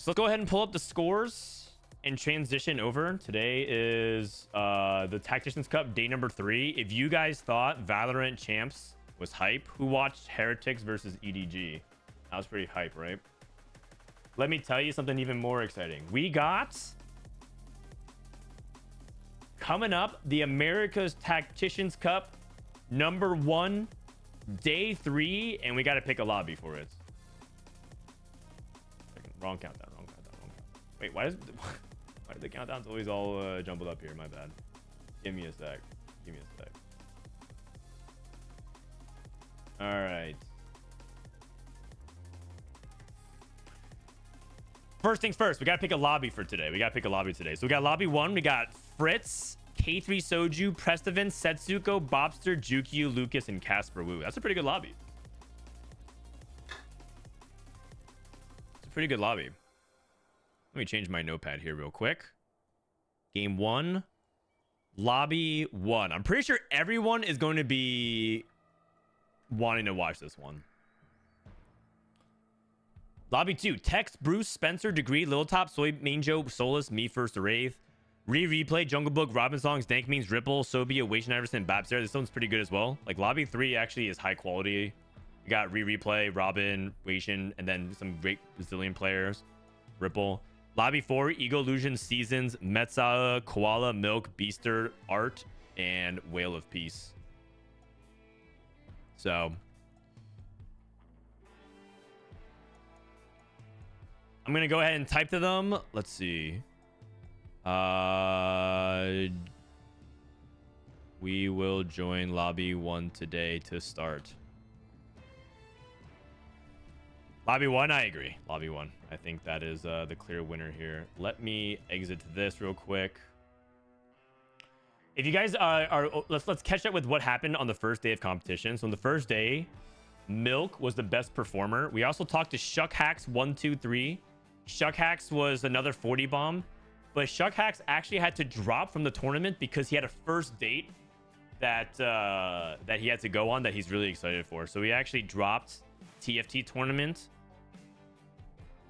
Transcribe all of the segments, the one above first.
so let's go ahead and pull up the scores and transition over. Today is the Tacticians Cup, day number 3. If you guys thought Valorant Champs was hype, who watched Heretics versus EDG? That was pretty hype, right? Let me tell you something even more exciting. We got coming up the America's Tacticians Cup number 1, day 3, and we got to pick a lobby for it. Wrong countdown. Wait, why do the countdowns always all jumbled up here? My bad. Give me a sec. All right. First things first, we got to pick a lobby for today. So we got lobby 1. We got Fritz, K3 Soju, Prestivent, Setsuko, Bopster, JukeYou, Lucas, and Caspar. Woo. That's a pretty good lobby. Pretty good lobby. Let me change my notepad here real quick. Game 1, lobby 1. I'm pretty sure everyone is going to be wanting to watch this one. Lobby 2, Tex, Bruce, Spencer, Degree, Little Top, Soy, Manjo, Solus, Me First, Wraith, Rereplay, Jungle Book, Robinsongz, Dank Means, Ripple, Sobia, Wation Iverson, Bapzera. This one's pretty good as well. Like lobby 3 actually is high quality. We got Rereplay, Robin, Wation, and then some great Brazilian players. Ripple. Lobby 4, Ego Illusion, Seasons, Metza, Koala, Milk, Beaster, Art, and Whale of Peace. So I'm gonna go ahead and type to them. Let's see. We will join lobby 1 today to start. Lobby 1, I agree. Lobby 1. I think that is the clear winner here. Let me exit this real quick. If you guys let's catch up with what happened on the first day of competition. So on the first day, Milk was the best performer. We also talked to Shuckhacks 123. Shuckhacks was another 40 bomb, but Shuckhacks actually had to drop from the tournament because he had a first date that that he had to go on that he's really excited for. So he actually dropped TFT tournament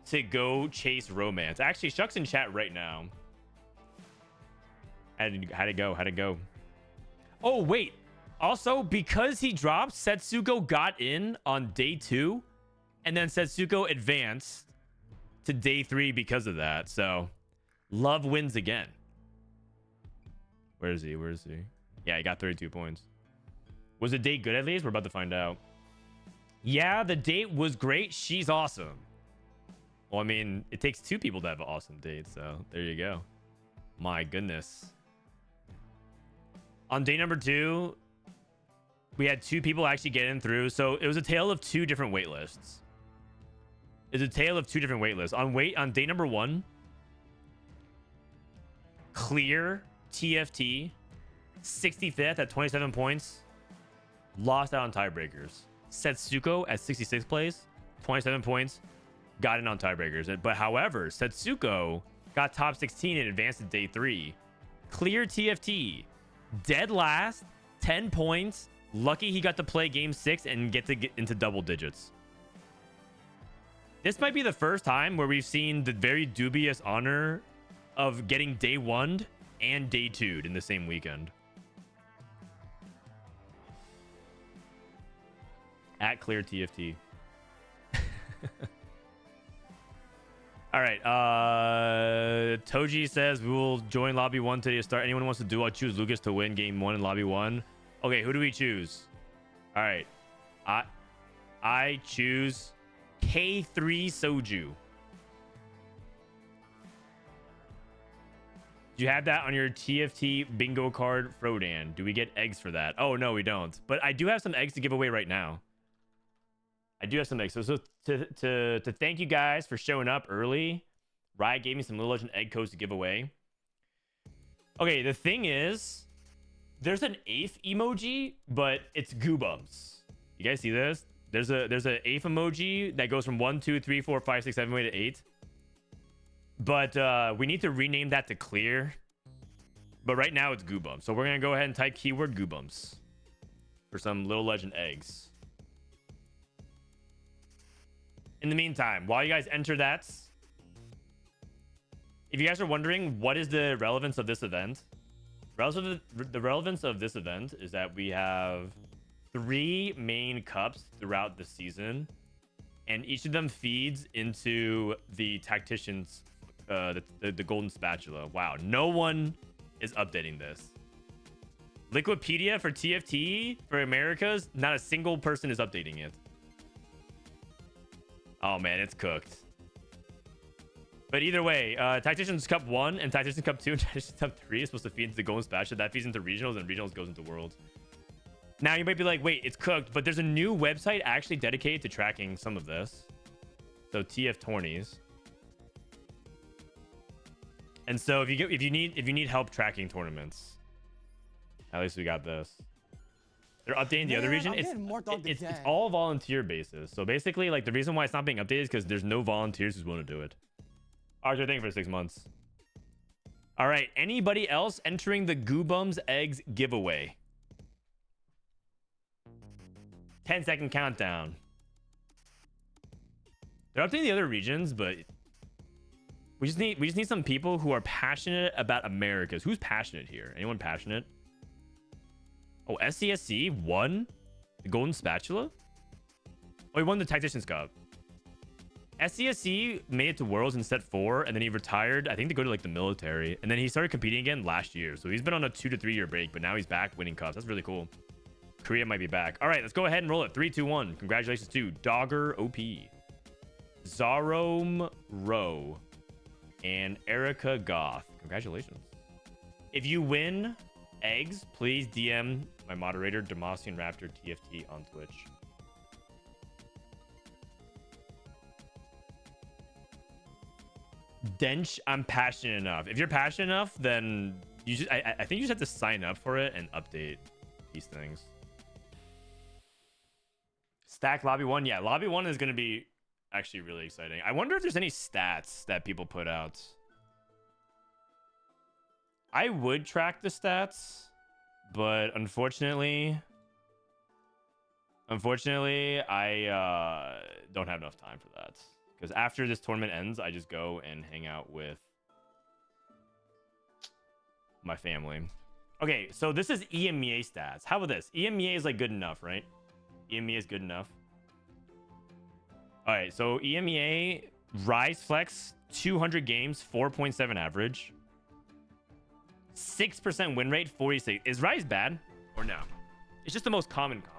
to go chase romance. Actually, Shuck's in chat right now. How'd it go? Oh, wait. Also, because he dropped, Setsuko got in on day 2, and then Setsuko advanced to day 3 because of that. So, Love wins again. Where is he? Yeah, he got 32 points. Was the date good at least? We're about to find out. Yeah, the date was great. She's awesome. Well, I mean, it takes 2 people to have an awesome date, so there you go. My goodness. On day number 2, we had 2 people actually get in through, so it was a tale of 2 different wait lists. On day number 1, clear TFT, 65th at 27 points, lost out on tiebreakers. Setsuko at 66 plays, 27 points, got in on tiebreakers. But however, Setsuko got top 16 and advanced to day 3. Clear TFT, dead last, 10 points. Lucky he got to play game 6 and get into double digits. This might be the first time where we've seen the very dubious honor of getting day 1'd and day 2'd in the same weekend. At clear TFT. All right. Toji says we will join lobby 1 today to start. Anyone who wants to duo, I'll choose Lucas to win game 1 in lobby 1. Okay, who do we choose? All right. I choose K3 Soju. Do you have that on your TFT bingo card, Frodan? Do we get eggs for that? Oh, no, we don't. But I do have some eggs to give away right now. So to thank you guys for showing up early, Riot gave me some Little Legend egg codes to give away. Okay, the thing is, there's an 8th emoji, but it's Guubums. You guys see this? There's a 8th emoji that goes from 1, 2, 3, 4, 5, 6, 7, 8 to 8. But we need to rename that to clear. But right now it's Guubums. So we're gonna go ahead and type keyword Guubums for some Little Legend eggs. In the meantime, while you guys enter that, If you guys are wondering what is the relevance of this event, the relevance of this event is that we have 3 main cups throughout the season, and each of them feeds into the Tactician's, the golden spatula. Wow, no one is updating this. Liquipedia for TFT for Americas, not a single person is updating it. Oh man, it's cooked. But either way, Tactician's Cup 1 and Tactician's Cup 2 and Tactician's Cup 3 is supposed to feed into the golden spatula. That feeds into regionals, and regionals goes into worlds. Now you might be like, wait, it's cooked, but there's a new website actually dedicated to tracking some of this. So TF Tourneys. And so if you need help tracking tournaments, at least we got this. They're updating the other region. It's all volunteer basis. So basically, like, the reason why it's not being updated is because there's no volunteers who want to do it. Arthur, thank you for 6 months. All right, anybody else entering the Guubums eggs giveaway? 10-second countdown. They're updating the other regions, but we just need some people who are passionate about Americas. Who's passionate here? Anyone passionate? Oh, SCSC won the golden spatula. Oh, he won the Tactician's Cup. SCSC made it to Worlds in set 4, and then he retired, I think, to go to like the military, and then he started competing again last year. So he's been on a 2 to 3 year break, but now he's back winning cups. That's really cool. Korea might be back. All right, let's go ahead and roll it. 3, 2, 1. Congratulations to Dogger OP, Zarome Rowe, and Erica Goth. Congratulations. If you win eggs, please DM my moderator, Demasian Raptor TFT on Twitch. Dench, I'm passionate enough. If you're passionate enough, then you just I think you just have to sign up for it and update these things. Stack Lobby 1. Yeah, Lobby 1 is going to be actually really exciting. I wonder if there's any stats that people put out. I would track the stats, but unfortunately, I don't have enough time for that. Because after this tournament ends, I just go and hang out with my family. Okay, so this is EMEA stats. How about this? EMEA is like good enough, right? EMEA is good enough. All right, so EMEA, Rise Flex, 200 games, 4.7 average. 6% win rate, 46. Is Rise bad or no? It's just the most common comp.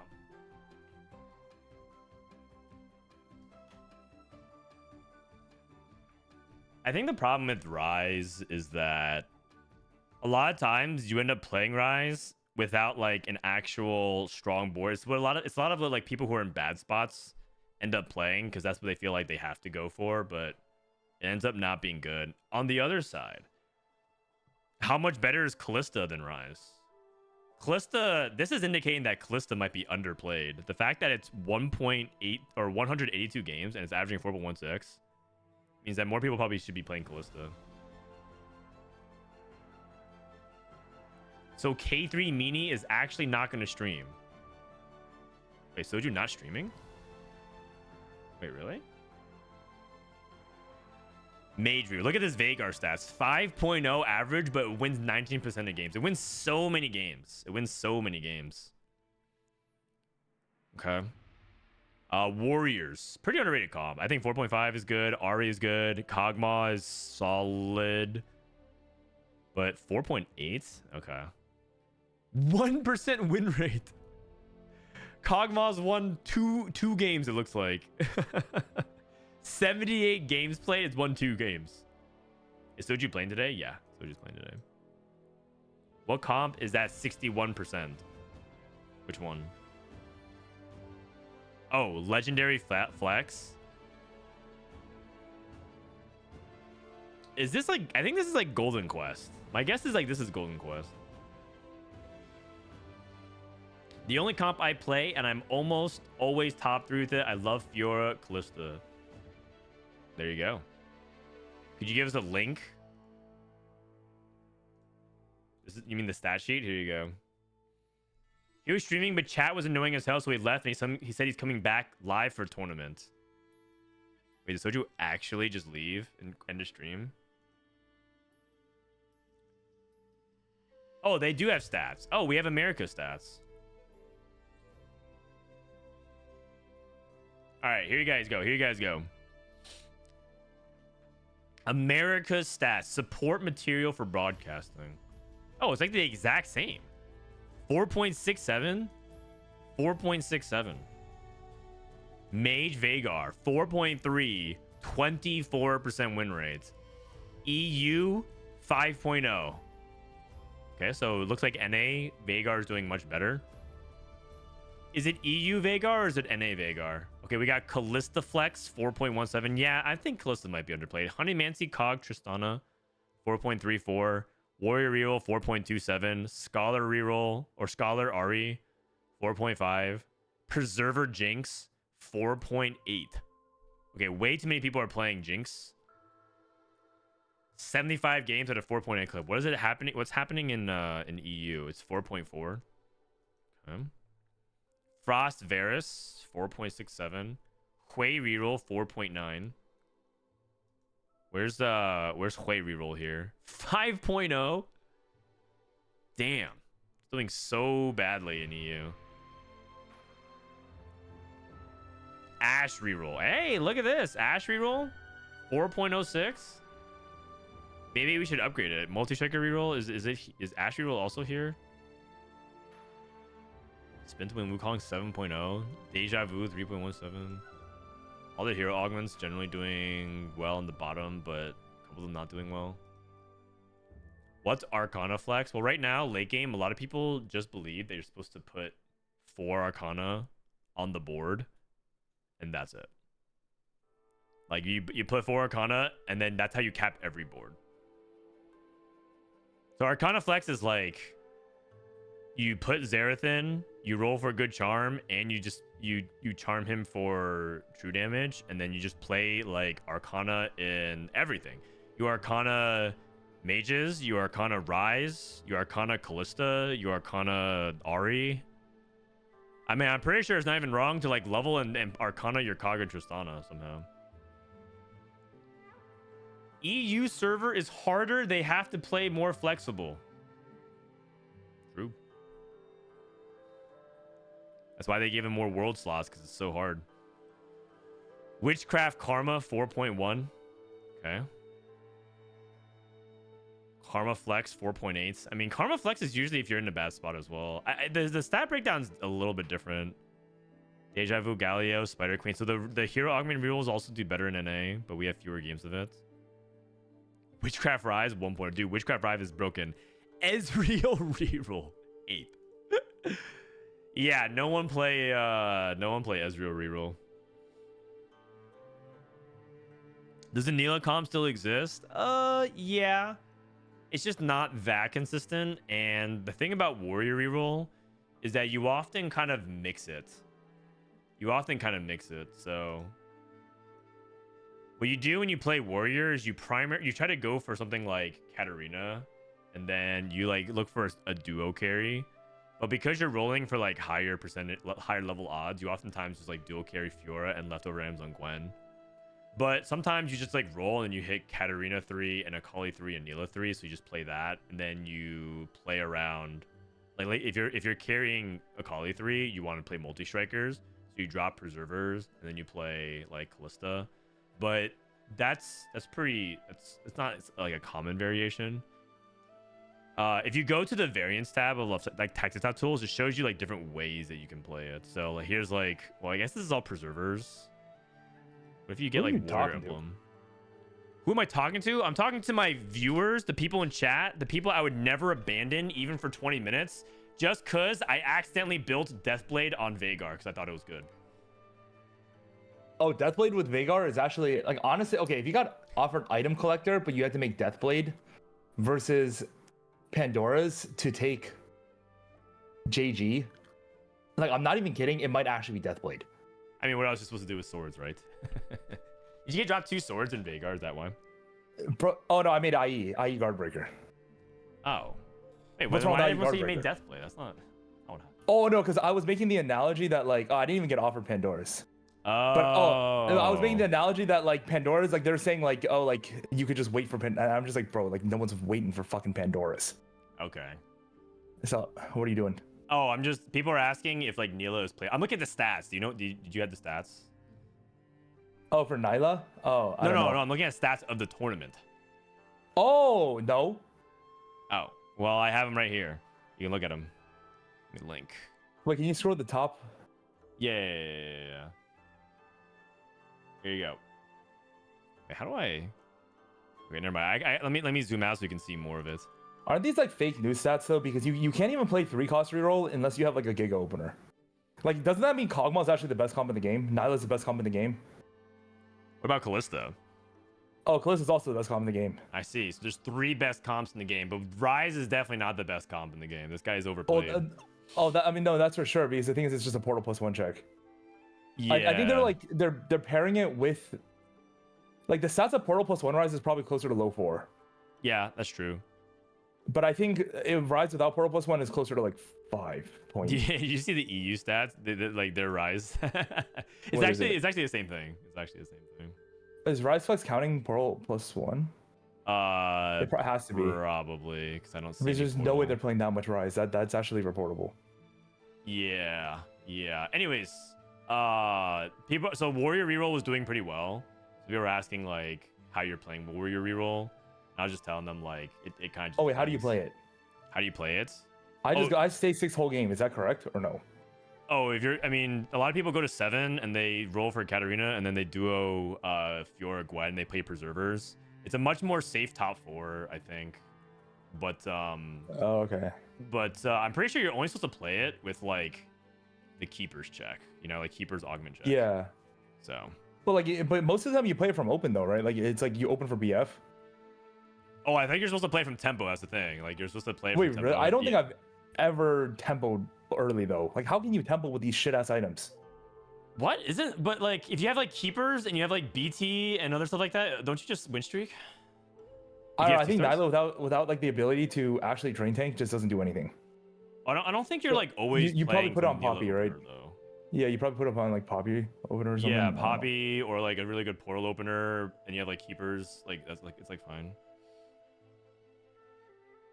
I think the problem with Rise is that a lot of times you end up playing Rise without like an actual strong board. It's what a lot of like people who are in bad spots end up playing because that's what they feel like they have to go for, but it ends up not being good. On the other side, how much better is Callista than Rise? Callista, this is indicating that Callista might be underplayed. The fact that it's 1.8 or 182 games and it's averaging 4.16 means that more people probably should be playing Callista. So K3 Meanie is actually not going to stream. Wait, Soju not streaming? Wait, really? Mage View. Look at this Vagar stats. 5.0 average, but it wins 19% of games. It wins so many games. It wins so many games. Okay. Warriors. Pretty underrated comp. I think 4.5 is good. Ari is good. Kog'Maw is solid. But 4.8? Okay. 1% win rate. Kog'Maw's won two games, it looks like. 78 games played. It's won 2 games. Is Soju playing today? Yeah, Soju's playing today. What comp is that 61%? Which one? Oh, Legendary Flex. Is this like... I think this is like Golden Quest. My guess is like this is Golden Quest. The only comp I play, and I'm almost always top 3 with it, I love Fiora, Callista. There you go. Could you give us a link? You mean the stat sheet? Here you go. He was streaming, but chat was annoying as hell, so he left, and he said he's coming back live for a tournament. Wait, did Soju actually just leave and end the stream? Oh, they do have stats. Oh, we have America stats. All right, here you guys go. Here you guys go. America's stats. Support material for broadcasting. Oh, it's like the exact same. 4.67. 4.67. Mage Veigar. 4.3. 24% win rate. EU 5.0. Okay, so it looks like NA Veigar is doing much better. Is it EU Veigar or is it NA Veigar? Okay, we got Callista Flex 4.17. Yeah, I think Callista might be underplayed. Honeymancy Cog Tristana 4.34. Warrior Reroll 4.27. Scholar Reroll or Scholar Ari 4.5. Preserver Jinx 4.8. Okay, way too many people are playing Jinx. 75 games at a 4.8 clip. What is it happening? What's happening in EU? It's 4.4. Okay. Frost Varus 4.67. Hui Reroll 4.9. Where's Hui Reroll here? 5.0. Damn. It's doing so badly in EU. Ash Reroll. Hey, look at this. Ash Reroll 4.06. Maybe we should upgrade it. Multi-striker reroll. Is Ash reroll also here? Spin to win Wukong 7.0. Deja Vu 3.17. All the hero augments generally doing well in the bottom, but a couple of them not doing well. What's Arcana Flex? Well, right now, late game, a lot of people just believe that you're supposed to put 4 Arcana on the board, and that's it. Like, you put 4 Arcana, and then that's how you cap every board. So Arcana Flex is like, you put Xerath in, you roll for a good charm, and you just you charm him for true damage, and then you just play like Arcana in everything. You Arcana Mages, you Arcana Rise, you Arcana Callista, you Arcana Ari. I mean, I'm pretty sure it's not even wrong to like level and Arcana your Kaga Tristana somehow. EU server is harder. They have to play more flexible. True. That's why they gave him more world slots, because it's so hard. Witchcraft Karma 4.1. Okay. Karma Flex 4.8. I mean, Karma Flex is usually if you're in a bad spot as well. The stat breakdown's a little bit different. Deja Vu, Galio, Spider Queen. So the hero augment rerolls also do better in NA, but we have fewer games of it. Witchcraft Rise 1.0. Dude, Witchcraft Rise is broken. Ezreal reroll 8. Yeah, no one play Ezreal reroll. Does the Neela comp still exist? Yeah. It's just not that consistent. And the thing about Warrior reroll is that you often kind of mix it. So what you do when you play Warrior is you try to go for something like Katarina, and then you like look for a duo carry. But because you're rolling for like higher level odds, you oftentimes just like dual carry Fiora and leftover Rams on Gwen. But sometimes you just like roll and you hit Katarina 3 and Akali 3 and Neela 3, so you just play that, and then you play around. Like if you're carrying Akali 3, you want to play multi-strikers, so you drop Preservers and then you play like Callista. But it's not like a common variation. If you go to the variants tab of like Tactician tools, it shows you like different ways that you can play it. So like here's like, well, I guess this is all Preservers. What if you get like Warrior Emblem? Who am I talking to? I'm talking to my viewers, the people in chat, the people I would never abandon even for 20 minutes, just cause I accidentally built Deathblade on Veigar because I thought it was good. Oh, Deathblade with Veigar is actually like, honestly, okay, if you got offered item collector but you had to make Deathblade versus Pandora's to take JG, like, I'm not even kidding, it might actually be Deathblade. I mean, what else are you supposed to do with swords, right? Did you get dropped 2 swords in Veigar? Is that why? Bro, oh no, I made IE Guardbreaker. Oh. Wait, what's wrong with everyone say you made Deathblade? That's not. Oh no, because I was making the analogy that like, I didn't even get offered Pandora's. Oh. But I was making the analogy that like Pandora's, like they're saying like, like you could just wait for and I'm just like, bro, like no one's waiting for fucking Pandora's. Okay. So what are you doing? Oh, I'm just, people are asking if like Nila is playing. I'm looking at the stats. Do you know, did you have the stats? Oh, for Nyla? Oh, I don't know. No, I'm looking at stats of the tournament. Oh, no. Oh, well, I have them right here. You can look at them. Let me link. Wait, can you scroll to the top? Yeah. Here you go. Wait, how do I? Okay, never mind. Let me zoom out so you can see more of it. Aren't these like fake news stats though? Because you can't even play 3-cost reroll unless you have like a Giga opener. Like, doesn't that mean Kog'Maw is actually the best comp in the game? Nyla's the best comp in the game? What about Kalista? Oh, Kalista's also the best comp in the game. I see. So there's 3 best comps in the game, but Ryze is definitely not the best comp in the game. This guy is overplayed. I mean, no, that's for sure. Because the thing is, it's just a portal plus 1 check. Yeah. I think they're like they're pairing it with like the stats of portal plus 1 Ryze is probably closer to low 4. Yeah, that's true. But I think if Ryze without portal plus 1 is closer to like 5 points. Yeah, you see the EU stats, like their Ryze. It's actually the same thing. It's actually the same thing. Is Ryze Flex counting portal plus 1? It has to be. Probably, because I don't see. Because there's no way they're playing that much Ryze. That's actually reportable. Yeah. Anyways, people. So Warrior reroll was doing pretty well. So people were asking like how you're playing Warrior reroll. And I was just telling them like it kind of. Oh wait, how do you play it? How do you play it? I stay 6 whole game. Is that correct or no? Oh, I mean, a lot of people go to 7 and they roll for Katarina and then they duo Fiora Gwen and they play Preservers. It's a much more safe top 4, I think. But Oh, okay. But I'm pretty sure you're only supposed to play it with like the Keeper's check. You know, like Keeper's augment check. Yeah. So. But most of the time you play it from open though, right? Like it's like you open for BF. Oh, I think you're supposed to play from tempo. That's the thing. Like you're supposed to play. Wait, from really? tempo. I don't think I've ever tempoed early though. Like, how can you tempo with these shit ass items? What isn't? But like, if you have like keepers and you have like BT and other stuff like that, don't you just win streak? I think Nyla without like the ability to actually drain tank just doesn't do anything. I don't think you're like always. You probably put on Poppy, right? Though. Yeah, you probably put up on like Poppy opener or something. Yeah, Poppy or like a really good portal opener, and you have like keepers. Like that's like it's like fine.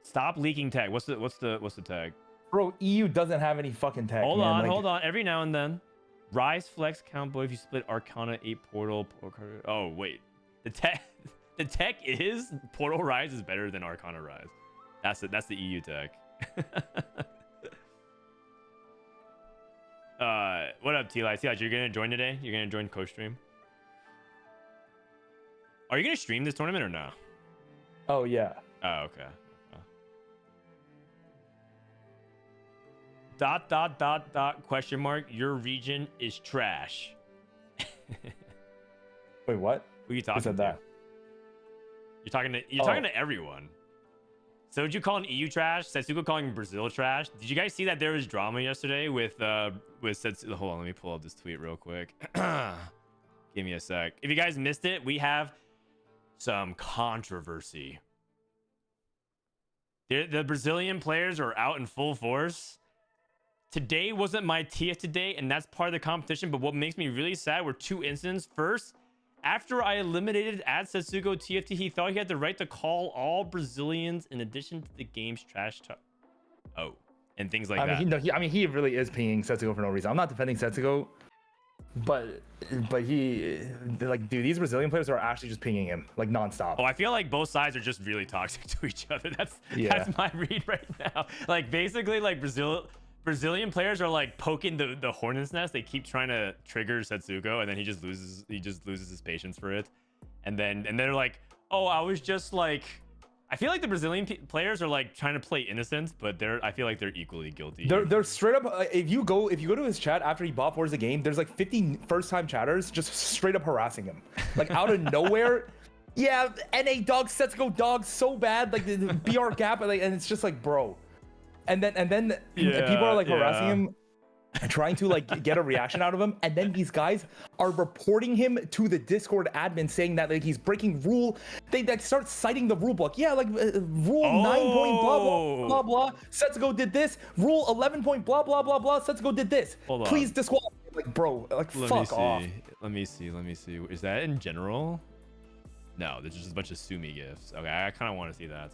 Stop leaking tag. What's the tag? Bro, EU doesn't have any fucking tag. Hold on. Every now and then, Ryze flex combo if you split Arcana 8 portal. Oh wait, the tech is Portal Ryze is better than Arcana Ryze. That's the EU tech. What up, Tleyds? You're gonna join today? You're gonna join Costream? Are you gonna stream this tournament or no? Oh yeah. Oh okay. Question mark. Your region is trash. Wait, what? Who are you talking Who said to? that? You're talking to everyone. Soju calling EU trash. Setsuko calling Brazil trash. Did you guys see that there was drama yesterday with Setsuko? Hold on, let me pull up this tweet real quick. Give me a sec. If you guys missed it, we have some controversy. The Brazilian players are out in full force. Today wasn't my TF today, and that's part of the competition. But what makes me really sad were 2 incidents. First, after I eliminated at Setsuko TFT, he thought he had the right to call all Brazilians in addition to the game's trash talk. Oh, and things like that. He really is pinging Setsuko for no reason. I'm not defending Setsuko, but he like, dude, these Brazilian players are actually just pinging him like nonstop. Oh, I feel like both sides are just really toxic to each other. That's my read right now. Like basically, like Brazilian players are like poking the hornet's nest. They keep trying to trigger Setsuko, and then he just loses his patience for it. And then they're like, oh, I was just like, I feel like the Brazilian players are like trying to play innocent, but I feel like they're equally guilty. They're straight up. If you go to his chat after he bot forwards the game, there's like 50 first-time chatters just straight up harassing him, like out of nowhere. Yeah, NA dog, Setsuko dog, so bad, like the BR gap, and it's just like, bro. And then people are like harassing him, trying to like get a reaction out of him, and then these guys are reporting him to the Discord admin, saying that like he's breaking rule. They like start citing the rule book. Yeah, like rule 9 point blah blah blah blah. Setsuko did this. Rule 11 point blah blah blah blah. Setsuko did this. Hold on. Please disqualify. Like, bro, like fuck off. Let me see. Is that in general? No, there's just a bunch of Sumi gifts. Okay, I kind of want to see that.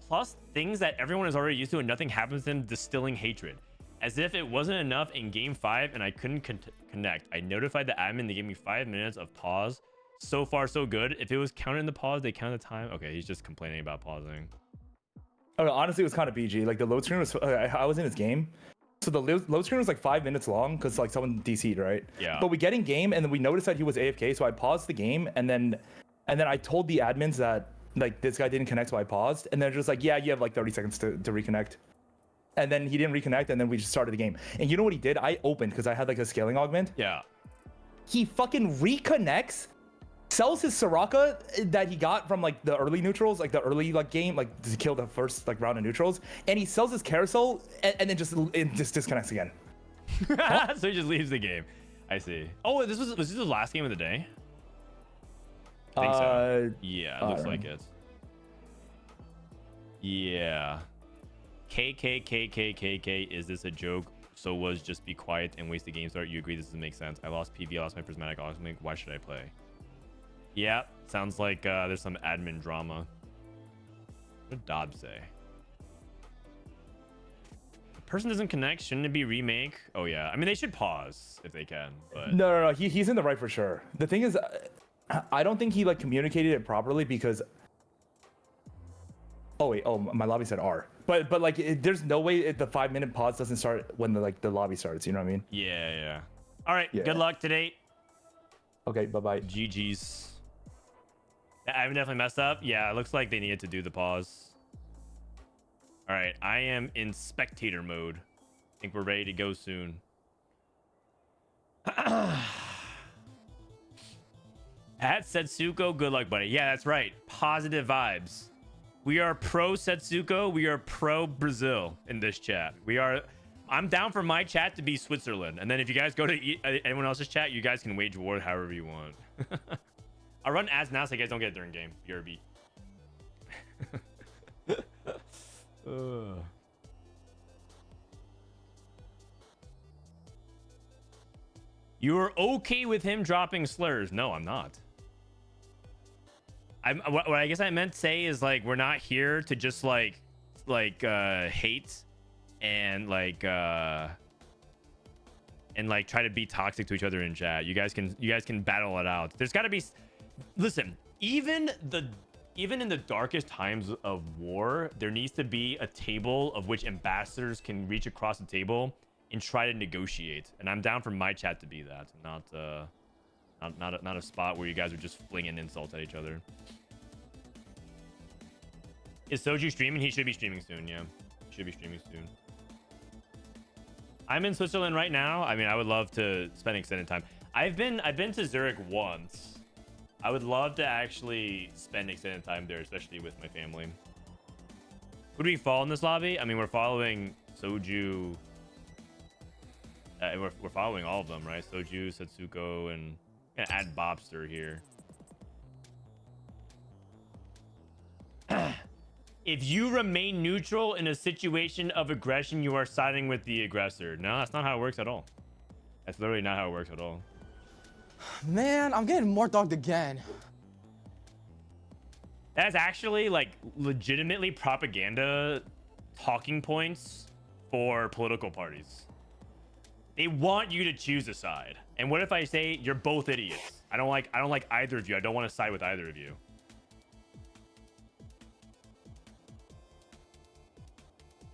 Plus things that everyone is already used to and nothing happens to them, distilling hatred. As if it wasn't enough in game 5 and I couldn't connect. I notified the admin, they gave me 5 minutes of pause. So far, so good. If it was counted in the pause, they counted the time. Okay, he's just complaining about pausing. Oh, honestly, it was kind of BG. Like the load screen was, I was in his game. So the load screen was like 5 minutes long because like someone DC'd, right? Yeah. But we get in game and then we noticed that he was AFK. So I paused the game and then I told the admins that like this guy didn't connect, so I paused. And they're just like, yeah, you have like 30 seconds to reconnect. And then he didn't reconnect, and then we just started the game. And you know what he did? I opened because I had like a scaling augment. Yeah. He fucking reconnects, sells his Soraka that he got from like the early neutrals, like the early like game, like to kill the first like round of neutrals, and he sells his carousel and then just disconnects again. So he just leaves the game. I see. Oh, was this the last game of the day? I think so. Yeah, it looks like it. Yeah. KKKKKK, is this a joke? So was just be quiet and waste the game start. You agree this doesn't make sense? I lost PV, I lost my prismatic augment. Why should I play? Yeah, sounds like there's some admin drama. What did Dob say? The person doesn't connect. Shouldn't it be remake? Oh yeah. I mean, they should pause if they can. But No. He's in the right for sure. The thing is, I don't think he like communicated it properly because. Oh wait. Oh, my lobby said R. But like, there's no way the 5 minute pause doesn't start when the lobby starts. You know what I mean? Yeah. All right. Yeah. Good luck today. Okay. Bye. GG's. I definitely messed up. Yeah, it looks like they needed to do the pause. All right, I am in spectator mode. I think we're ready to go soon. At Setsuko, good luck, buddy. Yeah, that's right. Positive vibes. We are pro Setsuko. We are pro Brazil in this chat. I'm down for my chat to be Switzerland. And then if you guys go to anyone else's chat, you guys can wage war however you want. I'll run ads now so you guys don't get it during game. BRB. You're okay with him dropping slurs? No, I'm not. What I guess I meant to say is like we're not here to just like hate and like try to be toxic to each other in chat. You guys can battle it out. There's got to be. Listen, even in the darkest times of war, there needs to be a table of which ambassadors can reach across the table and try to negotiate. And I'm down for my chat to be that, not a spot where you guys are just flinging insults at each other. Is Soju streaming? He should be streaming soon. Yeah, he should be streaming soon. I'm in Switzerland right now. I mean, I would love to spend extended time. I've been to Zurich once. I would love to actually spend extended time there, especially with my family. Who do we follow in this lobby? I mean, we're following Soju. We're following all of them, right? Soju, Setsuko, and I'm gonna add Bopster here. If you remain neutral in a situation of aggression, you are siding with the aggressor. No, that's not how it works at all. That's literally not how it works at all. Man, I'm getting more dogged again. That's actually like legitimately propaganda talking points for political parties. They want you to choose a side. And what if I say you're both idiots? I don't like either of you. I don't want to side with either of you.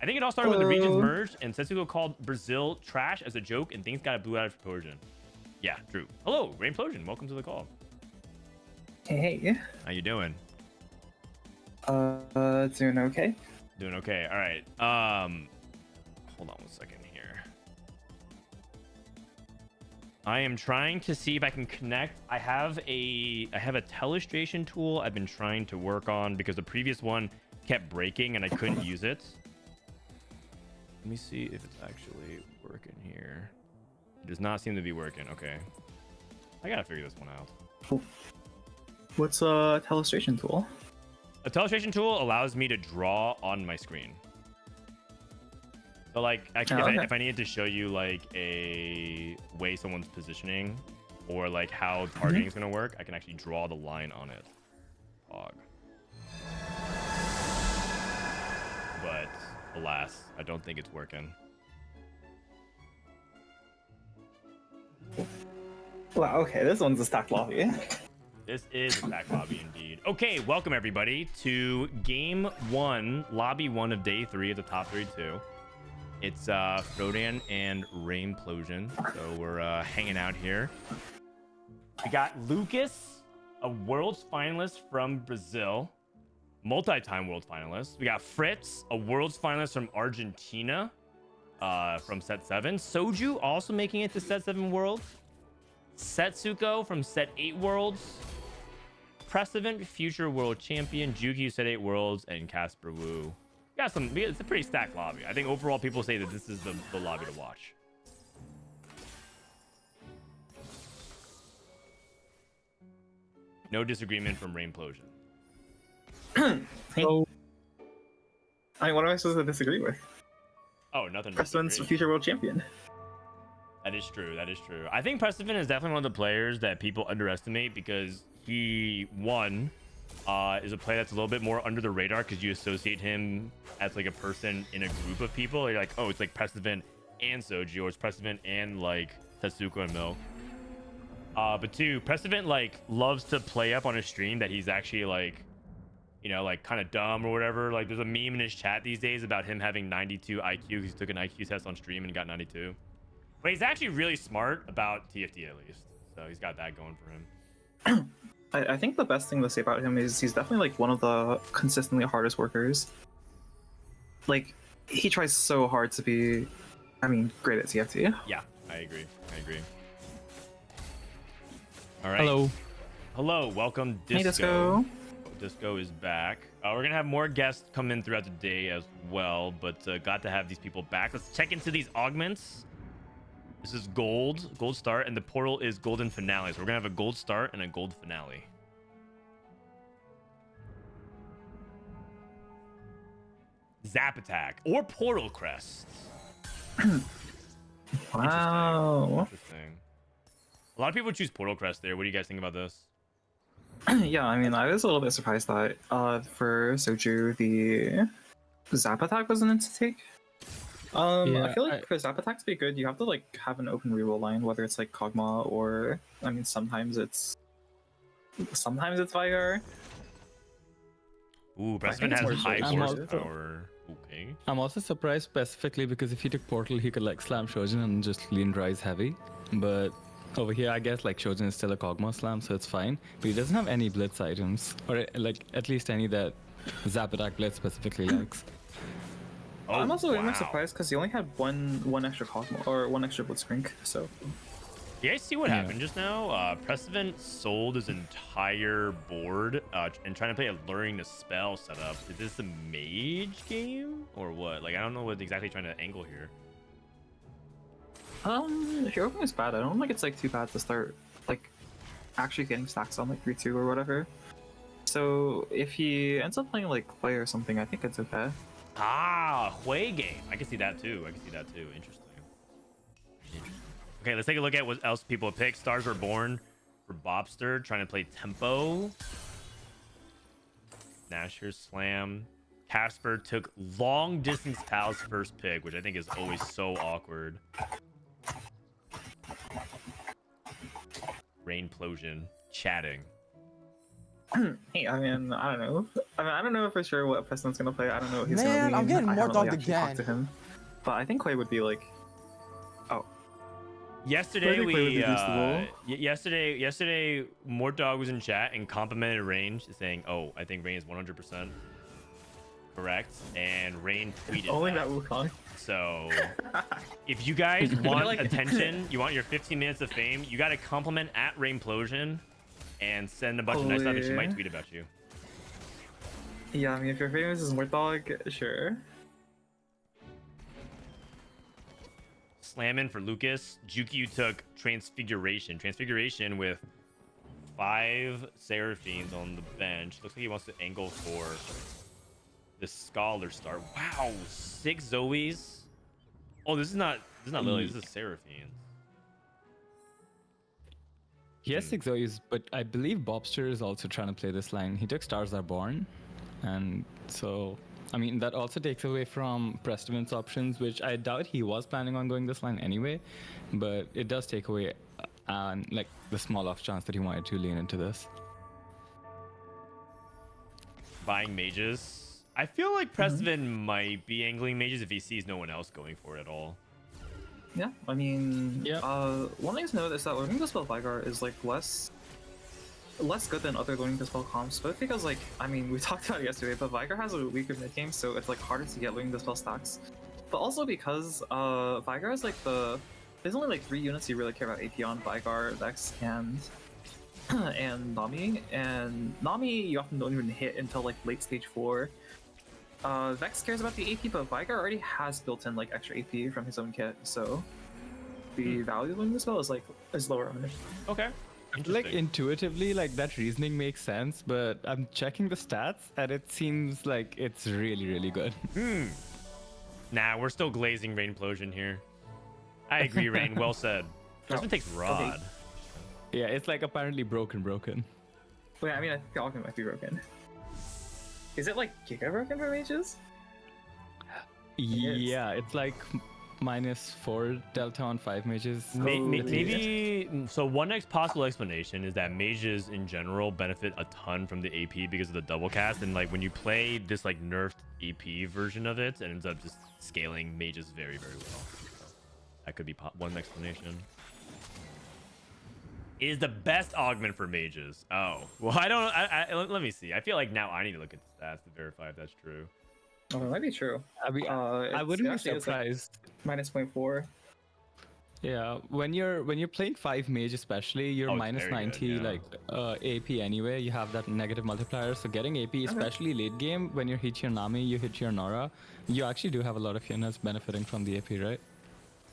I think it all started when the regions merged and Setsuko called Brazil trash as a joke and things got blew out of proportion. Yeah, true. Hello, Rainplosion. Welcome to the call. Hey. How you doing? Doing okay. Doing okay. All right. Hold on 1 second here. I am trying to see if I can connect. I have a telestration tool I've been trying to work on because the previous one kept breaking and I couldn't use it. Let me see if it's actually working here. It does not seem to be working. Okay. I gotta figure this one out. Cool. What's a telestration tool? A telestration tool allows me to draw on my screen. So like, actually, if I needed to show you like a way someone's positioning or like how targeting is gonna work, I can actually draw the line on it. Fog. alas. I don't think it's working. Wow, okay, this one's a stacked lobby. This is a stack lobby indeed. Okay, welcome everybody to game 1, lobby 1 of day 3 of the top 32. It's Frodan and Rainplosion. So we're hanging out here. We got Lucas, a world's finalist from Brazil, multi-time world finalist. We got Fritz, a world's finalist from Argentina, from set 7. Soju also making it to set 7 world. Setsuko from set 8 worlds. Prestivent, future world champion. JukeYou, set 8 worlds, and Caspar Wu. It's a pretty stacked lobby. I think overall people say that this is the lobby to watch. No disagreement from Rainplosion. So, I mean, what am I supposed to disagree with? Oh, nothing. Prestivent's future world champion. That is true. That is true. I think Prestivent is definitely one of the players that people underestimate because he, one, is a player that's a little bit more under the radar because you associate him as like a person in a group of people. You're like, oh, it's like Prestivent and Soju, or it's Prestivent and like Setsuko and Milk. But two, Prestivent like loves to play up on his stream that he's actually like, you know, like kind of dumb or whatever. Like there's a meme in his chat these days about him having 92 IQ because he took an IQ test on stream and got 92. But he's actually really smart about TFT at least. So he's got that going for him. I think the best thing to say about him is he's definitely like one of the consistently hardest workers. Like, he tries so hard to be, I mean, great at TFT. Yeah, I agree. All right. Hello, welcome Disco. Hey, Disco. Disco is back. We're gonna have more guests come in throughout the day as well, but got to have these people back. Let's check into these augments. This is gold start, and the portal is golden finale. So we're gonna have a gold start and a gold finale. Zap attack or portal crest. Wow. Interesting. A lot of people choose portal crest there. What do you guys think about this? Yeah, I mean, I was a little bit surprised that for Soju, the Zap attack wasn't in to take. I feel like for Zap attack to be good, you have to like have an open reroll line, whether it's like Kog'Maw or, I mean, sometimes it's Vigar. Ooh, Prestivent has high horsepower. Okay. I'm also surprised specifically because if he took portal, he could like slam Shojin and just lean rise heavy. But over here, I guess like Shojin is still a Kog'Maw slam, so it's fine. But he doesn't have any blitz items, or like at least any that Zap attack blitz specifically likes. Oh, I'm also wow. surprised because he only had one extra Kog'Maw or one extra Blitzcrank. So You guys see what happened just now? Prestivent sold his entire board and trying to play a luring the spell setup. Is this a mage game or what? Like I don't know what exactly trying to angle here. Hero King is bad. I don't think it's like too bad to start like actually getting stacks on like 3-2 or whatever. So if he ends up playing like Play or something, I think it's okay. Ah, Hui game. I can see that too. Interesting. Okay, let's take a look at what else people pick. Stars Were Born for Bopster, trying to play tempo. Nasher Slam. Caspar took long distance Pal's first pick, which I think is always so awkward. Rainplosion chatting. Hey, I mean, I don't know. I don't know for sure what Preston's gonna play. I don't know what he's Man, gonna I'm lean. getting I more haven't really dogged actually talked to again. him, but I think Clay would be like, Yesterday Clay yesterday Mortdog was in chat and complimented Rain, saying, "Oh, I think Rain is 100% correct," and Rain tweeted only that Wukong. So, if you guys want attention, you want your 15 minutes of fame, you got to compliment at Rainplosion and send a bunch of nice stuff, and she might tweet about you. Yeah, I mean, if your famous is Mortdog, sure. Slamming for Lucas. JukeYou took Transfiguration with 5 Seraphines on the bench. Looks like he wants to angle for the Scholar Star. Wow, 6 Zoes. Oh, this is not Lily. This is Seraphines. He has 6 Zoes, but I believe Bopster is also trying to play this line. He took Stars Are Born, and so I mean, that also takes away from Prestivent's options, which I doubt he was planning on going this line anyway, but it does take away like the small off chance that he wanted to lean into this. Buying mages. I feel like Prestivent might be angling mages if he sees no one else going for it at all. Yeah, I mean, Yeah. One thing to note is that learning to spell Vigar is like less good than other learning to spell comps, but because like, I mean, we talked about it yesterday, but Vigar has a weaker mid game, so it's like harder to get learning to spell stacks. But also because Vigar is like there's only like 3 units you really care about AP on: Vigar, Vex, and Nami. And Nami you often don't even hit until like late stage 4. Vex cares about the AP, but Vigar already has built in like extra AP from his own kit, so the value of learning the spell is lower on it. Okay. Like intuitively, like that reasoning makes sense, but I'm checking the stats and it seems like it's really, really good. Nah, we're still glazing Rainplosion here. I agree, Rain. Well said. Prestivent takes Rod. Okay. Yeah, it's like apparently broken. Wait, I mean, I think the augment might be broken. Is it like Giga broken for mages? Yeah, it's like -4 delta on 5 mages. Maybe so. One next possible explanation is that mages in general benefit a ton from the AP because of the double cast, and like when you play this like nerfed AP version of it, it ends up just scaling mages very, very well. That could be one explanation. It is the best augment for mages. Oh well, I don't. Let me see. I feel like now I need to look at the stats to verify if that's true. Oh, it might be true. I mean, I wouldn't be surprised. Like -0.4. Yeah, when you're playing 5 mage especially, you're -90 good, yeah. like AP anyway. You have that negative multiplier, so getting AP, especially late game, when you hit your Nami, you hit your Nora, you actually do have a lot of units benefiting from the AP, right?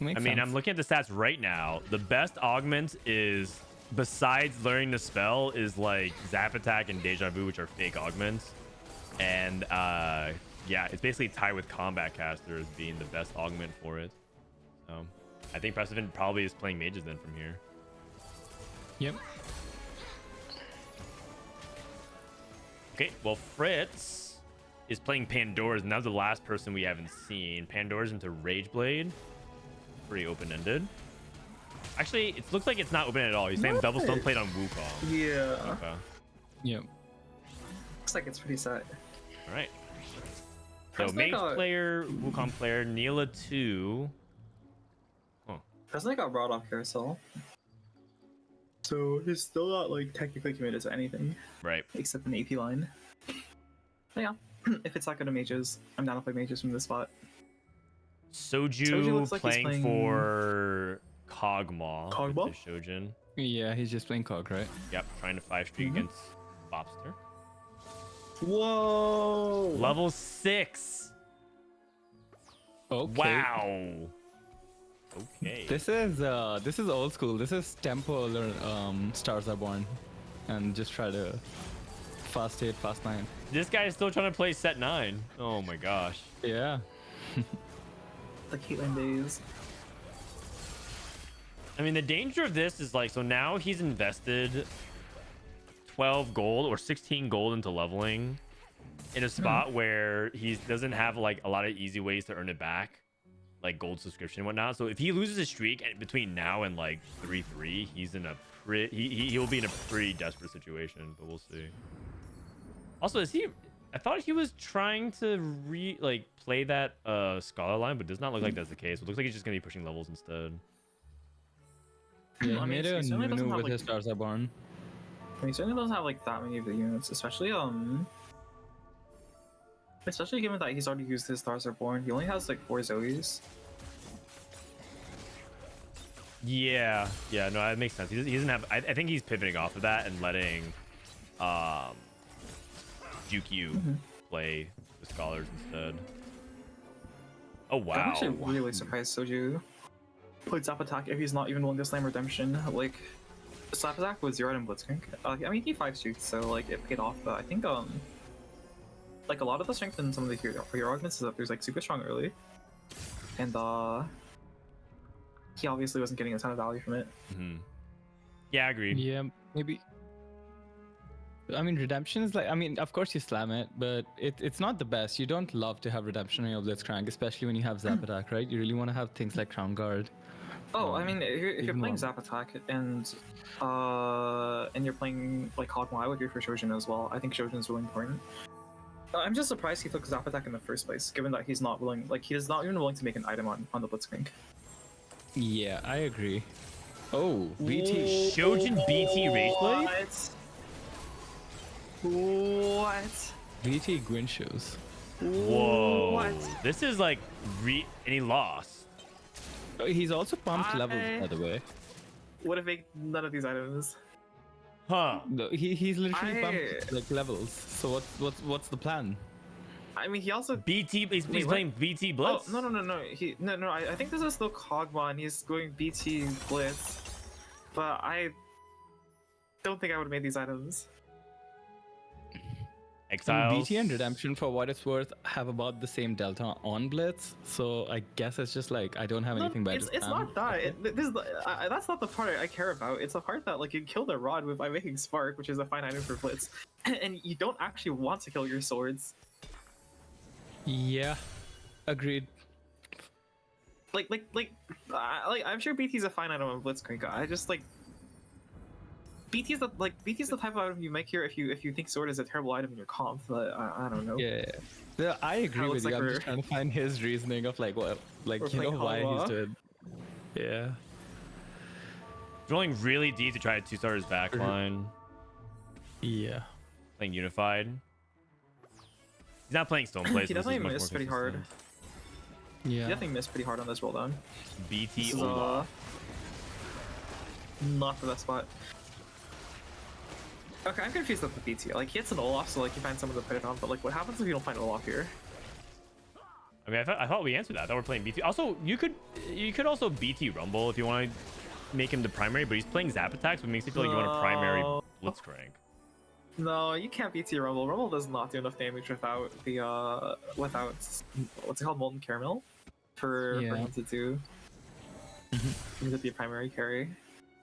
Makes I mean, sense. I'm looking at the stats right now. The best augment is, besides learning the spell, is like Zap Attack and Deja Vu, which are fake augments. And yeah, it's basically tied with Combat Caster as being the best augment for it. So I think Prestivent probably is playing mages then from here. Yep. Okay, well, Fritz is playing Pandora's, and that was the last person we haven't seen. Pandora's into Rageblade. Pretty open-ended. Actually, it looks like it's not open at all. He's saying Bevelstone played on Wukong. Yeah. Okay. Yep. Looks like it's pretty set. All right. So Prestivent Mage got- player, Wukong player, Neela 2. Prestivent got brought off Carousel. So he's still not like technically committed to anything Right. except an AP line. But yeah, if it's not good to mages, I'm down to play mages from this spot. Soju looks like he's playing playing- for Kog'Maw. Kog'Maw? with the Shojin. Yeah, he's just playing Cog, right? Yep, trying to 5-streak against Bopster. Whoa! Level 6. Okay. Wow. Okay. This is old school. This is Temple or Stars Are Born, and just try to fast 8, fast 9. This guy is still trying to play set 9. Oh my gosh. Yeah. The Caitlyn days. I mean, the danger of this is like, so now he's invested 12 gold or 16 gold into leveling in a spot where he doesn't have like a lot of easy ways to earn it back, like gold subscription and whatnot. So if he loses his streak between now and like 3-3, he's in a he'll be in a pretty desperate situation, but we'll see. Also, is he, I thought he was trying to play that Scholar line, but does not look like that's the case. It looks like he's just gonna be pushing levels instead. Yeah, I mean, he made he a certainly doesn't Nunu have, with like- his Stars Are Born. He certainly doesn't have like that many of the units, especially given that he's already used his Stars Are Born. He only has like 4 Zoes. Yeah, no, that makes sense. He doesn't have. I think he's pivoting off of that and letting JukeYou play the scholars instead. Oh wow! I'm actually really surprised Soju played Zap Attack if he's not even willing to slam Redemption. Like, Zap Attack was 0 in Blitzcrank. I mean, he 5-streaked, so like it paid off. But I think like a lot of the strength in some of the hero augments is that there's like super strong early, and he obviously wasn't getting a ton of value from it. Yeah, agreed. Yeah, maybe. I mean, redemption is like, I mean, of course you slam it, but it's not the best. You don't love to have redemption on your Blitzcrank, especially when you have Zap Attack, right? You really want to have things like Crown Guard. Oh, I mean, if you're even playing one. Zap Attack and you're playing like Hogma, I would go for Shojin as well. I think Shojin is really important. I'm just surprised he took Zap Attack in the first place, given that he's not willing, like he is not even willing to make an item on the Blitzcrank. Yeah, I agree. Oh, BT. Shojin BT Rageblade? What? BT Gwyn shows. Whoa. What? This is like and he lost. Oh, he's also pumped levels, by the way. Would have made none of these items. Huh. No, he's literally pumped like levels. So what's the plan? I mean, he also BT, he's Wait, playing BT Blitz. Oh, no. I think this is still Kog'Maw and he's going BT Blitz. But I don't think I would have made these items. Exiles. BT and Redemption, for what it's worth, have about the same delta on Blitz. So I guess it's just like I don't have anything better. It's not that. That's not the part I care about. It's the part that like you kill the rod by making Spark, which is a fine item for Blitz, and you don't actually want to kill your swords. Yeah, agreed. I'm sure BT's a fine item on Blitzcrank. I just like BT's the type of item you make here if you think sword is a terrible item in your comp. But I don't know. Yeah, I agree with you. Like I'm just trying to find his reasoning of like what, like We're you know playing why Hanwha. he's doing. Yeah. Rolling really deep to try to two-star his backline. Yeah. Playing Unified. He's not playing Stone Place. He definitely missed pretty hard. Yeah. He definitely missed pretty hard on this roll down. BT This is, Olaf. not the best spot. Okay, I'm confused with the BT. Like, he hits an Olaf, so like you find someone to put it on, but like, what happens if you don't find Olaf here? I mean, I thought we answered that. I thought we're playing BT. Also, you could also BT Rumble if you want to make him the primary, but he's playing Zap Attacks, which makes me feel like you want a primary Blitzcrank. No, you can't BT Rumble. Rumble does not do enough damage without the without what's it called, Molten Caramel, for him to do. Him to be a primary carry.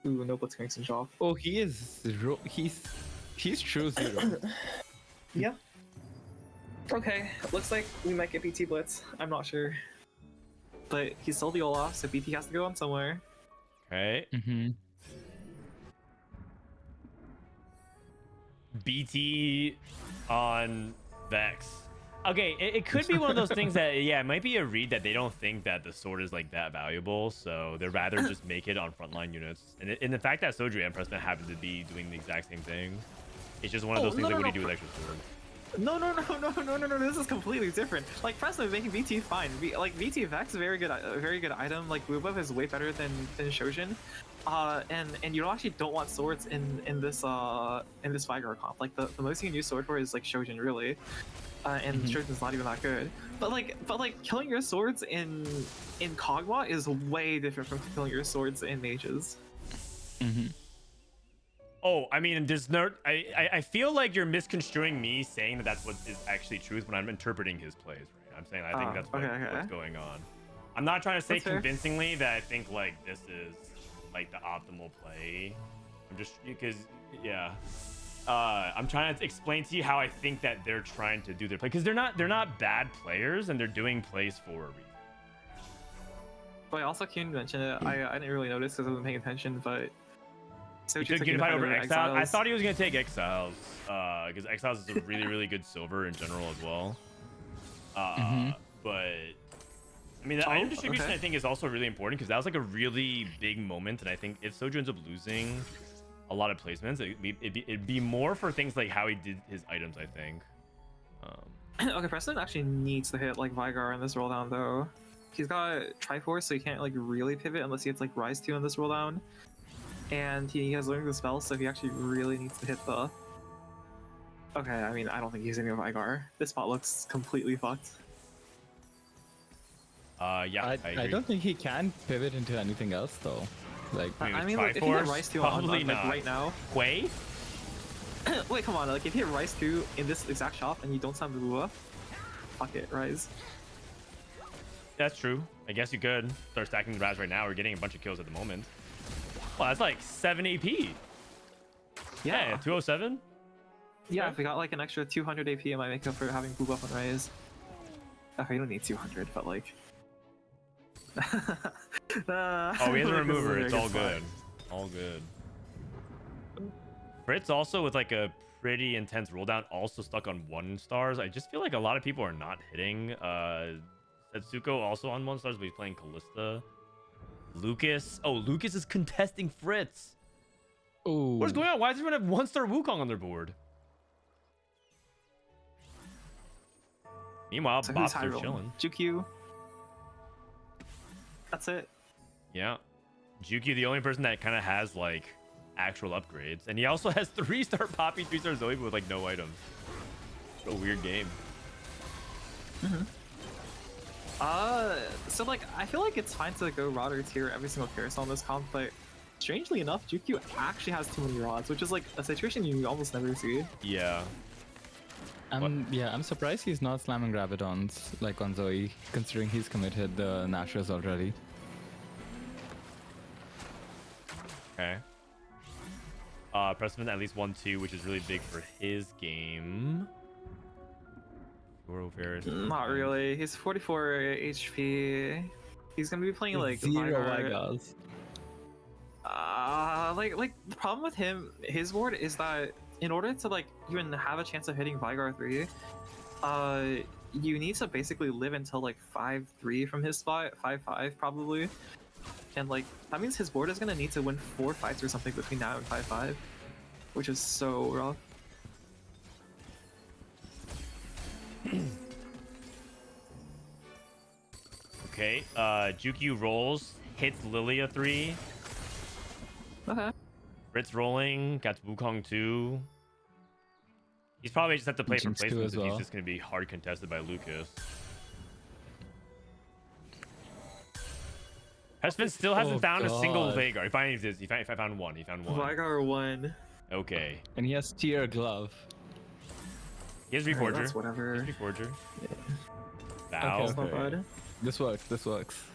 Ooh, no Blitzcranks and off. Oh, he's true zero. Yeah. Okay, looks like we might get BT Blitz. I'm not sure. But he's still the Olaf, so BT has to go on somewhere. Okay. Mm-hmm. BT on Vex. Okay, it could be one of those things that, yeah, it might be a read that they don't think that the sword is like that valuable, so they'd rather just make it on frontline units. And the fact that Soju and Prestivent happen to be doing the exact same thing, it's just one of those things like, what do you do with extra sword? No, this is completely different. Like, Prestivent making BT fine. Like, BT Vex, very good item. Like, Guubums is way better than Shojin. And you actually don't want swords in this Vigar comp. Like, the most you can use sword for is like Shojin, really. And Shojin's not even that good. But like killing your swords in Kog'Maw is way different from killing your swords in mages. Oh, I mean, there's no. I feel like you're misconstruing me saying that that's what is actually truth when I'm interpreting his plays. Right? I'm saying I think that's what's going on. I'm not trying to say convincingly that I think like this is like the optimal play. I'm just because I'm trying to explain to you how I think that they're trying to do their play, because they're not bad players and they're doing plays for a reason. But I also can't mention it. I didn't really notice because I wasn't paying attention, but He took Unified over Exiles. I thought he was gonna take Exiles, because Exiles is a really good silver in general as well. But I mean, the item distribution I think is also really important, because that was like a really big moment, and I think if Soju ends up losing a lot of placements, it'd be more for things like how he did his items, I think. Okay, Preston actually needs to hit like Vigar in this roll down though. He's got Triforce, so he can't like really pivot unless he hits like Rise 2 in this roll down. And he has learned the spell, so he actually really needs to hit the... Okay, I mean, I don't think he's hitting a Vigar. This spot looks completely fucked. Yeah, I don't think he can pivot into anything else though. Like, I mean, like, if he hit Rise 2 on like, right now... Quay? Wait, come on, like, if you hit Rise 2 in this exact shop and you don't summon the Lua, fuck it, Rise. That's true. I guess you could start stacking the Raz right now. We're getting a bunch of kills at the moment. Well, that's like 7 AP. Yeah, 207. Yeah, if we got like an extra 200 AP, it might make up for having blue buff on Raise. Okay, you don't need 200, but like. Oh, we have the remover. It's all good. All good. Fritz also with like a pretty intense roll down, also stuck on 1 stars. I just feel like a lot of people are not hitting. Setsuko also on 1 stars, but he's playing Callista. Lucas. Oh, Lucas is contesting Fritz. Ooh. What's going on? Why does everyone have 1-star Wukong on their board? Meanwhile, So who's Bopster high chilling. JukeYou. That's it. Yeah. JukeYou, the only person that kind of has like actual upgrades. And he also has 3-star Poppy, 3-star Zoe, but with like no items. What a weird game. So like, I feel like it's fine to go rod or tier every single carousel in this comp, but strangely enough, JukeYou actually has too many rods, which is like a situation you almost never see. Yeah. I'm surprised he's not slamming Gravidons like on Zoe, considering he's committed the Nashers already. Okay. Prestivent at least 1-2, which is really big for his game. Not really. He's 44 HP. He's gonna be playing like Zero Vigor. Vigors. Like the problem with him, his board is that in order to like even have a chance of hitting Vigor 3, you need to basically live until like 5-3 from his spot, 5-5 probably. And like that means his board is gonna need to win 4 fights or something between now and 5-5, which is so rough. Okay, JukeYou rolls, hits Lilia 3. Okay. Fritz rolling, got Wukong 2. He's probably just have to play for Jinx 2 placement as because well. he's just going to be hard contested by Lucas. Prestivent still hasn't found a single Veigar. If I found one. He found one. Vigor 1. Okay. And he has tier glove. He has Alright, Reforger. that's whatever. He has Reforger. Yeah. Bow. That's not bad. This works.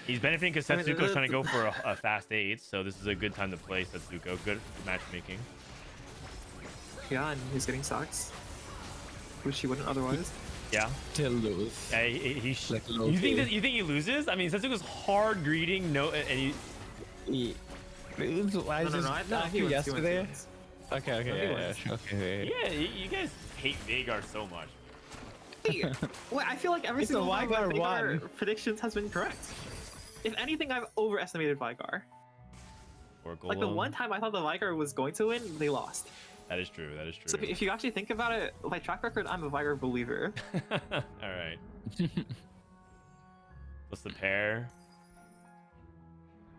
He's benefiting because I mean, Setsuko's trying to go for a fast 8, so this is a good time to play Setsuko. Good matchmaking. Yeah, and he's getting sacks, which he wouldn't otherwise. Yeah. Still lose. Yeah, he Like you think he loses? I mean, Setsuko's hard greeting, no, and he. No, I he wins, yesterday. he Okay, yeah, sure, okay. Yeah, you guys hate Veigar so much. Hey, wait, I feel like every It's a single one of my Vigor Veigar 1. predictions has been correct. If anything, I've overestimated Veigar. Or Like the one time I thought the Veigar was going to win, they lost. That is true. That is true. So if you actually think about it, my track record, I'm a Veigar believer. All right. What's the pair?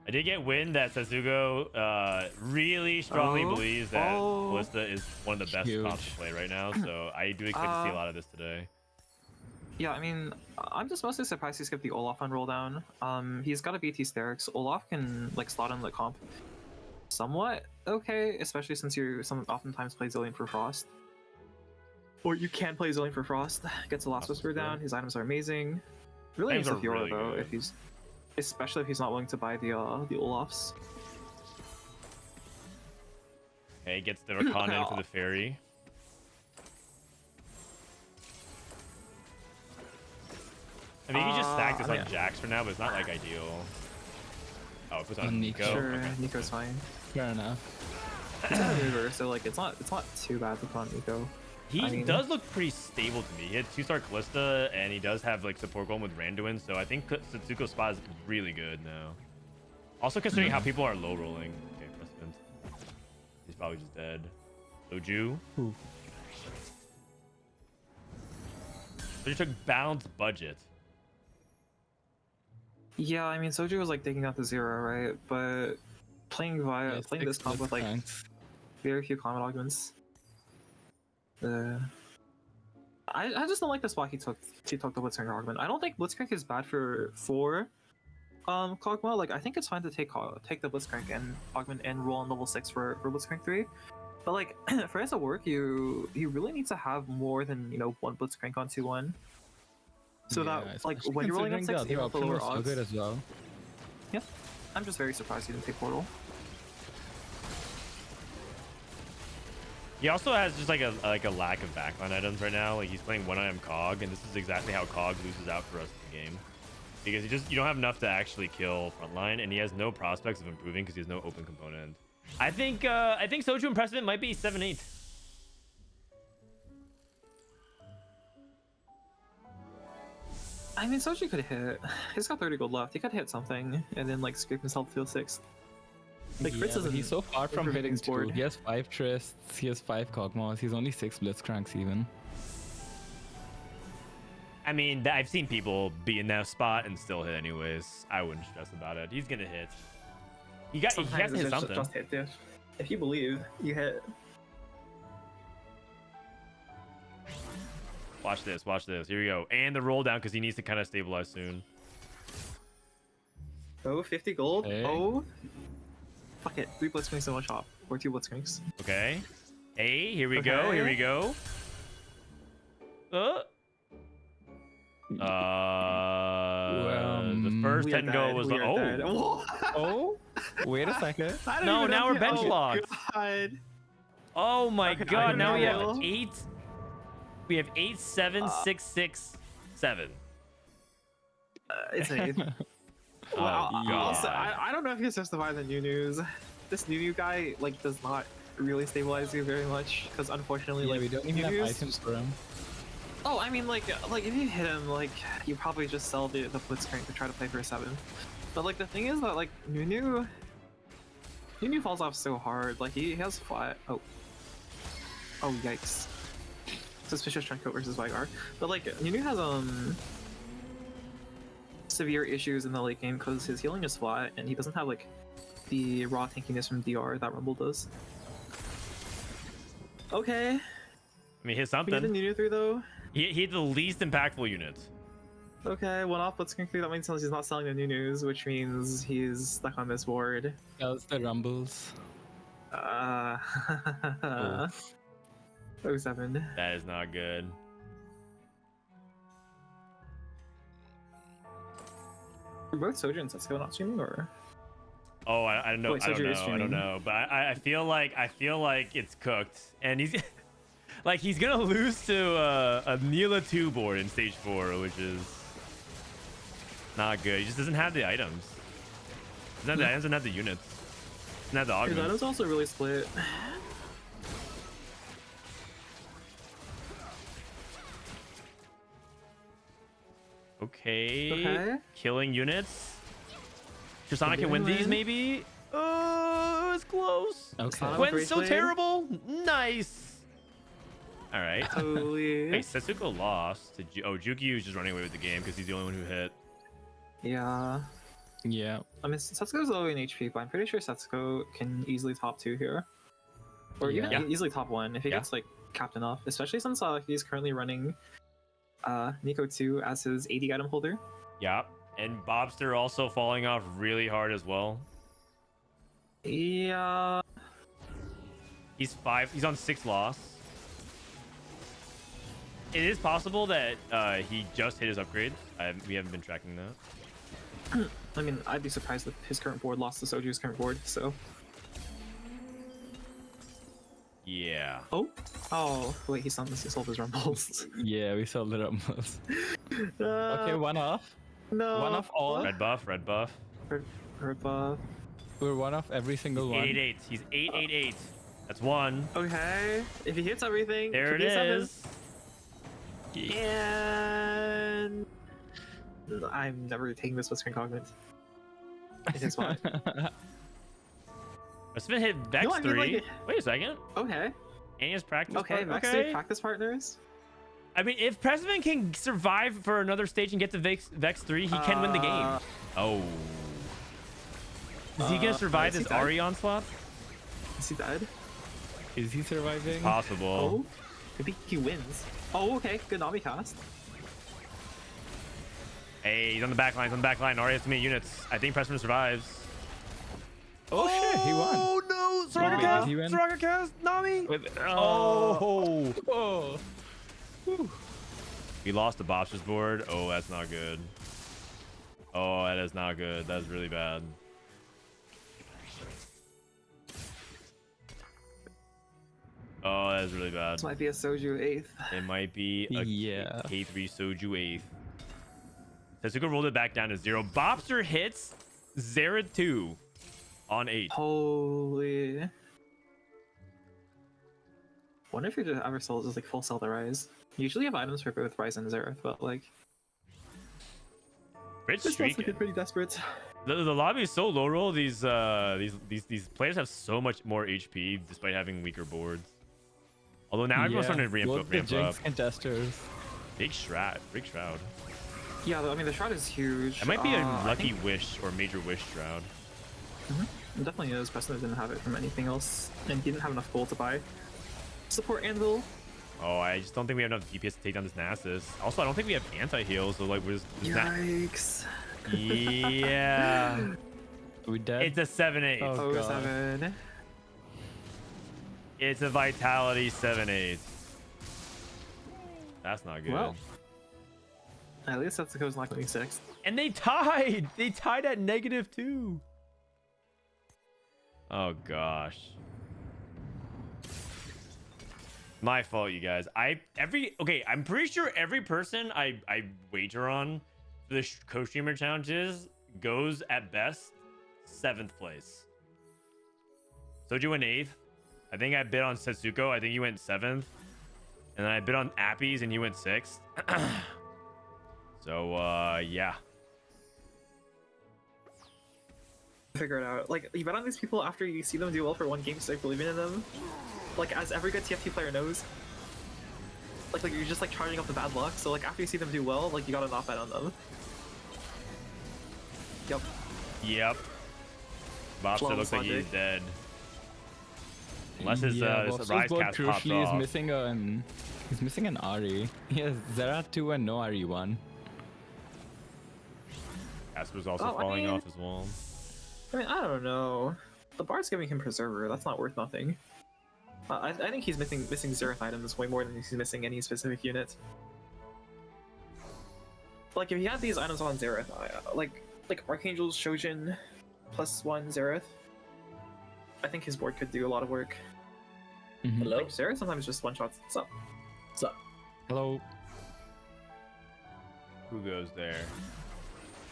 I did get wind that Setsuko really strongly believes that Callista is one of the best comps to play right now, so I do expect to see a lot of this today. Yeah, I mean, I'm just mostly surprised he skipped the Olaf on roll down. He's got a BT Sterix. Olaf can like slot in the comp somewhat okay, especially since you oftentimes play Zillion for Frost. Or you can play Zillion for Frost. Gets the Last Whisper down. His items are amazing. Really needs a Fiora really though, good. especially if he's not willing to buy the Olafs. Okay, gets the Rakana into the fairy. I mean, you can just stack this on Jax for now, but it's not like ideal. Oh, it puts on Nico. Sure, Okay. Nico's fine. Fair enough. He's got a mover, so like it's not too bad to put on Nico. He does look pretty stable to me. He had 2-star Callista, and he does have like support golem with Randuin, so I think Setsuko's spot is really good now. Also considering how people are low rolling. Okay, Prestivent. He's probably just dead. Soju. Ooh. Soju took balanced budget. Yeah, I mean Soju was like digging out the 0, right? But playing this comp with like very few climate augments. I just don't like the spot he took the Blitzcrank augment. I don't think Blitzcrank is bad for Kog'Maw. Like I think it's fine to take the Blitzcrank and augment and roll on level 6 for Blitzcrank 3. But like for it to work, you really need to have more than one Blitzcrank on 2-1. So that like when you're rolling up 6, you have lower odds. Good as well. Yeah, I'm just very surprised he didn't take Portal. He also has just like a lack of backline items right now. Like he's playing one item Cog, and this is exactly how Cog loses out for us in the game. Because you don't have enough to actually kill frontline, and he has no prospects of improving because he has no open component. I think Soju and Prestivent might be 7-8. I mean, Soju could hit. He's got 30 gold left. He could hit something and then like scrape himself to a 6th. Like Fritz isn't. He's so far from hitting his board. 2. He has 5 Trysts. He has 5 Kog'Maws. He's only 6 Blitzcranks even. I mean, I've seen people be in that spot and still hit anyways. I wouldn't stress about it. He's gonna hit. He has to hit something. Just hit diff. If you believe, you hit. Watch this. Watch this. Here we go. And the roll down because he needs to kind of stabilize soon. Oh, 50 gold. Hey. Oh. Fuck it. 3 blitzcranks and 1 shot. Or 2 blitzcranks. Okay. Hey, here we go. Okay. Here we go. The first 10 go was Oh, wait a second. No, now we're bench locked. God. Oh my Okay, god, now we have know. 8. We have 8, 7, 6, 6, 7. It's an 8. Oh, Also, God. I don't know if you justify the new news. This new guy like does not really stabilize you very much because unfortunately Yeah, like we don't even have New's- items for him. Oh, I mean, like if you hit him, like you probably just sell the blitzcrank to try to play for a 7. But like the thing is that like Nunu falls off so hard. Like he has flat. Oh yikes! Suspicious Trenchcoat versus Vigar. But like Nunu has severe issues in the late game because his healing is flat and he doesn't have like the raw tankiness from DR that Rumble does. Okay, I mean, hit we get the something. Nunu through though. He hit the least impactful unit. Okay, one off blitzcrank through. That means he's not selling the Nunus, which means he's stuck on this board. That was the Rumbles. 07. That is not good. Are both Soju and Setsuko not streaming, or? Oh, I don't know. Wait, I don't Soju know. is I don't streaming. know. But I feel like it's cooked, and he's like he's gonna lose to a Neela 2 board in stage 4, which is not good. He just doesn't have the items. Doesn't have the items, doesn't have the units. Doesn't have the His augments. items also really split. Okay. Killing units. Tristana can Doing win these, win. maybe. Oh, it's close. Okay. Tristana- Gwen's so Rereplay. terrible. Nice. All right. Totally. Hey, Setsuko lost to JukeYou is just running away with the game because he's the only one who hit. Yeah. Yeah. I mean, Setsuko's low in HP, but I'm pretty sure Setsuko can easily top 2 here. Or even Yeah. easily top 1 if he Yeah. gets like capped enough, especially since he's currently running Nico 2 as his 80 item holder. Yeah. And Bopster also falling off really hard as well. Yeah. He's on 6 loss. It is possible that he just hit his upgrade. We haven't been tracking that. I mean, I'd be surprised if his current board lost to Soju's current board, so. Yeah. Oh, wait, he sold his rumbles. Yeah, we sold the Rumbles. Okay, Okay, one off. no. One off all. Red buff, red buff. Red buff. We're one off every single one. 8-8. He's 8-8-8. That's 1. Okay, if he hits everything, There could it be a 7. is. And I'm never taking this with screen augment. It is fine. Prestivent hit Vex No, I mean, 3. like- Wait a second. Okay. And he has practice. Okay, part- Vex 3 practice partners. I mean, if Prestivent can survive for another stage and get to Vex 3, he can win the game. Oh. Is he gonna survive is he this dead? Ari onslaught? Is he dead? Is he surviving? Possible. Oh, maybe he wins. Oh, okay, good Nami cast. Hey, he's on the back line. He's on the back line. Ari has too many units. I think Prestivent survives. Oh shit, he won. Oh no! Soraka Wait, cast! did he win? Soraka cast! Nami! With, Oh! oh. He lost the Bopster's board. Oh, that's not good. Oh, that is not good. That's really bad. Oh, that's really bad. This might be a Soju 8th. It might be a Yeah. K3 Soju 8th. Setsuko rolled it back down to 0. Bopster hits Zera 2 on 8. Holy. Wonder if you just ever sold just like full sell the Rise. Usually you have items for both Rise and Zereth, but like Rich this stuff's streak. looking pretty desperate. The lobby is so low roll. These players have so much more HP despite having weaker boards. Although now everyone's starting to ramp both up. the Jinx contesters. Big Shroud. Yeah, I mean the Shroud is huge. It might be a I lucky think- wish or major wish Shroud. It definitely is. Prestivent didn't have it from anything else, and he didn't have enough gold to buy support Anvil. Oh, I just don't think we have enough DPS to take down this Nasus. Also, I don't think we have anti-heal, so like we're just Yikes. Yeah. Are we dead? It's a 7/8. Oh, Oh, God. 7. It's a Vitality 7/8. That's not good. Well, at least Setsuko's not going 6th. And they tied. They tied at -2. Oh gosh. My fault, you guys. I'm pretty sure every person I wager on for the co-streamer challenges goes at best 7th place. Soju went 8th. I think I bid on Setsuko. I think you went 7th. And then I bid on Appies and you went 6th. So yeah. Figure it out. Like, you bet on these people after you see them do well for one game to start believing in them. Like, as every good TFT player knows. Like you're just like charging up the bad luck. So like after you see them do well, like you gotta not bet on them. Yep. Yep. Bopster Flawless looks like he's logic. dead. Unless his Bopster's rise board cast pops crucially is off. he's missing an Ari. He has Zera 2 and no RE1. Casper's also Oh, I falling mean- off as well. I mean, I don't know. The Bard's giving him Preserver. That's not worth nothing. I think he's missing Zereth items way more than he's missing any specific unit. Like, if he had these items on Zereth, like Archangel's Shojin +1 Zereth, I think his board could do a lot of work. Mhm. Hello? Like, Zereth sometimes just one-shots. What's up? What's up? Hello. Who goes there?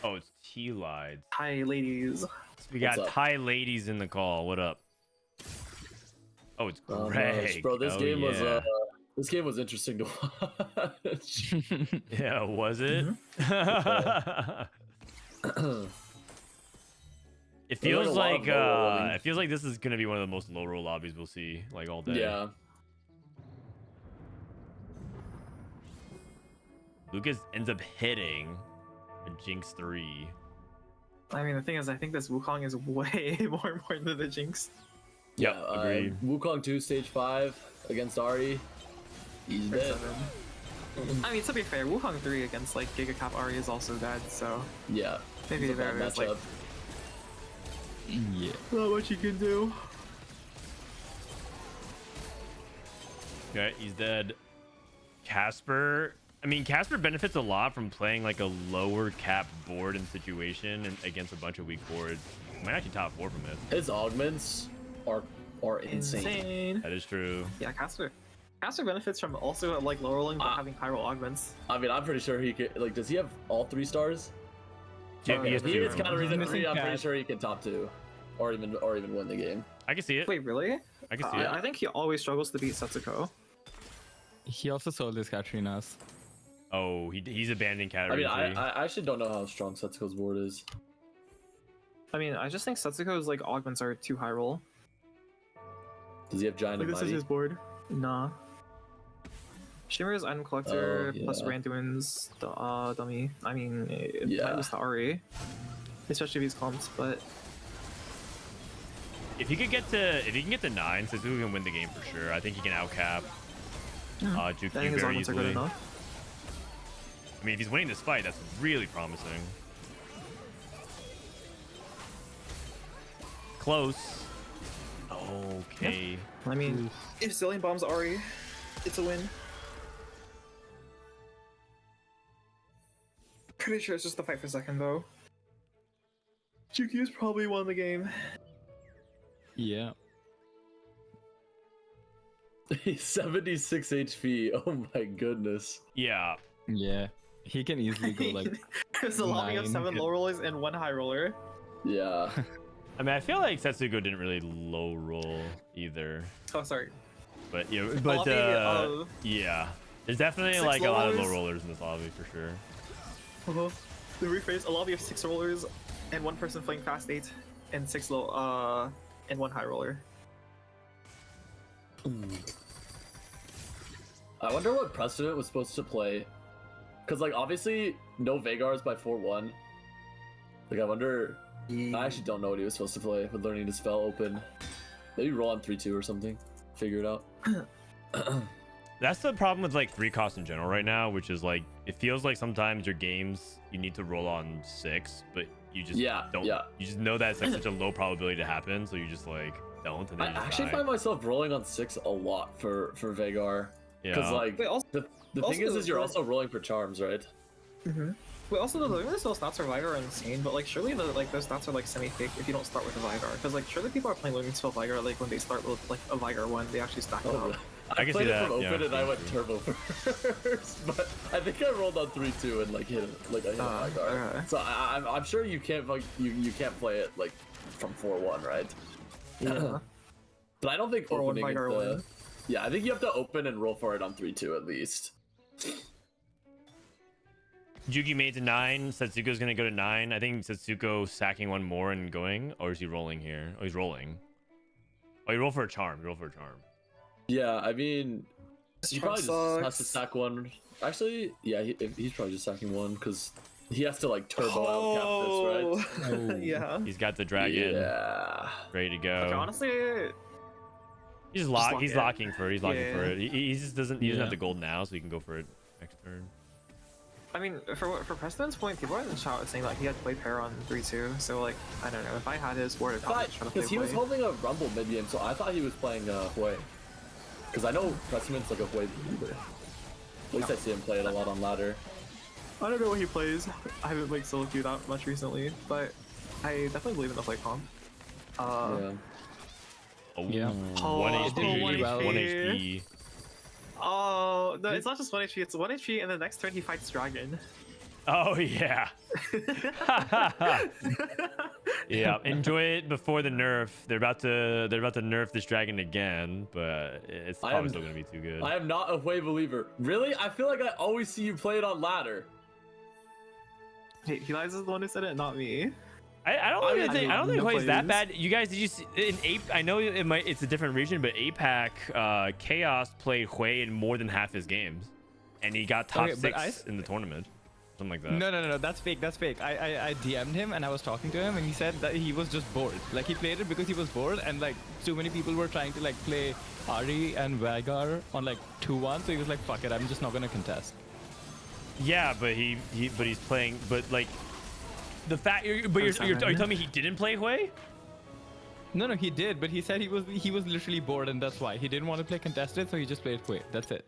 Oh, it's Tleyds. Hi, ladies. We got What's up? Thai ladies in the call. What up? Oh, it's Oh, Greg. nice. Bro, this Oh, game was yeah. this game was interesting to watch. Yeah, was it? It feels a lot like of low rolling. it feels like this is gonna be one of the most low roll lobbies we'll see like all day. Yeah. Lucas ends up hitting a Jinx 3. I mean, the thing is, I think this Wukong is way more important than the Jinx. Yep, agreed. Wukong 2 stage 5 against Ari. He's Or dead. 7. I mean, to be fair, Wukong 3 against like Giga Cap Ari is also dead, so Yeah. maybe It's a there bad is like matchup. Yeah. not much you can do. Okay, he's dead. Casper. I mean, Casper benefits a lot from playing like a lower cap board and situation and against a bunch of weak boards. He might actually top 4 from it. His augments are insane. That is true. Yeah, Caster benefits from also like low rolling but having high roll augments. I mean, I'm pretty sure he could. Like, does he have all 3 stars? Yeah, he has If he 2. gets counter reason He's 3, I'm missing pretty Cat. sure he can top 2, or even win the game. I can see it. Wait, really? I can see it. I think he always struggles to beat Setsuko. He also sold his Katrinas. Oh, he's abandoning I category mean, 3. I actually don't know how strong Setsuko's board is. I mean, I just think Setsuko's like augments are too high roll. Does he have Giant Like and this is Mighty? his board. Nah. Shimmer's item collector Oh, plus yeah. Randuin's dummy. I mean, it Yeah. might lose to Ari, especially if he's clumped. But If he can get to 9, Setsuko can win the game for sure. I think he can outcap I JukeYou think his very augments are good easily. enough. I mean, if he's winning this fight, that's really promising. Close. Okay. I mean, if Zillion bombs Ari, it's a win. Pretty sure it's just the fight for second though. JukeYou's probably won the game. Yeah. He's 76 HP. Oh my goodness. Yeah. Yeah. He can easily go like. There's a lobby of 9. 7 low rollers and 1 high roller. Yeah. I mean, I feel like Setsuko didn't really low roll either. Oh, sorry. But yeah, A but lobby of yeah, there's definitely 6 like a lot of low rollers. rollers in this lobby for sure. The rephrase: a lobby of 6 rollers and 1 person playing fast 8 and 6 low and 1 high roller. I wonder what Prestivent was supposed to play. Cause like obviously no Vegars by 4-1. Like I wonder. I actually don't know what he was supposed to play with learning to spell open. Maybe roll on 3-2 or something. Figure it out. That's the problem with like 3 cost in general right now, which is like it feels like sometimes your games you need to roll on 6, but you just don't. Yeah. You just know that it's like such a low probability to happen, so you just like don't. And then I you just actually die. find myself rolling on 6 a lot for Veigar. Because Yeah. like Wait, also- the also thing is you're the- also rolling for charms, right? Wait, also the Luminous stats for Vigar are insane, but like surely those stats are like semi-fake if you don't start with a Vigar. Because like surely people are playing Luminous spell Vigar like when they start with like a Vigar 1, they actually stack it Oh, up. really? I can see played it that, from open yeah. and I went turbo first, but I think I rolled on 3-2 and like hit it, like I hit my guard. okay. So I'm sure you can't like you can't play it like from 4-1, right? Yeah. But I don't think 4-1 opening Vigar is the... win. Yeah, I think you have to open and roll for it on 3-2 at least. Juki made to 9. Setsuko's gonna go to 9. I think Setsuko sacking 1 more and going, or is he rolling here? Oh, he's rolling. Oh, he rolled for a charm. He rolled for a charm. Yeah, I mean, he charm probably just has sucks. to sack 1. Actually, yeah, he's probably just sacking 1 because he has to like turbo out Captus, right? Oh. Yeah. He's got the dragon Yeah. ready to go. Okay, honestly, He's lock He's it. locking for it. He's locking Yeah. for it. He just doesn't. He doesn't have Yeah. the gold now, so he can go for it next turn. I mean, for Preston's point, people are in the chat saying like he had play pair on 3-2, so like I don't know if I had his word of confidence trying to play Because he was Hui. holding a Rumble mid game, so I thought he was playing Hui. Because I know Prestiment's like a Hui leader. At least I see him play it a lot on ladder. I don't know what he plays. I haven't played solo queue that much recently, but I definitely believe in the play comp. Yeah. Oh, Yeah. 1 HP. really well. 1 HP. Oh, no, it's not just 1 HP, it's 1 HP, and the next turn he fights Dragon. Oh yeah. Yeah. Enjoy it before the nerf. They're about to nerf this dragon again, but it's I probably am- still gonna be too good. I am not a Hui believer. Really? I feel like I always see you play it on ladder. Hey, Tleyds is the one who said it, not me. I don't I think mean, I don't think no Hui's that players. bad. You guys, did you see in Ape? I know it's a different region, but APAC Chaos played Hui in more than half his games, and he got top Okay, but 6 in the tournament, something like that. No, that's fake. That's fake. I DM'd him and I was talking to him and he said that he was just bored. Like he played it because he was bored and like too many people were trying to like play Ari and Veigar on like 2-1, so he was like, fuck it, I'm just not gonna contest. Yeah, but he's playing, but like the fact you're telling me he didn't play Hui? No, he did, but he said he was literally bored and that's why he didn't want to play contested, so he just played Hui. That's it.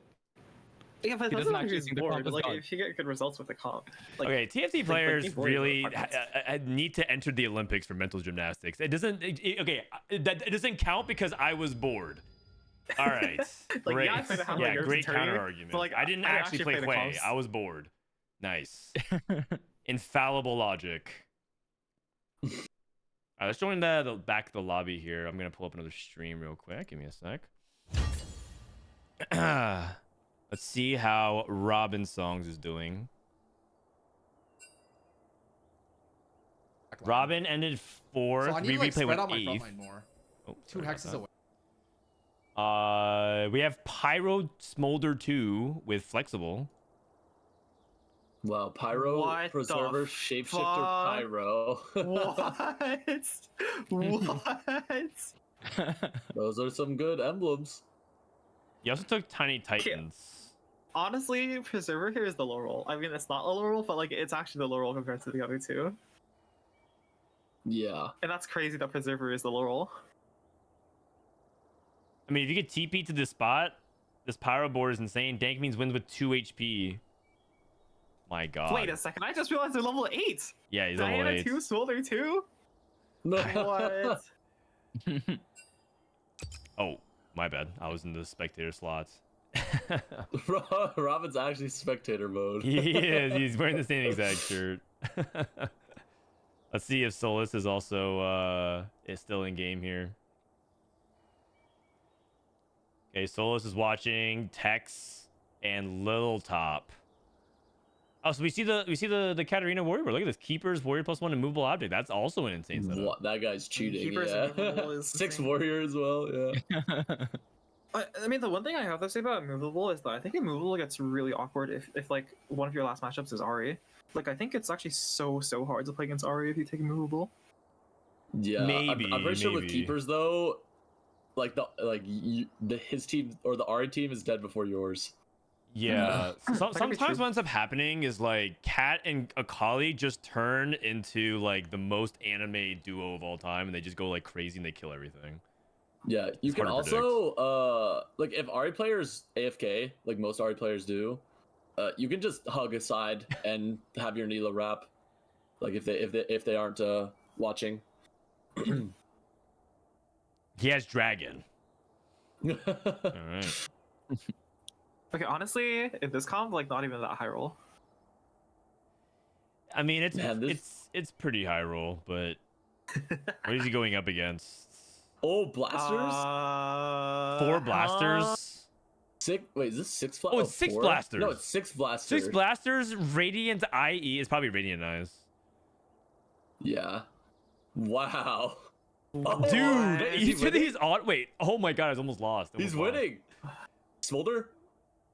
Yeah, but He that's doesn't not actually he's think the comp bored. is Like, gone. if you get good results with the comp. Like, Okay, TFT like, players being bored is really important. need to enter the Olympics for mental gymnastics. It doesn't. It doesn't count because I was bored. All right, Like, great. yeah, I played the Hamlet Nerds Great in Terraria, counter argument. but, like, I didn't I actually play play the Hui. comps. I was bored. Nice. Infallible logic. All right, let's join the back of the lobby here. I'm gonna pull up another stream real quick. Give me a sec. Let's see how Robinsongz is doing. Robin ended 4th. So I need to like Rereplay spread went out my front 8th. line more. Oh, 2 sorry about hexes that. away. We have Pyro Smolder 2 with Flexible. Wow, Pyro, What the Preserver, Shapeshifter, fuck? Pyro. What? Those are some good emblems. You also took Tiny Titans. Honestly, Preserver here is the low roll. I mean, it's not a low roll, but like it's actually the low roll compared to the other two. Yeah. And that's crazy that Preserver is the low roll. I mean, if you get TP to this spot, this Pyro board is insane. Dank means wins with 2 HP. My God. Wait a second, I just realized they're level 8! Yeah, he's level Diana 8. 2, Smolder 2? What? Oh My bad. I was in the spectator slots. Robin's actually spectator mode. He is. He's wearing the same exact shirt. Let's see if Solus is also is still in game here. Okay, Solus is watching Tex and Little Top. Oh, so we see the Katarina Warrior. Look at this. Keepers, Warrior +1, immovable object. That's also an insane setup. What? That guy's cheating. Keepers Yeah. and immovable is 6 insane. warrior as well. Yeah. I mean, the one thing I have to say about immovable is that I think immovable gets really awkward if like one of your last matchups is Ari. Like I think it's actually so hard to play against Ari if you take immovable. Yeah. Maybe. I'm pretty sure with maybe. keepers though, like his team or the Ari team is dead before yours. Yeah. That could be Sometimes true. what ends up happening is like Kat and Akali just turn into like the most anime duo of all time, and they just go like crazy and they kill everything. Yeah, you It's can hard to also like if Ari players AFK, like most Ari players do, you can just hug aside and have your Neela wrap, like if they aren't watching. He has dragon. All right. Okay, honestly, in this comp, like not even that high roll. I mean, Man, this- it's pretty high roll, but what is he going up against? Oh, blasters! 4 blasters. Wait, is this 6 Oh, it's 6 blasters. No, it's 6 blasters. 6 blasters. Radiant IE is probably Radiant Eyes. Yeah. Wow. Dude, is he he's winning? he's on. Wait, oh my god, I was almost lost. He's Almost lost. winning. Smolder?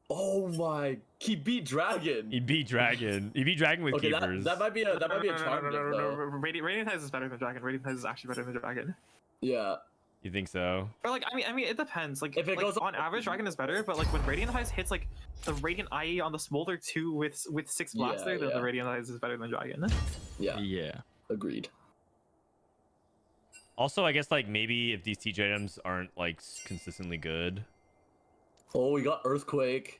Oh my! He beat Dragon. He beat Dragon. He beat Dragon with Okay, keepers. that might be a charm deck, though. Radiant Eyes is better than Dragon. Radiant Eyes is actually better than Dragon. Yeah. You think so? Or like, I mean, it depends. Like, If it goes on average, Dragon is better. But like when Radiant Eyes hits like the Radiant IE on the Smolder 2 with 6 blaster, then yeah. the Radiant Eyes is better than Dragon. Yeah. Yeah. Agreed. Also, I guess like maybe if these TJ items aren't like consistently good. Oh, we got Earthquake.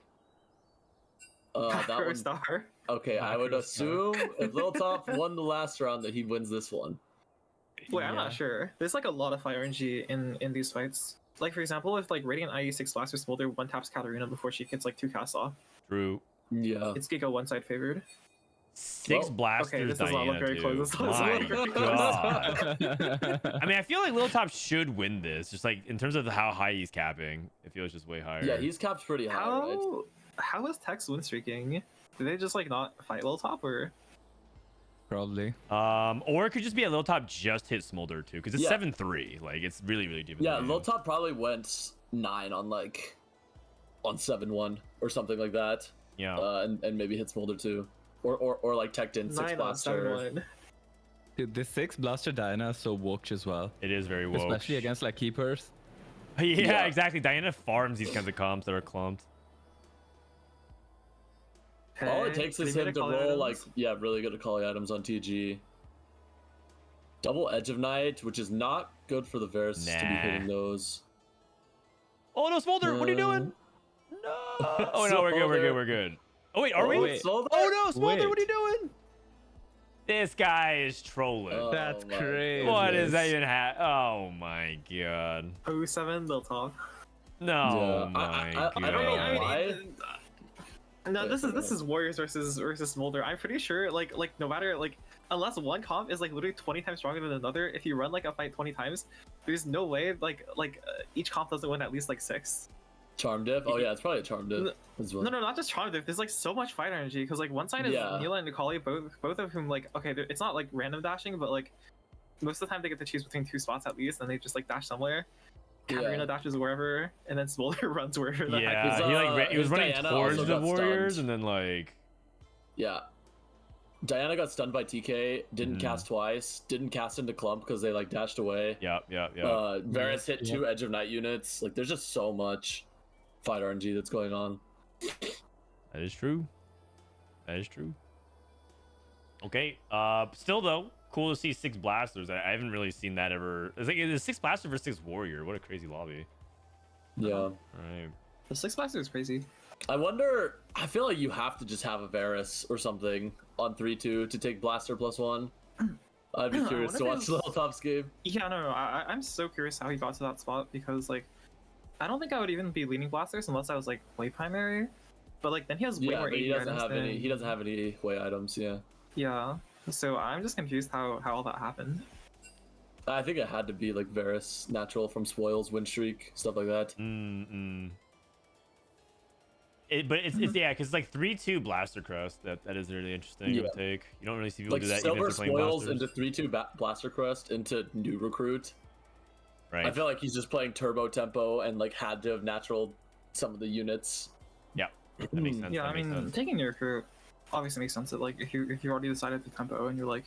That Macro one. Star. Okay, I would assume if Little Top won the last round that he wins this one. Wait, I'm not sure. There's like a lot of fire RNG in these fights. Like for example, if like Radiant IE 6 blaster Smolder 1 taps Katarina before she gets like 2 casts off, True. Yeah. it's Giga one side favored. 6 Well, blasters. okay, this does not look Diana very too. close. This does My look very god. I mean, I feel like Little Top should win this. Just like in terms of how high he's capping, it feels just way higher. Yeah, he's capped pretty high, right? How is Tex win streaking? Did they just like not fight Little Top or? Probably. Or it could just be a Little Top just hit Smolder too, because it's Yeah. 7-3. Like it's really deep. in Yeah, the game. Little Top probably went 9 on 7-1 or something like that. Yeah. And maybe hit Smolder too. Or like teched in 6 9 on blaster. 7-1. Dude, this 6 blaster Diana is so woke as well. It is very woke. Especially against like keepers. Yeah, exactly. Diana farms these kinds of comps that are clumped. All it takes is They made him a to call roll items. really good at calling items on TG. Double Edge of Night, which is not good for the Varus to be Nah. hitting those. Oh no, Smolder! What are you doing? No. Oh no, we're good. Oh wait, are we? Wait. Smolder? Oh no, Smolder! Wait. What are you doing? This guy is trolling. Oh That's my crazy. What is that even oh my god. 07 Little Top. No, Yeah, my I god. don't know why. No, this is Warriors versus Smolder. I'm pretty sure like no matter like unless one comp is like literally 20 times stronger than another, if you run like a fight 20 times, there's no way each comp doesn't win at least like 6. Charm diff? Oh yeah, it's probably a charm diff as well. No, not just Charm Diff. There's like so much fight energy because like one side is Yeah. Neela and Nikali, both of whom like okay, it's not like random dashing, but like most of the time they get to choose between 2 spots at least, and they just like dash somewhere. Katarina Yeah. dashes wherever, and then Smolder runs wherever the heck. Yeah, His, he was his running Diana towards also the got Warriors, stunned. and then like Yeah. Diana got stunned by TK, didn't cast twice, didn't cast into clump because they like dashed away. yeah. Varus hit 2 Edge of Night units. Like there's just so much fight RNG that's going on. That is true. That is true. Okay. Still though, cool to see 6 blasters. I haven't really seen that ever. It's like it's 6 blaster versus 6 warrior. What a crazy lobby. Yeah. All right. The 6 blaster is crazy. I wonder, I feel like you have to just have a Varus or something on 3-2 to take blaster +1. I'd be I curious wonder to if watch Little Top's game. Yeah, no, I'm so curious how he got to that spot because like I don't think I would even be leaning blasters unless I was like way primary. But like then he has way Yeah, more but he AD doesn't items have than... any. He doesn't have any way items. Yeah. Yeah. So I'm just confused how all that happened. I think it had to be like Varus, natural from spoils, win streak, stuff like that. But it's yeah, because it's like 3-2 Blaster Crest. That is really interesting to take. You don't really see people Like do that silver even if they're playing spoils blasters. into 3-2 Blaster Crest into new recruit. Right. I feel like he's just playing turbo tempo and like had to have natural some of the units. Yeah, that makes sense. Yeah, that I makes mean, sense. taking your recruit obviously makes sense. That like if you already decided the tempo and you're like,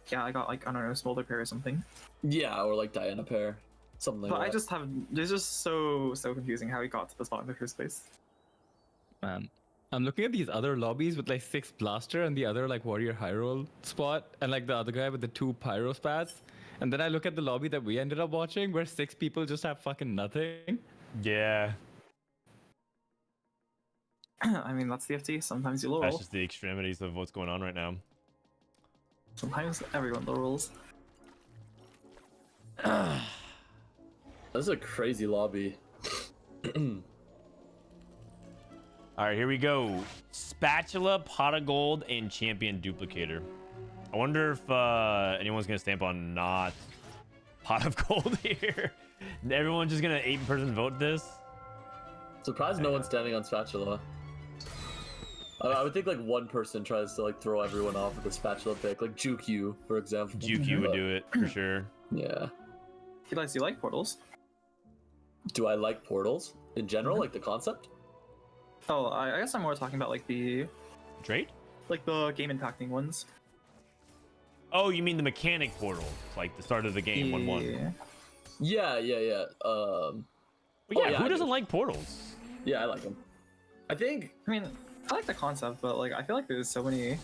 yeah, I got like I don't know, Smolder pair or something. Yeah, or like Diana pair, something like But that. I just have it's just so confusing how he got to the spot in the first place. Man, I'm looking at these other lobbies with like 6 blaster and the other like warrior high roll spot, and like the other guy with the 2 pyro spats. And then I look at the lobby that we ended up watching where 6 people just have fucking nothing. Yeah, I mean, that's the FT. Sometimes you low that's roll. just the extremities of what's going on right now. Sometimes everyone low rolls. This is a crazy lobby. All right, here we go. Spatula, Pot of Gold, and Champion Duplicator. I wonder if anyone's gonna stamp on not Pot of Gold here. Everyone's just gonna 8-person vote this. Surprised no one's standing on spatula. I would think like one person tries to like throw everyone off with a spatula pick, like JukeYou, for example. JukeYou would do it for sure. Yeah. Tleyds, do you like portals? Do I like portals in general, like the concept? Oh, I guess I'm more talking about like the Trade? game impacting ones. Oh, you mean the mechanic portal, like the start of the game, 1-1. Yeah. But yeah, yeah, who I doesn't do. like portals? Yeah, I like them. I think I mean, I like the concept, but like I feel like there's so many.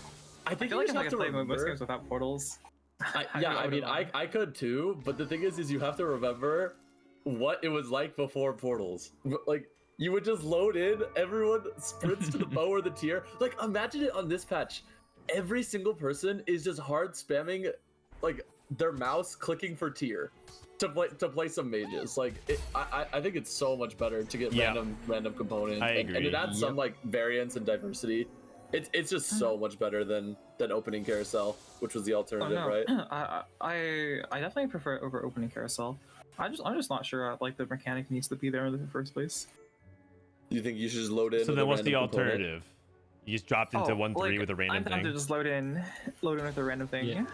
I think I feel you like just if I have could to play most remember. games without portals. I mean, I could too, but the thing is you have to remember what it was like before portals. Like, you would just load in, everyone sprints to the bow or the tier. Like, imagine it on this patch. Every single person is just hard spamming, like, their mouse clicking for tier to play some mages. Like, I think it's so much better to get random components. I And agree. it adds some, like, variance and diversity. It's just so much better than opening carousel, which was the alternative, right? I definitely prefer it over opening carousel. I'm just not sure like the mechanic needs to be there in the first place. You think you should just load in? So with then a what's the random component? alternative? You just dropped into 1-3 with a random I'm down thing? to just load in with a random thing. Yeah.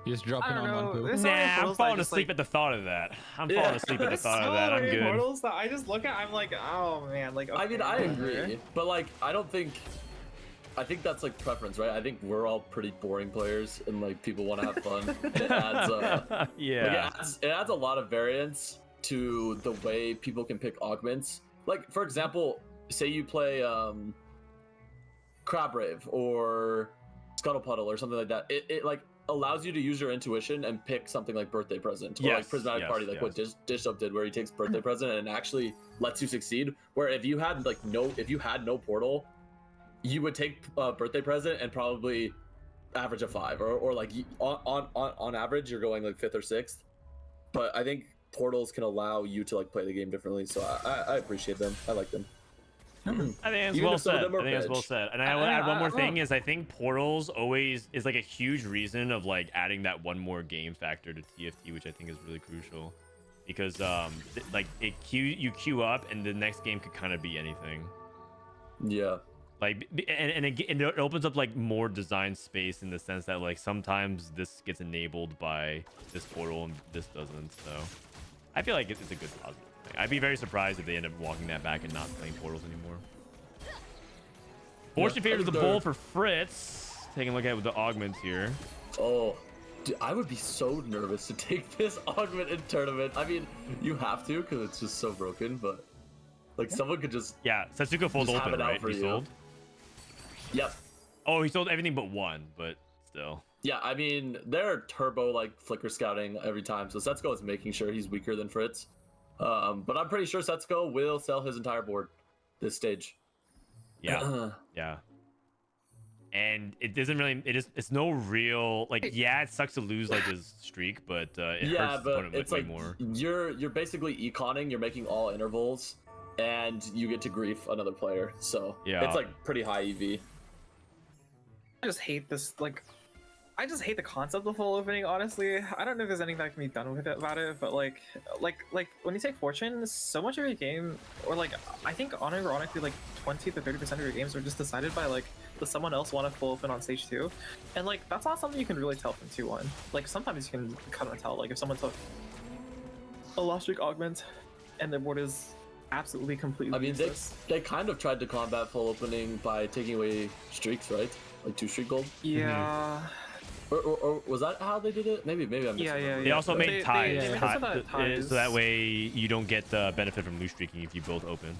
You just drop I in don't on know, 1-2. there's so many Nah, I'm portals that I falling just, asleep like- at the thought of that. I'm Yeah. falling asleep at the There's thought so of that. I'm many good. portals that I just look at. I'm like, oh man, like. I mean, okay, I whatever. agree, but like, I think that's like preference, right? I think we're all pretty boring players, and like people want to have fun. It adds, Yeah. it adds a lot of variance to the way people can pick augments. Like, for example, say you play Crabrave or Scuttle Puddle or something like that. It like allows you to use your intuition and pick something like Birthday Present or like Yes, Prismatic yes, Party, like what Dish Up did, where he takes Birthday Present and actually lets you succeed. Where if you had no portal, you would take Birthday Present and probably average a 5, or like on average you're going like 5th or 6th. But I think portals can allow you to like play the game differently, so I appreciate them. I like them. I think that's Even well if some of said. them are I think that's well bitch. said. And I will add one more thing is I think portals always is like a huge reason of like adding that one more game factor to TFT, which I think is really crucial. Because like you queue up and the next game could kind of be anything. Yeah. Like and it opens up like more design space in the sense that like sometimes this gets enabled by this portal and this doesn't. So I feel like it's a good positive thing. I'd be very surprised if they end up walking that back and not playing portals anymore. Fortune favors the bull for Fritz. Taking a look at with the augments here. Oh, dude, I would be so nervous to take this augment in tournament. I mean, you have to because it's just so broken, but like someone could just Setsuko folds just have open, it out right? for He you. sold. Yep. Oh, he sold everything but one, but still. Yeah, I mean, they're turbo like flicker scouting every time, so Setsuko is making sure he's weaker than Fritz. But I'm pretty sure Setsuko will sell his entire board this stage. Yeah. Yeah. and it doesn't really. It's no real like. Yeah, it sucks to lose like his streak, but it Yeah, hurts the but opponent it's way like more. you're basically econing. You're making all intervals, and you get to grief another player. So Yeah. it's like pretty high EV. I just hate this. Like, I just hate the concept of full opening. Honestly, I don't know if there's anything that can be done with it about it. But like when you take fortune, so much of your game, or like I think unironically, like 20 to 30% of your games are just decided by like does someone else want to full open on stage 2, and like that's not something you can really tell from 2-1. Like sometimes you can kind of tell. Like if someone took a lost streak augment, and their board is absolutely completely. I mean, useless. they kind of tried to combat full opening by taking away streaks, right? Like 2 streak gold. Yeah. Or was that how they did it? Maybe I'm Yeah, missing it. They also made ties, they made tie- some of that ties. so that way you don't get the benefit from loose streaking if you both open.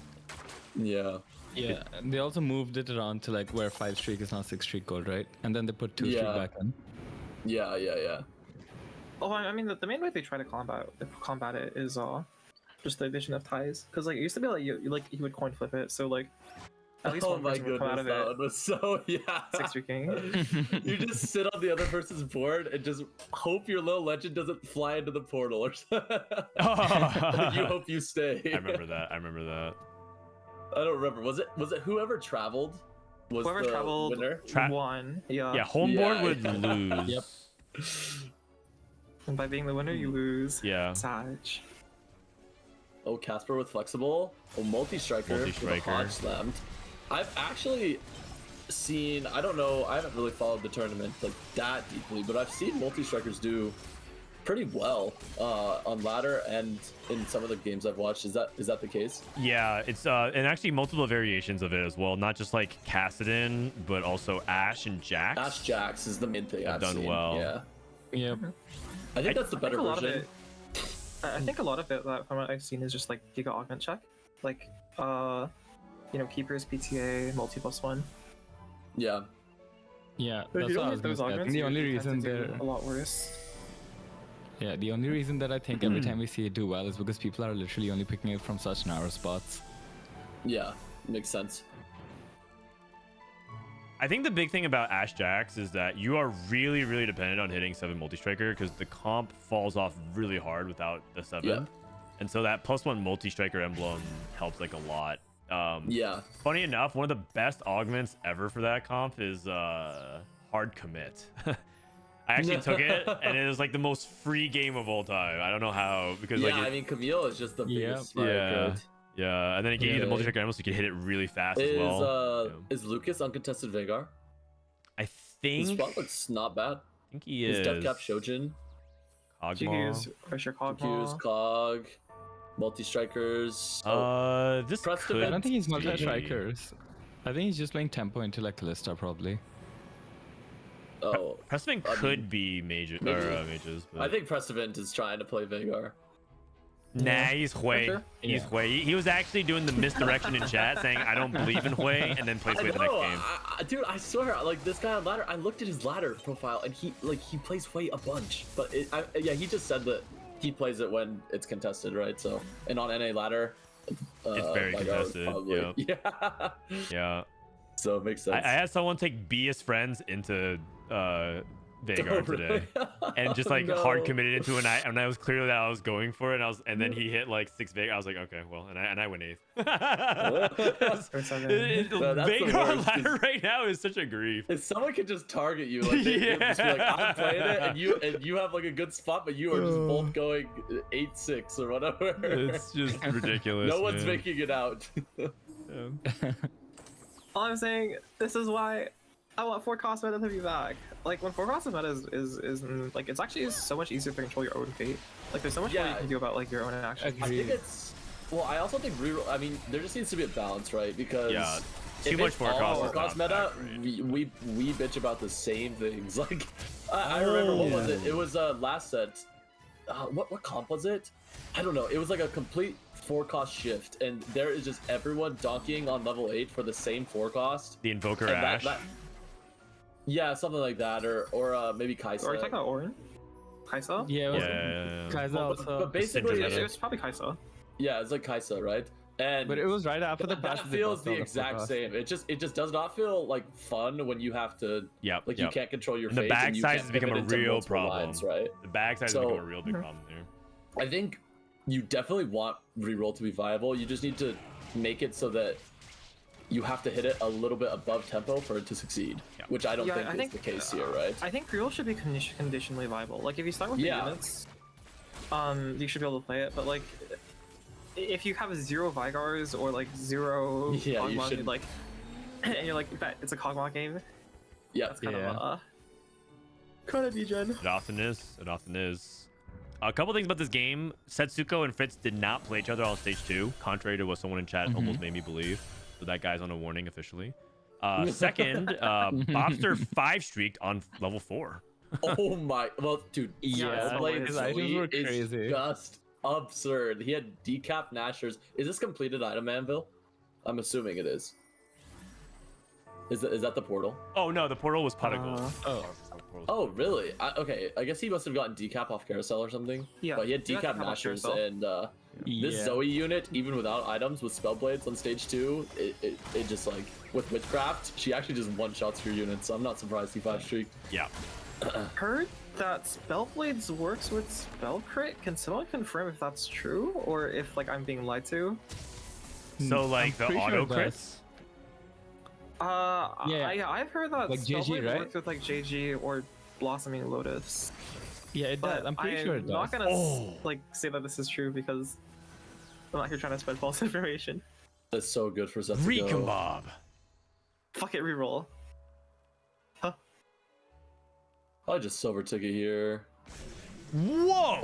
Yeah. Yeah, and they also moved it around to like where 5 streak is now 6 streak gold, right? And then they put 2 streak Yeah. back in. Yeah. Oh, I mean, the main way they try to combat it is just the addition of ties. Because like it used to be like you would coin flip it, so like at least Oh one my person would come out goodness, of that it one was so yeah. 6 streaking. You just sit on the other person's board and just hope your little legend doesn't fly into the portal or something. You hope you stay. I remember that. I don't remember. Was it whoever traveled? Was Whoever the traveled winner? won. Yeah. Yeah, home board Yeah, would yeah. lose. Yep. And by being the winner, you lose. Yeah. Sag. Oh, Caspar with flexible. Oh, multi-striker. With a Multi-striker. hodge slammed. I've actually seen, I don't know, I haven't really followed the tournament like that deeply, but I've seen multi-strikers do pretty well on ladder and in some of the games I've watched. Is that the case? Yeah, it's and actually multiple variations of it as well. Not just like Cassidon, but also Ash and Jax. Ash Jax is the main thing Have I've done seen. well. Yeah. Yep. I think that's the better a lot version. of it. I think a lot of it that from what I've seen is just like Giga Augment check, like keepers, PTA, multi +1. Yeah. Yeah, But if that's you what I don't was get those gonna say. I think augments, the you only tend reason to do they're a lot worse. yeah, the only reason that I think every time we see it do well is because people are literally only picking it from such narrow spots. Yeah. Makes sense. I think the big thing about Ash Jax is that you are really, really dependent on hitting 7 multi-striker because the comp falls off really hard without the 7. Yeah. And so that +1 multi-striker emblem helps like a lot. Yeah. Funny enough, one of the best augments ever for that comp is hard commit. I actually took it and it was like the most free game of all time. I don't know how because Yeah, like I mean Camille is just the biggest spike, yeah. right? Yeah, and then it gave you the Yeah. multi-striker emblem so you could hit it really fast as well. Is Lucas uncontested Veigar? I His think spot looks not bad. he His is. Death Cap Shojin, Kog'Maw. GQ's Pressure Q's Cogma. Cog, multi-strikers. This Prestivent. could I don't think he's be- multi-strikers. I think he's just playing tempo into like Callista probably. Oh, Prestivent I could mean, be major maybe. or mages. But... I think Prestivent is trying to play Veigar. Nah, he's Hui. sure. He's Yeah. Hui. He was actually doing the misdirection in chat, saying I don't believe in Hui, and then plays I Hui the next know, game. dude. I swear, like this guy on ladder. I looked at his ladder profile, and he plays Hui a bunch. But yeah, he just said that he plays it when it's contested, right? So, and on NA ladder, It's very Veigar was contested, probably- yeah. Yeah, So it makes sense. I had someone take B as friends into Veigar today, and just like hard committed into an and I was clearly that I was going for it, and then he hit like 6 Veigar. I was like, okay, well, and I went 8th. Or 7. No, that's the Veigar worst, ladder right now is such a grief. If someone could just target you, like they could just be like, I'm playing it, and you have like a good spot, but you are just both going 8-6 or whatever. It's just ridiculous. No one's man. making it out. All I'm saying, this is why I want 4 cost meta to be back. Like when 4 cost meta is like it's actually so much easier to control your own fate. Like there's so much more Yeah. you can do about like your own actions. I think it's well. I also think I mean, there just needs to be a balance, right? Because Yeah, if too much it's four all cost four is cost not meta, that great. we bitch about the same things. Like I remember what was it? It was last set. What comp was it? I don't know. It was like a complete 4 cost shift, and there is just everyone donkeying on level 8 for the same 4 cost. The Invoker And Ash. Yeah, something like that, or maybe Kaisa. Are you talking about Orin? Kaisa? Yeah, it was Yeah. Kaiser But also. basically, Symptom It's probably Kaisa. yeah, it's like Kaisa, right? And But it was right after the that passes. they feels buffed the out of exact focus. same. It just does not feel like fun when you have to Yep. like yep. you can't control your And the fate back and you size can't has become pivot a into real multiple problem. lines, right? The back size So- has become a real big problem there. I think you definitely want reroll to be viable. You just need to make it so that you have to hit it a little bit above tempo for it to succeed, Yeah. which I don't Yeah, think I is think, the case here, right? I think reroll should be conditionally viable. Like if you start with the Yeah. units, you should be able to play it. But like, if you have 0 Vigars or like 0 Yeah, you Kog'Maw, shouldn't. like, and you're like, bet it's a Kog'Maw game. Yeah. That's kind Yeah. of kind of degen. It often is. It often is. A couple things about this game. Setsuko and Fritz did not play each other on stage 2, contrary to what someone in chat almost made me believe. So that guy's on a warning officially. Second, Bopster 5-streaked on level 4. Oh my, well, dude, Yeah, Spellblade his items Zoe were is crazy. just absurd. He had decap Nashers. Is this completed item anvil? I'm assuming it is. Is that the portal? Oh no, the portal was pot of gold. Oh. Oh, really? Okay, I guess he must have gotten decap off carousel or something. Yeah, But he had he got decap decap off Nashers, carousel. and this Yeah. Zoe unit, even without items, with Spellblades on stage 2, it just like, with Witchcraft, she actually just one-shots your units, so I'm not surprised he 5-streaked. Yeah. Heard that Spellblades works with spell crit. Can someone confirm if that's true or if like I'm being lied to? So like I'm the pretty sure auto it crits. does. Yeah, I've heard that Like JG, Spellblade right? works with like JG or Blossoming Lotus. Yeah, it does. But I'm pretty sure it does. not gonna Oh. like say that this is true because I'm not here trying to spread false information. That's so good for Setsuko. Recombab. Fuck it, reroll. Huh? I just silver ticket here. Whoa!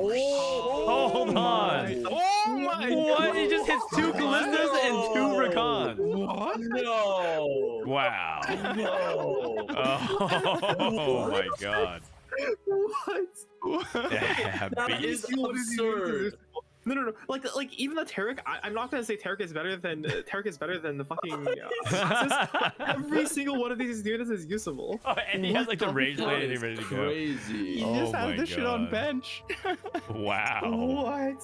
Hold on. Oh my What? He just hits 2 Callistas and 2 Rakans. What? No! Wow. No! Oh my god. What? Yeah, That beast. is absurd. No. Like even the Tarek. I'm not gonna say Tarek is better than the fucking. Every single one of these units is usable. Oh, and he has like the What rage the blade That and is ready to go. crazy. You Oh just my have this shit on God. bench. Wow. What?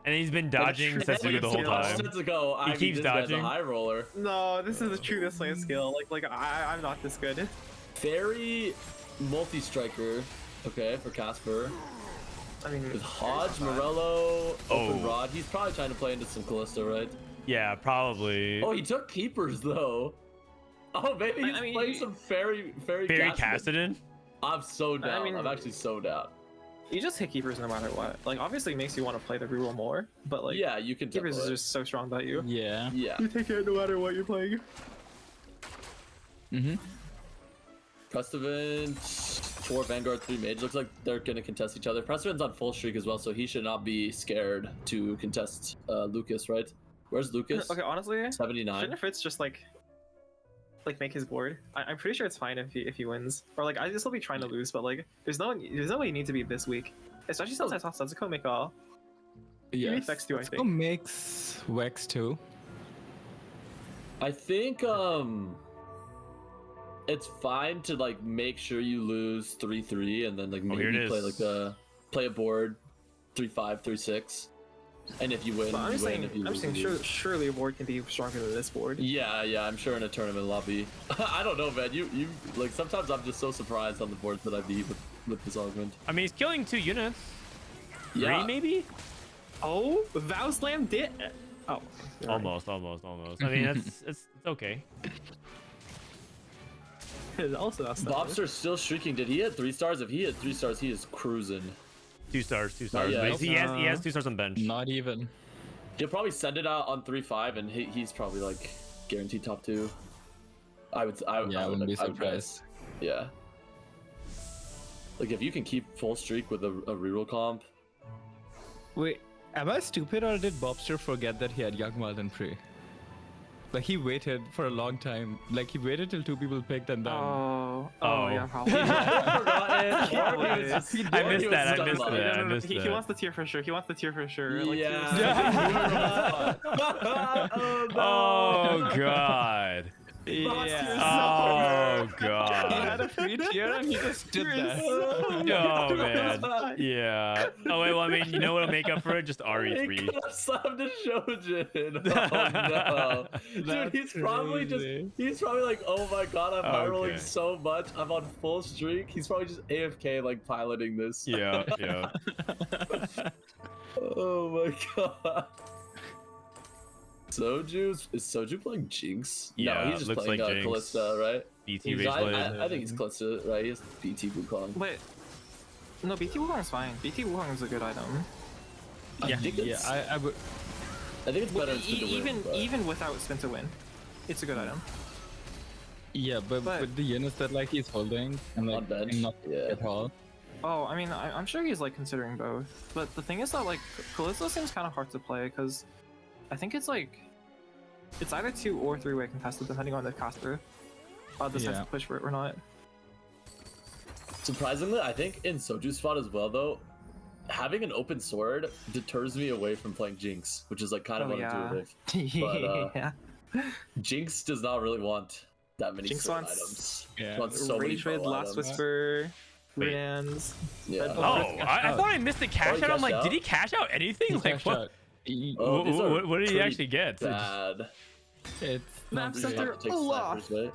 And he's been dodging Setsuko the whole time. Setsuko, I mean, keeps this guy's dodging. a high roller. No, this is a true this lane skill. I'm not this good. Very multi-striker. Okay, for Caspar. I mean, With Hodge, Morello, Open Oh. Rod. He's probably trying to play into some Callista, right? Yeah, probably. Oh, he took Keepers, though. Oh, maybe he's I mean, playing some Fairy Barry Cassidy. Cassidy? I'm so down. mean- I'm actually so down. you just hit keepers no matter what. Like obviously it makes you want to play the reroll more, but like Yeah, you can keepers is definitely. just so strong that you Yeah. Yeah. take it no matter what you're playing. Mm-hmm. Prestivent, 4 Vanguard, 3 Mage. Looks like they're gonna contest each other. Prestivent's on full streak as well, so he should not be scared to contest Lucas, right? Where's Lucas? Okay, honestly, 79. shouldn't Fritz just like make his board? I'm pretty sure it's fine if he wins. Or like I just will be trying to lose, but like there's no way you need to be this weak. Especially since I saw Setsuko make a Yes. Vex too, I Let's think. go mix Vex too. I think it's fine to like make sure you lose 3-3 and then like here it maybe play is. like play a board 3-5, 3-6. And if you win, But I'm you just win. saying, If you I'm lose, saying you lose. surely a board can be stronger than this board. Yeah, I'm sure in a tournament lobby. I don't know, man. You like sometimes I'm just so surprised on the boards that I beat with this augment. I mean, he's killing 2 units. 3 Yeah. maybe? Oh, Vow Slam did. Oh, Almost. I mean, it's okay. also that's Bopster's still streaking. Did he hit 3 stars? If he hit 3 stars, he is cruising. 2 stars. yet. But he has 2 stars on bench. Not even. He'll probably send it out on 3-5, and he's probably like guaranteed top 2. I would wouldn't be I would surprised. guess. Yeah. Like if you can keep full streak with a reroll comp. Wait, am I stupid or did Bopster forget that he had Young Wild and Prey? Like he waited for a long time. Like he waited till 2 people picked and then. Oh, Oh. yeah, probably. I missed that. He wants the tier for sure. Like, Yeah. Oh god. Oh He had god. a free tier and he just did that. Oh man. Yeah. Oh wait, well I mean, you know what'll make up for it? Just He RE3. could have slammed a Shojin. Oh no. Dude, That's he's probably crazy. he's probably like, oh my god, I'm high rolling Okay. so much. I'm on full streak. He's probably just AFK like piloting this. Yeah, yeah. Oh my god. Is Soju playing Jinx? Yeah, no, he's just looks playing like Jinx. Kalista, right? BT He's- Rage I, Blade. I think he's Kalista, right? He has BT Wukong. Wait. No, BT Wukong's fine. BT Wukong is a good item. I Yeah, think yeah. it's, I would. I think it's better than Spin to even Win, but- even without spin to win, it's a good item. Yeah, but But- with the units that like he's holding and On like bench, not yeah. at all. Oh, I mean, I'm sure he's like considering both. But the thing is that like Kalista seems kind of hard to play because I think it's like it's either 2 or 3-way contested depending on the caster decides Yeah. to push for it or not. Surprisingly, I think in Soju's spot as well, though, having an open sword deters me away from playing Jinx, which is like kind of Oh, yeah. unintuitive. Yeah. Jinx does not really want that many Jinx sword wants- items. Yeah. She wants so many Rage Raid, bow Last items. Whisper, Wait. Rans. Yeah. Red Oh, Bull. I thought I missed the cash he out. I'm cashed like, out? did he cash out anything? He Like cashed what? out. He- Oh, these are What did he pretty actually get? Bad. It's Map not You great. center. have to take Allah. snipers, right?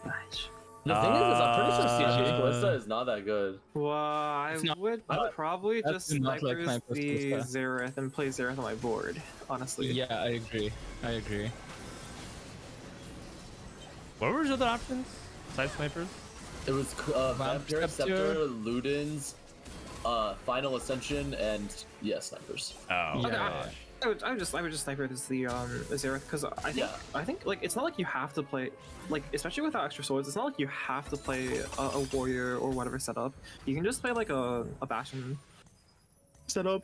Nice. The thing is, I'm pretty sure CG Uh, Kalista is not that good. Well, I It's not- would I- probably that's just not like snipers snipers the Kalista. Xerath and play Xerath on my board, honestly. Yeah, I agree. I agree. What were his other options? Side snipers? It was Vampire Scepter. Scepter, Ludens, Final Ascension, and yeah, snipers. Oh. Yeah. I would just sniper this the Xerath because I think like it's not like you have to play like especially without extra swords. It's not like you have to play a warrior or whatever setup. You can just play like a Bastion setup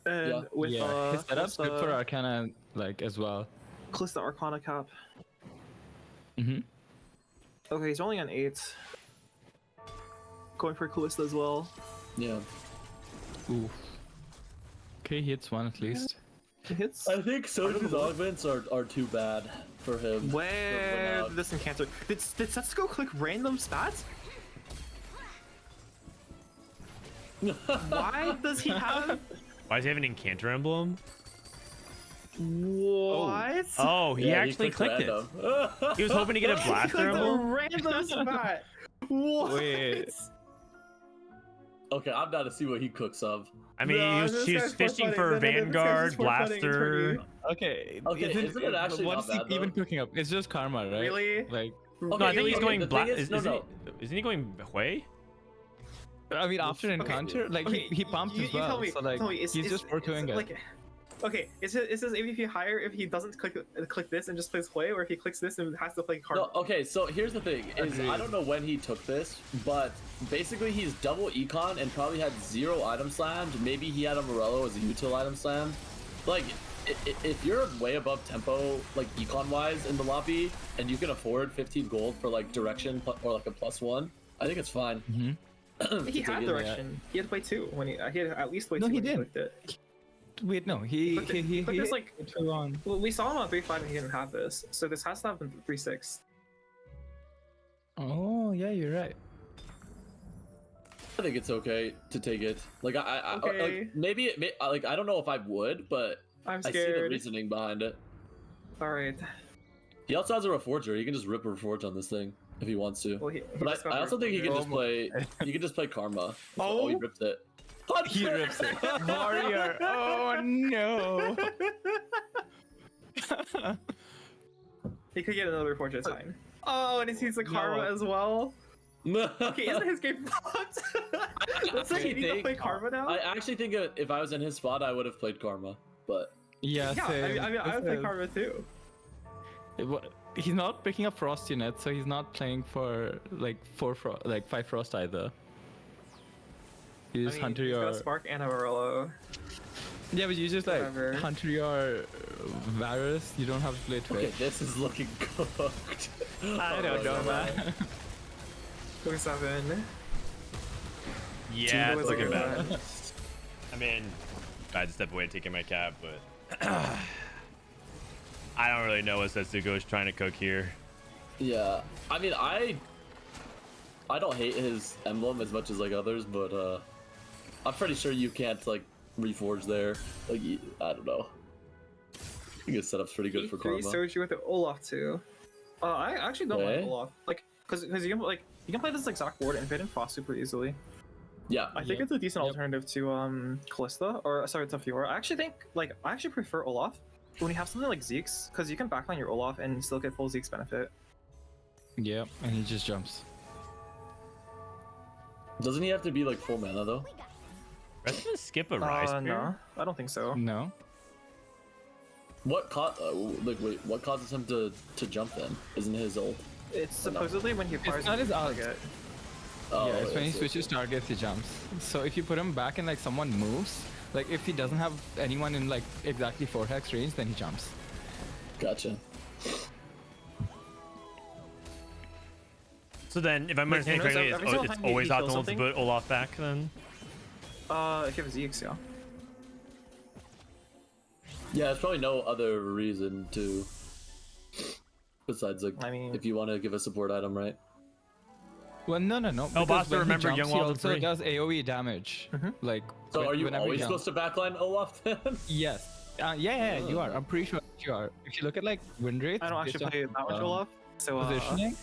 and Yeah. with Yeah, his setup's good for Kalista, Arcana like as well. Kalista Arcana cap. Mm-hmm. Okay, he's only on 8. Going for Kalista as well. Yeah. Ooh. Okay, he hits one at least. It hits. I think Soju's augments are too bad for him. Where out. did this encounter? Did Setsuko click random spats? Why does he have Why does he have an Incanter emblem? what? Oh, he Yeah, actually clicked it. random. He was hoping to get a He blaster clicked a emblem. random spot. What? Wait. Okay, I'm down to see what he cooks of. I mean, No, he this was guy's fishing funny. for No, this guy's Vanguard, just funny in Blaster. 20. Okay. Okay, isn't it actually what's not bad, he even though? cooking up? It's just karma, right? Really? Like, No, I think he's going the black. thing is- no, no. Isn't he going Hui? I mean, after encounter, like he pumped as well. So like, he's just doing it. Like, okay, is his AVP higher if he doesn't click this and just plays Hui, or if he clicks this and has to play card? No, okay, so here's the thing: is I don't know when he took this, but basically he's double econ and probably had 0 item slammed. Maybe he had a Morello as a util item slammed. Like, if you're way above tempo, like econ wise in the lobby, and you can afford 15 gold for like direction or like a +1, I think it's fine. He had it, direction. He had to play 2 when he had to at least play No, 2 he when he didn't. clicked it. Wait, no, he But there's like too long. well, we saw him on 3.5 and he didn't have this, so this has to have been 3.6. Oh yeah, you're right. I think it's okay to take it. Like I Okay. like, maybe it like I don't know if I would, but I'm I see the scared. reasoning behind it. All right. He also has a Reforger. He can just rip a Reforge on this thing if he wants to. Well, he But just got I also think he can Oh just play. He can just play Karma. Oh. He rips it. He rips it. Warrior. Oh no. He could get another Reforge, it's fine. Oh, and he sees the Karma No. as well. No. Okay, isn't his game fucked? Let's say he actually needs to think- play Karma now. I actually think if I was in his spot, I would have played Karma. But Yeah, yeah, same. I would play Karma too. He's not picking up Frost units, so he's not playing for like 5 Frost either. You just hunter he's got your a Spark and a Morello. yeah, but you just like Whatever. hunter your Varus. You don't have to play okay, Twitch. this is looking cooked. I Oh don't my know, God. man. 7. Yeah, Two it's looking boys are bad. bad. I mean, I had to step away taking my cap, but I don't really know what Setsuko is trying to cook here. Yeah, I mean, I don't hate his emblem as much as like others, but I'm pretty sure you can't like reforge there. Like, I don't know. I think his setup's pretty good for Karma. Soju with the Olaf too. I actually don't like Okay. Olaf, like, cause you can play this exact board and fit in Frost super easily. Yeah. I think it's a decent alternative to Callista, or sorry, to Fiora. I actually prefer Olaf when you have something like Zeke's, because you can backline your Olaf and still get full Zeke's benefit. Yeah, and he just jumps. Doesn't he have to be like full mana though? Let's just skip a rise. No, I don't think so. No. What what causes him to jump then? Isn't his ult? It's supposedly when he fires not his ult. target. Oh, Yeah, it's when he it's- switches targets, he jumps. So if you put him back and like someone moves, like if he doesn't have anyone in like exactly 4 hex range, then he jumps. Gotcha. So then, if I'm Like, understanding you know, correctly, every single it's time he always kills optimal to something- put Olaf back then? If you have Zeke's, yeah. Yeah, there's probably no other reason to. Besides, like, I mean- if you want to give a support item, right? Well, no. Oh, because Bopster, when he remember jumps, Young he Walter also 3. does AoE damage. Like. So are you whenever he always jumps. supposed to backline Olaf then? Yes. Yeah, you are. I'm pretty sure you are. If you look at like win rates, I don't based actually play on, that much Olaf, so positioning.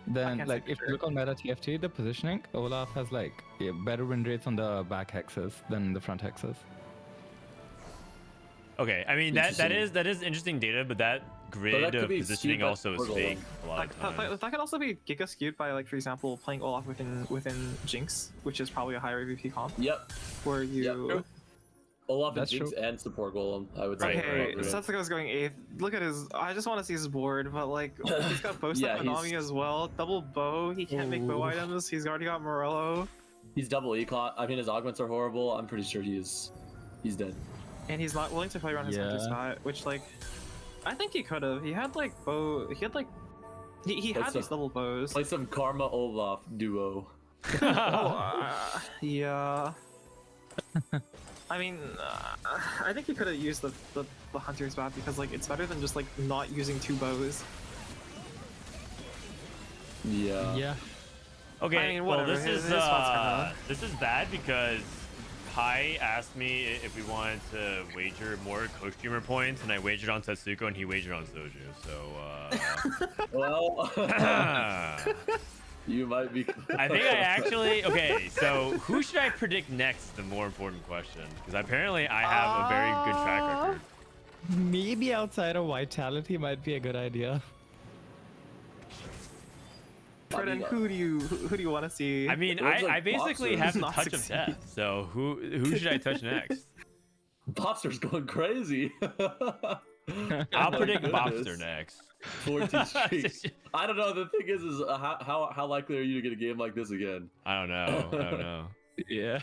Then, can't like, say if for you look on meta TFT, the positioning, Olaf has like better win rates on the back hexes than the front hexes. Okay, I mean that is interesting data, but that grid could of be positioning skewed by also is Portal, fake a lot of times. that could also be giga skewed by, like, for example, playing Olaf within Jinx, which is probably a higher AVP comp, Yep. where you. Olaf and That's Jinx true. and support golem, I would say. Right, Okay, right. Setsuko's going 8th. Look at his. I just want to see his board, but like he's got Bopster Yeah, and Konami he's- as well. Double bow. He can't make bow Ooh. items. He's already got Morello, He's double econ. I mean, his augments are horrible. I'm pretty sure he's dead. and he's not willing to play around his hunter Yeah. spot, which, like, I think he could have. He had like bow. He had like. He had That's these a- double bows. Play some Karma Olaf duo. Yeah. I mean, I think he could have used the hunter spot because, like, it's better than just like not using 2 bows. Yeah. Yeah. Okay, I mean, well whatever, this his is spot's kinda- this is bad because Kai asked me if we wanted to wager more co-streamer points, and I wagered on Setsuko, and he wagered on Soju. So Well, you might be. I think I actually okay. So who should I predict next? The more important question, because apparently I have a very good track record. Maybe outside of Vitality might be a good idea. Frodan, who do you want to see? I mean, It looks I like basically Bopster have the does not touch of succeed. death. So who should I touch next? Bopster's going crazy. I'll my predict goodness. Bopster next. 14 streaks. I don't know. The thing is how likely are you to get a game like this again? I don't know. Yeah.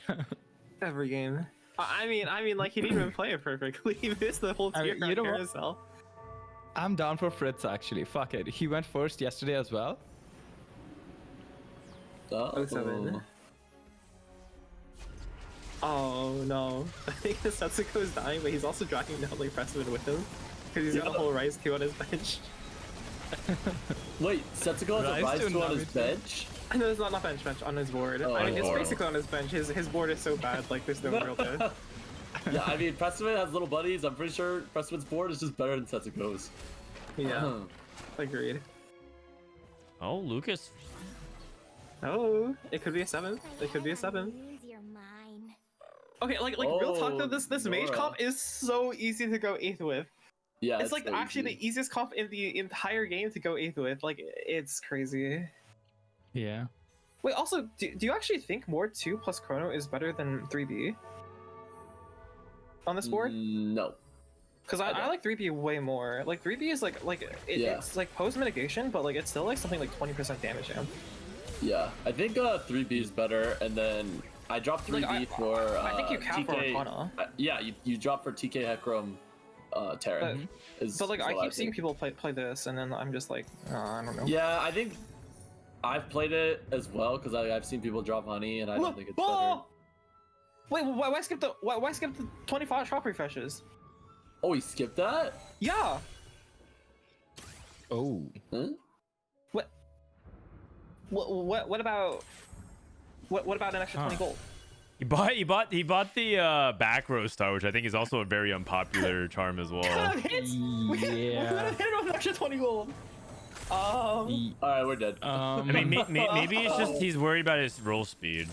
Every game. I mean, like, he didn't even play it perfectly. He missed the whole I tier mean, you know what? carousel. I'm down for Fritz actually. Fuck it. He went first yesterday as well. Oh, 07. Oh no. I think Setsuko is dying, but he's also dragging down like Prestivent with him. Because he's got a whole Rise 2 on his bench. Wait, Setsuko has a Rise Rise to 2 on his Naruto. bench? I know it's not bench on his board. Oh, I mean, on it's his board. basically on his bench. His board is so bad, like, there's no real to. Yeah, I mean, Prestivent has little buddies. I'm pretty sure Prestivent's board is just better than Setsuko's. Yeah, agreed. Oh, Lucas. Oh, it could be a 7. It could be a 7. Use your mind. Okay, like real talk though, this mage Nora. comp is so easy to go 8th with. Yeah, It's like so actually easy. the easiest comp in the entire game to go 8th with. Like, it's crazy. Yeah. Wait, also, do you actually think more 2 plus Chrono is better than 3B? On this board? No. Because I like 3B way more. Like, 3B is Yeah. it's like post mitigation, but like it's still like something like 20% damage down. Yeah, I think 3B is better, and then I dropped 3B Like, for I think you cap for TK. Arcana. Yeah, you drop for TK Hecarim Terran. But like I keep seeing people play this, and then I'm just like, I don't know. Yeah, I think I've played it as well because I've seen people drop honey, and I don't think it's better. Ball! Wait, why skip the 25 shop refreshes? Oh, he skipped that? Yeah. Oh. What about an extra 20 gold? He bought the back row star, which I think is also a very unpopular charm as well. We could have hit it with an extra 20 gold. All right, we're dead. I mean, maybe it's just he's worried about his roll speed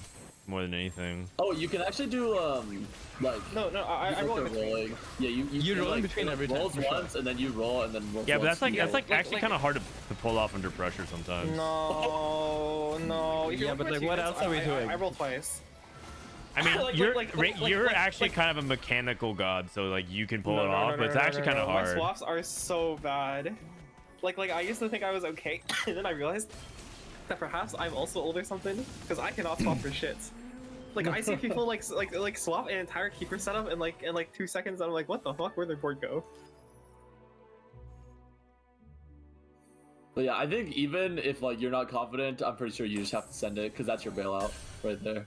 more than anything. Oh, you can actually do like No, I roll in between. rolling. Yeah, you roll in like, between every time, rolls for sure. once and then you roll and then roll. Yeah, but that's once, like you roll. actually kind of hard to pull off under pressure sometimes. No. If you Yeah, look but, at my like, what teammates, else are we doing? I roll twice. I mean, Like, you're actually kind of a mechanical god, so like you can pull it off, but it's actually kind of My hard. swaps are so bad. Like I used to think I was okay, and then I realized that perhaps I'm also old or something, because I cannot swap for shit. Like I see people like swap an entire keeper setup in like 2 seconds, and I'm like, what the fuck? Where'd their board go? But yeah, I think even if like you're not confident, I'm pretty sure you just have to send it because that's your bailout right there.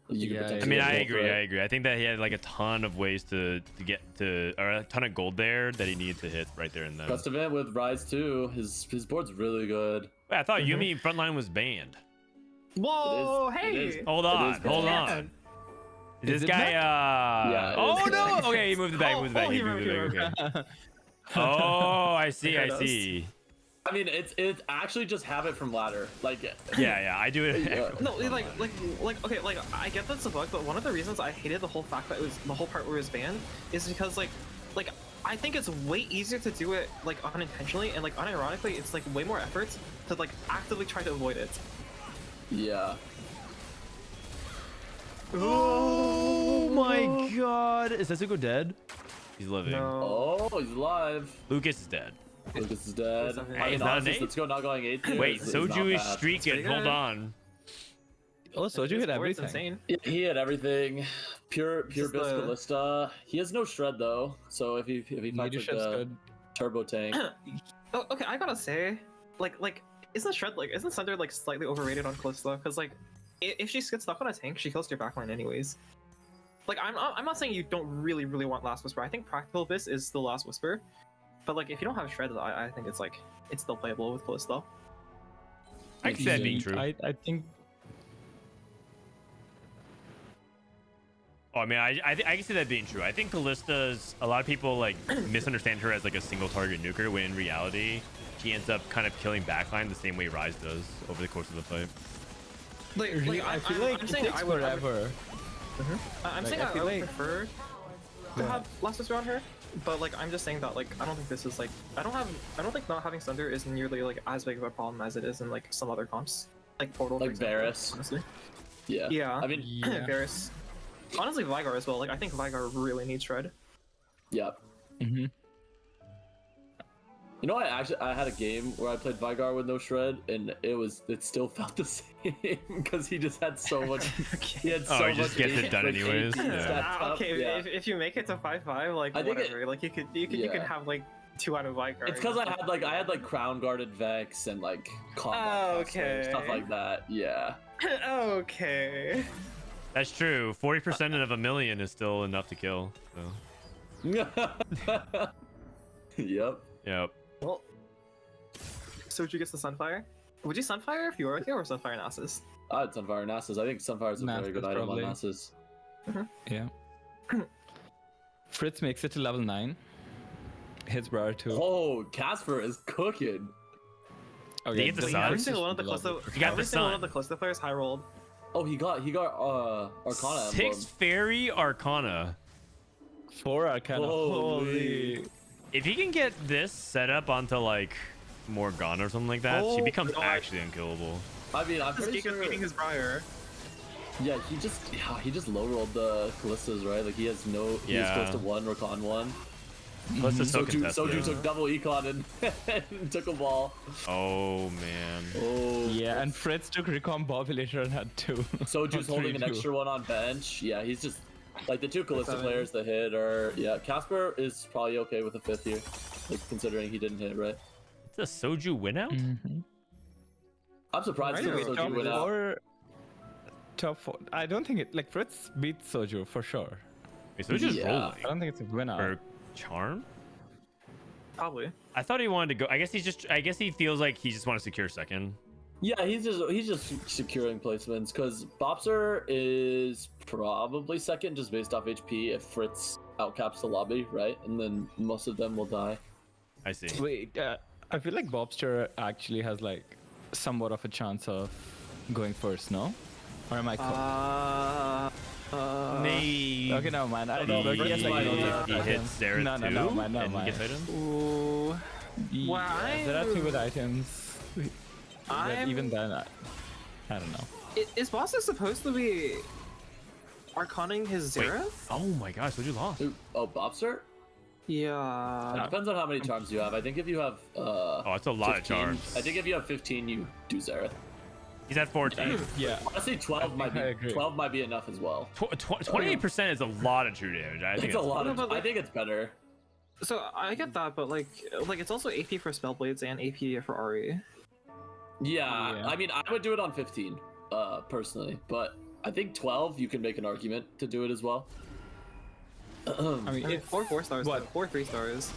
You could Yeah, potentially I mean, roll I for agree. it. I think that he had like a ton of ways to get to, or a ton of gold there that he needed to hit right there and then. Prestivent with Rise 2, his board's really good. Wait, I thought Yumi frontline was banned. Whoa, it hey! is. Hold It on, is hold banned. on. This it guy, back? Yeah, it oh is no! back. Okay, he moved it back. Oh, Moved it back. oh, He he moved it moved back. it Okay. Oh, I see. I There it see. I mean, it's actually just have it from ladder. Like, Yeah, I do it. Yeah. No, like okay, like I get that's a bug, but one of the reasons I hated the whole fact that it was the whole part where it was banned is because like I think it's way easier to do it like unintentionally and like unironically it's like way more effort to like actively try to avoid it. yeah. Oh my god! Is Setsuko dead? He's living. No. Oh, he's alive. Lucas is dead. Lucas is dead. Hey, I he's mean, not honestly, an eight? let's go not going 8. Wait, is Soju not is bad. streaking. pretty Hold good. on. Oh, Soju hit It's everything. insane. Yeah, he had everything. Pure Just the- Biscalista. He has no shred though. So if he fights like Leadership's the good. turbo tank, Oh, okay, I gotta say, like isn't Sunder like slightly overrated on Calista? Because like if she gets stuck on a tank, she kills your backline anyways. Like I'm not saying you don't really want Last Whisper. I think Practical Abyss is the Last Whisper, but like if you don't have Shred, I think it's still playable with Calista. I can see that being true. I think. Oh, I mean, I can see that being true. I think Callista's, a lot of people like misunderstand her as like a single target nuker, when in reality, she ends up kind of killing backline the same way Rise does over the course of the fight. I feel like it takes forever. I'm Like, saying I I feel would like- prefer to have Last Whisper on her, but like I'm just saying that like I don't think this is like I don't think not having Sunder is nearly like as big of a problem as it is in like some other comps, like Portal. Like for example, Varus. honestly. yeah. Yeah. I mean, Yeah. Varus. Honestly, Vigar as well. Like I think Vigar really needs Shred. yeah. Mm-hmm. You know, I had a game where I played Vigar with no shred, and it still felt the same because he just had so much. He had Oh, so he just much gets it done like, anyways? 18 Yeah. stacked up, Okay, yeah. if you make it to 5-5, like I think whatever, like you could yeah. have like 2 out of Vigar. It's because I had crown guarded Vex and like combat Oh, Crosshair, okay. stuff like that. Yeah. Okay. That's true. 40% of a million is still enough to kill. So. Yep. Yep. Well, Soju gets the Sunfire. Would you Sunfire if you were here or Sunfire Nasus? I had Sunfire and Nasus. I think Sunfire is a very Nasus good item probably. on Nasus. Yeah. Fritz makes it to level 9. Hits Briar too. Oh, Caspar is cooking. Did he get the this- sun? Every this single is one of the lovely. Calista, He got every the single one sun. of the Calista players high rolled. Oh, he got Arcana 6 emblem. fairy Arcana. 4 Arcana. Holy. If he can get this set up onto like Morgana or something like that, she Oh, becomes God. actually unkillable. I mean, I'm This pretty Giga sure. beating his Briar. Yeah, he just low rolled the Callistas, right? Like he has no. He is Yeah. close to 1 Recon 1. Plus it's so Soju contested. took double econ and took a ball. Oh man. Oh. Yeah, and Fritz took Recon Bob later and had 2. Soju's holding an 3-2. extra one on bench. Yeah, he's just like the 2 Callista 7. players that hit are. Yeah, Caspar is probably okay with a 5th here, like considering he didn't hit, right? It's a Soju win out? Mm-hmm. I'm surprised Right, that wait, Soju went out. Top 4. I don't think it. Like, Fritz beats Soju for sure. Wait, Soju's Yeah. rolling I don't think it's a winner. for charm? Probably. I thought he wanted to go. I guess he feels like he just wants to secure second. Yeah, he's just securing placements because Bopster is probably second just based off HP if Fritz outcaps the lobby, right? And then most of them will die. I see. Wait, I feel like Bopster actually has like somewhat of a chance of going first, no? Or am I Maybe. Okay, no, man. I No, don't know. he has, like, He hits Sarah No, too. no, man, no, and man. gets items. Ooh. Yeah, there are 2 good items. But even then, I don't know. Is Bopster supposed to be arcaning his Wait. Xerath? Oh my gosh, what you lost? Oh, Bopster? Yeah. It depends on how many charms you have. I think if you have Oh, it's a lot 15, of charms. I think if you have 15, you do Xerath. He's at 14. Yeah. Honestly, 12 might I agree. be enough as well. 28% is a lot of true damage. I think It's a lot No, of. but, I like- think it's better. So I get that, but like it's also AP for Spellblades and AP for Ari. Yeah, Yeah. I mean, I would do it on 15, personally, but I think 12 you can make an argument to do it as well. I mean, I mean, it's 4 4-stars, what? though. 4 3-stars.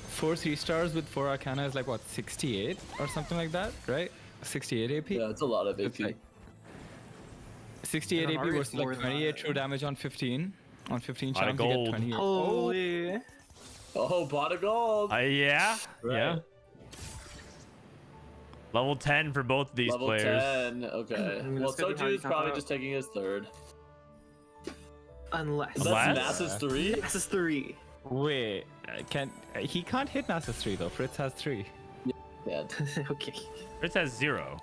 4 3-stars with 4 Arcana is like what, 68 or something like that, right? 68 AP. Yeah, it's a lot of It's AP. like 68 And AP Ari is versus more like than 28 that. true damage on 15. On 15 Lot of charms, you get gold. 28. Holy. Oh, pot of gold. Yeah. Right. Yeah. Level 10 for both of these Level players. 10. Okay. I mean, Well, that's gonna be how you Soju is cap probably out. just taking his third. Unless. Unless? That's Nasus 3. This is 3. Wait, he can't hit Nasus 3 though. Fritz has 3. Yeah. Okay. Fritz has 0.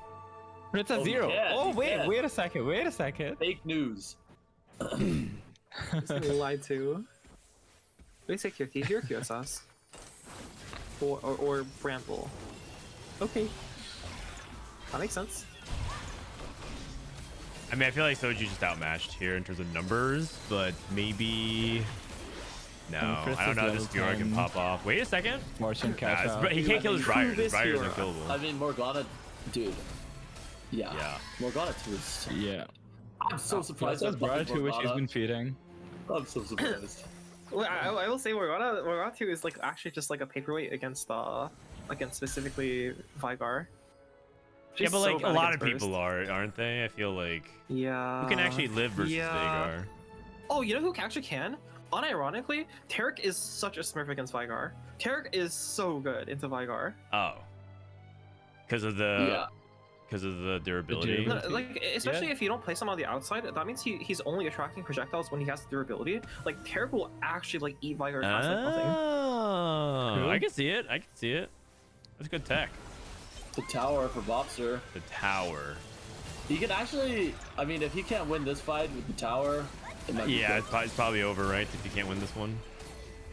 Fritz has Oh, he 0. can, Oh he wait, can. wait a second. Fake news. Just lied to. Basic here, here, QSS. Or Bramble. Okay. That makes sense. I mean, I feel like Soju's just outmatched here in terms of numbers, but maybe. No, And Fritz I don't is know. level This Fiora can 10. pop off. Wait a second. Fortune Nah, cash out. he can't kill his Briars. His This Briars are Fiora. I killable. mean, Morgana, dude. Yeah. Yeah. Morgana 2 is. Yeah. I'm so surprised. That's at Briar fucking 2 which he's Morgana. been feeding. I'm so surprised. Well, I will say Morgana 2 is like actually just like a paperweight against specifically Vygar. Yeah, She's but so like a bad lot of against people aren't they? I feel like Yeah. who can actually live versus yeah. Vhagar? Oh, you know who actually can? Unironically, Tarek is such a smurf against Vygar. Tarek is so good into Vygar. Oh, because of the durability. No, like, especially if you don't place him on the outside, that means he's only attracting projectiles when he has durability. Like, Tarek will actually like eat Vygar past like nothing. Oh, I can see it. That's good tech. The tower for Bopster. The tower. He can actually. I mean, if he can't win this fight with the tower, it might be Yeah, good. it's probably over, right? If you can't win this one.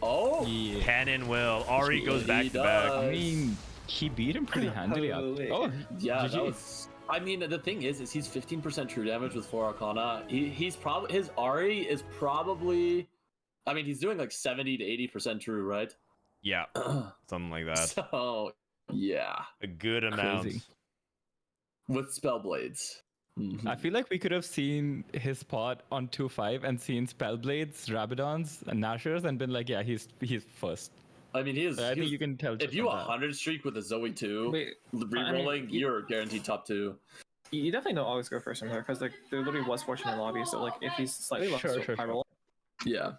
Oh. Yeah. Cannon will. Ari goes back He to back. does. I mean, he beat him pretty handily. Holy. Oh, Yeah, GG. that was. I mean, the thing is he's 15% true damage with 4 Arcana. He's probably his Ari is probably. I mean, he's doing like 70 to 80% true, right? Yeah, something like that. So yeah, A good amount. Crazy. with Spellblades. Mhm. I feel like we could have seen his spot on 2-5 and seen Spellblades, Rabadons, and Nashers and been like, yeah, he's first. I mean, he is. I think you can tell. If just you from that. 100 streak with a Zoe 2, Wait, rerolling, you- you're guaranteed top 2. you definitely don't always go first from there because like there literally was fortune in lobby. So like if he's slightly less Sure. high roll, Yeah.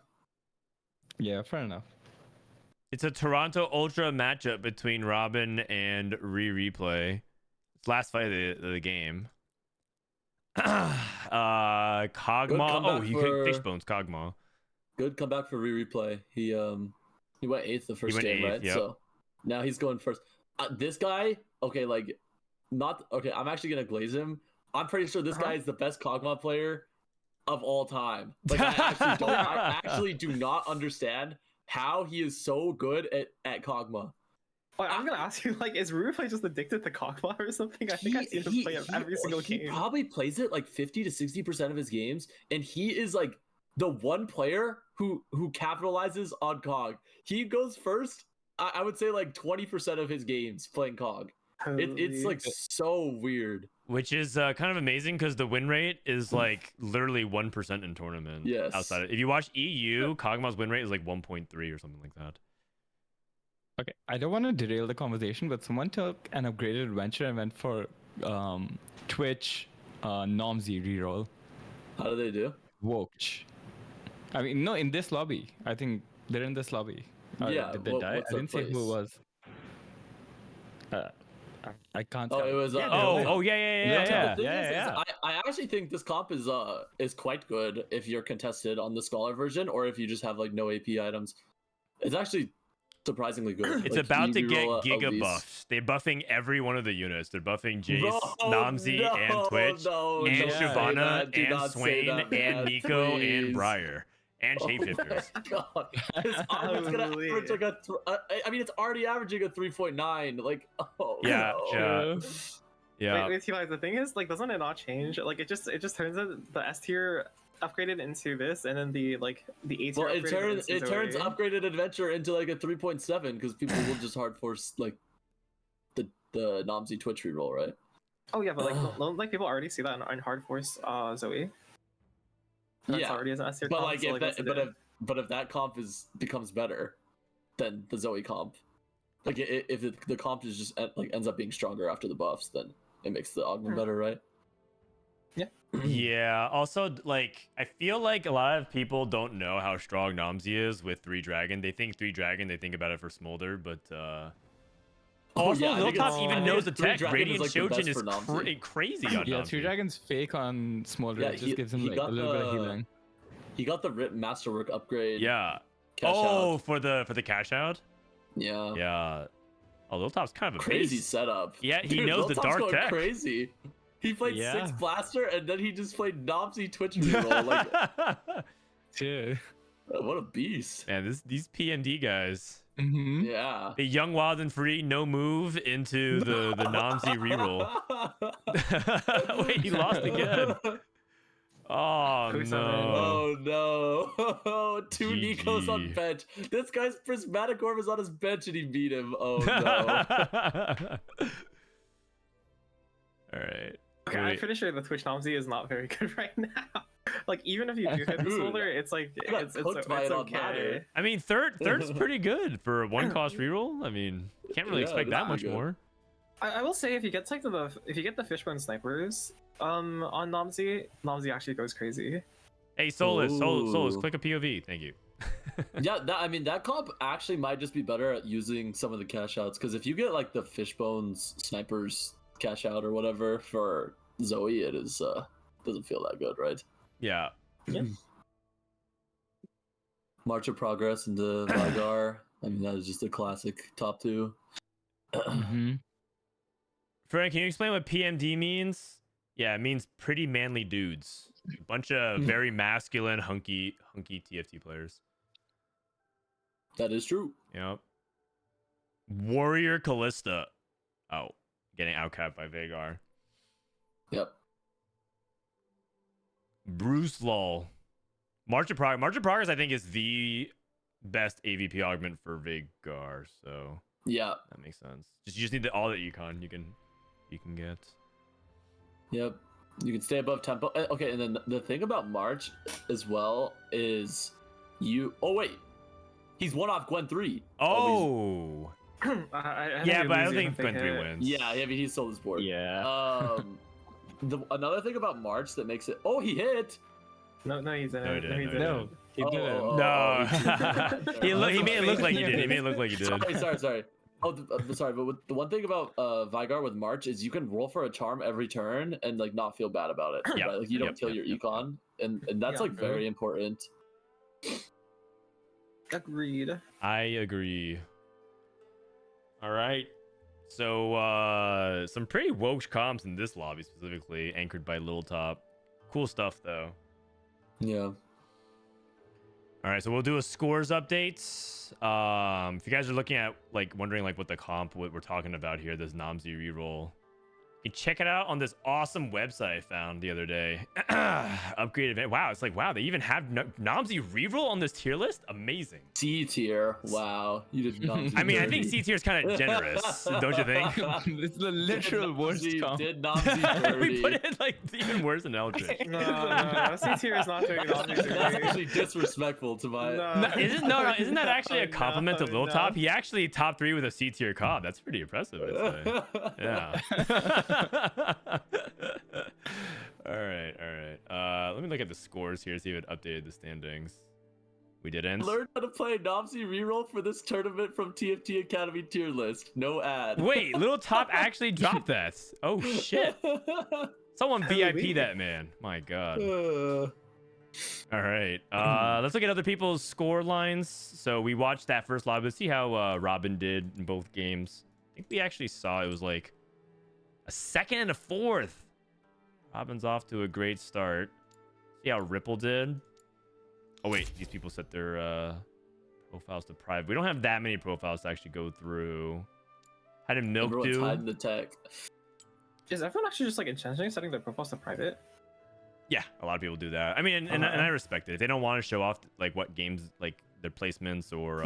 Yeah, fair enough. It's a Toronto Ultra matchup between Robin and Rereplay. It's last fight of the game. Kog'Maw. comeback Oh, he for- kicked Fishbones. Kog'Maw. Good comeback for Rereplay. He went 8th the first went game, 8th, right? yep. So now he's going first. This guy, okay, like not okay. I'm actually gonna glaze him. I'm pretty sure this guy is the best Kog'Maw player of all time. Like I actually do not understand how he is so good at Kog'Maw. Like, I'm gonna ask you, like, is Rereplay just addicted to Kog'Maw or something? I think I've seen him play it every single he game. probably plays it like 50 to 60% of his games, and he is like the one player who capitalizes on Cog. He goes first. I would say like 20% of his games playing Cog. It's like so weird. Which is kind of amazing because the win rate is like literally 1% in tournament. Yes. Outside if you watch EU, Kog'Maw's win rate is like 1.3 or something like that. Okay, I don't want to derail the conversation, but someone took an upgraded adventure and went for Twitch Nomsy reroll. How do they do? Wokch. I mean, no, in this lobby. I think they're in this lobby. Yeah, Did they die? what's I didn't their say who it place? was. I can't Oh, tell. it was. yeah. The thing Yeah. is, I actually think this comp is quite good if you're contested on the Scholar version, or if you just have like no AP items. It's actually surprisingly good. It's Like, about you to get reroll giga Elise. buffs. They're buffing every one of the units. They're buffing Jace, No, Namzi, and Twitch, no, and don't say Shyvana, that. Do and not say Swain, that, and man, Nico, and please. Briar, and Shapeshifters. Oh my God. His armor's gonna average like I mean, it's already averaging a 3.9. Like, oh Yeah, no. Yeah. Wait, Tleyds, the thing is, like, doesn't it not change? Like, it just turns the S tier upgraded into this, and then the A tier. Well, it upgraded turns into Zoe. upgraded adventure into like a 3.7 because people will just hard force like the Nomsy Twitch reroll, right? Oh yeah, but like, don't like people already see that in hard force Zoe? That's Yeah, already as an S tier but comp, like, so, if what's that, the difference? but if that comp becomes better than the Zoe comp, like if the comp is just like ends up being stronger after the buffs, then it makes the augment better, right? Yeah. Also, like, I feel like a lot of people don't know how strong Namzi is with 3 Dragon. They think 3 Dragon, they think about it for Smolder, but also, yeah, I think Liltop it's- even I think knows the 3 tech. Dragon Radiant is, like, the Shojin best is for Namzi. crazy on Yeah, Namzi. 3 Dragons fake on Smolder. Yeah, It just he- gives him he like got a little bit of the- healing. He got the Rip Masterwork upgrade. Yeah. Cash Oh, out. for the cash out? Yeah. Yeah. Oh, Liltop's kind of a Crazy beast. setup. Yeah, he Dude, knows the Liltop's dark going tech. Crazy. He played Yeah. 6 Blaster and then he just played Nomsy Twitch reroll. Like, Yeah. what a beast. Man, these PMD guys. Mm-hmm. Yeah. The young, wild, and free, no move into the Namzi reroll. Wait, he lost again. Oh Who's no. Oh no. 2 GG. Nikos on bench. This guy's Prismatic Orb is on his bench and he beat him. Oh no. All right. Okay, I'm Wait. pretty sure the Twitch Nomsy is not very good right now. Like, even if you do hit the Dude, Smolder, it's like I got it's cooked by it on okay. ladder. I mean, third's pretty good for a 1-cost reroll. I mean, can't really Yeah, expect that's that much pretty good. more. I will say, if you get if you get the Fishbone Snipers on Nomsy actually goes crazy. Hey, Solus, Ooh. click a POV. Thank you. Yeah, I mean that comp actually might just be better at using some of the cash outs because if you get like the Fishbones Snipers cash out or whatever for Zoe, it is doesn't feel that good, right? Yeah. March of Progress into Vygar. I mean that is just a classic top 2. Mm-hmm. Frank, can you explain what PMD means? Yeah, it means pretty manly dudes. A bunch of very masculine, hunky TFT players. That is true. Yep. Warrior Callista. Oh, getting outcapped by Vagar. Yep. Bruce Lol. March of Progress, I think, is the best AVP augment for Vagar, so Yeah. that makes sense. You just need all the econ you can get. Yep. You can stay above tempo. Okay, and then the thing about March as well is you. Oh wait, he's one off Gwen 3. Oh. Yeah, but I don't think Gwen 3 hit. wins. Yeah, I mean he sold his board. Yeah. Another thing about March that makes it. Oh, he hit. No, he's in No, he it. didn't, He's no, in he it. No, he Oh, didn't. oh, No. oh, he made it look like you did. He made it look like you did. Sorry. Oh, sorry, but the one thing about Vygar with March is you can roll for a charm every turn and like not feel bad about it. Yep, Right? Like you don't yep, kill yep, your econ, and that's Yeah, like very important. Agreed. I agree. All right. So some pretty woke comps in this lobby specifically, anchored by Little Top. Cool stuff though. Yeah. All right, so we'll do a scores update. If you guys are looking at like wondering like what the comp what we're talking about here, this Namzi reroll. You can check it out on this awesome website I found the other day. Upgrade event. Wow, it's like, wow, they even have Nomsy reroll on this tier list? Amazing. C tier. Wow. You did Nomsy. I mean, I think C tier is kind of generous, don't you think? It's the literal worst comp. Did Nomsy dirty. We put it like even worse than Eldritch. No, C tier is not doing Nomsy That's dirty. actually disrespectful to my. Isn't that actually a compliment to Lil No. Top? He actually top 3 with a C tier comp. That's pretty impressive, I'd say. Yeah. all right. Let me look at the scores here, see if it updated the standings. We didn't. Learn how to play Nomsy reroll for this tournament from TFT Academy tier list. No ad. Wait, Little Top actually dropped that. Oh shit. Someone VIP weird. that man. My god. All right. Let's look at other people's score lines. So we watched that first lobby. Let's see how Robin did in both games. I think we actually saw it was like a second and a fourth. Robin's off to a great start. See how Ripple did. Oh wait, these people set their profiles to private. We don't have that many profiles to actually go through. How did Milk Everyone's do? hiding the tech. Is everyone actually just like intentionally setting their profiles to private? Yeah, a lot of people do that. I mean, and I respect it. If they don't want to show off like what games, like their placements or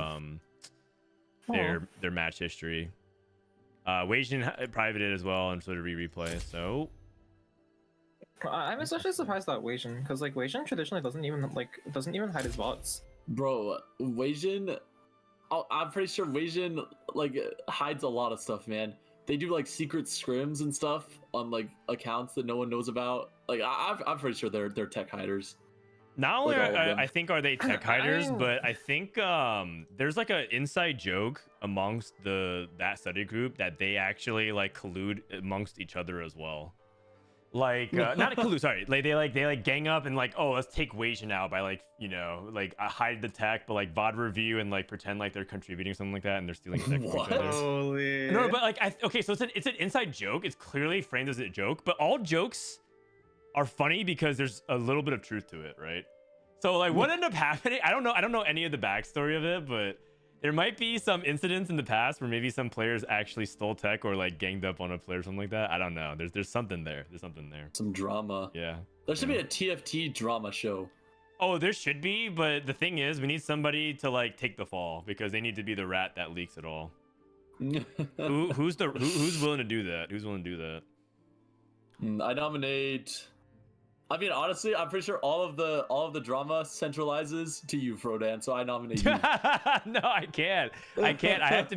their match history. Weijin privated as well, and so did Rereplay. So I'm especially surprised that Weijin, because like Weijin traditionally doesn't even hide his bots. Bro, Weijin, I'm pretty sure Weijin like hides a lot of stuff, man. They do like secret scrims and stuff on like accounts that no one knows about. Like I'm pretty sure they're tech hiders. not only Like all of them. I think are they tech hiders, but I think there's like an inside joke amongst that study group that they actually like collude amongst each other as well. Like not collude, sorry. Like they gang up and like, oh, let's take Weijin out by like, you know, like hide the tech, but like VOD review and like pretend like they're contributing something like that and they're stealing tech from each What? other. Holy. No, but like okay, so it's an inside joke. It's clearly framed as a joke, but all jokes are funny because there's a little bit of truth to it, right? So like what ended up happening? I don't know any of the backstory of it, but there might be some incidents in the past where maybe some players actually stole tech or like ganged up on a player or something like that. I don't know. There's something there. There's something there. Some drama. Yeah. There should be a TFT drama show. Oh, there should be, but the thing is, we need somebody to like take the fall because they need to be the rat that leaks it all. Who's willing to do that? Who's willing to do that? I nominate. I mean, honestly, I'm pretty sure all of the drama centralizes to you, Frodan. So I nominate you. No, I can't. I have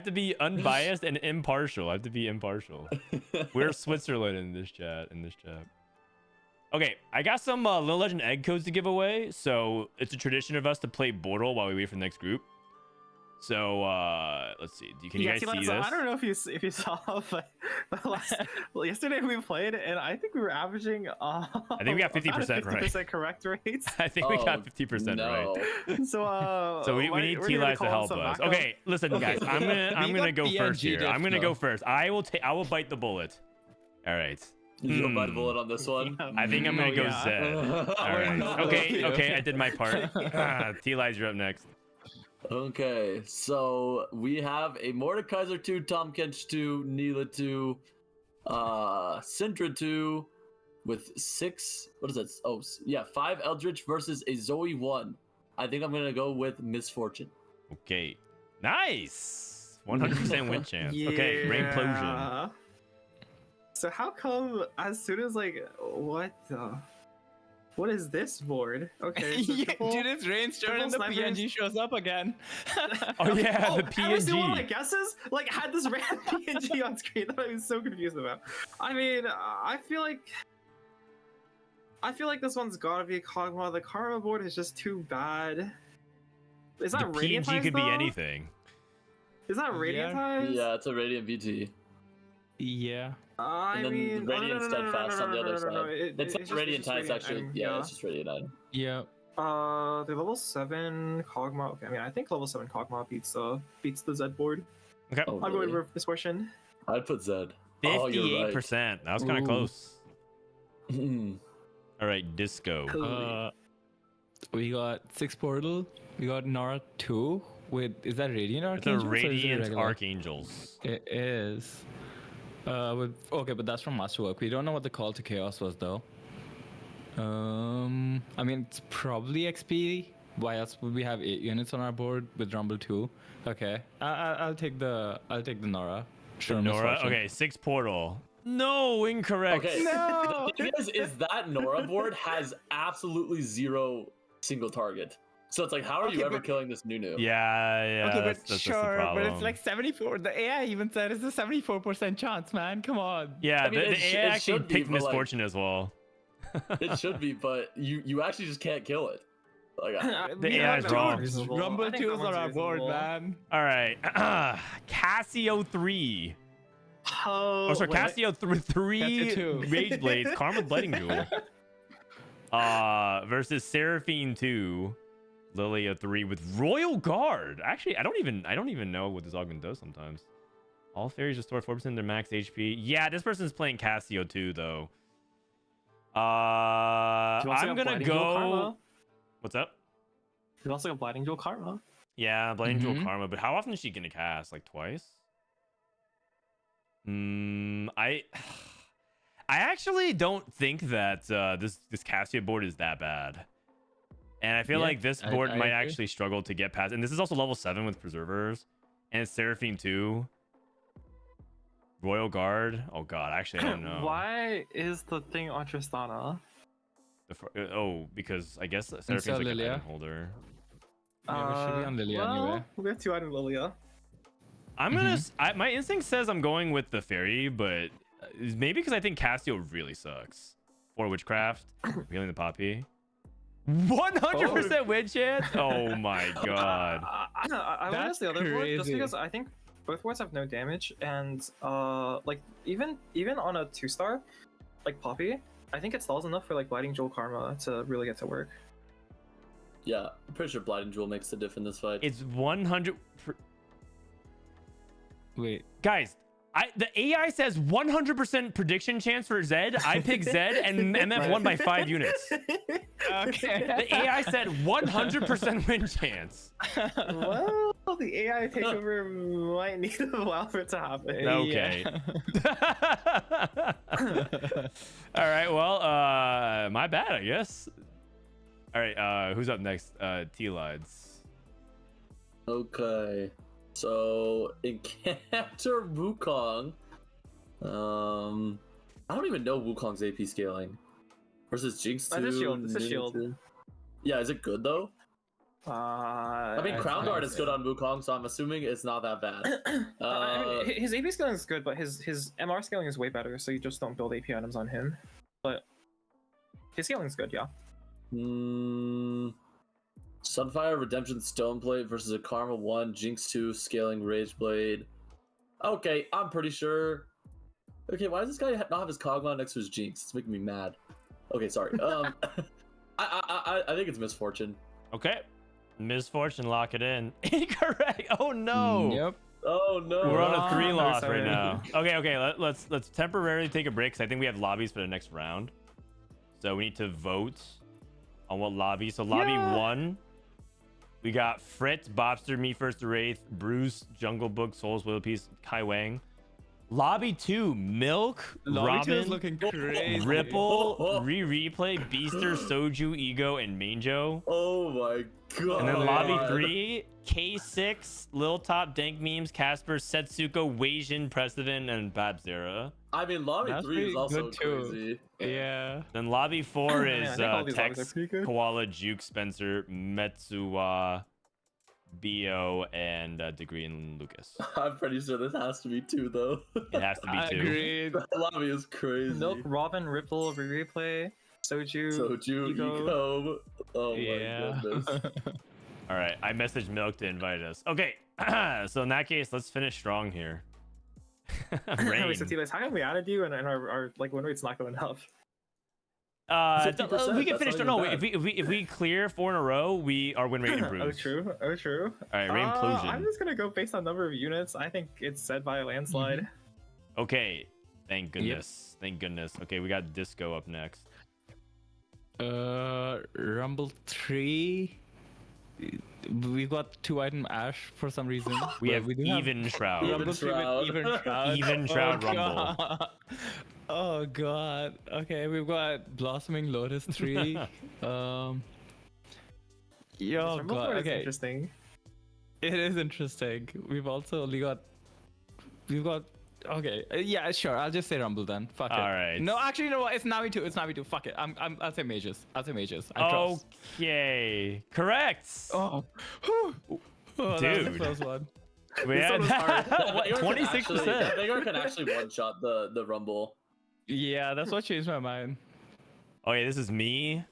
to be unbiased and impartial. I have to be impartial. We're Switzerland in this chat. Okay, I got some Little Legend egg codes to give away. So it's a tradition of us to play Bortle while we wait for the next group. So let's see. Can you guys see this? I don't know if you saw, but yesterday we played and I think we were averaging. I think we got 50% right. 50% correct rates. I think we got 50% right. So we need Tleyds to help us. Okay, listen, guys. I'm gonna go first here. I'm gonna go first. I will bite the bullet. All right. You don't bite a bullet on this one. I think I'm gonna go Zed. All right. Okay. I did my part. Tleyds, you're up next. Okay, so we have a Mordekaiser 2, Tom Kench 2, Neela 2, Syndra 2, with 6. What is that? Oh, yeah, 5 Eldritch versus a Zoe 1. I think I'm gonna go with Misfortune. Okay, nice. 100% win chance. Okay, Rainplosion. So how come as soon as like what is this board? Okay. So Dude, it's Rainstorm and the PNG shows up again. Oh yeah, the Every single one of my PNG. guesses like had this random PNG on screen that I was so confused about. I mean, I feel like this one's gotta be Kog'Maw. The Karma board is just too bad. Is The that Radiant PNG could be though? anything. Is that Radiant Ties? Yeah, it's a Radiant VT. Yeah. I And then mean, Radiant Steadfast on the other side. It's not just- Radiant just Ties, actually. Radiant, Yeah, it's just Radiant 9. Yeah. The level 7 Kog'Maw. Okay, I mean, I think level 7 Kog'Maw beats the Zed board. Okay. Oh, I'm going really? with Misfortune. I'd put Zed. Oh, you're right. 58%. That was kind of Ooh. close. All right, Disco. We got 6 Portal. We got Nora 2. Wait, is that Radiant It's a Archangels? or is it Radiant regular? Archangels. It is. Okay, but that's from Masterwork. We don't know what the call to chaos was though. I mean, it's probably XP. Why else would we have 8 units on our board with Rumble 2? Okay, I'll take the Nora. Sure, Nora. misfortune. Okay, 6 portal. No, incorrect. Okay. No. The thing is that Nora board has absolutely 0 single target. So it's like, how are you ever killing this Nunu? Yeah. Okay, that's but just the sure, but problem. it's like 74. The AI even said it's a 74% chance, man. Come on. Yeah, I mean, the it AI actually should be, picked but, like- misfortune as well. It should be, but you actually just can't kill it. Like, The Yeah, AI is that wrong. one's reasonable. Rumble I think 2 that is on one's our board, reasonable. man. All right, Cassio 3. Oh, Oh, sorry, wait. Cassio 3 Cassio 2. Rage Blades, Karma Blighting Jewel. Versus Seraphine 2, Lilia 3 with Royal Guard. Actually, I don't even know what this augment does sometimes. All fairies restore 4% of their max HP. Yeah, this person's playing Cassio 2 though. You also I'm got gonna Blighting Jewel go. Karma. What's up? You also got Blighting Jewel Karma. Yeah, Blighting Jewel Karma, but how often is she gonna cast? Like twice? I actually don't think that this Cassio board is that bad. And I feel Yeah, like this I board might agree. actually struggle to get past. And this is also level 7 with Preservers. And it's Seraphine 2. Royal Guard. Oh god, actually I don't know. Why is the thing on Tristana? Because I guess Seraphine's like an Lilia. item holder. Yeah, we should be on Lilia well, anyway. we have 2 item Lilia. I'm gonna. My instinct says I'm going with the fairy, but maybe because I think Cassio really sucks. For witchcraft, healing the poppy. 100% win chance. Oh my god. I went as That's the other board just crazy. because I think both boards have no damage, and like even on a 2-star, like Poppy, I think it stalls enough for like Blighting Jewel Karma to really get to work. yeah, I'm pretty sure Blighting Jewel makes the diff in this fight. It's 100. Wait. Guys, the AI says 100% prediction chance for Zed. I picked Zed, and MF won by 5 units. Okay. The AI said 100% win chance. Well, the AI takeover might need to allow for it to happen. Okay. All right. Well, my bad, I guess. All right. Who's up next? Tleyds. Okay. So encounter Wukong. I don't even know Wukong's AP scaling. Versus Jinx 2. It's a shield. It's a shield. Yeah, is it good though? I I mean, Crown think Guard is so. good on Wukong, so I'm assuming it's not that bad. I mean, his AP scaling is good, but his MR scaling is way better, so you just don't build AP items on him. But his scaling is good, yeah. Sunfire Redemption Stoneblade versus a Karma 1, Jinx 2, Scaling Rage Blade. Okay, I'm pretty sure. Okay, why does this guy not have his Kog'Maw next to his Jinx? It's making me mad. Okay, sorry. I think it's Misfortune. Okay. Misfortune, lock it in. Incorrect. Oh no. Yep. Oh no. We're on a Ah, 3 loss sorry. right now. Okay. Let's temporarily take a break because I think we have lobbies for the next round. So we need to vote on what lobby. So lobby 1, we got Frit, Bopster, Me First the Wraith, Bruce, Jungle Book, Souls, Will Piece, Kai Wang. Lobby 2, Milk, Lobby 2 is Robin, looking crazy. Ripple, Rereplay, Beaster, Soju, Ego, and Manjo. Oh my god. And then lobby 3, K6, Lil Top, Dank Memes, Caspar, Setsuko, Weijin, Prestivent, and Bapzera. I mean, lobby That's 3 is pretty also good, too. crazy. Yeah. Then lobby 4 Man, is I think all these lobbies Tex, are pretty good. Koala, Juke, Spencer, Metsuwa, Bo, and Degree and Lucas. I'm pretty sure this has to be 2 though. It has to I be 2. agree. lobby is crazy. Milk, Robin, Ripple, Rereplay, Soju, Soju, Ego. Oh Yeah. my goodness. All right, I messaged Milk to invite us. Okay, so in that case, let's finish strong here. Rain. Wait, so Tleyds, how come we added you and our like win rate's not going up? 50%, We can that's finish. not No, even bad. if we clear 4 in a row, our win rate improves. Oh, true. All right, I'm Rainplosion. just gonna go based on number of units. I think it's said by a landslide. Okay, thank goodness. Thank goodness. Okay, we got Disco up next. Rumble 3. we've got 2-item Ash for some reason. We but have we do even Shroud. Even Shroud. Even Shroud. Even Shroud Oh, Rumble. God. Oh god. Okay, we've got Blossoming Lotus 3. This Yo, Rumble god. board is Okay, interesting. it is interesting. We've also only got. We've got. Okay, yeah, sure. I'll just say Rumble then. Fuck it. All right. No, actually, you know what? It's Navi 2. It's Navi 2. Fuck it. I'll say Mages. I'll say Mages. I trust. Okay. Correct. Oh. Oh, that was the Dude. close one. We This one was hard. had 26%. Veigar can actually one-shot the Rumble. Yeah, that's what changed my mind. Oh yeah, this is me.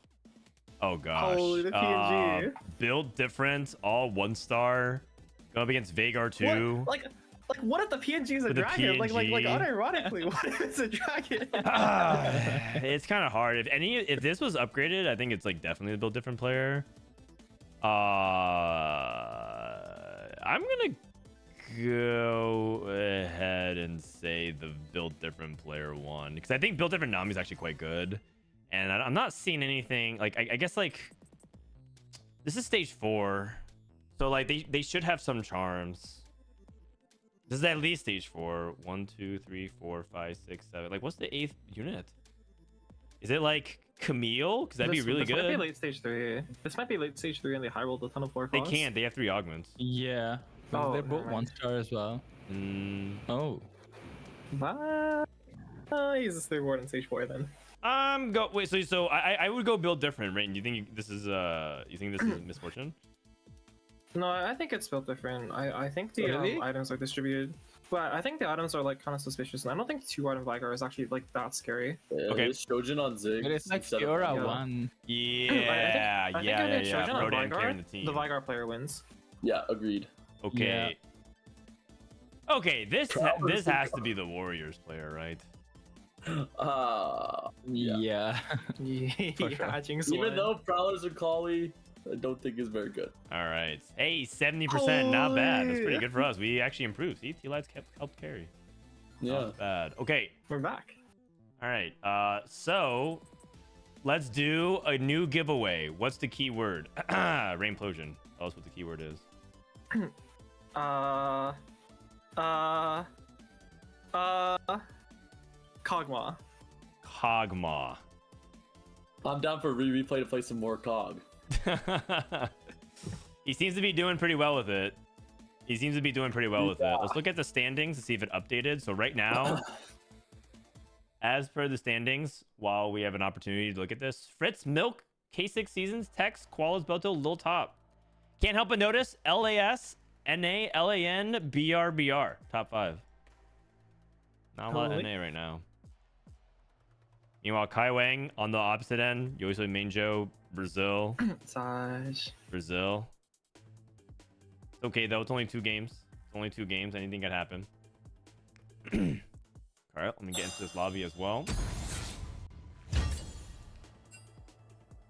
Oh gosh. Holy, the PNG. Build difference, all 1-star. Go up against Veigar 2. What? Like, what if the PNG is a With the dragon? Like, PNG. unironically, what if it's a dragon? It's kind of hard. If this was upgraded, I think it's like definitely the build different player. I'm gonna go ahead and say the build different player one because I think build different Nami is actually quite good, and I'm not seeing anything like I guess like this is stage 4, so like they should have some charms. This is at least stage 4. 1, 2, 3, 4, 5, 6, 7. Like, what's the 8th unit? Is it like Camille? Because that'd be really this good. Might be late stage 3. This might be late stage 3 and they high rolled a ton of 4 They costs. can't. They have 3 augments. Yeah. Oh, They're both never mind. 1-star as well. Oh. What? He's a third ward in stage 4 then. Wait. So I would go build different, right? And you think this is misfortune? No, I think it's built different. I think the Really? items are distributed. But I think the items are like kind of suspicious. And I don't think 2-item Veigar is actually like that scary. Yeah, Okay. there's Shojin on Zig. But it's like instead of- Fiora Yeah. 1. Yeah. I think if yeah. they Shojin on Frodan Veigar, carrying the team. the Veigar player wins. Yeah, agreed. Okay. Okay. This has to be the Warriors player, right? Yeah. Yeah, Jinx Even won. though Prowlers and Collie, I don't think is very good. All right. Hey, 70%. Not bad. That's pretty good for us. We actually improved. See, Tleyds helped carry. Yeah. Not bad. Okay. We're back. All right. So let's do a new giveaway. What's the keyword? Rainplosion. Tell us what the keyword is. Kog'Maw. Kog'Maw. I'm down for Rereplay to play some more Cog. He seems to be doing pretty well with it. Let's look at the standings to see if it updated. So right now, as per the standings, while we have an opportunity to look at this, Fritz, Milk, K6 Seasons, Tex, Koalas, Belto, Lil Top. Can't help but notice LAS, NA, LAN, BR. Top 5. Not a lot of NA right now. Meanwhile, Kai Wang on the opposite end. Yoso Manjo, Brazil. Saj. Brazil. It's okay though. It's only 2 games. Anything can happen. All right, let me get into this lobby as well.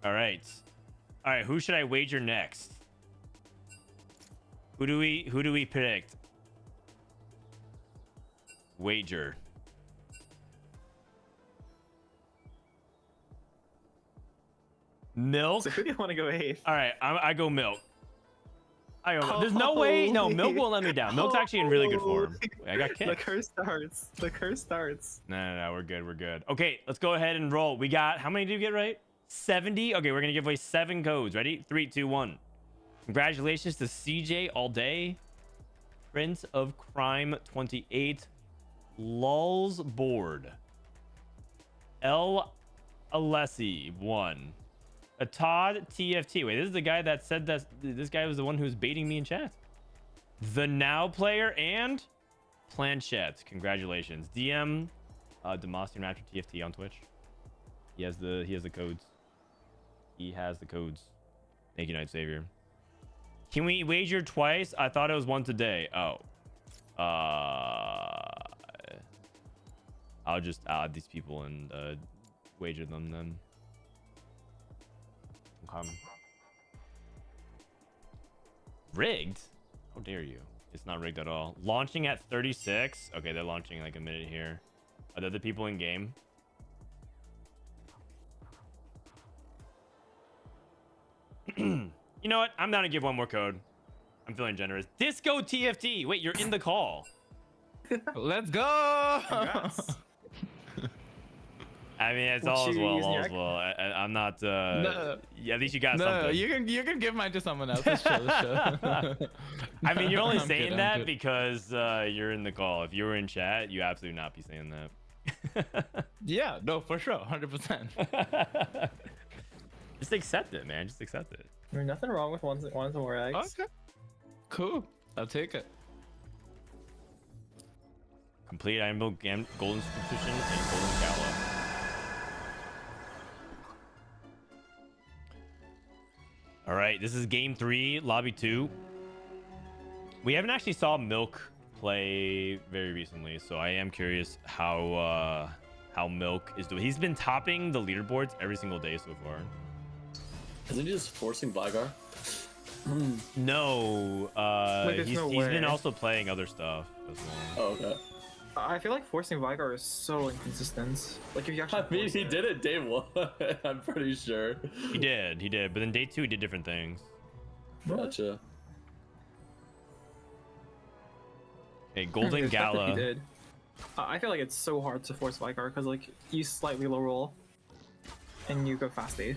All right. Who should I wager next? Who do we predict? Wager. Milk. So who do you want to go 8th? All right, I go Milk. There's no way. No, Milk won't let me down. Milk's actually in really good form. Wait, I got The kicked. curse starts. No, we're good. Okay, let's go ahead and roll. We got, how many did we get right? 70. Okay, we're gonna give away 7 codes. Ready? 3, 2, 1. Congratulations to CJ all day. Prince of Crime 28. Lulz board. L Alessi 1. A Todd TFT. Wait, this is the guy that said that this guy was the one who was baiting me in chat. The Now player and Planchette. Congratulations. DM Demosthenes Raptor TFT on Twitch. He has the codes. He has the codes. Thank you, Night Savior. Can we wager twice? I thought it was once a day. Oh. I'll just add these people and wager them then. Rigged? How dare you? It's not rigged at all. Launching at 36. Okay, they're launching like a minute here. Are there the people in game? You know what? I'm down to give one more code. I'm feeling generous. Disco TFT. Wait, you're in the call. Let's go. Congrats. I mean, it's What all as you well. using All your as well. I'm not. No. Yeah, at least you got No, something. you can give mine to someone else. It's chill, it's chill. I mean, you're only I'm saying good, I'm that good. because you're in the call. If you were in chat, you absolutely not be saying that. Yeah, no, for sure, 100%. Just accept it, man. Just accept it. There's nothing wrong with wanting more eggs. Okay, cool. I'll take it. Complete item build, golden substitution, and golden gala. All right, this is game 3, lobby 2. We haven't actually saw Milk play very recently, so I am curious how Milk is doing. He's been topping the leaderboards every single day so far. Isn't he just forcing Vigar? No, there's he's no been way. also playing other stuff as well. Oh, okay. I feel like forcing Vigar is so inconsistent. Like if you actually I mean, force he it. did it day 1. I'm pretty sure. He did, but then day 2 he did different things. Gotcha. Okay, golden The fact that he gala. did. I feel like it's so hard to force Vigar because like you slightly low roll and you go fast A.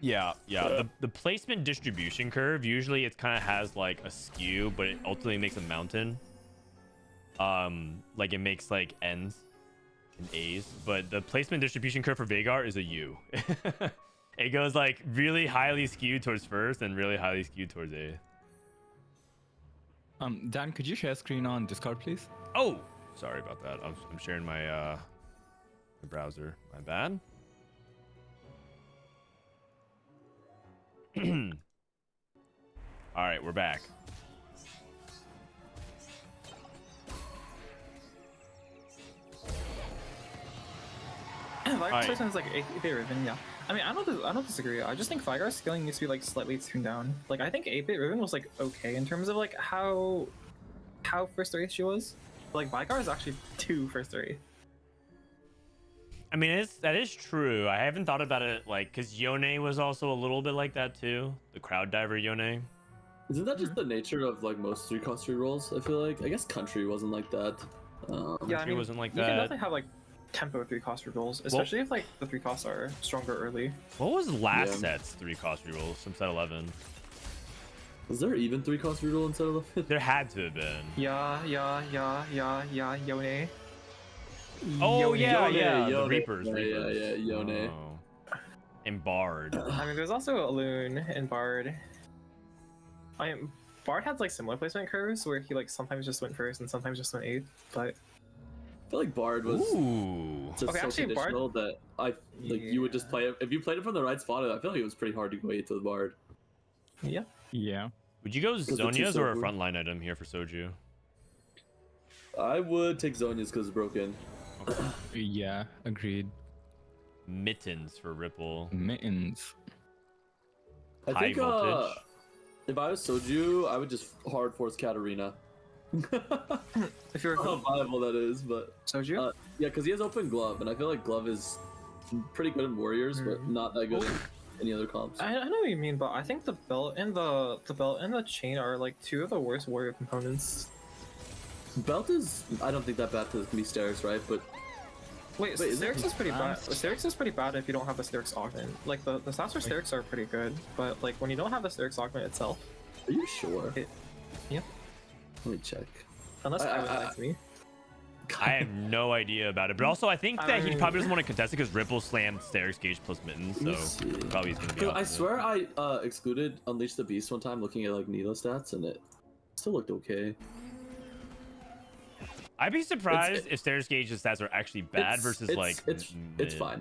Yeah. The placement distribution curve, usually it kind of has like a skew, but it ultimately makes a mountain. Like it makes like N's and A's, but the placement distribution curve for Veigar is a U. It goes like really highly skewed towards first and really highly skewed towards A. Dan, could you share screen on Discord, please? Oh, sorry about that. I'm sharing my my browser. My bad. All right, we're back. Vigar's Alright. placement is like 8-bit Riven, yeah. I mean, I don't disagree. I just think Vigar's scaling needs to be like slightly tuned down. Like I think 8-bit Riven was like okay in terms of like how first 3 she was. But, like Vigar is actually 2 first 3. I mean, that is true. I haven't thought about it like because Yone was also a little bit like that too. The crowd diver Yone. Isn't that just the nature of like most 3-cost rolls? I feel like. I guess country wasn't like that. Yeah, I It mean, wasn't like you can that. definitely have like tempo 3 cost rerolls, especially if like the 3 costs are stronger early. What was last Yeah. set's 3-cost rerolls from set 11? Was there even 3-cost reroll instead of 11? There had to have been. Yeah, Yone. Oh Yone. yeah, Yone, the Yone. Reapers. Yeah, Reapers. yeah, Yone. Oh. And Bard. I mean, there's also a Loon and Bard. Bard had like similar placement curves where he like sometimes just went first and sometimes just went 8th, but I feel like Bard was Ooh. just Okay, so actually, Bard- conditional that you would just play it. If you played it from the right spot, I feel like it was pretty hard to go 8 to the Bard. yeah. Yeah. Would you go the two Zonia's or a Soju. frontline item here for Soju? I would take Zonya's because it's broken. Yeah, agreed. Mittens for Ripple. Mittens. I High think voltage. if I was Soju, I would just hard force Katarina. If you're How viable that is, but Soju, yeah, because he has open glove, and I feel like glove is pretty good in warriors, but not that good in any other comps. I know what you mean, but I think the belt and the chain are like 2 of the worst warrior components. Belt is I don't think that bad to be stairs, right? But Wait, Wait, is it Sterix is pretty bad. balanced? Sterix is pretty bad if you don't have the Sterix augment. Like the stats for Sterix are pretty good, but like when you don't have the Sterix augment itself, are you sure? yeah. Let me check. Unless I- Kevin likes me. I have no idea about it, but also I think that he I- probably doesn't want to contest it because Ripple slammed Sterix Gauge plus Mittens, Let me so see. probably he's gonna be. Yo, I opposite. swear I excluded Unleash the Beast one time looking at like Nila stats, and it still looked okay. I'd be surprised if Sterix Gauge's stats are actually bad versus like. it's mid. fine.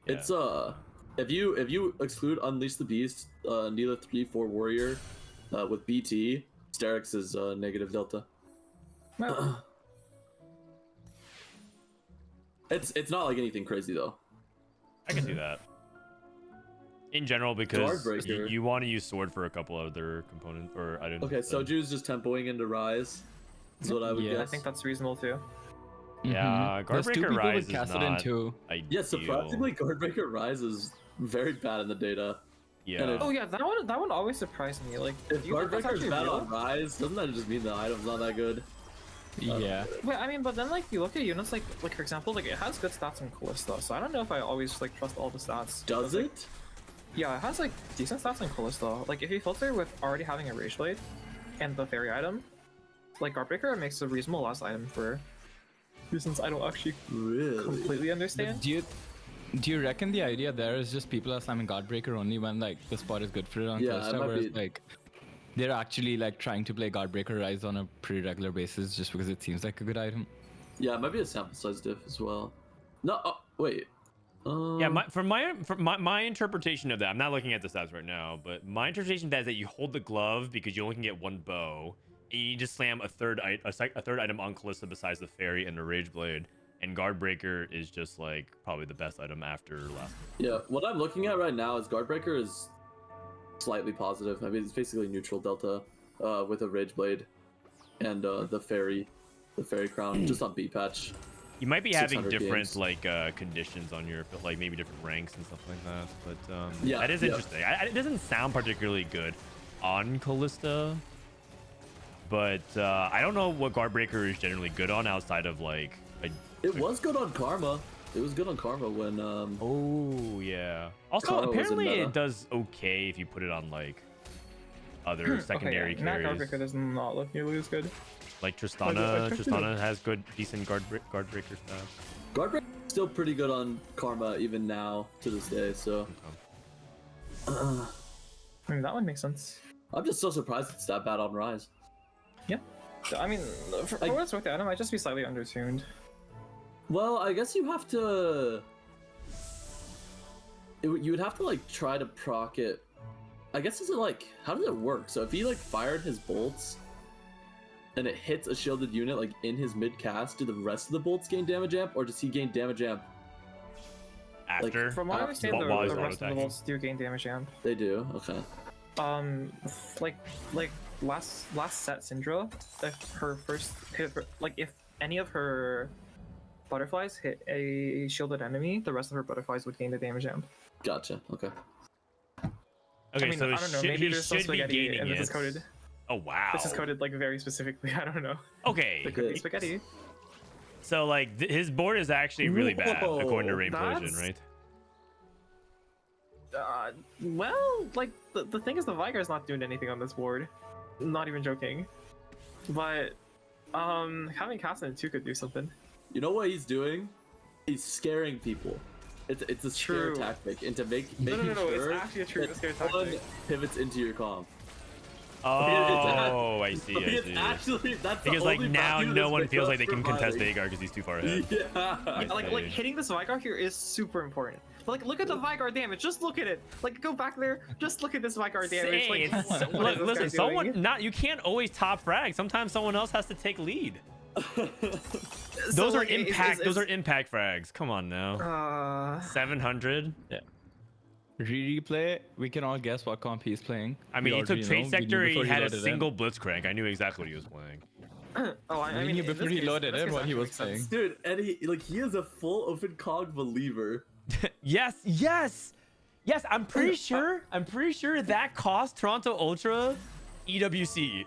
Yeah. It's if you exclude Unleash the Beast, Nila 3-4 warrior, with BT, Sterix is negative delta. Well, It's not like anything crazy though. I can see that. In general, because Guardbreaker. you want to use sword for a couple other components or items. Okay, instead. Soju's just tempoing into Rise. Is what I would Yeah, guess. I think that's reasonable too. Yeah, There's 2 Guardbreaker people Rise with is Kassadin not too. ideal. Yeah, surprisingly, Guardbreaker Rise is very bad in the data. Yeah. And if- Oh yeah, that one always surprised me. Like, If do you think that's Guard Breaker is actually bad real? on Rise, doesn't that just mean the item's not that good? Yeah. Wait, I mean, but then like you look at units like for example, like it has good stats in Callista, so I don't know if I always like trust all the stats. Does Like, it? yeah, it has like decent stats in Callista. Like if you filter with already having a Rage Blade and the fairy item, like Guardbreaker makes a reasonable last item for reasons I don't actually Really? completely understand. Do you reckon the idea there is just people are slamming Guardbreaker only when like the spot is good for it on Yeah, Callista, it might whereas be- like they're actually like trying to play Guardbreaker Rise on a pretty regular basis just because it seems like a good item? Yeah, it might be a sample size diff as well. No, wait. Yeah, from my interpretation of that, I'm not looking at the stats right now, but my interpretation of that is that you hold the glove because you only can get one bow, and you just slam a third item on Callista besides the fairy and the Rage Blade, and Guardbreaker is just like probably the best item after last. Yeah, what I'm looking at right now is Guardbreaker is slightly positive. I mean, it's basically neutral delta with a Rage Blade and the fairy crown just on B patch. You might be having 600 different games. like conditions on your like maybe different ranks and stuff like that, but Yeah, that is yeah. interesting. It doesn't sound particularly good on Callista, but I don't know what Guardbreaker is generally good on outside of like a It was good on Karma. It was good on Karma when oh yeah. Also, Kara was in apparently meta. it does okay if you put it on like other secondary okay, yeah, Matt carries. Guardbreaker does not look nearly as good. Like I Tristana. checked it Tristana has good, decent Guardbreaker stats. Guardbreaker is still pretty good on Karma even now to this day. So I mean, that one makes sense. I'm just so surprised it's that bad on Rise. Yeah. I mean, for what it's worth, the item might just be slightly undertuned. Well, I guess you have to. You would have to like try to proc it. I guess is it like how does it work? So if he like fired his bolts, and it hits a shielded unit like in his mid cast, do the rest of the bolts gain damage amp, or does he gain damage amp? After, From what I understand, while he's the rest of the auto-attacking. bolts do gain damage amp. They do. Okay. Like last set Syndra, if her first hit, like if any of her butterflies hit a shielded enemy, the rest of her butterflies would gain the damage amp. Gotcha. Okay. Okay, I mean, so I don't know. he Maybe there's some should be spaghetti, gaining and this it. is coded. Oh wow. This is coded like very specifically. I don't know. Okay, There could be spaghetti. so like his board is actually really bad Whoa, according to Rainplosion, that's- right? Well, like the thing is, the Vigar's not doing anything on this board. Not even joking. But having Castle 2 could do something. You know what he's doing? He's scaring people. It's a scare True. tactic, and to making No, sure it's actually a true that scare someone tactic. pivots into your comp. Oh, I see. I It's see. actually that's the Because like only now value no this one makes feels up like they for can contest fighting. Veigar because he's too far ahead. Yeah. Yeah, like see. hitting this Vigar here is super important. But like, look at the Vigar damage. Just look at it. Like, go back there. Just look at this Vigar damage. Say, Like, it's- what is this listen, guy someone doing? not you can't always top frag. Sometimes someone else has to take lead. So, Those are like, impact. Those are impact frags. Come on now. 700. Rereplay, we can all guess what comp he's playing. I We mean, he already took know. Trade We Sector. knew He before had a loaded in. single Blitzcrank. I knew exactly what he was playing. Oh, I We mean, knew in before this he case- loaded in this in case what he actually was makes sense. playing. Dude, and he is a full open cog believer. Yes. I'm pretty sure. I'm pretty sure that cost Toronto Ultra EWC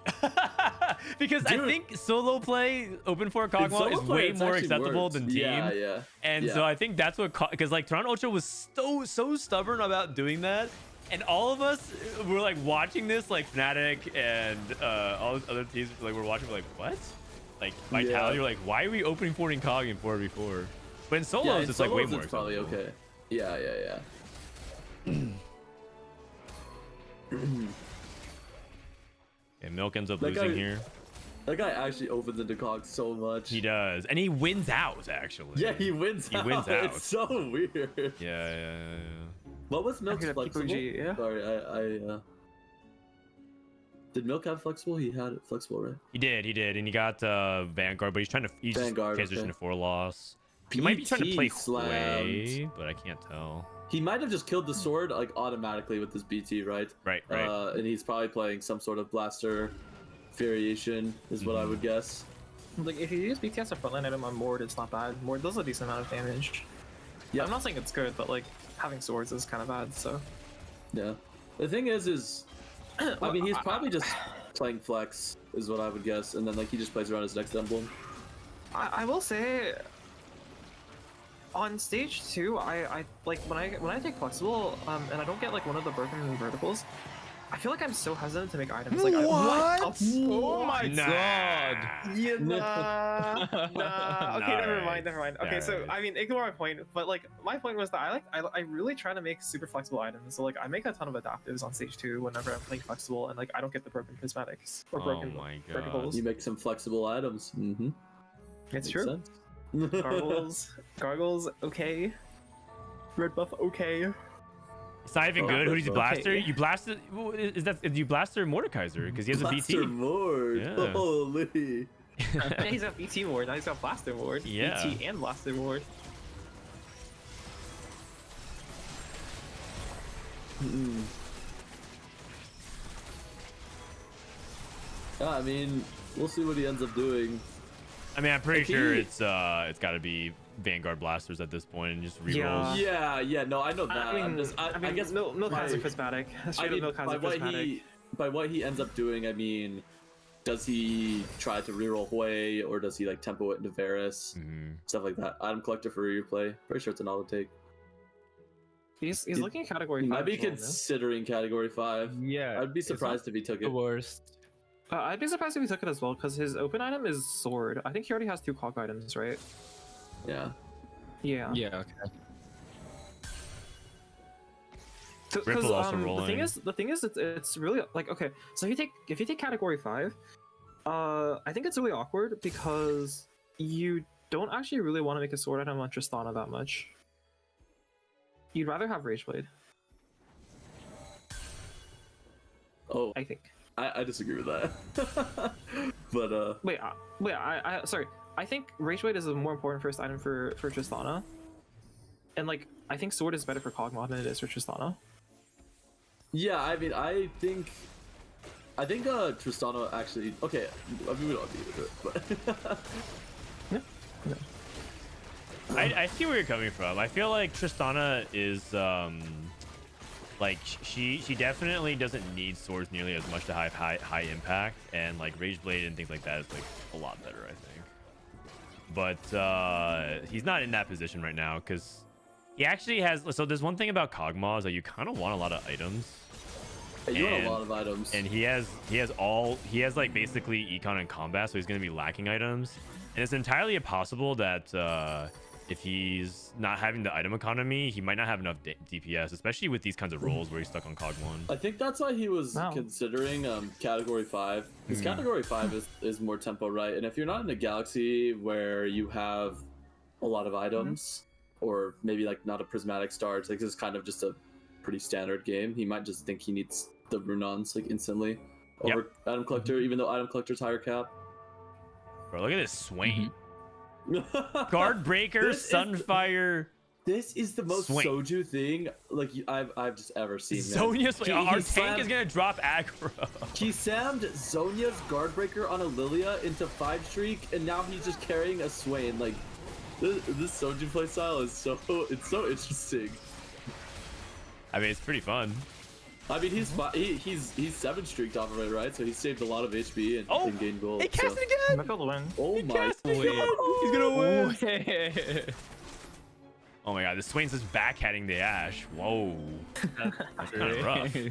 because I Dude. think solo play open for Kog'Maw solo is play, way it's more actually acceptable works. than team. Yeah. And Yeah. so I think that's what, because like Toronto Ultra was so stubborn about doing that, and all of us were like watching this, like Fnatic and all these other teams, like we're watching, we're like, what? Like Vitality, Yeah. you're like, why are we opening 14 Cog in 4v4? But in solos, Yeah, in it's like way solos, more. it's probably acceptable. okay. Yeah. And Milk ends up That losing guy- here. That guy actually opens into cog so much. He does, and he wins out actually. Yeah, he wins. He wins out. It's so weird. Yeah. What was Milk's Look at flexible? PPG, yeah. Sorry, I did Milk have flexible? He had it flexible, right? He did, and he got Vanguard, but he's trying to Vanguard, transition okay. to 4 loss. He might be trying to play BT slammed. Quay, but I can't tell. He might have just killed the sword like automatically with his BT, right? Right. And he's probably playing some sort of blaster variation, is what I would guess. Like, if you use BT as a frontline item on board, it's not bad. Board does a decent amount of damage. Yeah. I'm not saying it's good, but like having swords is kind of bad. So Yeah. The thing is I mean, he's probably just playing flex, is what I would guess, and then like he just plays around his next emblem. I will say, on stage 2, I like when I take flexible, and I don't get like one of the broken verticals, I feel like I'm so hesitant to make items. Like, What? Oh my god! Yeah, nah. Okay, never mind. Okay, so Alright. I mean, ignore my point. But like, my point was that I really try to make super flexible items. So like, I make a ton of adaptives on stage 2 whenever I'm playing flexible, and like, I don't get the broken prismatics or broken my god. verticals. You make some flexible items. Mm-hmm. It's Makes true. sense. Gargles, okay. Red buff, okay. It's not even Oh, good. Who did you okay. blaster? You blasted. Is you blaster Mordekaiser because he has a Blaster BT. Mord. Yeah. Holy. Yeah, he's got BT ward. Now he's got blaster ward. Yeah. BT and blaster ward. Yeah, I mean, we'll see what he ends up doing. I mean, I'm pretty If sure he- it's got to be Vanguard blasters at this point and just rerolls. Yeah, no, I know that. I mean, I guess Milk by- has a prismatic. Straight up Milk has a prismatic. by what he ends up doing, I mean, does he try to reroll Hui or does he like tempo it into Varus? Mhm. Stuff like that. Item collector for replay. Pretty sure it's an auto take. He's looking at category He 5. might be as well, no? considering category 5. Yeah. I'd be it's not surprised if he took the it. worst. I'd be surprised if he took it as well, because his open item is sword. I think he already has 2 cog items, right? Yeah. Yeah. Yeah. Okay. Ripple also the rolling. thing is, it's really like, okay. So if you take category 5, I think it's really awkward because you don't actually really want to make a sword item on Tristana that much. You'd rather have Rage Blade, Oh, I think. I disagree with that. But Sorry. I think Rage Blade is a more important first item for Tristana, and like I think sword is better for Cogmod than it is for Tristana. yeah, I mean, I think Tristana actually. Okay, I mean we don't need it, but I see where you're coming from. I feel like Tristana is like she definitely doesn't need swords nearly as much to have high impact, and like Rage Blade and things like that is like a lot better, I think. But he's not in that position right now because he actually has. So there's one thing about Kog'Maw is that you kind of want a lot of items. you want And- a lot of items. And he has like basically econ and combat, so he's gonna be lacking items. And it's entirely possible that if he's not having the item economy, he might not have enough DPS, especially with these kinds of roles where he's stuck on Cog 1. I think that's why he was Wow. considering category 5. Because category 5 is more tempo, right? And if you're not in a galaxy where you have a lot of items, or maybe like not a prismatic start, like this is kind of just a pretty standard game, he might just think he needs the Runons like instantly over item collector, even though item collector's higher cap. Bro, look at this Swain. Guard Breaker, This is the- Sunfire, This is the most Swing. Soju thing like I've just ever seen. man. Zonia Swain. He Our tank slammed- is gonna drop aggro. He sammed Zonia's Guardbreaker on a Lilia into 5 streak, and now he's just carrying a Swain. Like, this Soju playstyle is so interesting. I mean, it's pretty fun. I mean, he's 7 streaked off of it, right? So he saved a lot of HP and gained gold. It cast so. it again. Michael to win. Oh my cast it god! again. He's gonna win. Way. Oh my god, the Swain's just backhanding the Ash. Whoa. That's kind of rough. He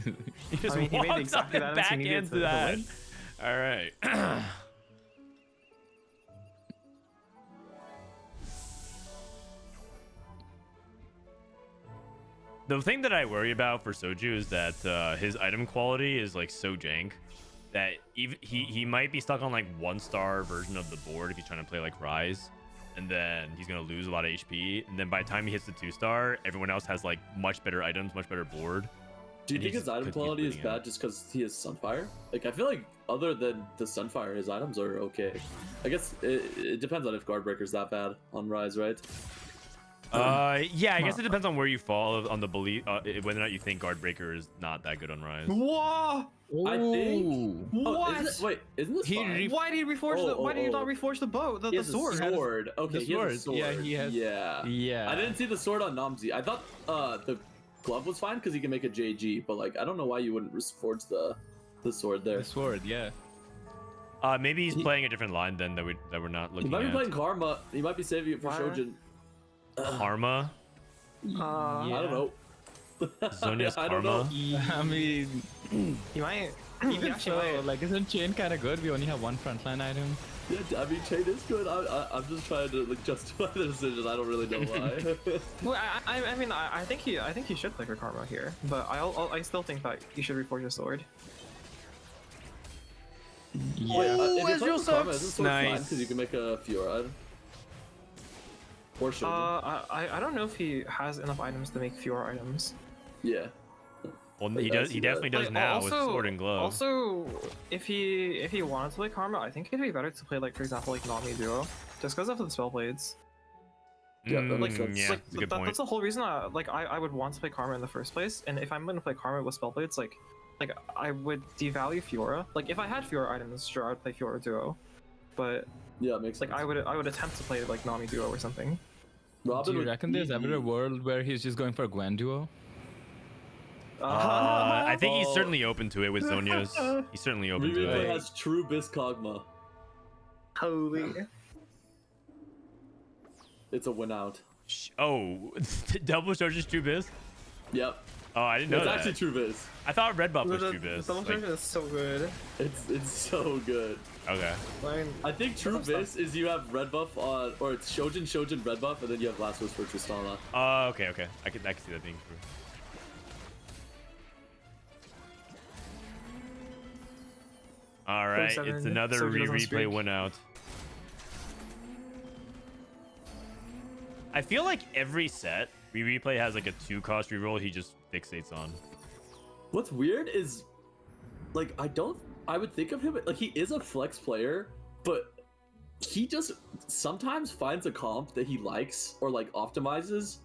just I mean, he made walks exactly up and that, and he needed backhands to that. win. All right. The thing that I worry about for Soju is that his item quality is like so jank that even he might be stuck on like 1-star version of the board if he's trying to play like Rise, and then he's gonna lose a lot of HP, and then by the time he hits the 2-star, everyone else has like much better items, much better board. Do you And think he his item could keep quality is bleeding out. bad just because he has Sunfire? Like, I feel like other than the Sunfire, his items are okay. I guess it depends on if Guardbreaker's that bad on Rise, right? Yeah, I guess it depends on where you fall on the belief whether or not you think Guardbreaker is not that good on Rise. Whoa! I think. What? Isn't this fine? Why did he reforge Why did you not reforge the bow? He The has sword. a sword. Okay, The he has a sword. sword. Yeah, he has- Yeah. Yeah. I didn't see the sword on Namzi. I thought glove was fine because he can make a JG, but like I don't know why you wouldn't forge the sword there. The sword, yeah. Maybe he's playing a different line then that we're not He looking might be at. playing Karma. He might be saving it for Why? Shojin. Karma. I don't know. Zonia's I don't know. Karma. I mean, You might. You even actually so, might. like, isn't chain kind of good? We only have one frontline item. Yeah, I mean, chain is good. I'm just trying to like justify the decision. I don't really know why. Well, I mean, I think he should play for Karma here, but I still think that he should reforge his sword. Yeah, if you're playing for Karma, isn't sword fine Nice. because you can make a Fiora item. Or Shojin. I don't know if he has enough items to make fewer items. Yeah. Well, he does. He definitely does Like, now with sword and glove. Also, if he wanted to play Karma, I think it'd be better to play, like, for example, like Nami Duo, just because of the spell blades. Yeah, that makes sense. Yeah, Like, that's a good point. that's the whole reason I would want to play Karma in the first place. And if I'm going to play Karma with spell blades, like I would devalue Fiora. Like, if I had Fiora items, sure, I'd play Fiora Duo, but Yeah, it makes sense. like I would attempt to play like Nami Duo or something. Robin Do you would reckon there's ever a eat- world where he's just going for a Gwen duo? I think he's Oh. certainly open to it with Zonia's. He's certainly open to Rereplay it. has true Biscogma. Holy. It's a win out. Oh, double charges true biz. Yep. Oh, I didn't know It's that. actually true Biz. I thought red buff was The true biz. double Like, charge is so good. It's so good. okay. I think true Biz is you have red buff on, or it's Shojin red buff, and then you have Last Whisper Tristana. Okay. I can see that being true. All right, it's 47, another Soju doesn't replay streak. win out. I feel like every set replay has like a 2-cost reroll he just fixates on. What's weird is, like, I would think of him, like, he is a flex player, but he just sometimes finds a comp that he likes or, like, optimizes,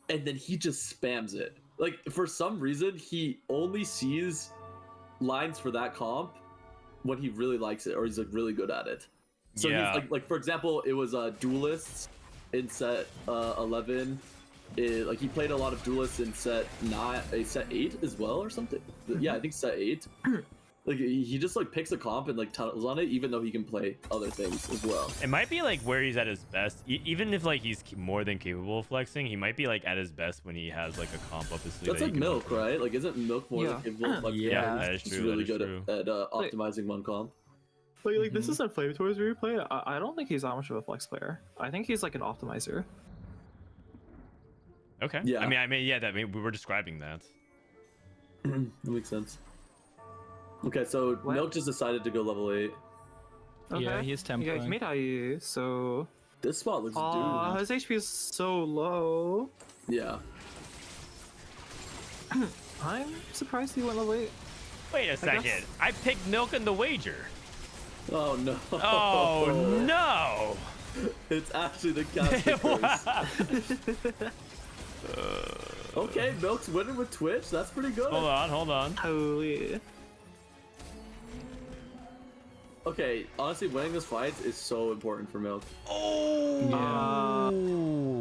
and then he just spams it. Like, for some reason, he only sees lines for that comp when he really likes it or he's, like, really good at it. So Yeah. he's, like, for example, it was Duelists in set 11. Like, he played a lot of Duelists in set 8 as well or something. Yeah, I think set 8. Like, he just like picks a comp and like tunnels on it, even though he can play other things as well. It might be like where he's at his best. Even if like he's more than capable of flexing, he might be like at his best when he has like a comp up his sleeve. That's that like he can Milk, right? Like, isn't Milk more Yeah. than capable of flexing? Yeah, He's that is just true, really that good is at optimizing one comp. Like this is a Flametors replay. I don't think he's that much of a flex player. I think he's like an optimizer. Okay. Yeah. I mean, yeah. We were describing that. That makes sense. Okay, so What? Milk just decided to go level 8. Yeah, he's Yeah, tempering. he made IE, so. This spot looks Aw, his HP is so low. doomed. Yeah. I'm surprised he went level 8. Wait a second. I picked Milk in the wager. Oh no. Oh no. It's actually the Caspar curse. Okay, Milk's winning with Twitch. That's pretty good. Hold on. Holy. Okay, honestly, winning this fight is so important for Milk. Oh,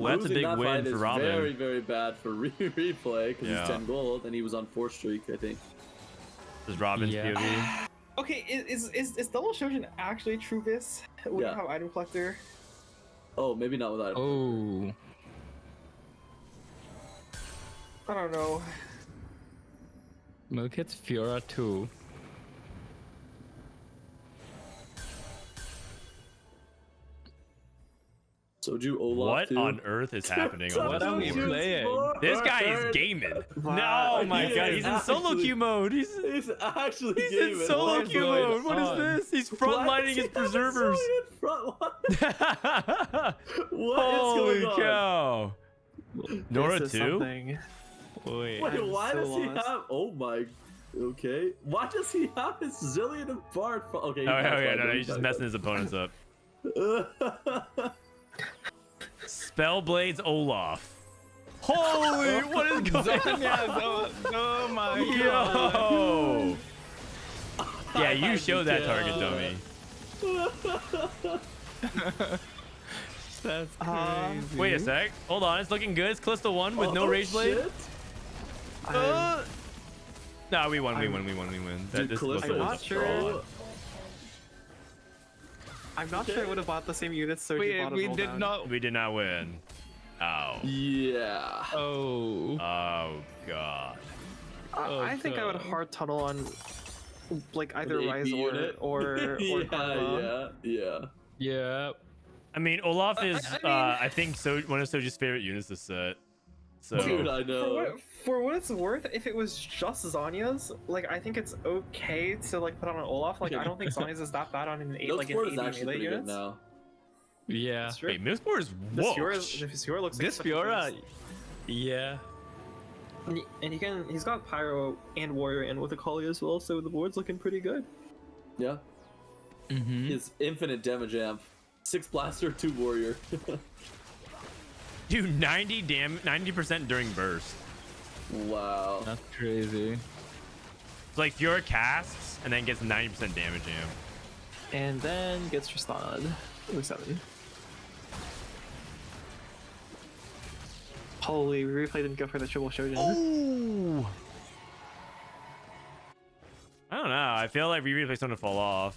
that's a Losing big that win fight for is Robin. very, very bad for Replay because Yeah. he's 10 gold and he was on 4 streak, I think. This is Robin's Yeah. POV. Okay, is Double Shojin actually true this? When Yeah. you have item collector? Oh, maybe not without him. Oh, I don't know. Milk hits Fiora too. Soju Olaf What too. on earth is happening on What this are we board? playing? This guy is gaming. No, oh my He god, is he's in solo actually- queue mode. He's He's actually in gaming. solo What is queue going mode. What on? is this? He's Why frontlining does he his have preservers. Soju in front? What is Holy going on? cow. Nora This is too? something. Wait. Wait, I'm why so does he lost. have? Oh my. Okay. Why does he have his Zillion of Bard? Okay. Oh, yeah, no, he's just messing his opponents up. Spellblades Olaf. Holy, what is going on? Oh my Yo! Yeah, you show that Yeah. target dummy. That's crazy. Wait a sec. Hold on, it's looking good. It's Callisto 1 with no Oh, Rage Blade. shit. No, we won. Dude, This Callisto I'm was not a sure. fraud. I'm not sure I would have bought the same units Soju bought as we well did down. not. We did not win. Oh. Yeah. Oh. Oh god. I think I would hard tunnel on like either The AP Rise unit? or Karma. Yeah. I mean, Olaf is I mean- I think one of Soju's favorite units to set. So Dude, I know. For what it's worth, if it was just Zanya's, like I think it's okay to like put on an Olaf. Like I don't think Zanya's is that bad on an Milk like an Sport is 80 actually melee pretty good units. now. Yeah. That's true. wait, Milksport is This whoa. Fiora looks like This such a Fiora. beast. Yeah. And he's got Pyro and Warrior in with Akali as well, so the board's looking pretty good. Yeah. Mm-hmm. His infinite damage amp. 6 blaster, 2 warrior. Dude, 90% during burst. Wow. That's crazy. It's like Fiora casts and then gets 90% damage amp. And then gets Tristana with 7. Holy, Rereplay didn't go for the triple Shojin. Oh. I don't know. I feel like Rereplay's going to fall off.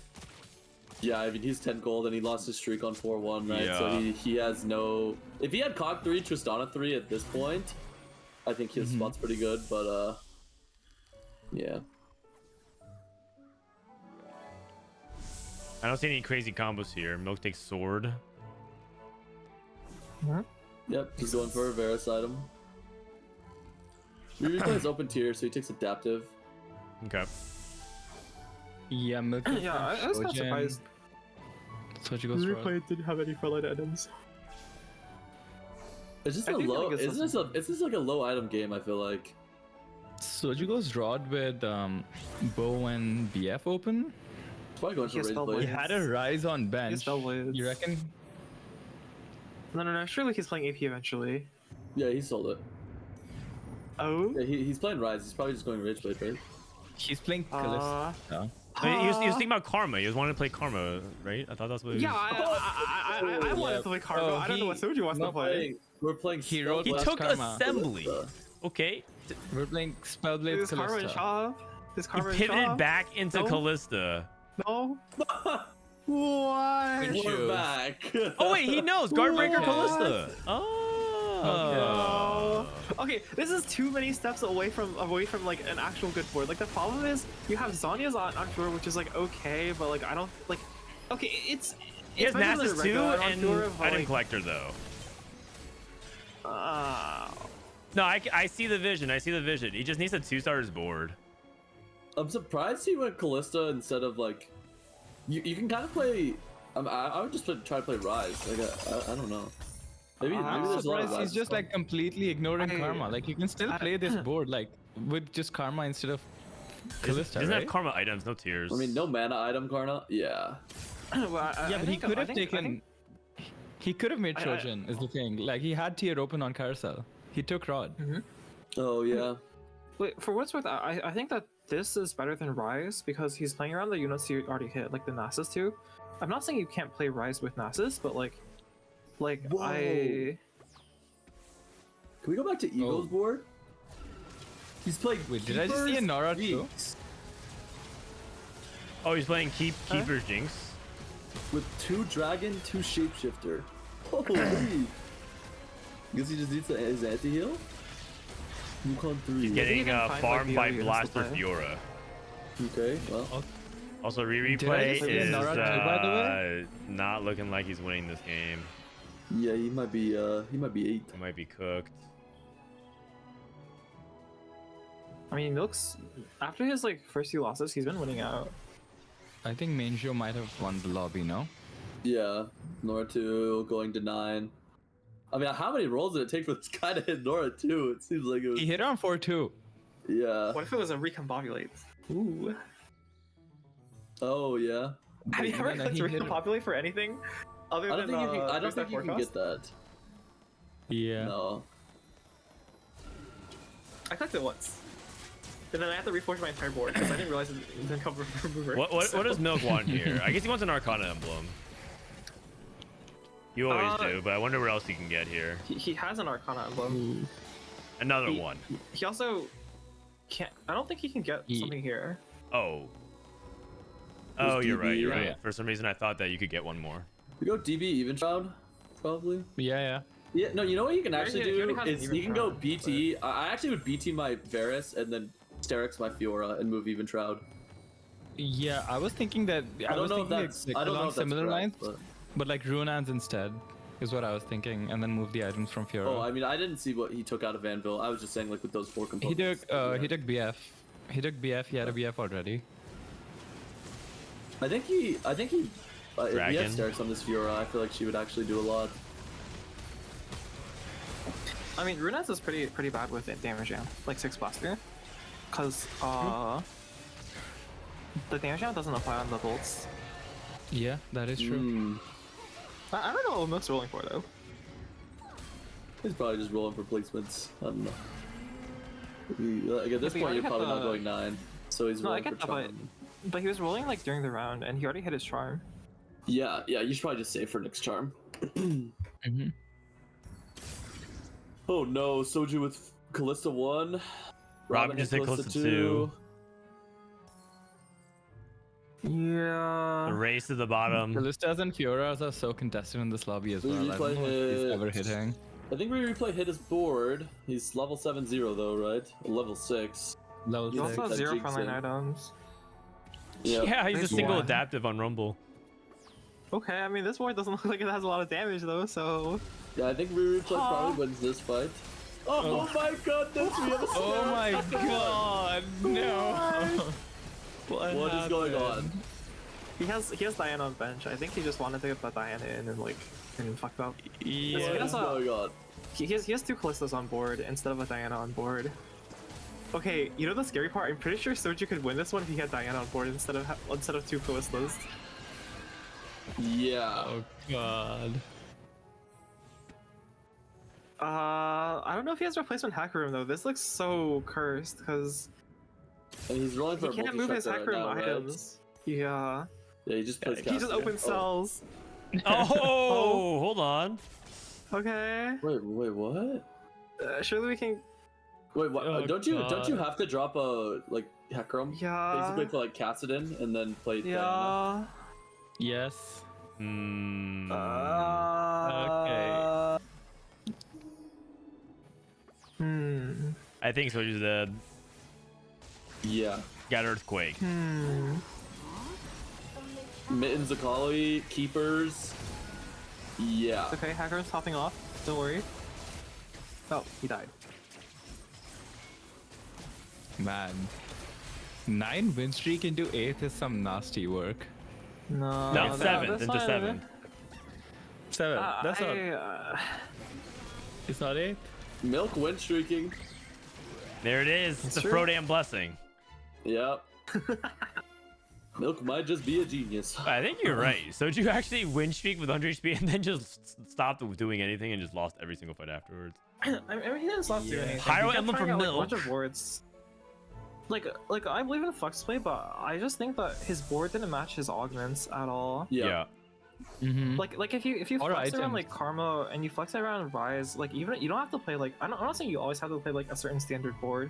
Yeah, I mean, he's 10 gold and he lost his streak on 4-1, right? So Yeah. he has no... If he had Cog 3, Tristana 3 at this point, I think his spot's pretty good, but, yeah. I don't see any crazy combos here. Milk takes sword. Yep, he's going for a Varus item. Rereplay is open tier, so he takes adaptive. Okay. Yeah, Milk. Yeah, I was kind of surprised. Soju goes for. didn't have any frontline items. It's just I a do feel low... like it's It's just like a low item game, I feel like. Soju goes Rod with Bow and BF open. It's probably going He has for Spellblade. He Rainplosion. had a Rise on bench. Spellblades. You reckon? No. Surely he's playing AP eventually. Yeah, he sold it. Oh? Yeah, he's playing Rise. He's probably just going Rageblade, right? He's playing Callisto. No. I mean, he was thinking about Karma. He was wanting to play Karma, right? I thought that's what he was... Yeah, I wanted to play Karma. I don't know what Soju wants to play. We're playing Hero He Plus took Karma. Assembly. Okay. We're playing Spellblade There's Karma and Callisto. Shop. There's He Karma and pivoted Shop. back into No. Callista. No. What? We're back. Oh wait, he knows Guardbreaker What? Callista. Oh. Okay, this is too many steps away from like an actual good board. Like the problem is you have Zanya's on tour, which is like okay, but like I don't like. Okay, it's He has better than Nasus too, regular on and tour, but, Item like, Collector though. uh, No, I see the vision. I see the vision. He just needs a 2-star's board. I'm surprised he went Callista instead of like. You can kind of play. I would just try to play Rise. Like I don't know. Maybe I'm there's a lot of Surprised Rise. he's just like completely ignoring I- Karma. Like you can still play this board like with just Karma instead of Callisto, Doesn't right? have Karma items, no tears. I mean, no mana item, Karna. Yeah. Yeah, but he could have taken. He could have made I- Trojan. Is the thing. Like he had tier open on Carousel. He took Rod. Oh yeah. Wait, for what's worth, I think that this is better than Rise because he's playing around the units he already hit, like the Nasus too. I'm not saying you can't play Rise with Nasus, but like Whoa. I. Can we go back to Ego's board? He's playing. Wait, did I just see a Nora too? Jinx Oh, he's playing Keeper Jinx. with 2 dragon, 2 shapeshifter. Holy. Guess he just needs his anti-heal? Yukon 3. Getting can find, like, farmed by VOD units to Blaster play. Fiora. Okay, well. Also, Did I Rereplay just see is Nara too, by the way? not looking like he's winning this game. Yeah, he might be 8. He might be cooked. I mean, Milk's after his like first few losses, he's been winning out. I think Manjo might have won the lobby. No. Yeah, Nora 2 going to 9. I mean, how many rolls did it take for this guy to hit Nora 2? It seems like it was. He hit on 4-2. Yeah. What if it was a recombobulate? Ooh. Oh, yeah. Have you ever no, clicked he hit it. recombobulate for anything other I don't than think you can, I don't Thursday think you can Forecast? get that. Yeah. No. I clicked it once. And then I had to reforge my entire board because I didn't realize it didn't come from remover. What does Milk want here? I guess he wants an Arcana emblem. You always do, but I wonder what else he can get here. He has an Arcana emblem. Another He- one. He also can't. I don't think he can get something here. Oh. There's Oh, you're right. DB, You're right. yeah. For some reason, I thought that you could get one more. We go DB even shroud, probably. Yeah. Yeah, no, you know what you can actually he already do has an is even you can go shroud, BT. I actually would BT my Varus and then Sterix my Fiora and move even shroud. Yeah, I was thinking that. I don't was know if thinking that's. like, I don't know along if that's similar correct, lines, but... but like Ruinans instead is what I was thinking, and then move the items from Fiora. Oh, I mean, I didn't see what he took out of Anvil. I was just saying like with those 4 he components. took he took BF. He took BF. He had a BF already. I think he if he had Dragon. Sterix on this Fiora, I feel like she would actually do a lot. I mean, Runaz is pretty bad with it damage jam, like 6 blaster, cause the damage jam doesn't apply on the bolts. Yeah, that is true. Hmm. I don't know what Milk's rolling for though. He's probably just rolling for placements. I don't know. Like at this but point, you you're already probably have not the- going 9, so he's No, I rolling get for that, but charm. but he was rolling like during the round, and he already hit his charm. Yeah, you should probably just save for next charm. Mm-hmm. Oh no, Soju with Callista 1. Robin just hit Callista 2. The Yeah. race to the bottom. Callistas and Fioras are so contested in this lobby as well. I don't know if he's ever hitting. I think Rereplay hit his board. He's level 7-0 though, right? Level 6. Level He also six. has That 0 jinx frontline him. items. Yeah, he's a Nice single one. adaptive on Rumble. Okay, I mean this board doesn't look like it has a lot of damage though, so Yeah, I think Rereplay probably wins this fight. Oh my goodness, we have a Oh snap. my god, no! What is going on? he has Diana on bench. I think he just wanted to get that Diana in and fucked up. What He Yeah. has is going on? He has 2 Callistas on board instead of a Diana on board. Okay, you know the scary part? I'm pretty sure Soju could win this one if he had Diana on board instead of 2 Callistas. Yeah. Oh god. I don't know if he has replacement hacker room though. This looks so cursed because And he's rolling for he a can't move his multi-structure hacker room right now, right? items. Yeah, Yeah, he just plays he just Caspar. opens cells. Oh, hold on. Okay, Wait, what? surely we can. Wait, what? Oh, don't you God. have to drop a like Hecarim? Yeah. Basically to like cast it in and then play Diana. Yeah. Yes. Hmm. Okay. I think so. Just Yeah. got Earthquake. Mittens, Akali, Keepers. Yeah. Okay, hacker room's popping off. Don't worry. Oh, he died. Man. 9 win streak into 8th is some nasty work. No. No, that- 7th that's into fine. 7th. 7. That's not. I, It's not 8th. Milk win streaking. There it is. It's the true. Frodan blessing. Yep. Milk might just be a genius. I think you're right. So did you actually win streak with 100 HP and then just stopped doing anything and just lost every single fight afterwards? I mean, he didn't stop doing anything. Pyro He kept Emblem trying for out, like, a Milk. bunch of boards. Like I believe in flex play, but I just think that his board didn't match his augments at all. Yeah. Mm-hmm. Like if you Or flex around items. like Karma and you flex around Rise, like even you don't have to play like I'm not saying you always have to play like a certain standard board,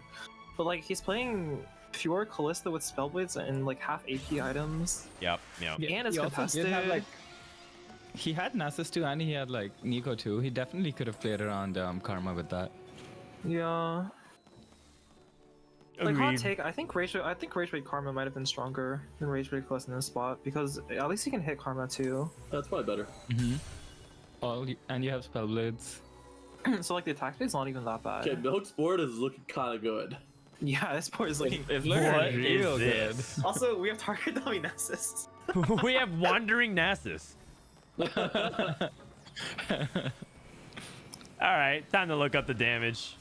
but like he's playing pure Callista with Spellblades and like half AP items. Yep. Yep. And it's he also contested. did have, like, he had Nasus too, and he had like Nico too. He definitely could have played around Karma with that. Yeah. Like hot Agreed. take, I think Rage Bait Karma might have been stronger than Rage Bait Callista in this spot because at least he can hit Karma too. That's probably better. Mm-hmm. And you have Spellblades. So like the attack speed's not even that bad. Okay, Milk's board is looking kind of good. Yeah, this board is looking. It's What looking is real good. this? Also, we have target dummy Nessus. We have Wandering Nasus. All right, time to look up the damage.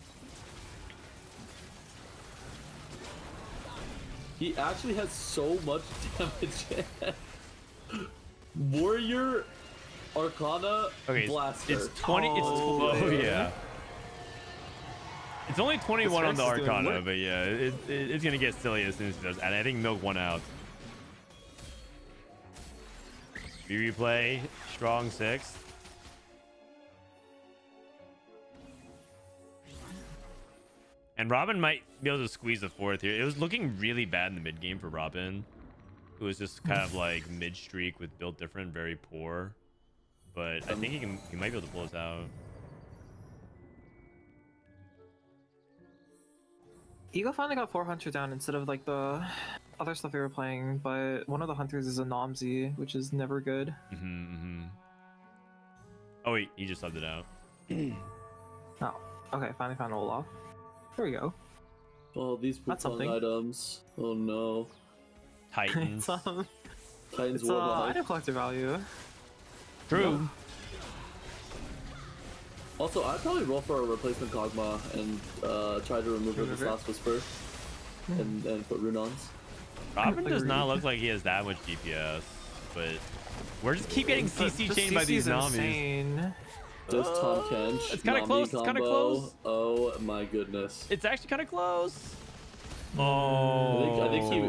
He actually has so much damage. Warrior, Arcana, Okay, Blaster. it's 20. Oh, It's man. yeah. It's only 21 on the This guy's doing Arcana, work. but yeah, it's gonna get silly as soon as he does. And I think Milk won out. Replay, strong 6. And Robin might be able to squeeze the fourth here. It was looking really bad in the mid game for Robin, who was just kind of like mid streak with build different, very poor. But I think he might be able to pull this out. Ego finally got 4 hunters down instead of like the other stuff they were playing, but one of the hunters is a Nomzy, which is never good. Oh wait, he just subbed it out. Oh, okay, finally found Olaf. There we go. Oh, these That's something. items. Oh no. Titans. Titans It's Warlock. item collector value. True. Also, I'd probably roll for a replacement Kog'Maw and try to remove Remove the it? Last Whisper and put Runons. Robin does not look like he has that much DPS, but we're just keep getting CC chained by these Namis. Insane. This Tom Kench. It's kinda Nami close, it's kinda combo. close. Oh my goodness. It's actually kind of close. I Oh. think he.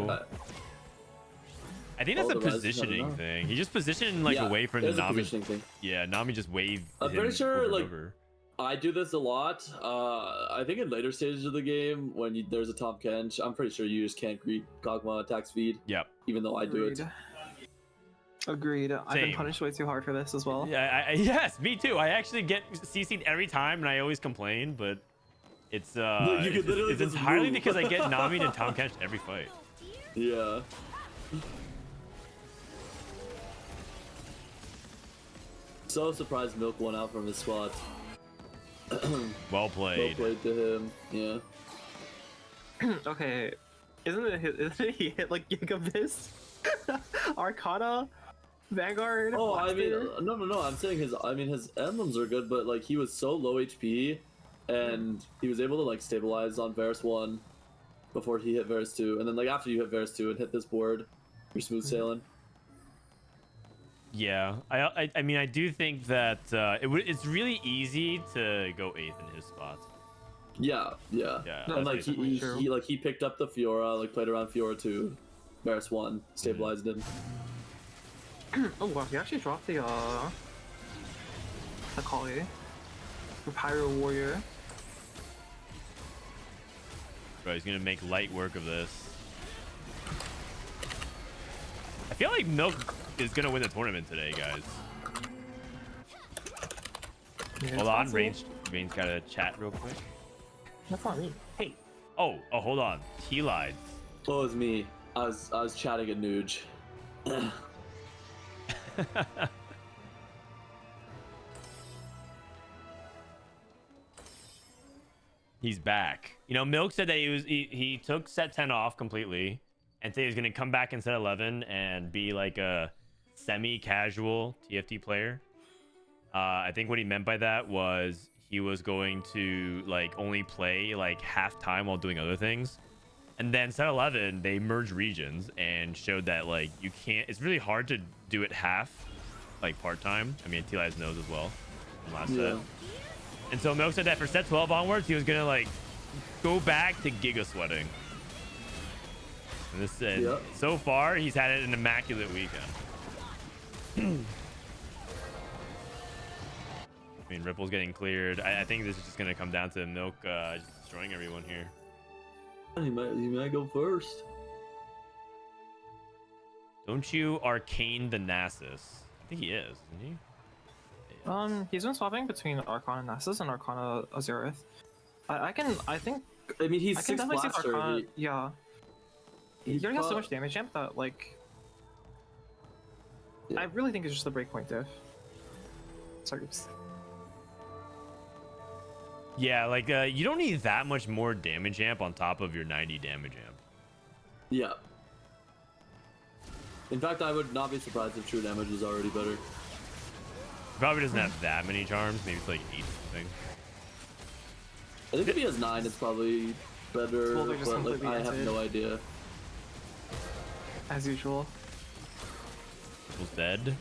I think that's Oh, a the res is positioning not enough. thing. He just positioned like Yeah, away from it the is a Nami. positioning thing. Yeah, Nami just waved. I'm him pretty sure, over and like, over. I do this a lot. I think in later stages of the game, when there's a Tom Kench, I'm pretty sure you just can't greet Kog'Maw attacks feed. Yep. Even though I do it. Agreed. I've been Same. punished way too hard for this as well. Yeah, yes, me too. I actually get CC'd every time, and I always complain, but it's You could literally it's just entirely move. because I get Nami and Tom Kench every fight. Yeah. So surprised Milk won out from his spot. Well Well played. played to him. Yeah. Okay, isn't it he hit like Gigabis? Arcana? Vanguard? Oh, I mean, Bopster? no. I'm saying his emblems are good, but like he was so low HP, and he was able to like stabilize on Varus 1 before he hit Varus 2, and then like after you hit Varus 2 and hit this board, you're smooth sailing. Yeah, I mean, I do think that it's really easy to go 8th in his spot. Yeah. Yeah, And like that's he picked up the Fiora, like played around Fiora 2, Varus 1, stabilized him. Oh wow, he actually dropped the Kali. The Pyro Warrior. Bro, he's gonna make light work of this. I feel like Milk is gonna win the tournament today, guys. Yeah, Hold on, Rain's gotta chat real quick. That's not me. Hey. Oh, hold on. Tleyds. Oh, it was me. I was chatting at Nuge. He's back. You know, Milk said that he took set 10 off completely and said he was gonna come back in set 11 and be like a semi-casual TFT player. I think what he meant by that was he was going to like only play like half time while doing other things. And then set 11, they merged regions and showed that like you can't. It's really hard to do it half, like part time. I mean, Tleyds knows as well from last set. And so Milk said that for set 12 onwards, he was gonna like go back to Giga sweating. And this said, so far he's had an immaculate weekend. I mean, Ripple's getting cleared. I think this is just gonna come down to Milk just destroying everyone here. He might go first. Don't you arcane the Nasus? I think he is, isn't he? He's been swapping between Arcana Nasus and Arcana Azereth. I think I mean, he's I can 6 definitely see blaster. Arcana. Yeah. He already has so much damage amp that like. Yeah. I really think it's just the breakpoint diff. Sorry. Oops. Yeah, like you don't need that much more damage amp on top of your 90 damage amp. Yeah. In fact, I would not be surprised if true damage was already better. Probably doesn't have that many charms. Maybe it's like 8 something. I think if he has 9, it's probably better, Well, they're just but like completely I have ended. no idea. As usual. Was dead.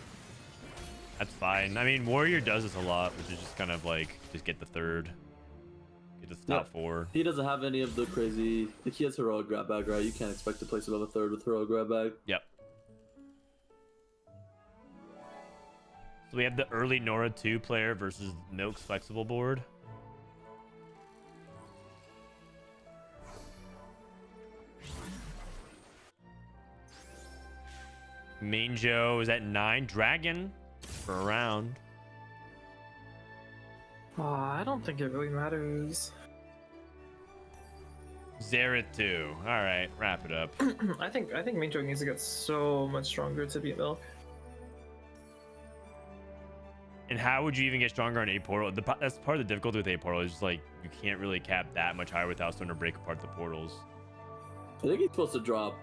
That's fine. I mean, Warrior does this a lot, which is just kind of like just get the third, get the top 4. He doesn't have any of the crazy. Like he has heroic grab bag, right? You can't expect to place above a third with heroic grab bag. Yep. So we have the early Nora 2 player versus Milk's flexible board. Manjo is at 9. Dragon for a round. I don't think it really matters. Xerath 2. All right, wrap it up. I think Mincho needs to get so much stronger to beat Milk. And how would you even get stronger on A portal? That's part of the difficulty with A portal is just like you can't really cap that much higher without starting to break apart the portals. I think he's supposed to drop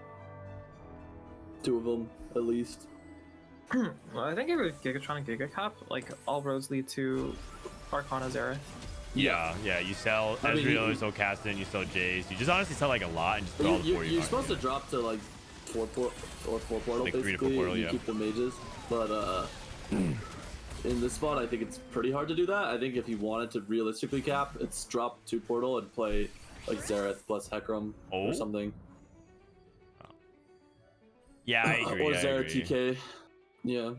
2 of them at least. Well, I think if it was Gigatron and Gigacap, like all roads lead to Arcana Xerath. Yeah, you sell Ezreal, you sell Caston, you sell Jace. You just honestly sell like a lot and just put all the 4 You're supposed to drop to like 4 portal like basically. 3 to 4 portal, you yeah. keep the mages, but in this spot, I think it's pretty hard to do that. I think if you wanted to realistically cap, it's drop 2 portal and play like Xerath plus Hecarim or something. Yeah, I agree. Or I Xerath agree. TK. Yeah.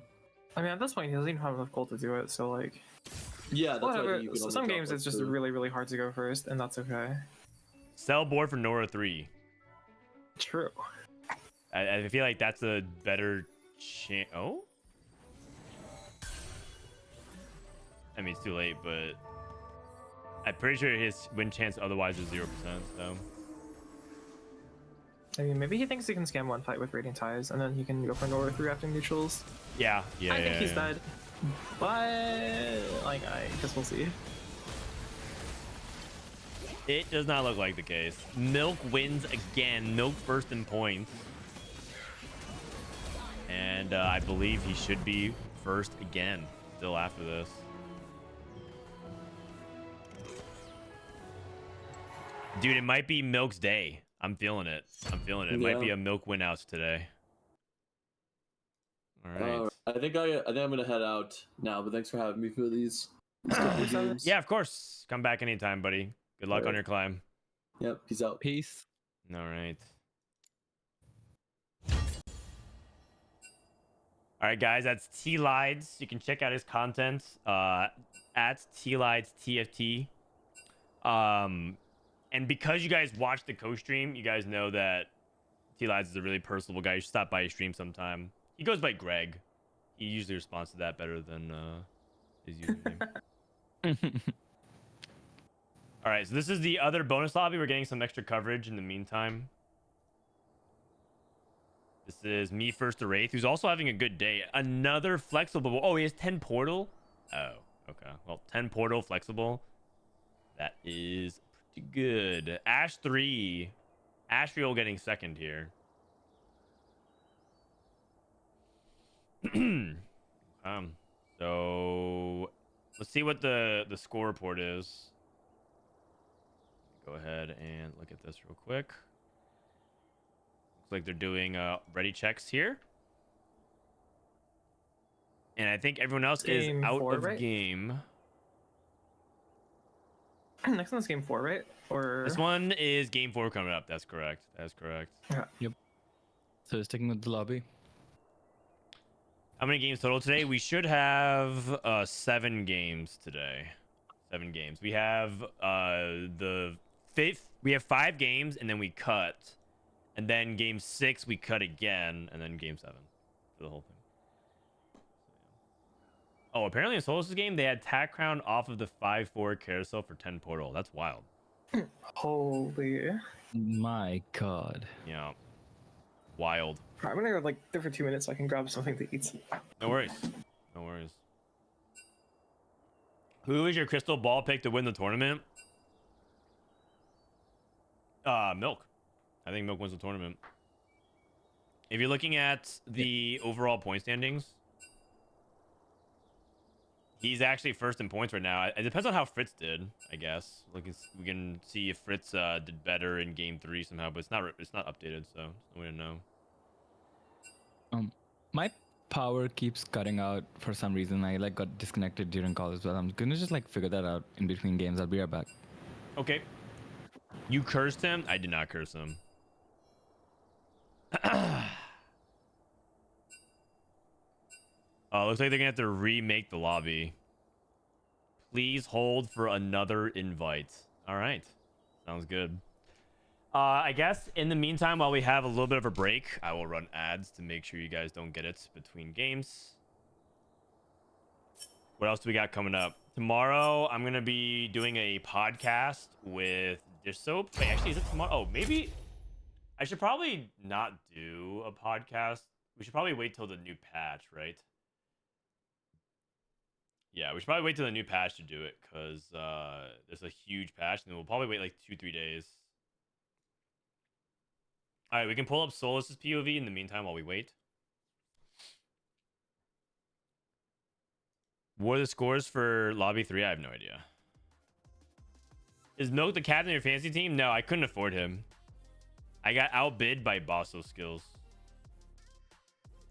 I mean, at this point, he doesn't even have enough gold to do it, so like. Yeah, that's Whatever. why you can only Some drop, games like, it's just 2. really, really hard to go first, and that's okay. Sell board for Nora 3. True. I feel like that's a better chance. Oh? I mean, it's too late, but I'm pretty sure his win chance otherwise is 0%. So I mean, maybe he thinks he can scam one fight with Radiant Ties, and then he can go for Nora 3 after neutrals. yeah. I think he's dead. But, like, I guess we'll see. It does not look like the case. Milk wins again. Milk first in points. And I believe he should be first again still after this. Dude, it might be Milk's day. I'm feeling it. It might be a Milk win outs today. All right. I think I'm gonna head out now, but thanks for having me for these games. Yeah, of course. Come back anytime, buddy. Good luck on your climb. Yep, peace out. Peace. All right. All right, guys, that's Tleyds. You can check out his content at Tleyds TFT. And because you guys watched the co-stream, you guys know that Tleyds is a really personable guy. You should stop by his stream sometime. He goes by Greg. He usually responds to that better than his username. All right, so this is the other bonus lobby. We're getting some extra coverage in the meantime. This is me first to Wraith, who's also having a good day. Another flexible. Oh, he has 10 portal. Oh, okay. Well, 10 portal flexible. That is pretty good. Ash 3. Ashriel getting second here. So let's see what the score report is. Go ahead and look at this real quick. Looks like they're doing ready checks here. And I think everyone else is out of game. Next one's game 4, right? Or this one is game 4 coming up. That's correct. That's correct. Yeah. Yep. So sticking with the lobby. How many games total today? We should have 7 games today. 7 games. We have the 5th. We have 5 games, and then we cut. And then game 6, we cut again, and then game 7 for the whole thing. Oh, apparently in Solos' game, they had Tack Crown off of the 5-4 carousel for 10 portal. That's wild. Holy. My God. Yeah. Wild. I'm gonna go like there for 2 minutes so I can grab something to eat. No worries. No worries. Who is your crystal ball pick to win the tournament? Milk. I think Milk wins the tournament. If you're looking at the overall point standings, he's actually first in points right now. It depends on how Fritz did, I guess. Like we can see if Fritz did better in game 3 somehow, but it's not updated, so we don't know. My power keeps cutting out for some reason. I like got disconnected during call as well. I'm gonna just like figure that out in between games. I'll be right back. Okay. You cursed him? I did not curse him. Looks like they're gonna have to remake the lobby. Please hold for another invite. All right. Sounds good. I guess in the meantime, while we have a little bit of a break, I will run ads to make sure you guys don't get it between games. What else do we got coming up? Tomorrow, I'm going to be doing a podcast with Dish Soap. Wait, actually, is it tomorrow? Oh, maybe I should probably not do a podcast. We should probably wait till the new patch, right? Yeah, we should probably wait till the new patch to do it because there's a huge patch and we'll probably wait like 2-3 days. All right, we can pull up Solus's POV in the meantime while we wait. What are the scores for Lobby 3? I have no idea. Is Milk the captain of your fantasy team? No, I couldn't afford him. I got outbid by Bosso Skills.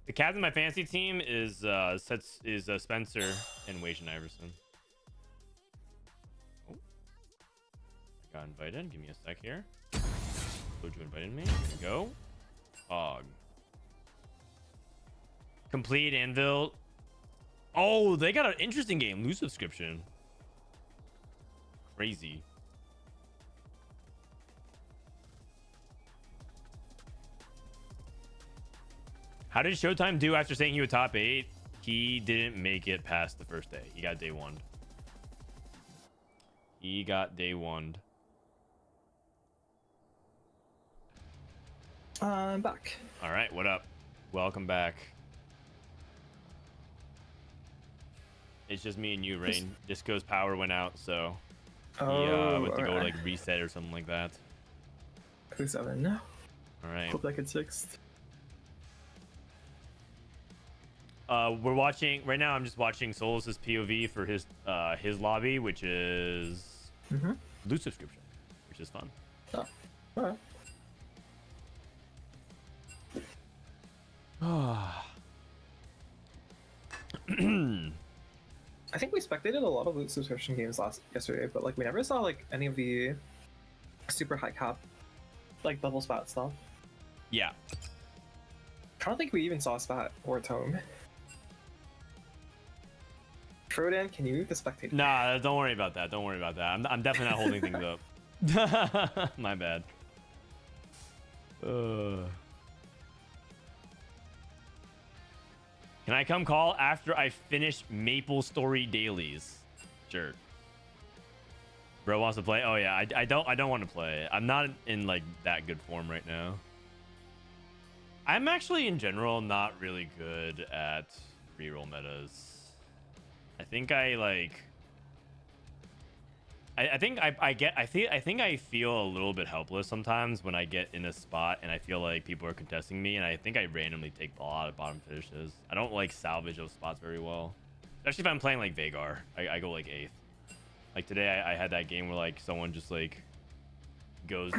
The captain of my fantasy team is Spencer and Wajan Iverson. Oh. I got invited. Give me a sec here. Soju invited me. Here we go. Hog. Complete Anvil. Oh, they got an interesting game. Lose subscription. Crazy. How did Showtime do after saying he was top 8? He didn't make it past the first day. He got day 1. He got day 1. I'm back. All right, what up? Welcome back. It's just me and you, Rain. Disco's power went out, so he went to go like reset or something like that. Who's 7 now? All right. Hope that gets 6th. We're watching right now. I'm just watching Solus's POV for his lobby, which is loot subscription, which is fun. Oh, all right. I think we spectated a lot of loot subscription games yesterday, but like we never saw like any of the super high cap, like double spat stuff. Yeah. I don't think we even saw spat or tome. Frodan, can you the spectator? Nah, don't worry about that. Don't worry about that. I'm definitely not holding things up. My bad. Can I come call after I finish Maple Story dailies? Sure. Bro wants to play. Oh yeah, I don't want to play. I'm not in like that good form right now. I'm actually in general not really good at reroll metas. I think I like. I think I feel a little bit helpless sometimes when I get in a spot and I feel like people are contesting me, and I think I randomly take a lot of bottom finishes. I don't like salvage those spots very well, especially if I'm playing like Veigar. I go like 8th. Like today, I had that game where like someone just like goes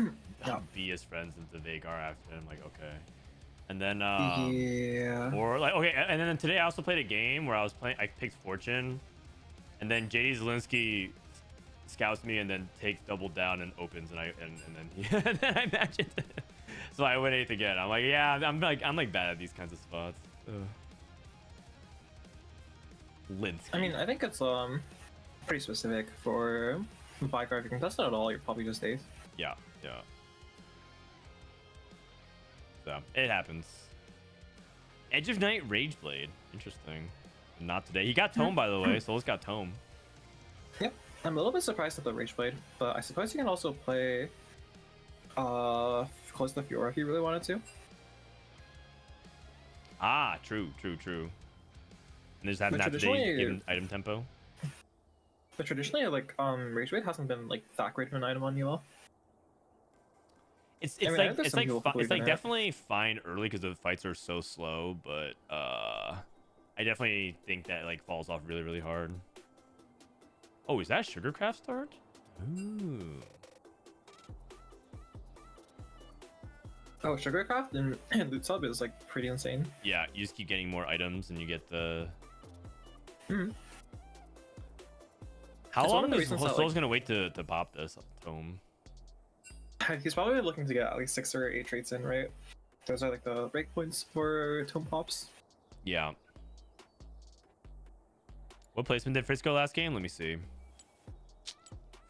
be his friends into Veigar after, and I'm like, okay. And then yeah. Or like okay, and then today I also played a game where I picked Fortune, and then JD Zielinski scouts me and then takes double down and opens, and then I match it. So I went 8th again. I'm like, yeah, I'm like bad at these kinds of spots. Linsky. I mean, I think it's pretty specific for Veigar. If you contest it at all, you're probably just 8th. Yeah. So it happens. Edge of Night Rageblade. Interesting. Not today. He got Tome, by the way. Solus got Tome. Yep. I'm a little bit surprised at the Rageblade, but I suppose you can also play close to Fiora if you really wanted to. Ah, true. And there's that not today given item tempo. But traditionally, like Rageblade hasn't been like that great of an item on Elo. It's definitely fine early because the fights are so slow, but I definitely think that like falls off really, really hard. Oh, is that Sugarcraft start? Ooh. Oh, Sugarcraft and Loot Sub is like pretty insane. Yeah, you just keep getting more items and you get the. How long is Sol's gonna wait to pop this Tome? He's probably looking to get at least 6 or 8 traits in, right? Those are like the break points for Tome pops. Yeah. What placement did Frisco last game? Let me see.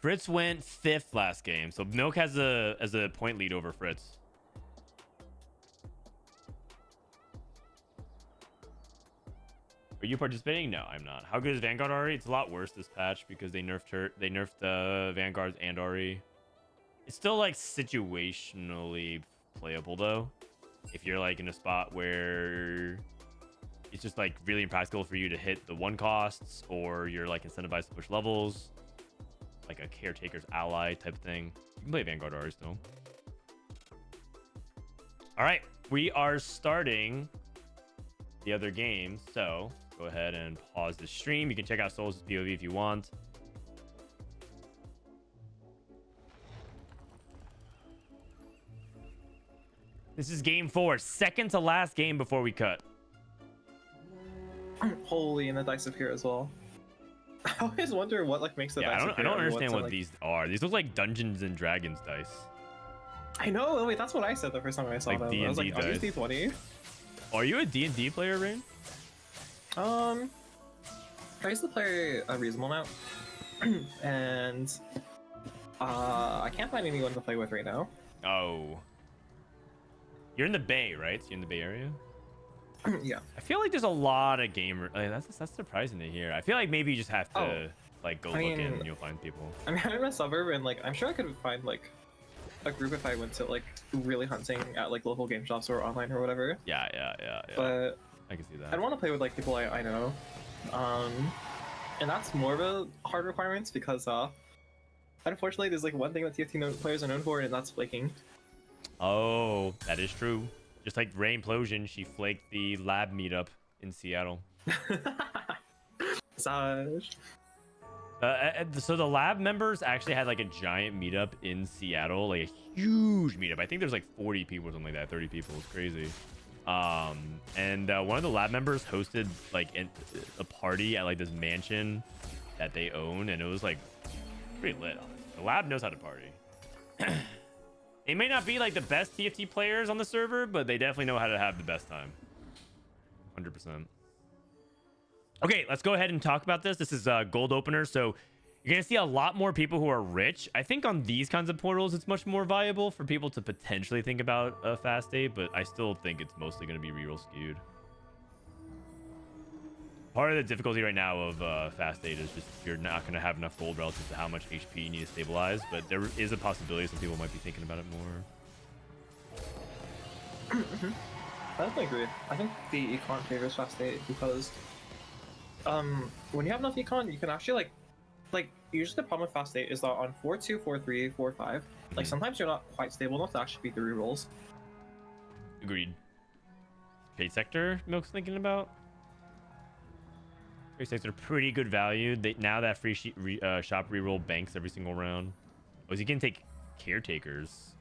Fritz went 5th last game, so Milk has a point lead over Fritz. Are you participating? No, I'm not. How good is Vanguard Ari? It's a lot worse this patch because they nerfed her. They nerfed the Vanguards and Ari. It's still like situationally playable though. If you're like in a spot where it's just like really impractical for you to hit the 1 costs, or you're like incentivized to push levels, like a caretaker's ally type thing, you can play Vanguard Ari still. All right, we are starting the other game, so go ahead and pause the stream. You can check out Souls' POV if you want. This is game 4, second to last game before we cut. Holy, and the dice appear as well. I always wonder what like makes the dice appear. I don't understand what like... these are. These look like Dungeons and Dragons dice. I know. Wait, that's what I said the first time I saw Like them. D&D I was like, are these dice. D20? Are you a D&D player, Rain? I used to play a reasonable amount, and I can't find anyone to play with right now. Oh. You're in the Bay, right? So you're in the Bay Area? Yeah. I feel like there's a lot of gamers. Like, that's surprising to hear. I feel like maybe you just have to like go look in and you'll find people. I mean, I'm in a suburb, and like I'm sure I could find like a group if I went to like really hunting at like local game shops or online or whatever. Yeah. But I can see that. I'd want to play with like people I know, and that's more of a hard requirement because unfortunately there's like one thing that TFT players are known for, and that's flaking. Oh, that is true. Just like Rainplosion, she flaked the lab meetup in Seattle. Saj. So the lab members actually had like a giant meetup in Seattle, like a huge meetup. I think there's like 40 people or something like that, 30 people. It's crazy. And one of the lab members hosted like a party at like this mansion that they own, and it was like pretty lit. The lab knows how to party. They may not be like the best TFT players on the server, but they definitely know how to have the best time. 100%. Okay, let's go ahead and talk about this. This is gold opener, so you're gonna see a lot more people who are rich. I think on these kinds of portals, it's much more viable for people to potentially think about a fast date, but I still think it's mostly gonna be reroll skewed. Part of the difficulty right now of fast date is just you're not gonna have enough gold relative to how much HP you need to stabilize, but there is a possibility some people might be thinking about it more. I definitely agree. I think the econ favors fast date because when you have enough econ, you can actually like usually the problem with fast date is that on 4-2, 4-3, 4-5, like sometimes you're not quite stable enough to actually beat the rerolls. Agreed. Trade sector, Milk's thinking about. Trade sector, pretty good value. Now that free shop reroll banks every single round. Oh, so you can take caretakers.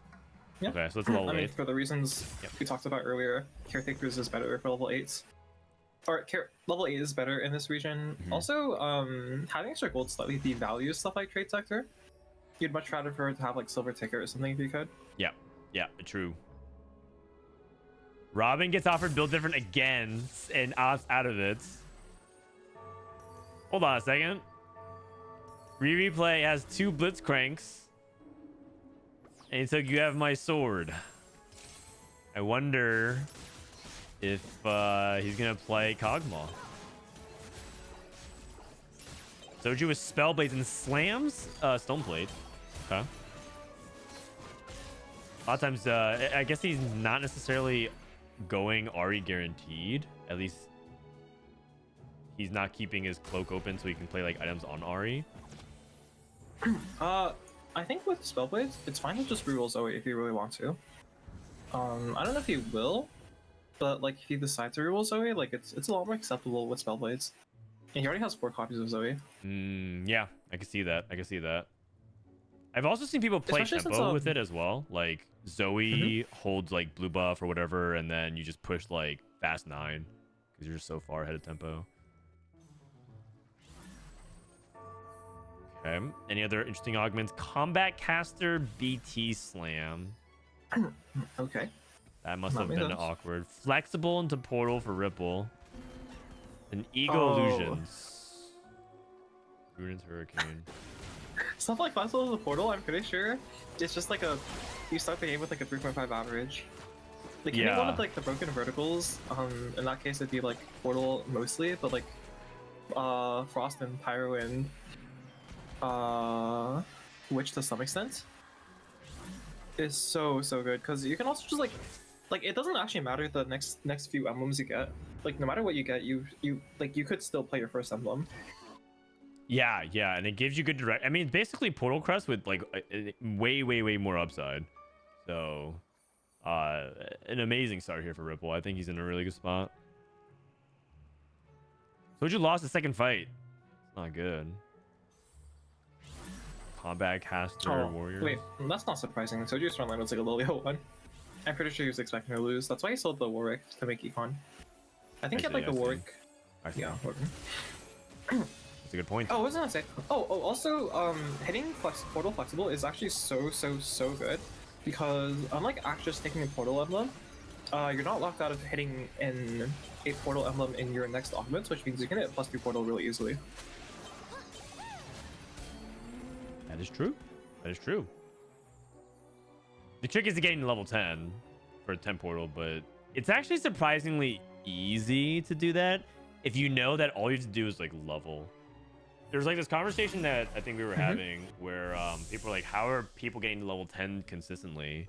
Yeah. Okay, so that's a level 8. I mean, for the reasons we talked about earlier, caretakers is better for level 8s. Or level 8 is better in this region. Also, having extra gold slightly devalues stuff like trade sector. You'd much rather prefer to have like silver ticker or something if you could. Yeah, true. Robin gets offered build different again and opts out of it. Hold on a second. Rereplay has 2 blitz cranks. And he took you have my sword. I wonder if he's gonna play Kog'Maw. Soju with Spellblades and slams Stoneblade. Okay. A lot of times, I guess he's not necessarily going Ari guaranteed. At least he's not keeping his cloak open so he can play like items on Ari. I think with Spellblades, it's fine to just reroll Zoe if you really want to. I don't know if he will, but like if he decides to reroll Zoe, like it's a lot more acceptable with Spellblades. And he already has 4 copies of Zoe. Yeah, I can see that. I've also seen people play Especially tempo since, with it as well. Like Zoe holds like blue buff or whatever, and then you just push like fast 9 because you're just so far ahead of tempo. Okay. Any other interesting augments? Combat Caster BT Slam. Okay. That must have That been makes sense. awkward. Flexible into Portal for Ripple. And Ego Illusions. Ruined Hurricane. Stuff like Festival of the Portal, I'm pretty sure it's just like you start the game with like a 3.5 average. Like hitting one of like the broken verticals, in that case it'd be like Portal mostly, but like Frost and Pyro and Witch to some extent is so good, because you can also just like it doesn't actually matter the next few emblems you get. Like no matter what you get, you could still play your first emblem. Yeah, and it gives you good direct. I mean, basically Portal Crest with like way more upside. So, an amazing start here for Ripple. I think he's in a really good spot. Soju lost the second fight. It's not good. Combat caster warrior. Wait, that's not surprising. Soju's frontline was like a Lilio one. I'm pretty sure he was expecting to lose. That's why he sold the Warwick to make Econ. I think he had like the Warwick. Yeah. That's a good point. Oh, what was I gonna say? Also, hitting Portal Flexible is actually so good, because unlike just taking a Portal emblem, you're not locked out of hitting a Portal emblem in your next augments, which means you can hit +2 Portal really easily. That is true. That is true. The trick is to getting to level 10 for a 10 portal, but it's actually surprisingly easy to do that if you know that all you have to do is like level. There's like this conversation that I think we were having where people are like, how are people getting to level 10 consistently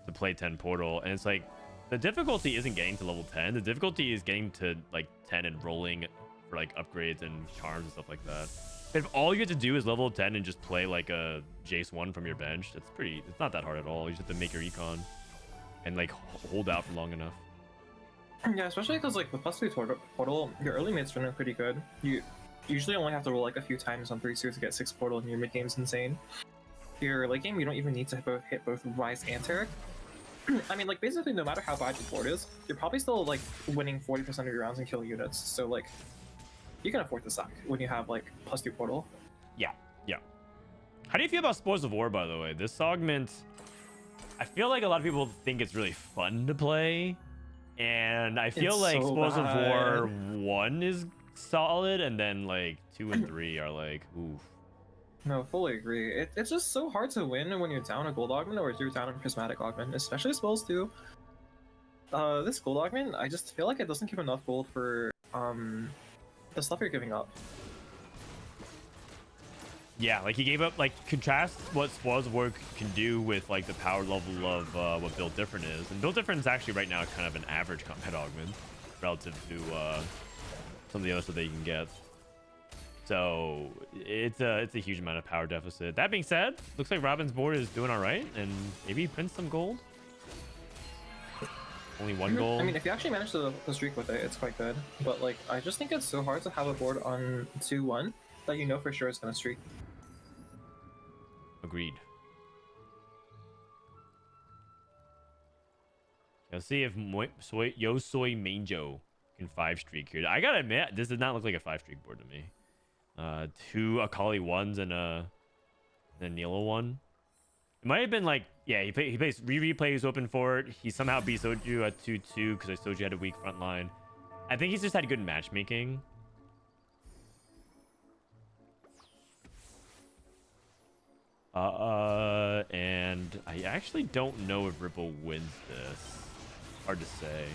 to play 10 portal? And it's like, the difficulty isn't getting to level 10. The difficulty is getting to like 10 and rolling for like upgrades and charms and stuff like that. If all you have to do is level 10 and just play like a Jace 1 from your bench, it's not that hard at all. You just have to make your econ and like hold out for long enough. Yeah, especially because like with +3 portal, your early mates are pretty good. You usually only have to roll like a few times on 3-2 to get 6 portal, and your mid game's insane. Your late game, you don't even need to hit both Rise and Taric. I mean, like basically no matter how bad your board is, you're probably still like winning 40% of your rounds and killing units. So like, you can afford to suck when you have like +2 portal. Yeah. How do you feel about Spoils of War, by the way? This augment, I feel like a lot of people think it's really fun to play, and I feel It's like so Spoils of War bad. 1 is solid, and then like 2 and 3 are like, oof. No, fully agree. It's just so hard to win when you're down a gold augment or you're down a prismatic augment, especially spells too. This gold augment, I just feel like it doesn't give enough gold for the stuff you're giving up. Yeah, like he gave up, like, contrast what Spoils of War can do with like the power level of what Build Different is. And Build Different is actually right now kind of an average combat augment relative to some of the other stuff that you can get. So it's a huge amount of power deficit. That being said, looks like Robin's board is doing all right, and maybe he prints some gold. Only 1 gold. I mean, if you actually manage to streak with it, it's quite good. But like, I just think it's so hard to have a board on 2-1 that you know for sure it's gonna streak. Agreed. Let's see if Yo Soy Manjo can 5 streak here. I gotta admit, this does not look like a 5 streak board to me. 2 Akali 1s and a Nilo 1. It might have been like, yeah, he plays Rereplay, he's open for it. He somehow beat Soju at 2-2 because Soju had a weak front line. I think he's just had good matchmaking. And I actually don't know if Ripple wins this. Hard to say.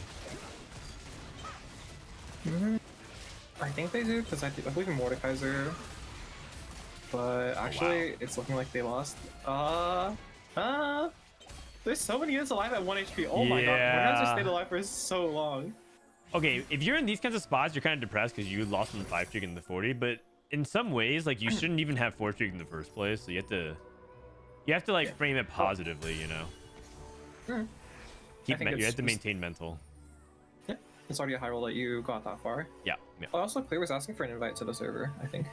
I think they do, because I believe in Mordekaiser. But actually, it's looking like they lost. There's so many units alive at 1 HP. Oh my god, Mordekaiser stayed alive for so long. Okay, if you're in these kinds of spots, you're kind of depressed because you lost from the 5 streak in the 40, but in some ways, like, you shouldn't even have 4 streak in the first place, so you have to like frame it positively, you know. You have to maintain mental. Yeah, it's already a high roll that you got that far. Yeah. Also, Clear was asking for an invite to the server, I think.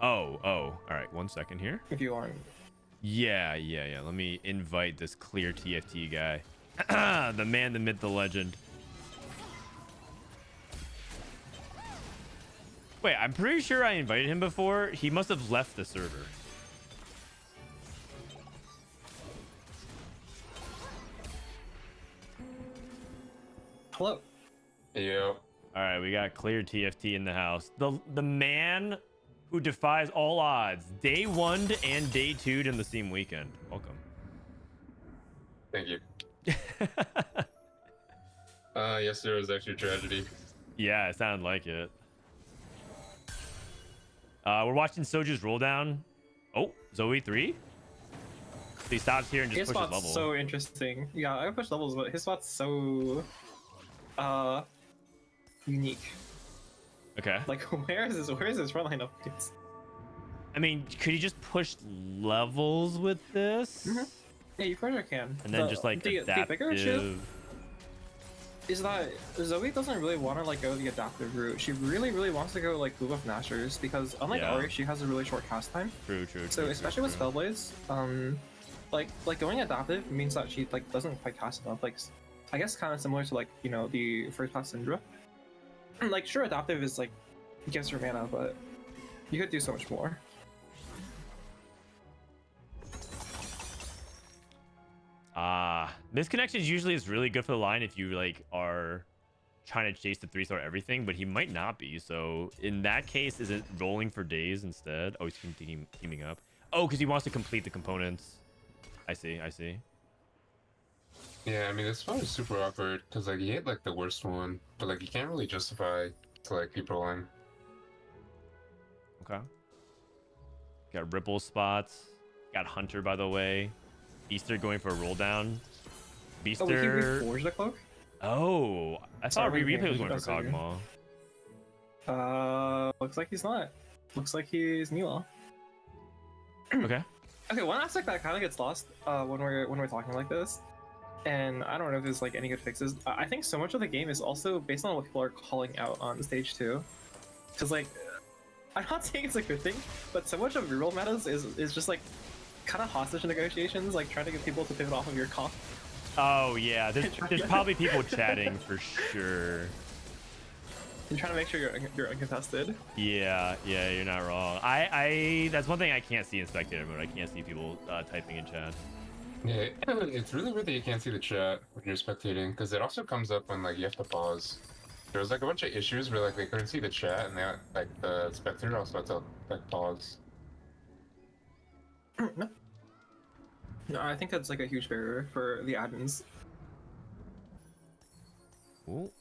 Oh, all right, 1 second here. If you want. Yeah. Let me invite this Clear TFT guy. The man, the myth, the legend. Wait, I'm pretty sure I invited him before. He must have left the server. Hello. Yo. All right, we got Clear TFT in the house. The man who defies all odds. Day 1 and day 2 in the same weekend. Welcome. Thank you. Yesterday was actually a tragedy. Yeah, it sounded like it. We're watching Soju's roll down. Oh, Zoe 3. He stops here and just His pushes spot's level. so interesting. Yeah, I push levels, but his spot's so unique. Okay. Like, where is his front line updates? I mean, could he just push levels with this? Yeah, you pretty much can. And then just like the bigger issue adaptive. is that Zoe doesn't really want to like go the adaptive route. She really wants to go like Guubums Nashers because unlike Yeah. Ari, she has a really short cast time. True. So especially with Spellblades, like going adaptive means that she like doesn't quite cast enough. Like, I guess kind of similar to like the first class Syndra. Like sure, adaptive is like gives her mana, but you could do so much more. Misconnections usually is really good for the line if you like are trying to chase the 3-star everything, but he might not be. So in that case, is it rolling for days instead? Oh, he's teaming up. Oh, because he wants to complete the components. I see. Yeah, I mean, this spot is super awkward because like he hit like the worst one, but like you can't really justify to like keep rolling. Okay. Got Ripple spots. Got Hunter, by the way. Easter going for a roll down. Beaster. Oh, he reforged the cloak? Oh, I thought Sorry, Rereplay was yeah, going for that's Kog'Maw. Looks like he's not. Looks like he's Nila. Okay. Okay, one aspect that kind of gets lost when we're talking like this, and I don't know if there's like any good fixes. I think so much of the game is also based on what people are calling out on stage 2, because like I'm not saying it's a good thing, but so much of reroll metas is just like kind of hostage negotiations, like trying to get people to pivot off of your comp. Oh yeah, there's probably people chatting for sure. You're trying to make sure you're uncontested. Yeah, you're not wrong. I that's one thing I can't see in spectator mode. I can't see people typing in chat. Yeah, it's really weird that you can't see the chat when you're spectating because it also comes up when like you have to pause. There was like a bunch of issues where like they couldn't see the chat and they like the spectator also had to like pause. No, I think that's like a huge barrier for the admins. Ooh.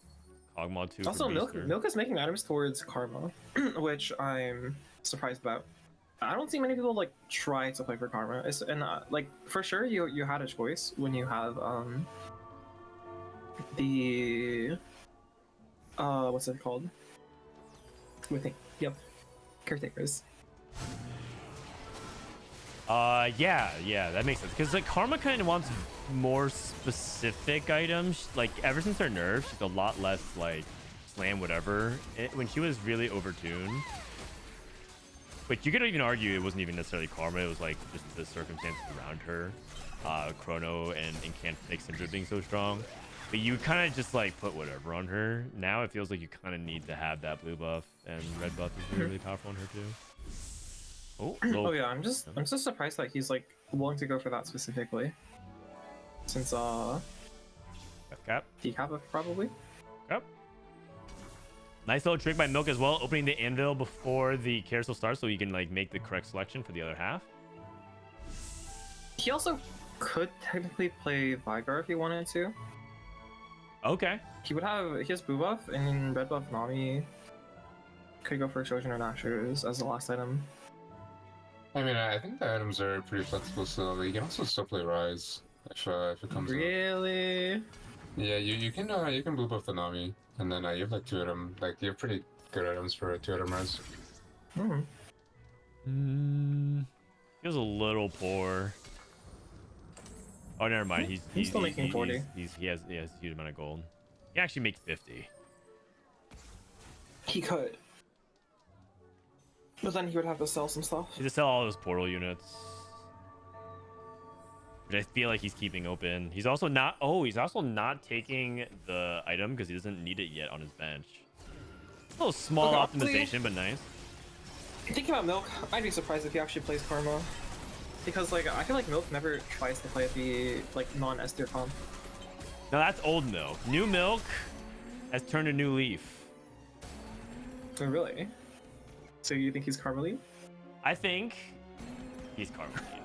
Kog'Maw 2 Also, for Beaster. Milk is making items towards Karma, which I'm surprised about. I don't see many people like try to play for Karma. And like for sure, you had a choice when you have the what's it called? Yep, caretakers. Yeah, that makes sense. Because like Karma kind of wants more specific items. Like ever since her nerf, she's a lot less like slam whatever. When she was really overtuned, but you could even argue it wasn't even necessarily Karma. It was like just the circumstances around her, Chrono and Incant Syndra being so strong. But you kind of just like put whatever on her. Now it feels like you kind of need to have that blue buff, and red buff is really powerful on her too. Oh, Oh yeah, I'm just surprised that he's like willing to go for that specifically. Since cap. decap probably. Yep. Nice little trick by Milk as well, opening the anvil before the carousel starts so you can like make the correct selection for the other half. He also could technically play Vigar if he wanted to. Okay. He has blue buff and red buff Nami. Could go for Shojin or Nashers as the last item. I mean, I think the items are pretty flexible still. You can also still play Rise if it comes up. Really? Yeah, you can blue buff the Nami, and then you have like 2 item, like you have pretty good items for a 2 item Rise. Feels a little poor. Oh, never mind. He's still making 40. He has a huge amount of gold. He actually makes 50. He could. But then he would have to sell some stuff. He just sell all those portal units, which I feel like he's keeping open. He's also not. Oh, he's also not taking the item because he doesn't need it yet on his bench. A little small optimization, but nice. Thinking about Milk, I'd be surprised if he actually plays Karma, because like I feel like Milk never tries to play the like non-S tier comp. Now that's old Milk. New Milk has turned a new leaf. Oh, really? So you think he's Carmeline? I think he's Carmeline.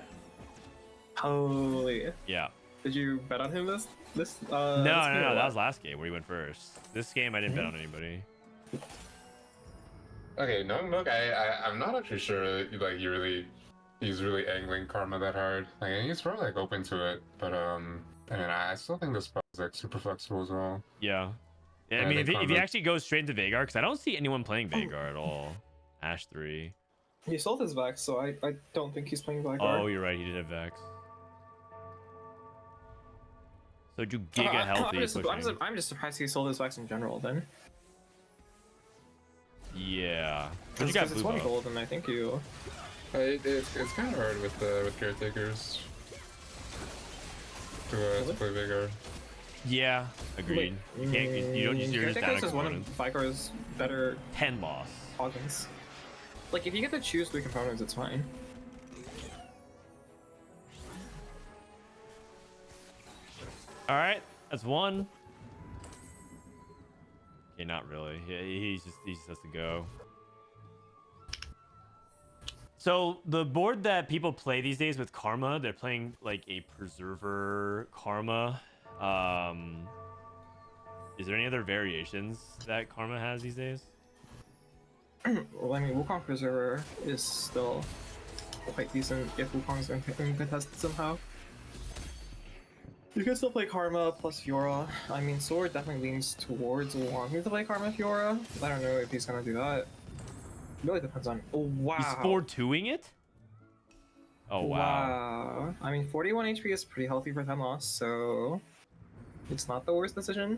Holy. Yeah. Did you bet on him this? No, this game no, or that what? was last game where he went first. This game, I didn't bet on anybody. Okay, no, look, I'm not actually sure. Like, he's really angling Karma that hard. Like, he's probably like open to it, but and I still think this spell is like super flexible as well. Yeah. Yeah, I I mean, think if he Karma- actually goes straight into Veigar, because I don't see anyone playing Veigar at all. Ash 3. He sold his Vex, so I don't think he's playing Blackguard. Oh, you're right. He did have Vex. So do Giga healthy. I'm just surprised he sold his Vex in general then. Yeah. But you got Because it's blue 1 buff. gold, and I think you. It's kind of hard with caretakers to play Veigar. Yeah, agreed. You can't. You don't. You're just down Caretakers is one of components. Vigar's better 10 loss. organs. Like if you get to choose 3 components, it's fine. All right, that's 1. Okay, not really. He just has to go. So the board that people play these days with Karma, they're playing like a Preserver Karma. Is there any other variations that Karma has these days? Well, I mean, Wukong Preserver is still quite decent if Wukong's uncontested somehow. You can still play Karma plus Fiora. I mean, Sword definitely leans towards wanting to play Karma Fiora. I don't know if he's gonna do that. It really depends on. Oh, wow. He's 4-2ing it? Oh, wow. I mean, 41 HP is pretty healthy for 10 loss, so it's not the worst decision.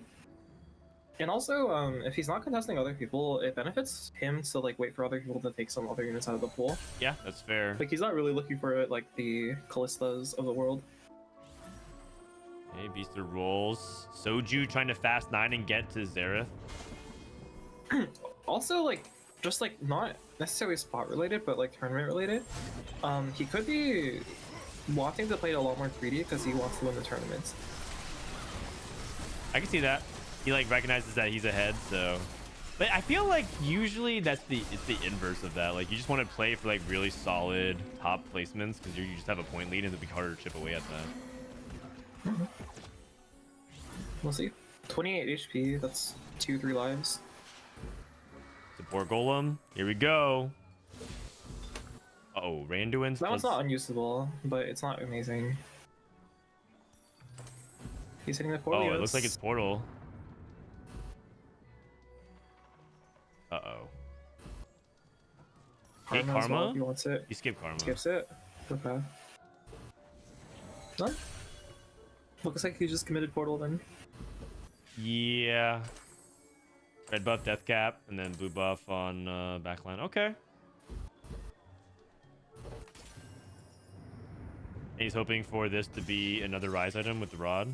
And also, if he's not contesting other people, it benefits him to like wait for other people to take some other units out of the pool. Yeah, that's fair. Like he's not really looking for like the Callistas of the world. Hey, Beaster rolls. Soju trying to fast 9 and get to Xerath. Also, like, just like not necessarily spot related, but like tournament related. He could be wanting to play it a lot more 3D because he wants to win the tournaments. I can see that. He like recognizes that he's ahead, so. But I feel like usually it's the inverse of that. Like you just want to play for like really solid top placements because you just have a point lead and it'll be harder to chip away at that. We'll see. 28 HP. That's 2-3 lives. Support Golem. Here we go. Uh-oh, Randuin's. That one's not unusable, but it's not amazing. He's hitting the portal. Oh, it looks like it's Portal. Uh-oh. Hey, Karma as well, Karma? if he wants it. He skipped Karma. Skips it. Okay. No? Looks like he just committed portal then. Yeah. Red buff, death cap, and then blue buff on backline. Okay. And he's hoping for this to be another rise item with the rod.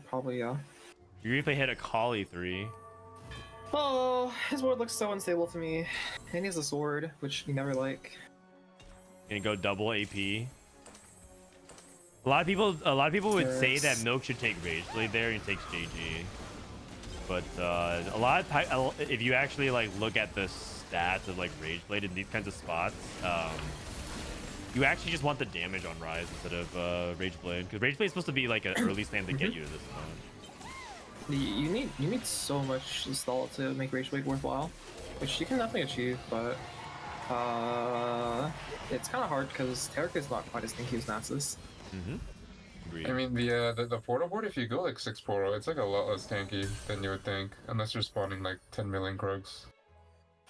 Probably, yeah. Rereplay hit a Kali 3. Oh, his board looks so unstable to me. And he has a sword, which you never like. Gonna go double AP. A lot of people would say that Milk should take Rage Blade there and he takes JG. But if you actually like look at the stats of like Rage Blade in these kinds of spots, you actually just want the damage on Rise instead of Rage Blade, because Rage Blade is supposed to be like an early slam to get you to this point. You need so much stall to make Rage Blade worthwhile, which you can definitely achieve, but it's kind of hard because Tarek is not quite as tanky as Nasus. I mean, the portal board, if you go like 6 portal, it's like a lot less tanky than you would think, unless you're spawning like 10 million Krugs.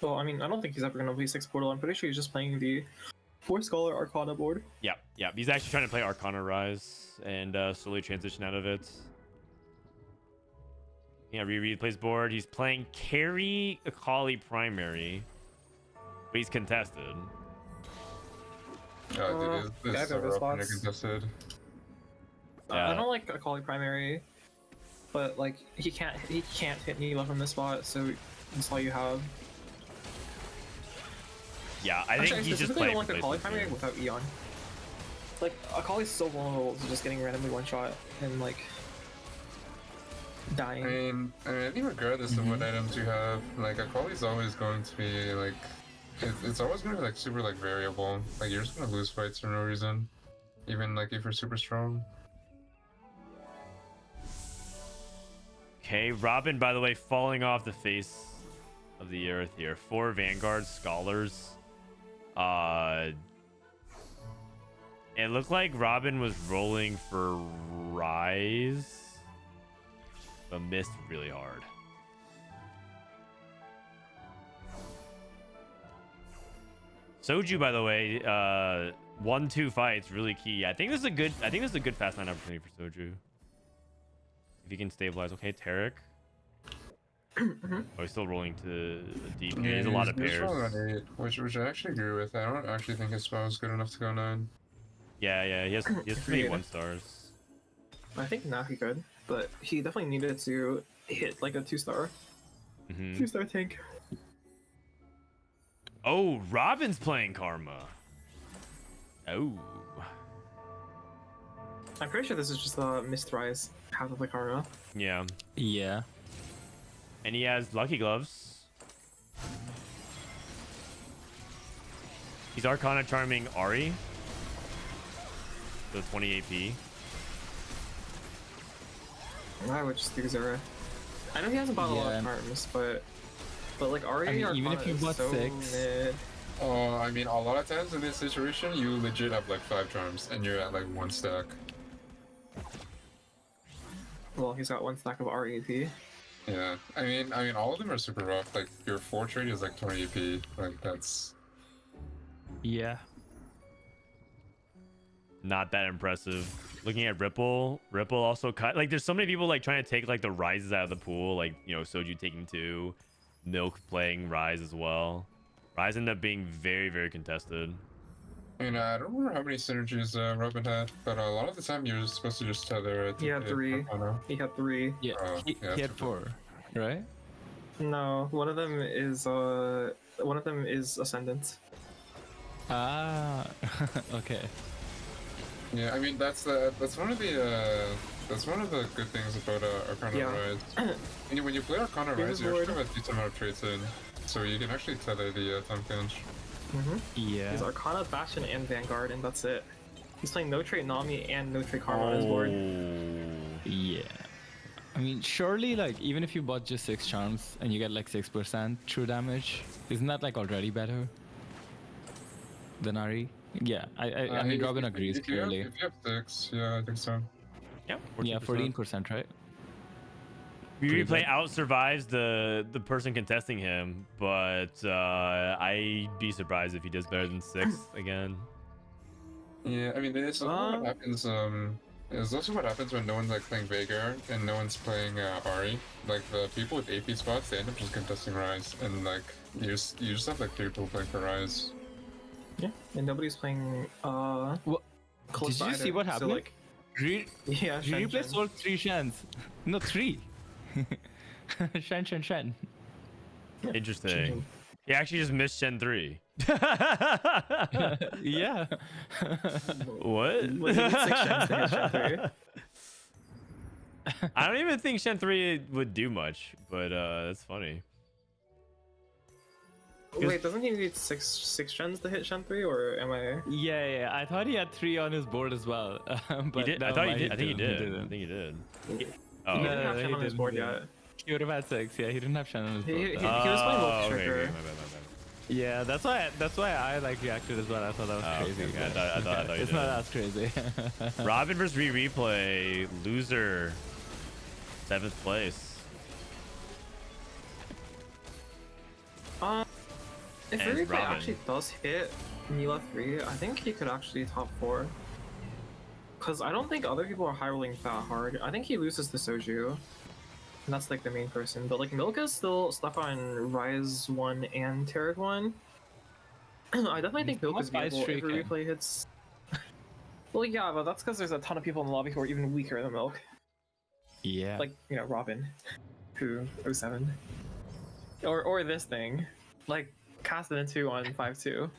Well, I mean, I don't think he's ever gonna play 6 portal. I'm pretty sure he's just playing the 4 Scholar Arcana board. Yeah. He's actually trying to play Arcana Rise and slowly transition out of it. Yeah, Rereplays board. He's playing Carry Akali Primary, but he's contested. Oh, dude, this is so rough when you're contested. Yeah. I don't like Akali Primary, but like he can't hit Nila from this spot, so that's all you have. Yeah, I think he's just playing. I don't like Akali Primary without Eon. Like Akali's so vulnerable to just getting randomly one shot and like. dying. I think regardless of what items you have, like Akali is always going to be like, it's always going to be like super like variable. Like you're just going to lose fights for no reason, even like if you're super strong. Okay, Robin, by the way, falling off the face of the earth here. 4 Vanguard Scholars. It looked like Robin was rolling for Rise, but missed really hard. Soju, by the way, 1-2 fights, really key. I think this is a good fast line opportunity for Soju. If he can stabilize. Okay, Tarek. Oh, he's still rolling to the DP. There's a lot of he's rolling pairs. on 8, which I actually agree with. I don't actually think his spell is good enough to go 9. Yeah, he has too many 1-stars. I think now he could, but he definitely needed to hit like a 2-star. 2-star tank. Oh, Robin's playing Karma. Oh. I'm pretty sure this is just a missed rise half of the Karma. Yeah. Yeah. And he has Lucky Gloves. He's Arcana Charming Ari. So 20 AP. I would just do Zera. I know he hasn't bought a lot of charms, but like Ari, I mean, Arcana even if you is bought so 6. mid. Oh, I mean, a lot of times in this situation, you legit have like 5 charms, and you're at like 1 stack. Well, he's got 1 stack of REP. Yeah, I mean, all of them are super rough. Like your 4 trade is like 20 AP. Like that's. Yeah. Not that impressive. Looking at Ripple also cut. Like, there's so many people like trying to take like the rises out of the pool. Like, you know, Soju taking 2, Milk playing Rise as well. Rise ended up being very, very contested. I mean, I don't remember how many synergies Robin had, but a lot of the time you're supposed to just tether it. He had 3. He had 3. Yeah. Oh, he yeah, had 4, right? No, one of them is Ascendant. Ah. Okay. Yeah, I mean that's one of the good things about Arcana Rise. When you play Arcana Rise, you actually have a decent amount of traits in, so you can actually tether the Tomkinch. Yeah. He's Arcana, Bastion, and Vanguard, and that's it. He's playing no trait Nami and no trait Karma on his board. Yeah. I mean, surely, like, even if you bought just 6 charms and you get like 6% true damage, isn't that like already better than Ari? Yeah, I mean, Robin agrees clearly. If you have 6, yeah, I think so. Yeah, 14%, right? Rereplay out survives the person contesting him, but I'd be surprised if he does better than 6 again. Yeah, I mean, it's what happens. It's also what happens when no one's like playing Veigar and no one's playing Ari. Like the people with AP spots, they end up just contesting Rise, and like you just have like 3 people playing for Rise. Yeah, and nobody's playing. Did you see what happened? So, like, yeah, Rereplay sold 3 Shans. No, 3. Shen. Interesting. He actually just missed Shen 3. Yeah. What? Well, he needs 6 Shens to hit Shen 3. I don't even think Shen 3 would do much, but that's funny. Wait, doesn't he need 6 Shens to hit Shen 3, or am I? Yeah. I thought he had 3 on his board as well. But He did? I thought he did. I think he did. Oh, He didn't have Shen on his board yet. He would have had 6. Yeah, he didn't have Shen on his board. He was playing Wolf Trigger. Okay, my bad. Yeah, that's why I like reacted as well. I thought that was crazy. Okay. I thought you it's did. not as crazy. Robin versus Rereplay, loser, 7th place. If And Rereplay Robin. actually does hit Mila 3, I think he could actually top 4. Because I don't think other people are high rolling that hard. I think he loses to Soju. And that's like the main person. But like Milka's still stuck on Rise 1 and Tarek 1. I definitely think Milka's beatable if Rereplay hits. Well, yeah, but that's because there's a ton of people in the lobby who are even weaker than Milk. Yeah. Like, you know, Robin, who 07. Or this thing. Like, Caspar 2 on 5-2.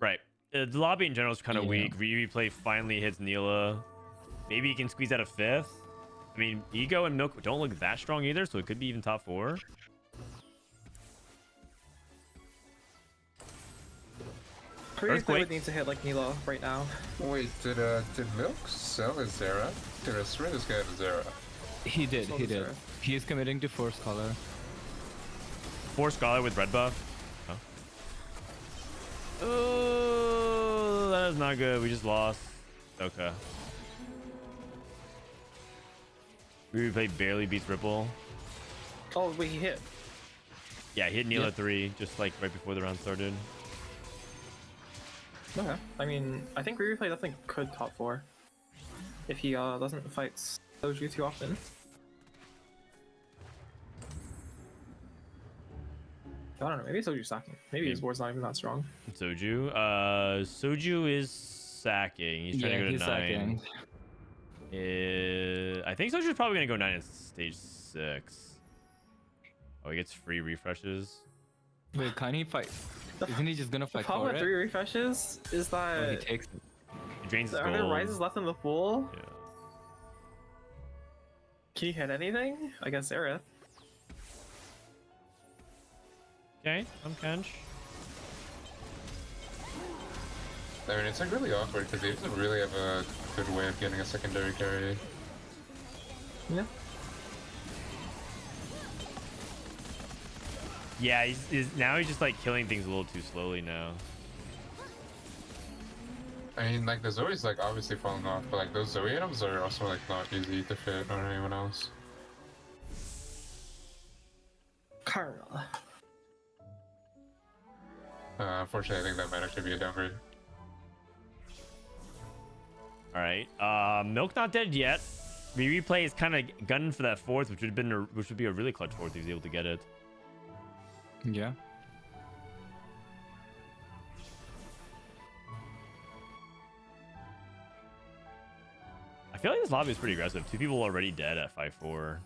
Right. The lobby in general is kind of weak. Rereplay finally hits Neela. Maybe he can squeeze out a 5th. I mean, Ego and Milk don't look that strong either, so it could be even top 4. Earthquake would need to hit like Nila right now. Wait, did Milk sell a Zera? Did I swear this guy had a Zera? He did. Sold He his did. Zera. He is committing to Force Collar. 4 Scholar with red buff. Oh, that is not good. We just lost. Okay. Rereplay barely beats Ripple. Oh wait, he hit. Yeah, he hit Neil at 3, just like right before the round started. Okay. I mean, I think Rereplay definitely could top 4 if he doesn't fight Soju too often. I don't know. Maybe Soju's sacking. Maybe his board's not even that strong. Soju. Soju is sacking. He's trying to go to 9. Sacking. I think Soju's probably gonna go 9 in stage 6. Oh, he gets free refreshes. Wait, can't he fight? Isn't he just gonna The fight problem for with it? 3 refreshes is Oh, he that takes it. He drains his are there gold. rises left in the pool? Yeah. Can you hit anything? I guess Aerith. Okay, I'm Kench. I mean, it's like really awkward because he doesn't really have a good way of getting a secondary carry. Yeah. Yeah, now he's just like killing things a little too slowly now. I mean, like the Zoe's like obviously falling off, but like those Zoe items are also like not easy to fit on anyone else. Karma. Unfortunately, I think that might actually be a downgrade. All right. Milk not dead yet. Rereplay is kind of gunning for that 4th, which would be a really clutch 4th if he's able to get it. Yeah. I feel like this lobby is pretty aggressive. 2 people already dead at 5-4.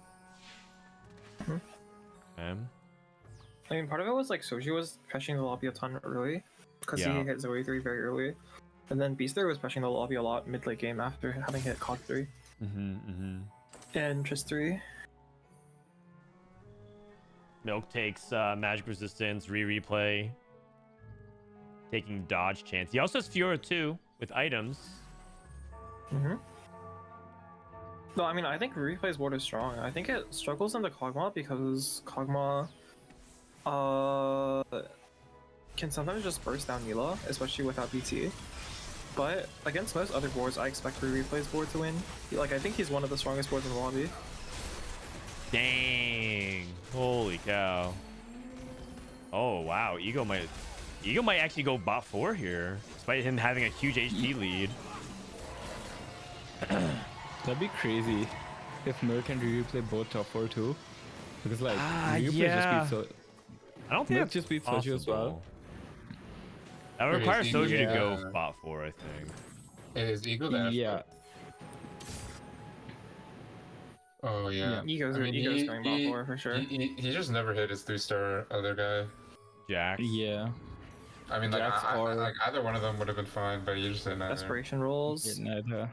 I mean, part of it was like Soju was pressuring the lobby a ton early because Yeah. he hit Zoe 3 very early. And then Beaster was pressuring the lobby a lot mid-late game after having hit Cog 3 and Trist 3. Milk takes magic resistance, replay, taking dodge chance. He also has Fiora too with items. No, I mean, I think Replay's board is strong. I think it struggles in the Kog'Maw because Kog'Maw can sometimes just burst down Nila, especially without BT. But against most other boards, I expect Replay's board to win. Like, I think he's one of the strongest boards in the lobby. Dang! Holy cow! Oh wow, Ego might actually go bot 4 here, despite him having a huge HP lead. That'd be crazy if Milk and Rereplay both top 4 too. Because like Rereplay yeah. just beats I don't think Milk that's just beats Soju as well. possible. That would require Is Soju to Ego- go bot 4, I think. Is Eagle that? Yeah. Oh yeah. Ego's going bot 4 for sure. He just never hit his 3-star other guy. Jax. Yeah. I mean, like, Jax or- like either one of them would have been fine, but you just didn't. either. Desperation rolls. Neither.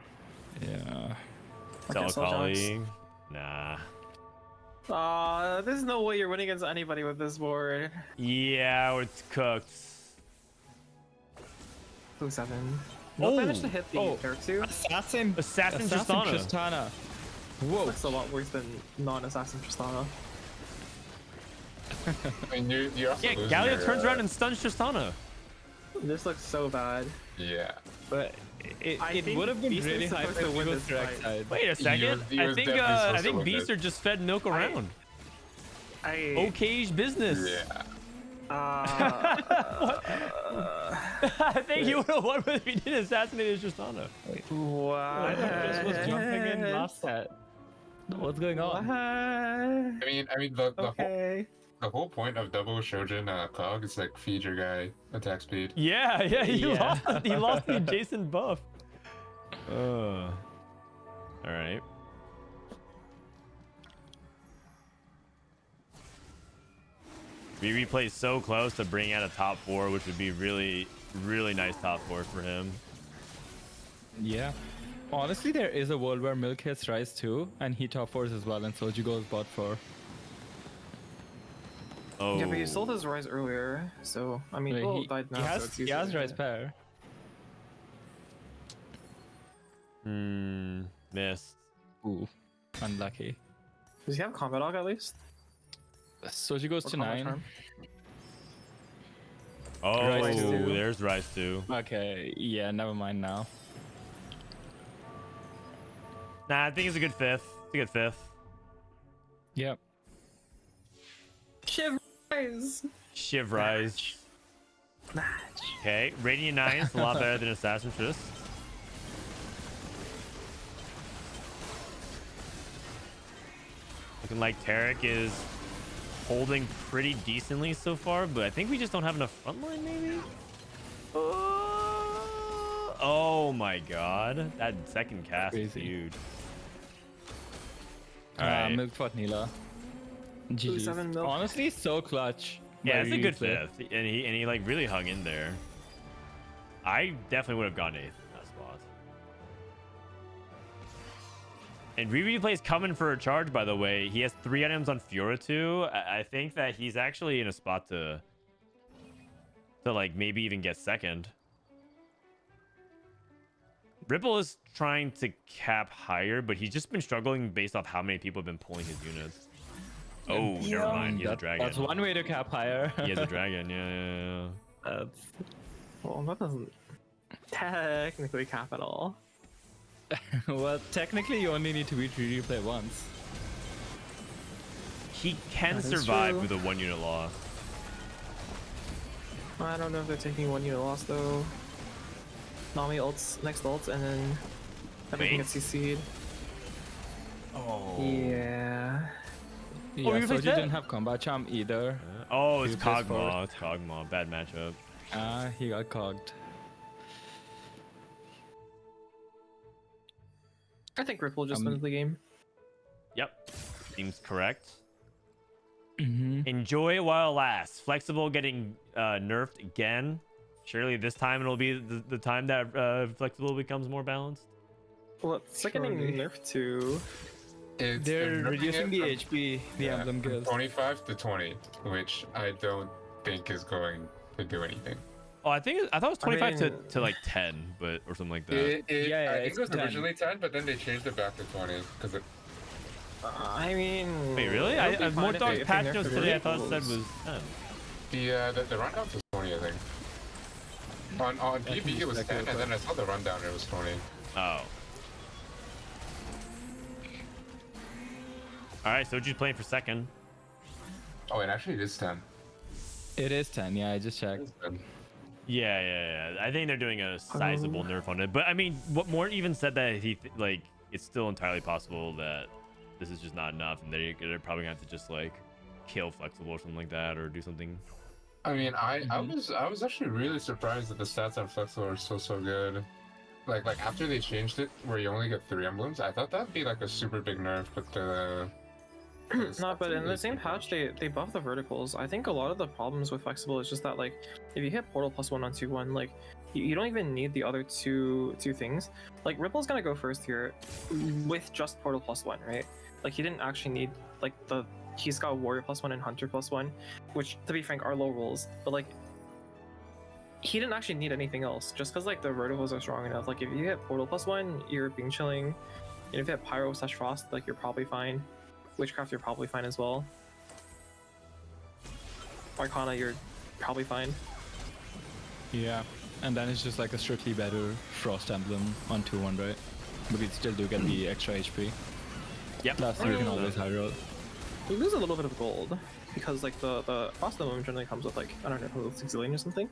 Yeah. Sell Okay, colleague. Nah. There's no way you're winning against anybody with this board. Yeah, it's cooked. 2-7. Oh! No managed to hit the Eric 2. Assassin Tristana. Tristana. Whoa. Looks a lot worse than non-assassin Tristana. I mean, you're also Yeah, losing Gallia your, turns around and stuns Tristana. This looks so bad. Yeah. But it I think would have been Beast is really high supposed if to he win goes this direct fight. side. Wait a second. He was definitely I supposed to think win this. Beaster just fed Milk around. I Okay's business. Yeah. I think he would have won if he didn't assassinate Tristana. What? Just was jumping in last set. What's going on? I mean, Okay. the whole point of double Shojin Cog is like feed your guy attack speed. Yeah, he Yeah. lost the adjacent buff. All right. Rereplay is so close to bringing out a top 4, which would be really, really nice top 4 for him. Yeah. Honestly, there is a world where Milk hits Rise too, and he top 4s as well, and Soju goes bot 4. Oh. Yeah, but he sold his Rise earlier, so I mean, Wait, died now. he so has, it's he easier has to Rise hit. pair. Missed. Ooh, unlucky. Does he have combat dog at least? Soju goes Or to combat 9. charm? Oh, Rise 2. there's Rise 2. Okay, yeah, never mind now. Nah, I think it's a good 5th. It's a good 5th. Yep. Shiv Rise! Shiv Rise. Match. Okay, Radiant 9 is a lot better than Assassin's Fist. Looking like Tarek is holding pretty decently so far, but I think we just don't have enough frontline, maybe? Oh my god. That second cast is Crazy. huge. Alright. Milk fought Nila. GG's. 7 milk. Honestly, so clutch. Yeah, by it's a good Rereplay. 5th. And he like really hung in there. I definitely would have gone 8th in that spot. And Rereplay is coming for a charge, by the way. He has 3 items on Fiora too. I think that he's actually in a spot to like maybe even get second. Ripple is trying to cap higher, but he's just been struggling based off how many people have been pulling his units. Oh, never mind. He has a dragon. That's one way to cap higher. He has a dragon. Yeah. That's... Well, that doesn't technically cap at all. Well, technically, you only need to beat Rereplay once. He can That is survive true. with a 1 unit loss. I don't know if they're taking 1 unit loss though. Nami ults, next ult, and then everything Wait. gets CC'd. Oh. Yeah. Yeah, Rereplay Soju said- didn't have combat charm either. Oh, it's He plays Kog'Maw. forward. It's Kog'Maw. Bad matchup. He got cogged. I think Ripple just wins the game. Yep. Seems correct. Mm-hmm. Enjoy it while it lasts. Flexible getting nerfed again. Surely this time it'll be the time that Flexible becomes more balanced. Well, it's like getting Surely. nerfed to. It's They're nerfing reducing it the from- HP the yeah, emblem from gives. 25 to 20, which I don't think is going to do anything. Oh, I thought it was 25 mean- to like 10, but or something like that. Yeah, I think it's it was 10. originally 10, but then they changed it back to 20 because it. I mean. Wait, really? it would be I fine more if dogs they patch nerfed notes the today. I thought it Ripples. said was 10. The rundown was 20, I think. On PB it was 10, and then I saw the rundown it was 20. Oh. All right, Soju's playing for second. Oh, and actually it is 10. It is 10, yeah, I just checked. It's 10. Yeah. I think they're doing a sizable nerf on it. But I mean, what Mort even said that like it's still entirely possible that this is just not enough, and they're probably gonna have to just like kill Flexible or something like that, or do something. I mean, I was actually really surprised that the stats on Flexible are so good. Like after they changed it, where you only get 3 emblems, I thought that'd be like a super big nerf, but No, but in the same patch, they buffed the verticals. I think a lot of the problems with Flexible is just that, like, if you hit Portal +1 on 2-1, like, you don't even need the other two things. Like, Ripple's gonna go first here with just Portal +1, right? Like, he didn't actually need, like, he's got Warrior +1 and Hunter +1, which, to be frank, are low rolls. But, like, he didn't actually need anything else, just because, like, the verticals are strong enough. Like, if you hit Portal +1, you're being chilling. And if you hit Pyro/Frost, like, you're probably fine. Witchcraft, you're probably fine as well. Arcana, you're probably fine. Yeah, and then it's just like a strictly better Frost emblem on 2-1, right? But we still do get the extra HP. Yep. Plus, you can always high roll. You lose a little bit of gold because, like, the Frost emblem generally comes with, like, I don't know, 6 zillion or something.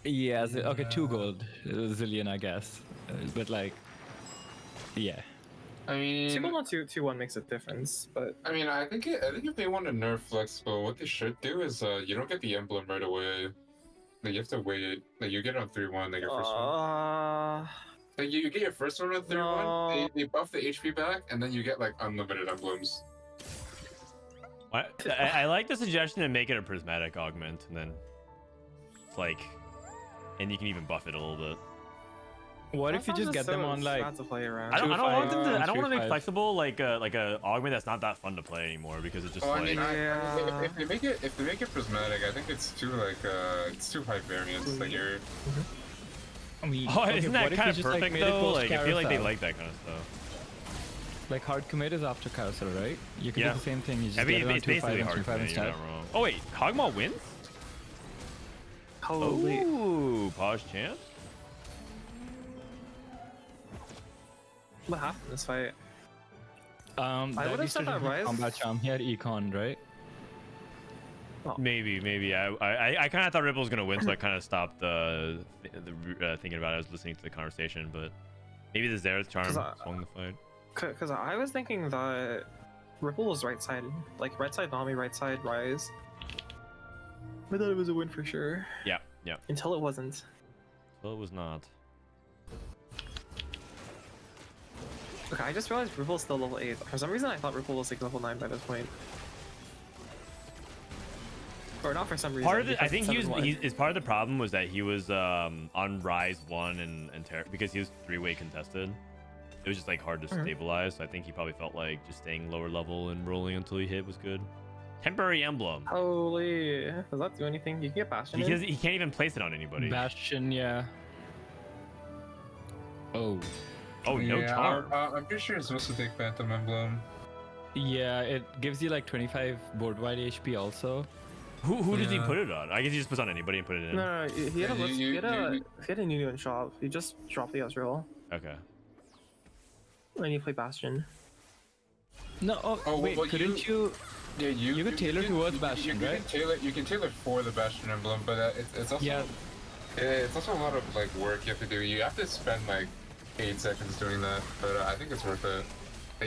Yeah, okay, 2 gold. Zillion, I guess. But, like, yeah. I mean, 2 gold on 2-1 makes a difference, but I mean, I think if they want to nerf Flexible, what they should do is you don't get the emblem right away. Like, you have to wait. Like, you get it on 3-1, like your first one. Like, you get your first one on 3-1, No. they buff the HP back, and then you get like unlimited emblems. I like the suggestion to make it a prismatic augment, and then it's like, and you can even buff it a little bit. What if you just get them on like? to play around. I don't want them to. I don't want to 3-5. make flexible like a augment that's not that fun to play anymore because it's just Oh, I like. mean, Yeah. if they make it prismatic, I think it's too like it's too high variance. Like you're. I mean, Oh, okay, isn't what that if kind you of just, like, perfect made it though? post Like I feel like they carousel? like that kind of stuff. Like hard commit is after carousel, right? You can Yeah. do the same thing. You just I mean, get it on it's 2-5 basically and hard 3-5 commit, you're instead. not wrong. Oh wait, Kog'Maw wins? Holy. Ooh, pause champ. What happened in this fight? I That would've used said to that be Ryze- combat charm. He had econ, right? Maybe. I kind of thought Ripple was gonna win, so I kind of stopped thinking about it. I was listening to the conversation, but maybe the Xerath charm 'Cause I- swung the fight. Because I was thinking that Ripple was right side, like right side Nami, right side Ryze. I thought it was a win for sure. Yeah. Until it wasn't. Well, it was not. Okay, I just realized Ripple's still level 8. For some reason, I thought Ripple was like level 9 by this point. Or not for some reason. Part of it, I because think it's 7-1. is part of the problem was that he was on Rise 1 and because he was 3-way contested. It was just like hard to stabilize. So I think he probably felt like just staying lower level and rolling until he hit was good. Temporary emblem. Holy, does that do anything? You can get Bastion in? Because he can't even place it on anybody. Bastion, yeah. Oh. Oh, no Yeah, charm. I'm pretty sure it's supposed to take Phantom Emblem. Yeah, it gives you like 25 board wide HP also. Who does he Yeah. put it on? I guess he just puts on anybody and put it in. No, he had a Yeah, he had a new in shop. He just dropped the Ezreal. Okay. And you play Bastion. No, Oh, wait, well, couldn't you? Yeah, You could tailor towards Bastion, you right? You can tailor for the Bastion Emblem, but it's also Yeah. it's also a lot of like work you have to do. You have to spend like 8 seconds doing that, but I think it's worth it.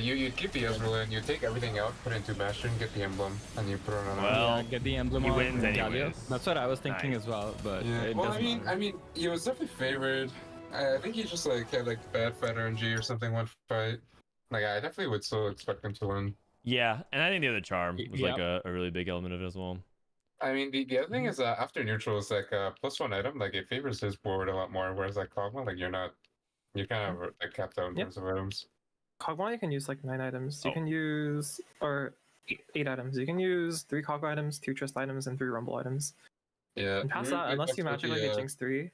You keep the Ezreal in, you take everything out, put it into Bastion, get the emblem, and you put it on. Well, Yeah, get the emblem he on wins Galio. anyways. That's what I was thinking Nice. as well, but yeah. it Well, doesn't matter. I mean, he was definitely favored. I think he just like had like bad fight RNG or something one fight. Like I definitely would still expect him to win. Yeah, and I think the other charm was like Yeah. a really big element of it as well. I mean, the other thing is after neutral is like +1 item, like it favors his board a lot more, whereas like Kog'Maw, like you're kind of like capped out in Yep. terms of items. Kog'Maw, you can use like 9 items. You Oh. can use, or 8 items. You can use 3 Kog'Maw items, 2 Trist items, and 3 Rumble items. Yeah. And past Rereplay that, unless talks you about magically get Jinx 3,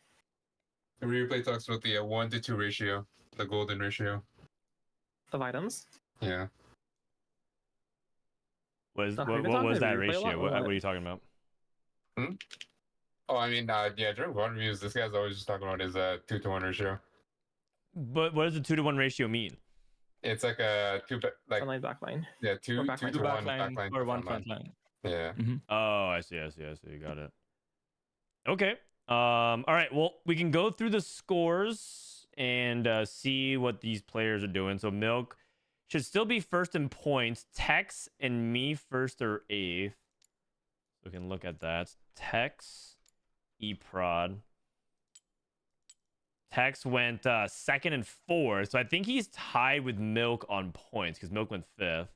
The Rereplay talks about the 1-to-2 ratio, the golden ratio. of items. Yeah. What we've been was talking that to Rereplay a ratio? lot, What what? are you talking about? Oh, I mean, yeah, during VOD reviews, this guy's always just talking about his 2-to-1 ratio. But what does the 2-to-1 ratio mean? It's like a Front line, back line. yeah, two Or backline. to Two one backline backline or to one front front line. Yeah. Oh, I see. Got it. Okay. All right. Well, we can go through the scores and see what these players are doing. So Milk should still be first in points. Tex and me first or eighth. We can look at that. Tex, Eprod. Tex went second and fourth. So I think he's tied with Milk on points because Milk went fifth.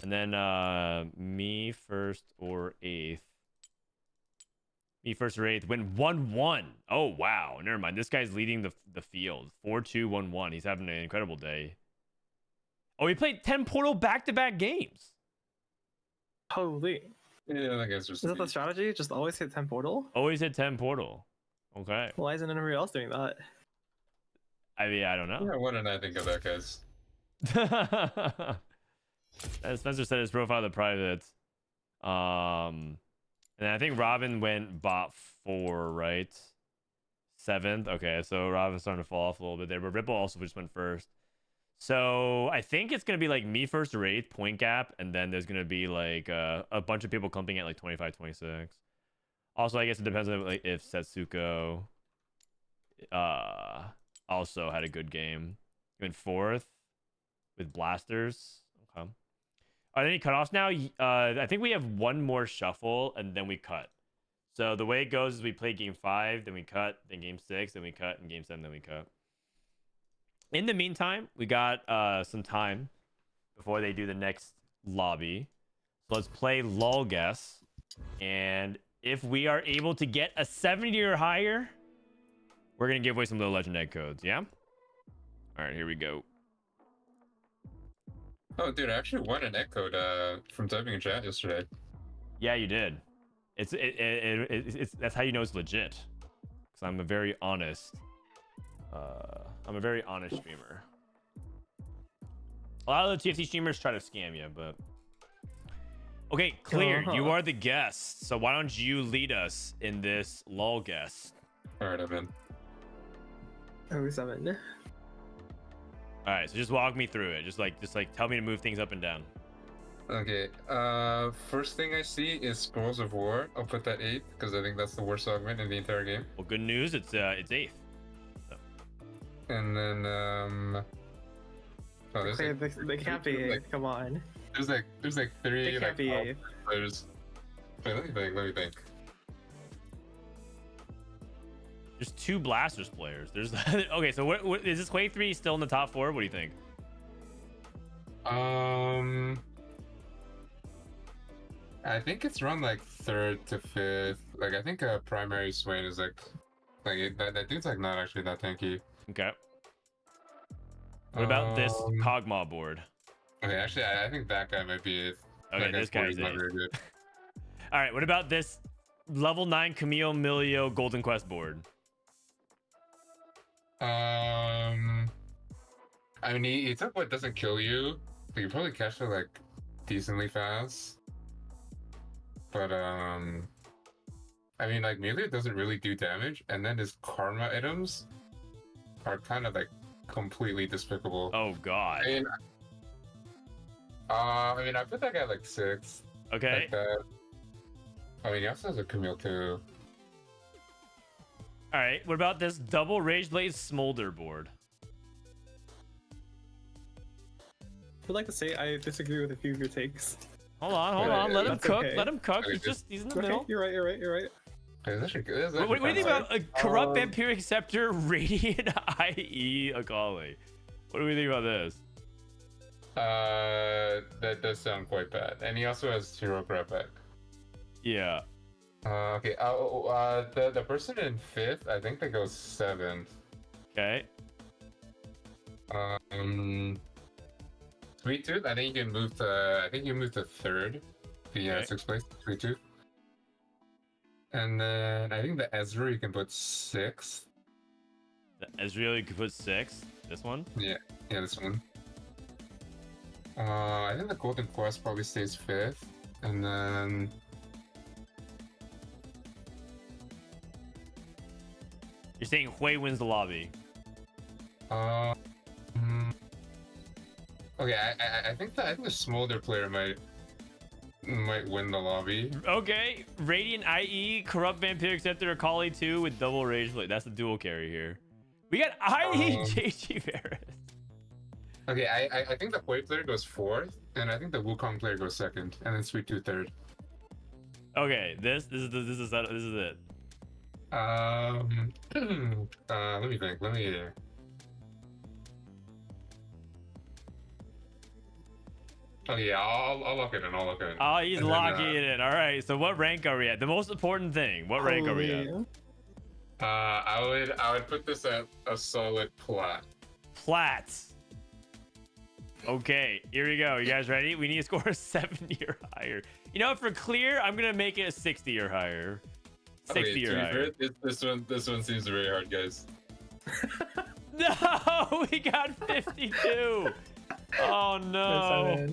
And then me first or eighth. Me first or eighth went 1-1. Oh, wow. Never mind. This guy's leading the field. 4-2-1-1. He's having an incredible day. Oh, he played 10 Portal back-to-back games. Holy. Yeah, I guess Is that the strategy? Just always hit 10 portal? Always hit 10 Portal. Okay. Why isn't anybody else doing that? I mean, I don't know. Yeah, what did I think of that, guys? As Spencer said, his profile the private. And I think Robin went bot 4, right? 7th. Okay, so Robin's starting to fall off a little bit there, but Ripple also just went first. So I think it's gonna be like me first or eighth point gap, and then there's gonna be like a bunch of people clumping at like 25, 26. Also, I guess it depends on like if Setsuko also had a good game. He went 4th with blasters. Okay. Are there any cutoffs now? I think we have one more shuffle and then we cut. So the way it goes is we play game 5, then we cut, then game 6, then we cut, and game 7, then we cut. In the meantime, we got some time before they do the next lobby. So let's play lull guess. And if we are able to get a 70 or higher, We're gonna give away some little legend egg codes. Yeah. All right, here we go. Oh, dude, I actually won an egg code from typing in chat yesterday. Yeah, you did. It's that's how you know it's legit. Because I'm a very honest. I'm a very honest streamer. A lot of the TFT streamers try to scam you, but okay, Clear. You are the guest, so why don't you lead us in this lull guest? All right, I'm in. 07. All right, so just walk me through it. Just like tell me to move things up and down. Okay. First thing I see is Spoils of War. I'll put that 8th because I think that's the worst augment in the entire game. Well, good news, it's 8th. So. And then oh, there's Okay, like, they can't be 8. Come on. there's like 3 They can't like be 8. players. Wait, let me think. There's 2 Blasters players. There's okay. So what is this? Quake 3 still in the top 4? What do you think? I think it's around like 3rd to 5th. Like I think primary Swain is like that dude's like not actually that tanky. Okay. What about this Kog'Maw board? Okay, actually I think that guy might be 8th. Okay, That this board guy's is not 8th. very good. All right. What about this level 9 Camille Milio Golden Quest board? I mean, he took what doesn't kill you, but you probably catch it like decently fast. But I mean, like Melee doesn't really do damage, and then his karma items are kind of like completely despicable. Oh God. I mean, I put that guy like 6th. Okay. Like that. I mean, he also has a Camille too. All right. What about this double Rage Blade Smolder board? I'd like to say I disagree with a few of your takes. Hold on. Let him That's cook. okay. Let him cook. Okay, He's in the Okay, middle. you're right. It's actually good. It's What do you actually think fun. about a corrupt vampiric scepter, radiant IE Akali? What do we think about this? That does sound quite bad, and he also has hero grab back. Yeah. Okay. The person in 5th, I think they go 7th. Okay. Sweet Tooth, I think you can move to. I think you move to 3rd, the Okay. 6th place. Sweet Tooth. And then I think the Ezra you can put 6th. The Ezreal you could put 6. This one. Yeah, this one. I think the Golden Quest probably stays 5th, and then. You're saying Hui wins the lobby. Okay, I think the Smolder player might win the lobby. Okay. Radiant IE, corrupt vampiric scepter, Akali 2 with double Rage Blade. That's the dual carry here. We got IE JG Varus. Okay, I think the Hui player goes 4th, and I think the Wukong player goes 2nd, and then Sweet Tooth 3rd. Okay, this is it. Let me think. Oh yeah, I'll lock it in. Oh, he's And then, locking it in. All right. So what rank are we at? The most important thing. What rank are we at? I would put this at a solid plat. Plats. Okay, here we go. You guys ready? We need to score a 70 or higher. You know, for clear, I'm gonna make it a 60 or higher. 60 or higher. This one seems very hard, guys. No, we got 52. Oh no.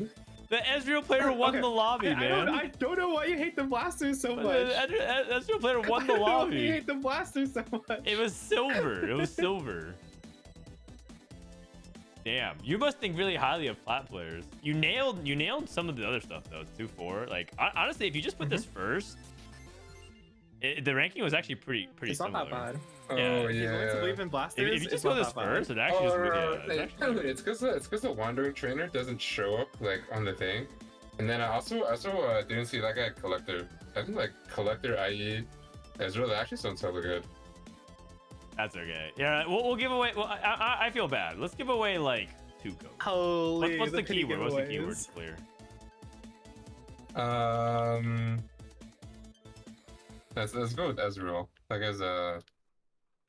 The Ezreal player won the lobby, man. I don't know why you hate the Blasters so much. The Ezreal player won the I don't know why you lobby. hate the Blasters so much. It was silver. Damn, you must think really highly of plat players. You nailed some of the other stuff though. 2-4. Like honestly, if you just put this first, the ranking was actually pretty It's similar. not that bad. Oh Yeah. If you want to believe in Blasters, If you just it's go not this that bad. first, it actually It's because the Wandering Trainer doesn't show up like on the thing, and then I also didn't see that guy Collector. I think like Collector, i.e. Ezreal, that actually sounds hella good. That's okay. Yeah, we'll give away. Well, I feel bad. Let's give away like 2 goats. Holy. What's the pity keyword? What's the giveaways. keyword to clear? Let's go with Ezreal. That guy's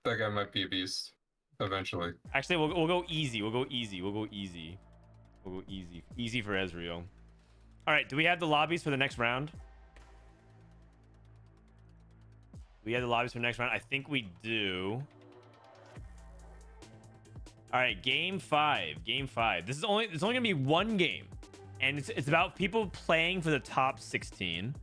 That guy might be a beast eventually. Actually, we'll go easy. We'll go easy. We'll go easy. We'll go easy. Easy for Ezreal. All right. Do we have the lobbies for the next round? We have the lobbies for the next round. I think we do. All right. Game 5. Game 5. There's only gonna be one game, and it's about people playing for the top 16.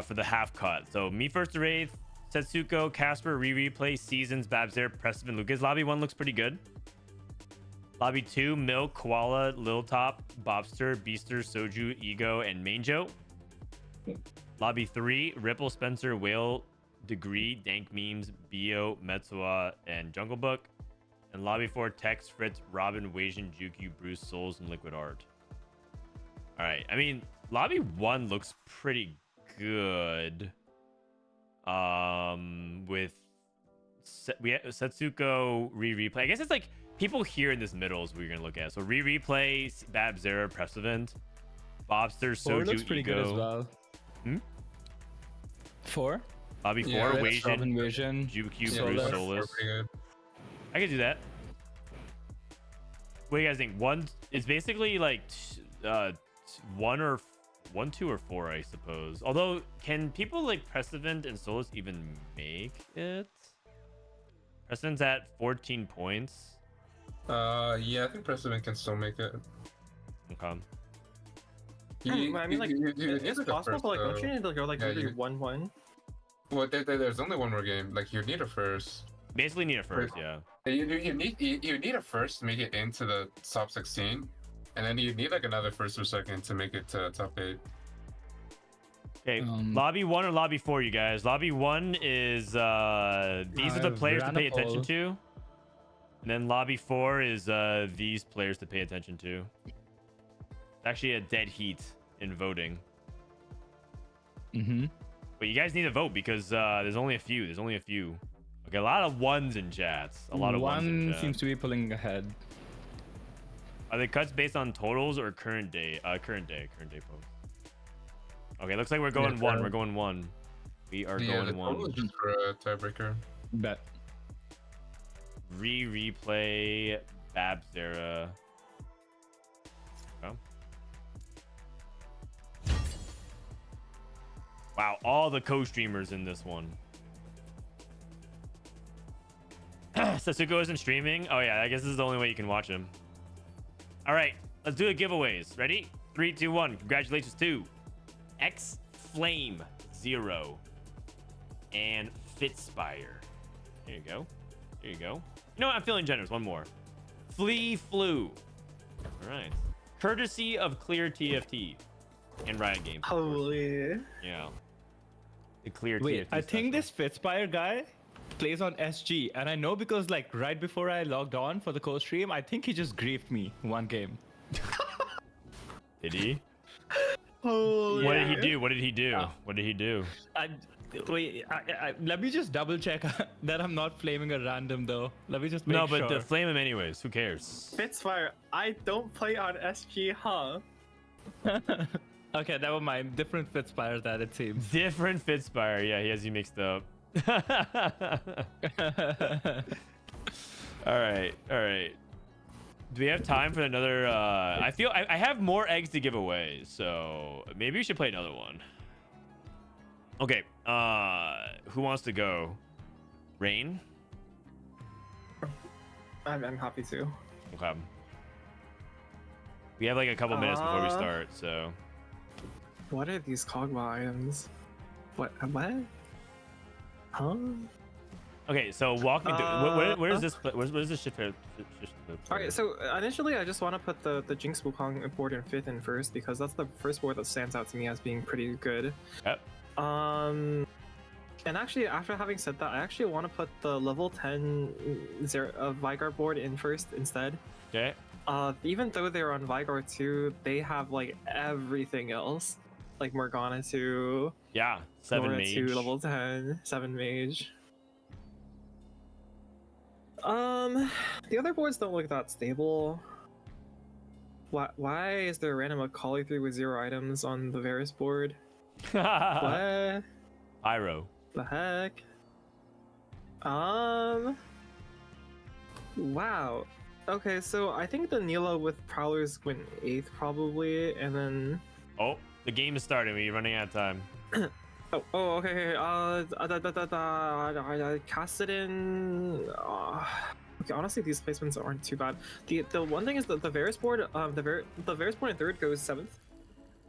For the half cut. So me first to Wraith, Setsuko, Caspar, Rereplay, Seasons, Bapzera, Prestivent, Lucas. Lobby 1 looks pretty good. Lobby 2, Milk, Koala, Lil Top, Bopster, Beaster, Soju, Ego, and Manjo. Lobby 3, Ripple, Spencer, Whale, Degree, Dank Memes, Bio, Metsua, and Jungle Book. And Lobby 4, Tex, Fritz, Robin, Wasion, JukeYou, Bruce, Souls, and Liquid Art. All right. I mean, Lobby 1 looks pretty good. With we have Setsuko, Rereplay. I guess it's like people here in this middle is what we're gonna look at. So Rereplay, Bapzera, Prestivent, Bopster, Soju, looks pretty Ego. good as well. 4. Lobby 4, Yeah, Wasion, Wasion, JukeYou, Solus. Bruce, Solus. I could do that. What do you guys think? One is basically like 1, 2, or 4, I suppose. Although, can people like Prestivent and Solus even make it? Prestivent's at 14 points. Yeah, I think Prestivent can still make it. Okay. I mean, like, it's possible, but like, don't you need to go like Yeah, maybe you- 1-1? Well, there's only one more game. Like, you need a first. Basically need it first, yeah. You need a first to make it into the top 16, and then you need like another first or second to make it to top 8. Okay, lobby 1 or lobby 4, you guys. Lobby 1 is these are the players to pay attention to. And then lobby 4 is these players to pay attention to. It's actually a dead heat in voting. But you guys need to vote because there's only a few. Okay, a lot of ones in chats. A lot of ones in One chat. seems to be pulling ahead. Are they cuts based on totals or current day? Current day post. Okay, looks like we're going one. We're going one. We are Yeah, the going one. total is just for a tiebreaker. Bet. Replay Bapzera. Oh. Wow, all the co-streamers in this one. Setsuko isn't streaming. Oh yeah, I guess this is the only way you can watch him. All right, let's do the giveaways. Ready? 3, 2, 1. Congratulations to X Flame 0 and Fitspire. There you go. There you go. You know what? I'm feeling generous. One more. Flea Flu. All right. Courtesy of Clear TFT and Riot Games. Holy. Yeah. The Clear Wait, TFT. I think special. this Fitspire guy plays on SG, and I know because like right before I logged on for the Costream, I think he just griefed me one game. Did he? Holy. What did he do? What did he do? Yeah. What did he do? Wait, let me just double check that I'm not flaming a random though. Let me just make No, sure. but flame him anyways. Who cares? Fitsfire, I don't play on SG, huh? Okay, never mind. Different Fitspire that it seems. Different Fitspire. Yeah, he has you mixed up. All right. All right. Do we have time for another? I feel I have more eggs to give away, so maybe we should play another one. Okay. Who wants to go? Rain? I'm happy to. Okay. We have like a couple minutes before we start, so. What are these Kog'Maw items? What? Huh? Okay, so walk me through. Where is this? Where is this shift? Alright, so initially I just want to put the Jinx Wukong board in 5th and first because that's the first board that stands out to me as being pretty good. Yep. And actually, after having said that, I actually want to put the level 10 Vigor board in first instead. Okay. Even though they're on Vigor 2, they have like everything else. Like Morgana 2. Yeah, 7 Nora mage. 2, level 10, 7 mage. The other boards don't look that stable. Why is there a random Akali 3 with 0 items on the Varus board? What Pyro. the heck? Wow. Okay, so I think the Nila with Prowlers went 8th probably, and then. Oh, the game is starting. We're running out of time. Okay. Cassidin. Okay, honestly, these placements aren't too bad. The one thing is that the Varus board, the Varus board in 3rd goes 7th.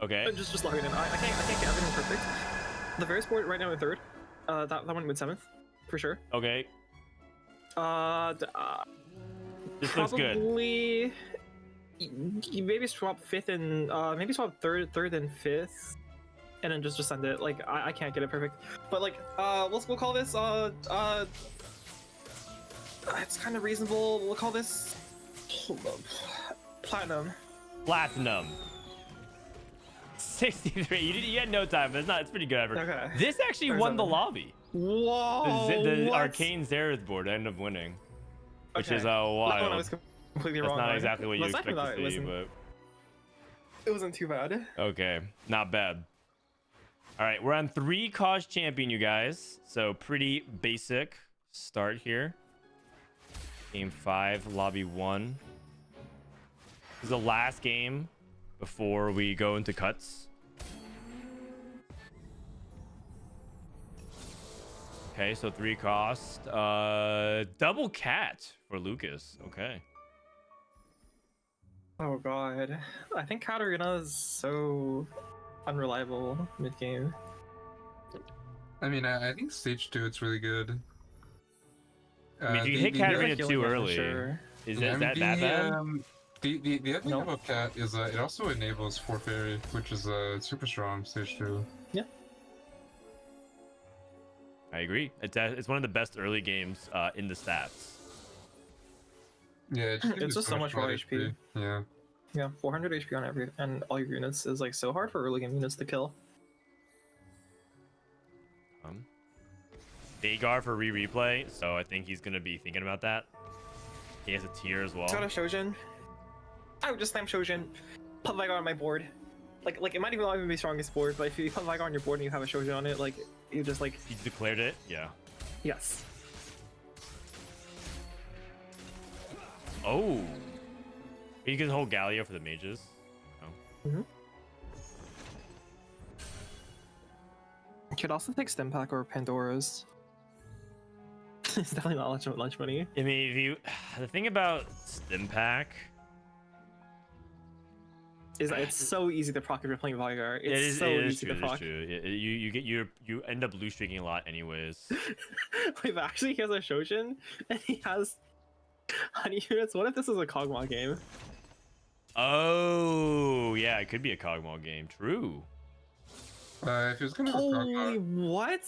Okay. Just log it in. I can't get everything perfect. The Varus board right now in 3rd. That one went 7th, for sure. Okay. This looks good. Probably. You maybe swap 5th and maybe swap 3rd and 5th. And then just send it. Like I can't get it perfect, but like we'll call this it's kind of reasonable. We'll call this platinum. Platinum. 63. You had no time, but it's pretty good effort. Okay. This actually won the lobby. Whoa! The what? Arcane Xerath board ended up winning, which is That one I wild. was completely That's wrong. not on. exactly what you Aside from expect that, to see, but it wasn't too bad. okay, not bad. All right, we're on 3 Cause Champion, you guys. So pretty basic start here. Game 5, lobby 1. This is the last game before we go into cuts. Okay, so 3 cost. Double cat for Lucas. Okay. Oh god, I think Katarina is so unreliable mid game. I mean, I think stage 2 it's really good. I mean, if you hit the- Katarina Healing too for early, sure. is I mean, that bad? The other thing No. about Cat is it also enables 4 Fairy, which is super strong stage 2. I agree. It's one of the best early games in the stats. Yeah, It's just so much more HP. Yeah. Yeah, 400 HP on every and all your units is like so hard for early game units to kill. Vhagar for replay, so I think he's gonna be thinking about that. He has a tier as well. It's got a Shojin. I would just slam Shojin, put Vhagar on my board. Like it might not even be strongest board, but if you put Vhagar on your board and you have a Shojin on it, like you just like He declared it. Yeah. yes. Oh. You can hold Galio for the mages. Oh. You could also take Stim Pack or Pandora's. It's definitely not lunch money. I mean, if you the thing about Stim Pack Is that it's so easy to proc if you're playing Vhagar. It's it is so true. easy to It is proc. true. You end up blue streaking a lot anyways. Wait, but actually he has a Shojin and he has honey units. What if this is a Kog'Maw game? Oh yeah, it could be a Kog'Maw game. True. If it was gonna Holy what?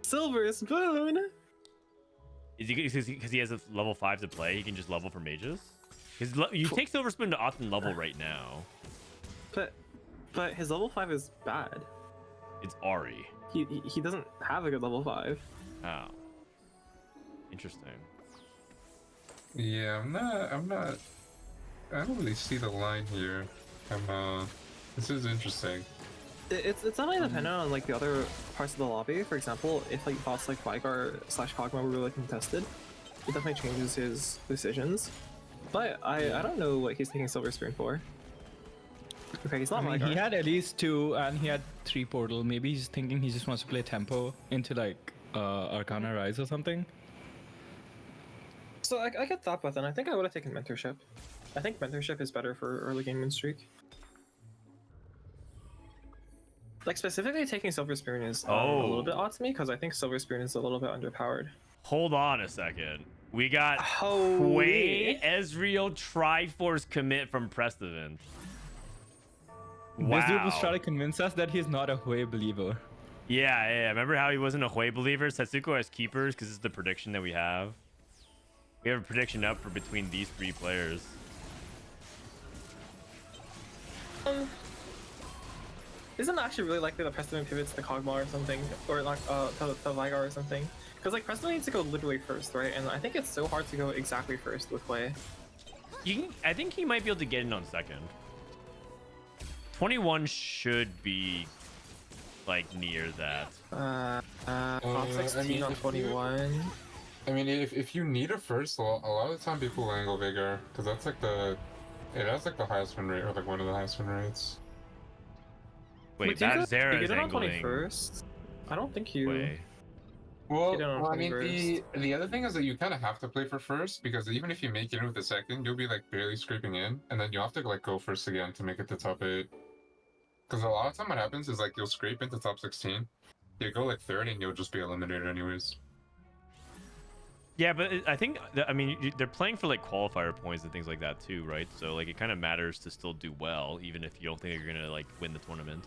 Silver Spoon? Is he because he has a level 5 to play? He can just level for mages. Because you take Silver Spoon to often level right now. But his level 5 is bad. It's Ari. He doesn't have a good level 5. Oh. Interesting. Yeah, I don't really see the line here. This is interesting. It's definitely dependent on like the other parts of the lobby. For example, if like bots like Vhagar / Kog'Maw were really contested, it definitely changes his decisions. But I don't know what he's taking Silver Spoon for. Okay, he's not I mean, Vhagar. he had at least 2 and he had 3 portal. Maybe he's thinking he just wants to play tempo into like Arcana Rise or something. So I get that, but then I think I would have taken Mentorship. I think Mentorship is better for early game win streak. Like specifically taking Silver Spoon is a little bit odd to me because I think Silver Spoon is a little bit underpowered. Hold on a second. We got Holy. Hwei Ezreal Triforce commit from Prestivent. This dude was trying to convince us that he's not a Hwei believer. Yeah. Remember how he wasn't a Hwei believer? Setsuko has keepers because it's the prediction that we have. We have a prediction up for between these 3 players. Isn't it actually really likely that Preston pivots to Kog'Maw or something, or like to Vhagar or something? Because like Preston needs to go literally first, right? And I think it's so hard to go exactly first with Hwei. I think he might be able to get in on second. 21 should be like near that. Top 16 I mean, on if 21. I mean, if you need a first, a lot of the time people angle Vigor, because that's like it has like the highest win rate, or like one of the highest win rates. Wait, do you Bapzera get is it on angling. 21st? I don't think you. Way. Well, Get it on I mean, 21st. the other thing is that you kind of have to play for first, because even if you make it with the second, you'll be like barely scraping in, and then you have to like go first again to make it to top 8. Because a lot of time what happens is like you'll scrape into top 16, you go like third, and you'll just be eliminated anyways. Yeah, but I think I mean they're playing for like qualifier points and things like that too, right? So like it kind of matters to still do well, even if you don't think you're gonna like win the tournament.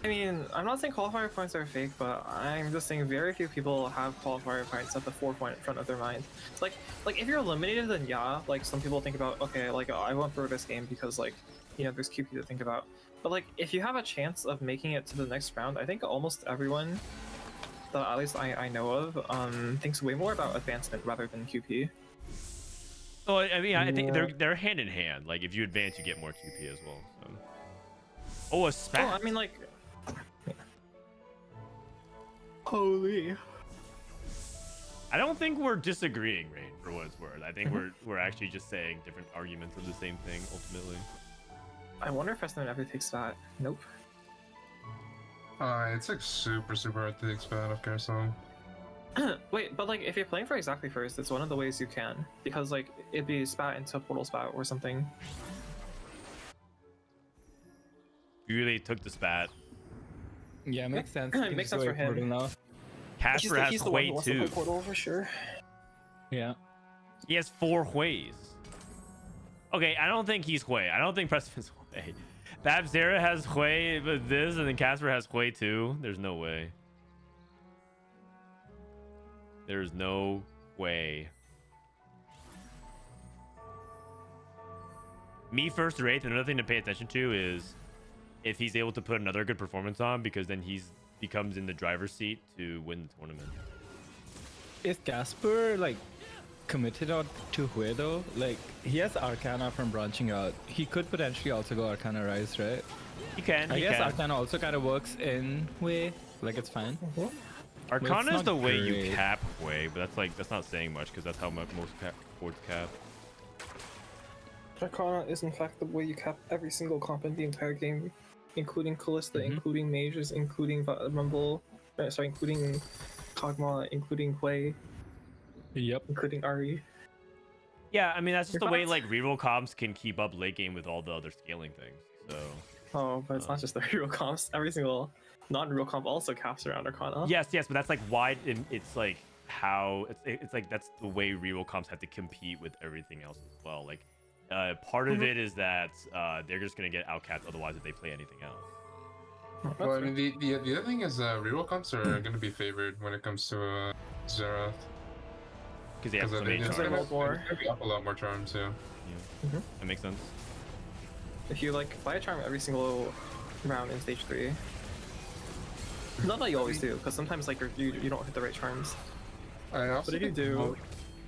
I mean, I'm not saying qualifier points are fake, but I'm just saying very few people have qualifier points at the 4-point in front of their mind. It's like if you're eliminated, then yeah, like some people think about, okay, like I went through this game because like, you know, there's QP to think about. But like if you have a chance of making it to the next round, I think almost everyone that at least I know of thinks way more about advancement rather than QP. Oh, I mean, I think they're hand in hand. Like if you advance, you get more QP as well. So. Oh, a spat. Oh, I mean, like. Holy. I don't think we're disagreeing, Rain, for what it's worth. I think we're actually just saying different arguments of the same thing ultimately. I wonder if Prestivent ever takes that. Nope. It's like super hard to take spat of Carousel. Wait, but like if you're playing for exactly first, it's one of the ways you can, because like it'd be spat into portal spat or something. You really took the spat. Yeah, makes sense. It makes sense for him. Now. Caspar has he's the one who Hui wants to play too. portal for sure. Yeah. He has 4 Huis. Okay, I don't think he's Hui. I don't think Prestivent's Hui. Bapzera has Hui with this, and then Caspar has Hui too. There's no way. There's no way. Me first or 8th, another thing to pay attention to is if he's able to put another good performance on, because then he's becomes in the driver's seat to win the tournament. Is Caspar like committed on to Hui though? Like he has Arcana from branching out. He could potentially also go Arcana Rise, right? He can. I guess Arcana also kind of works in Hui. Like it's fine. Arcana is not the way you great. cap Hui, but that's not saying much because that's how most boards cap. Arcana is in fact the way you cap every single comp in the entire game, including Callista, including Mages, including Rumble, including Kog'Maw, including Hui, Yep. including Ari. Yeah, I mean that's just Your the way thoughts? like reroll comps can keep up late game with all the other scaling things. So Oh, but it's not just the hero comps. Every single non-hero comp also caps around Arcana. yes, but that's like why it's like how it's like that's the way reroll comps have to compete with everything else as well. Like part of it is that they're just gonna get outcapped otherwise if they play anything else. Well, I mean, the other thing is reroll comps are going to be favored when it comes to Zerath. Because they have so many it's charms. going to be up a lot more charms too. Yeah. That makes sense. If you like buy a charm every single round in stage 3. Not that you always do, because sometimes like you don't hit the right charms. I also But if you think do,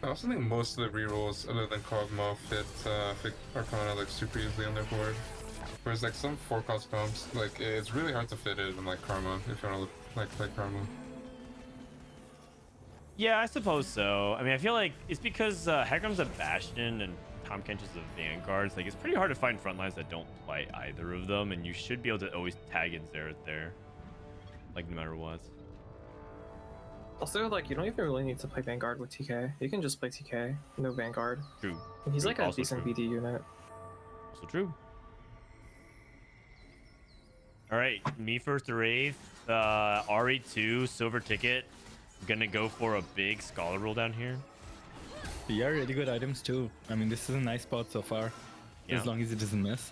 I also think most of the rerolls, other than Kog'Maw, fit Arcana like super easily on their board. Whereas like some 4-cost comps, like it's really hard to fit it in like Karma if you want to play Karma. Yeah, I suppose so. I mean, I feel like it's because Hecarim's a Bastion and Tahm Kench is a Vanguard. It's like it's pretty hard to find front lines that don't play either of them, and you should be able to always tag in Zerath there, like no matter what. also like you don't even really need to play Vanguard with TK. You can just play TK, no Vanguard. True. And he's True. like a Also decent true. BD unit. Also true. All right, me first to Wraith. RE2 silver ticket. Gonna go for a big scholar roll down here. Yeah, really good items too. I mean, this is a nice spot so far. Yeah. As long as it doesn't miss.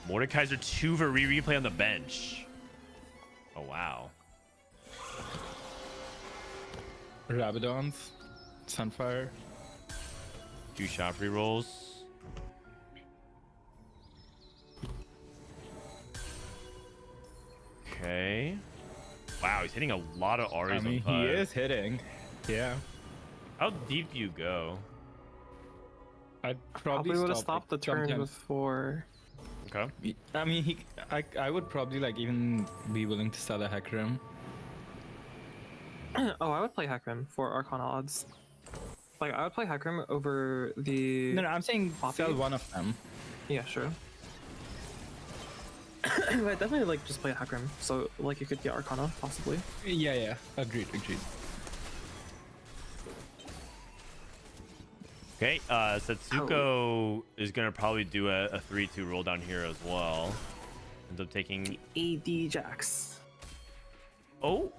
Mordekaiser 2 for Rereplay on the bench. Oh wow. Rabadons, Sunfire. 2 shot rerolls. Okay. Wow, he's hitting a lot of Aries I mean, on he 5. is hitting. Yeah. How deep do you go? I'd Probably probably would have stop stopped the turn sometime. before. Okay. I mean, I would probably like even be willing to sell a Hecarim. Oh, I would play Hecarim for Arcana odds. Like, I would play Hecarim over the... No, I'm saying Poppy? sell one of them. Yeah, sure. But definitely, like, just play Hecarim. So, like, you could get Arcana, possibly. Yeah. Agreed. Okay, Setsuko is gonna probably do a 3-2 roll down here as well. Ends up taking... AD Jax. Oh!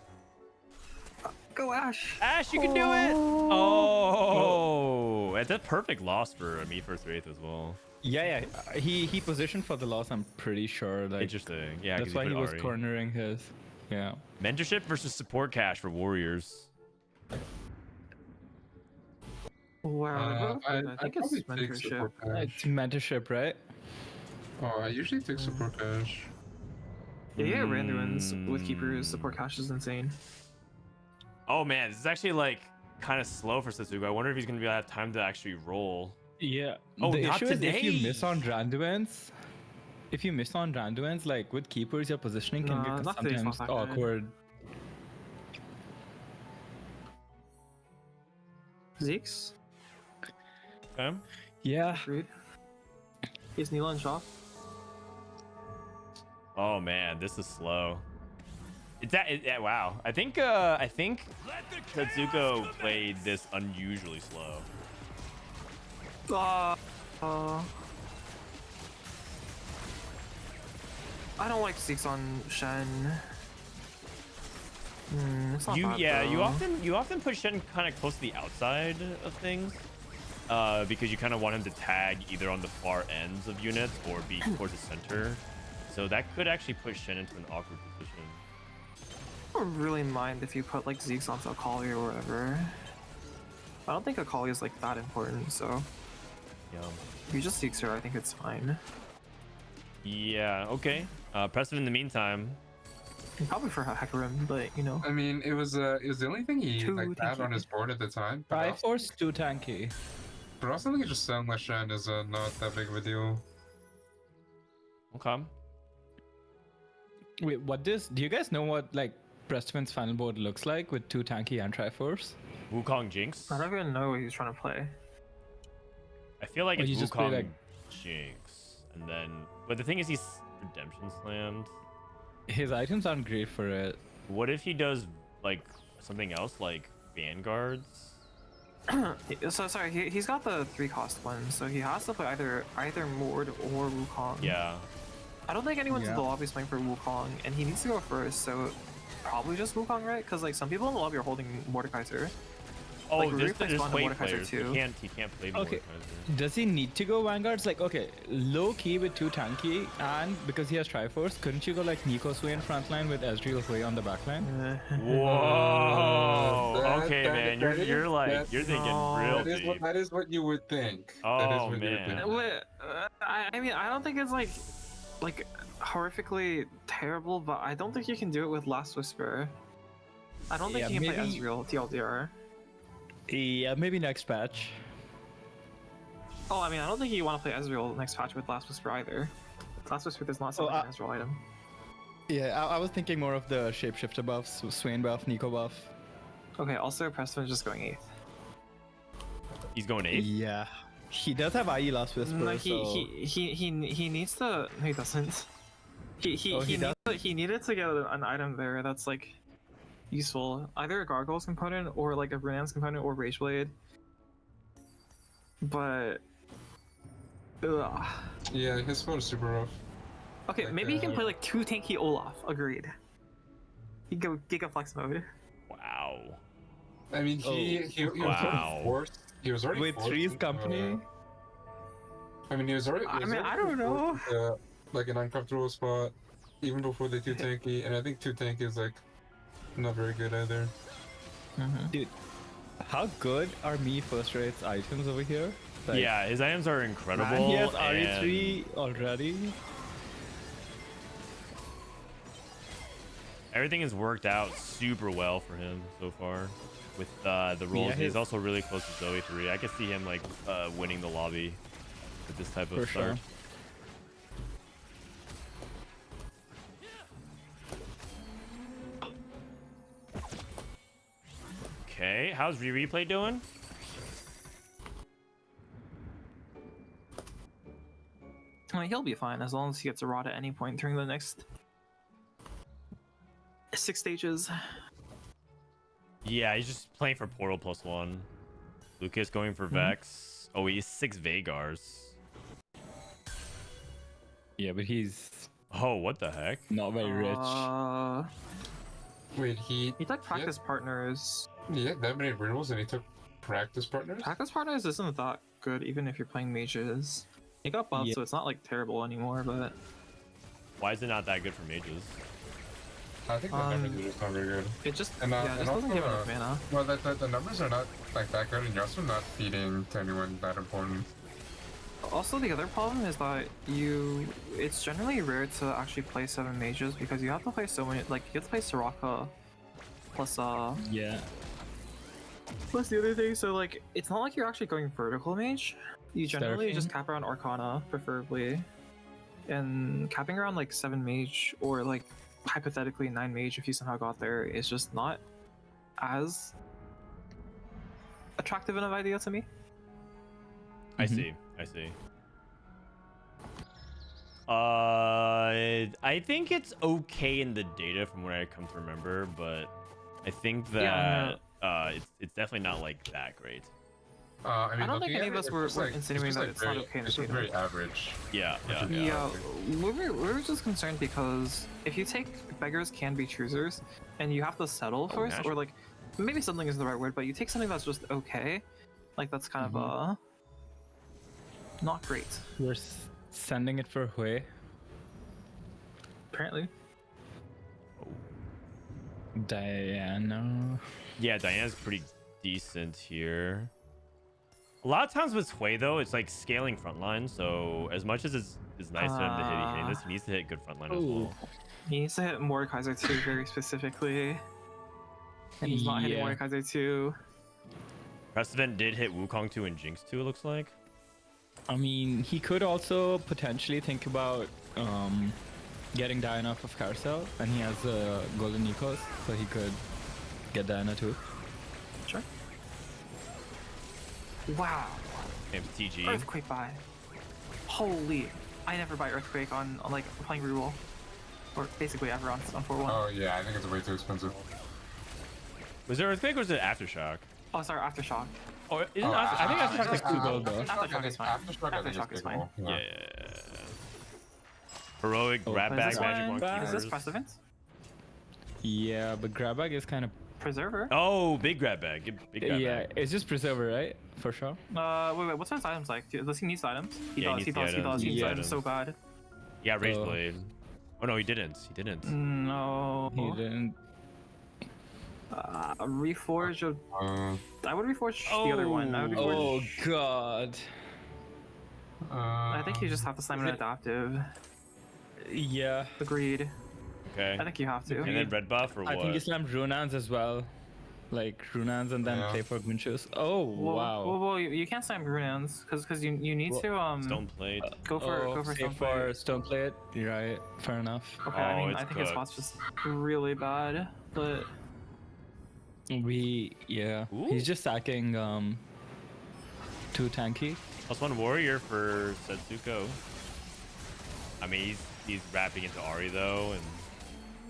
Go Ash! Ash, you can do it! Oh! It's a perfect loss for me for 3/8 as well. Yeah. He positioned for the loss. I'm pretty sure. Like, Interesting. Yeah, that's why he was cornering his. Yeah. Mentorship versus support cash for Warriors. Wow. I think it's probably take mentorship. support It's cash. mentorship, right? Oh, I usually take support cash. Yeah, Randuin's with Keeper's support cash is insane. Oh man, this is actually like kind of slow for Setsuko. I wonder if he's gonna be able to have time to actually roll. Yeah. Oh, the not issue is if you today. miss on Randuins, like with keepers, your positioning can Nah, get not today's sometimes not that good. awkward. Zeke's? Okay. Yeah. Agreed. He's Neela and Shaw. Oh man, this is slow. Wow. I think Setsuko played this unusually slow. I don't like Zeke's on Shen. It's not bad, You often put Shen kind of close to the outside of things, because you kind of want him to tag either on the far ends of units or be towards the center. So that could actually put Shen into an awkward position. I don't really mind if you put like Zeke's onto Akali or whatever. I don't think Akali is like that important, so Yeah. if you just Zeke's her, I think it's fine. Yeah. Okay. Prestivent in the meantime. Probably for Hecarim, but you know. I mean, it was the only thing he Too like had on tanky. his board at the time. But also, Triforce too tanky. but also, I think just selling Shen is not that big of a deal. Okay. Wait, do you guys know what like Prestivent's final board looks like with two tanky and Triforce? Wukong Jinx. I don't even know what he's trying to play. I feel like Or it's you just play, Wukong like- Jinx, and then. But the thing is, he's Redemption Slammed. His items aren't great for it. What if he does like something else, like Vanguards? So sorry, he's got the 3-cost one, so he has to play either Mord or Wukong. Yeah. I don't think anyone's in the Yeah. lobby is playing for Wukong, and he needs to go first, so probably just Wukong, right? Because like some people in the lobby are holding Mordekaiser. Oh, Like, there's Rereplay just spawned a wave Mordekaiser players. too. He can't play Okay. Mordekaiser. Does he need to go Vanguards? Like, okay, low key with two tanky, and because he has Triforce, couldn't you go like Nico Swain frontline with Ezreal Hui on the backline? Whoa. That- Okay, that- man. that You're is- like that's- you're thinking No. real That is deep. that is what you would think. That is Oh, what you would man. think. Wait, I mean, I don't think it's like horrifically terrible, but I don't think you can do it with Last Whisper. I don't think Yeah, you can play maybe- Ezreal TLDR. Yeah, maybe next patch. Oh, I mean, I don't think you want to play Ezreal next patch with Last Whisper either. Last Whisper does not sound like an Ezreal item. Yeah, I was thinking more of the shapeshifter buffs, Swain buff, Nico buff. Okay, also Preston is just going 8th. He's going 8th. Yeah, he does have IE Last Whisper. No, so... he needs to. No, he doesn't. Oh, he does? He needed to get an item there that's like useful, either a Gargoyles component or like a Renan's component or Rage Blade. But ugh. Yeah, his spot is super rough. Okay, Like, maybe he can play like 2 tanky Olaf. Agreed. He can go Giga Flex mode. Wow. I mean, he was Wow. already forced. He was already with forced Three's into, company. I mean, he was already. I mean, I don't know. Forced into, like an uncomfortable spot, even before the two tanky, and I think two tanky is like not very good either. Dude, how good are me first rates items over here? Like, Yeah, his items are incredible. man, he has and RE3 already. Everything has worked out super well for him so far with the rolls. Yeah, He's his- also really close to Zoe 3. I can see him like winning the lobby with this type of For start. sure. Okay, how's Rereplay doing? I mean, he'll be fine as long as he gets a rod at any point during the next 6 stages. Yeah, he's just playing for Portal +1. Lucas going for Vex. Oh, he's 6 Vegars. Yeah, but he's Oh, what the heck? not very rich. Wait, he took practice partners. yeah, that many rules and he took practice partners? Practice partners isn't that good, even if you're playing mages. It got buffed, Yeah. so it's not like terrible anymore. But Why is it not that good for mages? I think the numbers are just not very good. it just And, yeah, it just doesn't also, give enough mana. Well, the numbers are not like that good, and you're also not feeding to anyone that important. Also, the other problem is that it's generally rare to actually play 7 mages because you have to play so many. Like you have to play Soraka, plus Yeah. plus the other thing. So like, it's not like you're actually going vertical mage. You generally Seraphine? just cap around Arcana, preferably, and capping around like 7 mage or like hypothetically 9 mage if you somehow got there is just not as attractive an idea to me. I see. I think it's okay in the data from what I come to remember, but I think that it's definitely not like that great. I mean, I don't think looking any at of us it, were just, like, insinuating that just, it's not very- okay in the It's just data. very average. Yeah. Yeah, we're just concerned because if you take beggars can be choosers, and you have to settle first, naturally. or like maybe settling isn't the right word, but you take something that's just okay, like that's kind of not great. We're sending it for Hui. Apparently, Diana. Yeah, Diana's pretty decent here. A lot of times with Hui though, it's like scaling frontline. So as much as it's nice for him to hit hitting this, he needs to hit good frontline as well. he needs to hit Mordekaiser 2 very specifically, and he's not hitting Yeah. Mordekaiser 2. Prestivent did hit Wukong 2 and Jinx 2, it looks like. I mean, he could also potentially think about getting Diana off of Carousel, and he has Golden Nikos, so he could get Diana too. Sure. Wow. Name's TG. Earthquake buy. Holy! I never buy Earthquake on like playing reroll, or basically ever on 4-1. Oh yeah, I think it's way too expensive. Was it Earthquake or was it Aftershock? Oh, sorry, Aftershock. Oh, isn't I think Aftershock like 2 gold though. Aftershock is fine. Aftershock, I think Aftershock is is fine. capable. Yeah. Heroic, Oh, grab Is bag, this magic one- wand Is this keepers. Prestivent? Yeah, but grab bag is kind of Preserver? Oh, big grab bag. Big grab yeah. bag. It's just preserver, right? For sure. Wait, what's his items like? Does he need items? He Yeah, does, he he needs does, he the does. He needs items. items so bad. Yeah, Rage Oh. Blade. Oh no, he didn't. He didn't. No. He didn't. Reforge of... Uh, I would reforge the other one. I would Oh reforge... god. I think you just have to slam an adaptive. Yeah. Agreed. Okay. I think you have to. And then red buff or I what? think he slammed Runans as well. Like Runans and then Yeah. play for Grinchus. Oh wow. Well, you can't slam Runans because you need to Stone Blade. go for save Stone for Blade. Stone Plate. You're right. Fair enough. Okay, I Oh, mean it's I think his cooked. spot's just really bad, but Yeah. Ooh. He's just sacking 2 tanky. +1 warrior for Setsuko. I mean, he's wrapping into Ari though, and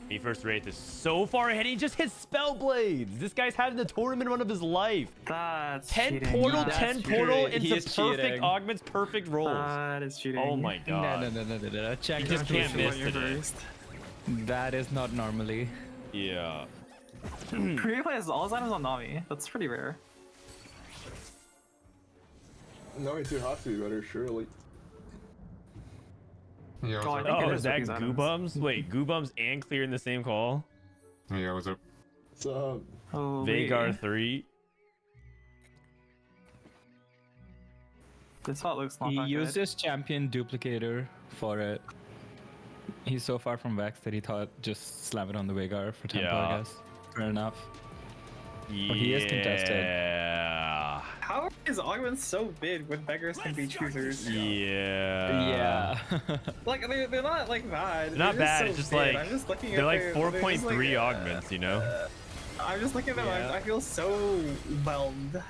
he first rate is so far ahead. He just hit spell blades. This guy's having the tournament run of his life. that's 10 cheating. portal, That's 10 cheating. portal He into is perfect cheating. augments, perfect rolls. That is cheating. Oh my god. No. Check You this. just can't miss Your today. first. That is not normally. Yeah. Replay has all his items on Nami. That's pretty rare. No, it has to be better, surely. yeah, God, what's I up? think Oh, it is is that with these items. Guubums? Wait, Guubums and clear in the same call? Yeah, what's up? So, Oh, Vagar 3. This spot looks not He that used good. his champion duplicator for it. He's so far from Vex that he thought just slam it on the Vagar for tempo, Yeah. I guess. Fair enough. Yeah. he is contested. How are his augments so big when beggars can be choosers? Yeah. Like they're not like bad. They're not just bad, so it's just big. like I'm just looking they're at like their- 4.3 they're just, like, augments, you know? I'm just looking at Yeah. them. I feel so whelmed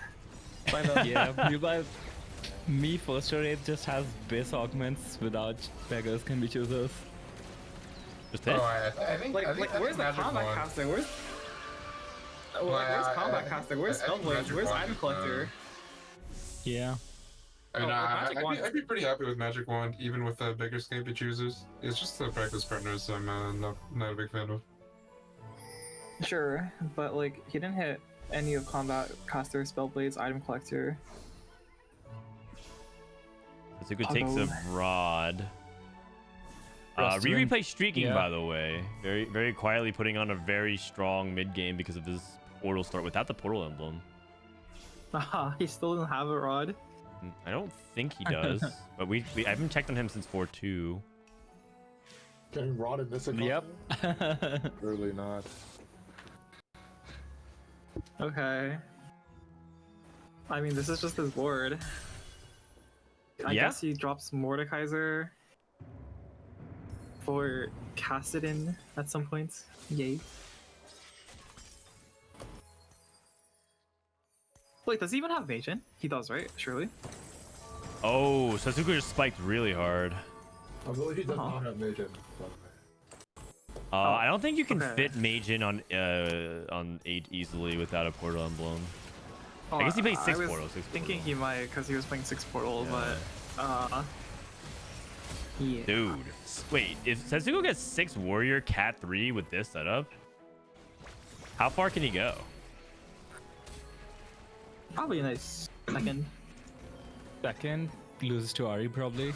by them. Yeah, meanwhile, me first rate just has base augments without beggars can be choosers. Just hit. Oh, I think. I think Where's the Magic combat won. caster? Where's I- combat I- caster? Where's I think Spellblades? Magic Where's won, Item Collector? Yeah. I mean, Oh, with Magic Wand- I'd be pretty happy with Magic Wand, even with the bigger scape it chooses. It's just the practice partners I'm not a big fan of. Sure, but like he didn't hit any of combat caster, Spellblades, Item Collector. Setsuko takes a rod. Prestivent. Rereplay streaking, Yeah. by the way. Very quietly putting on a very strong mid game because of this portal start without the portal emblem. Haha, he still doesn't have a rod. I don't think he does, but I haven't checked on him since 4-2. Can Rod and Mythic? Yep. Really not. Okay. I mean, this is just his board. I Yeah. guess he drops Mordekaiser for Cassidon at some point. Yay. Wait, does he even have Magen? He does, right? Surely. Oh, Setsuko just spiked really hard. I believe he does Uh-huh. not have Magen. I don't think you can okay. fit Magen on 8 easily without a portal emblem. Oh, I guess he plays 6 was portals. 6 thinking portal. he might because he was playing 6 portal, Yeah. but yeah. Dude, wait, if Setsuko gets 6 warrior cat 3 with this setup, how far can he go? Probably a nice second. Second, loses to Ari probably.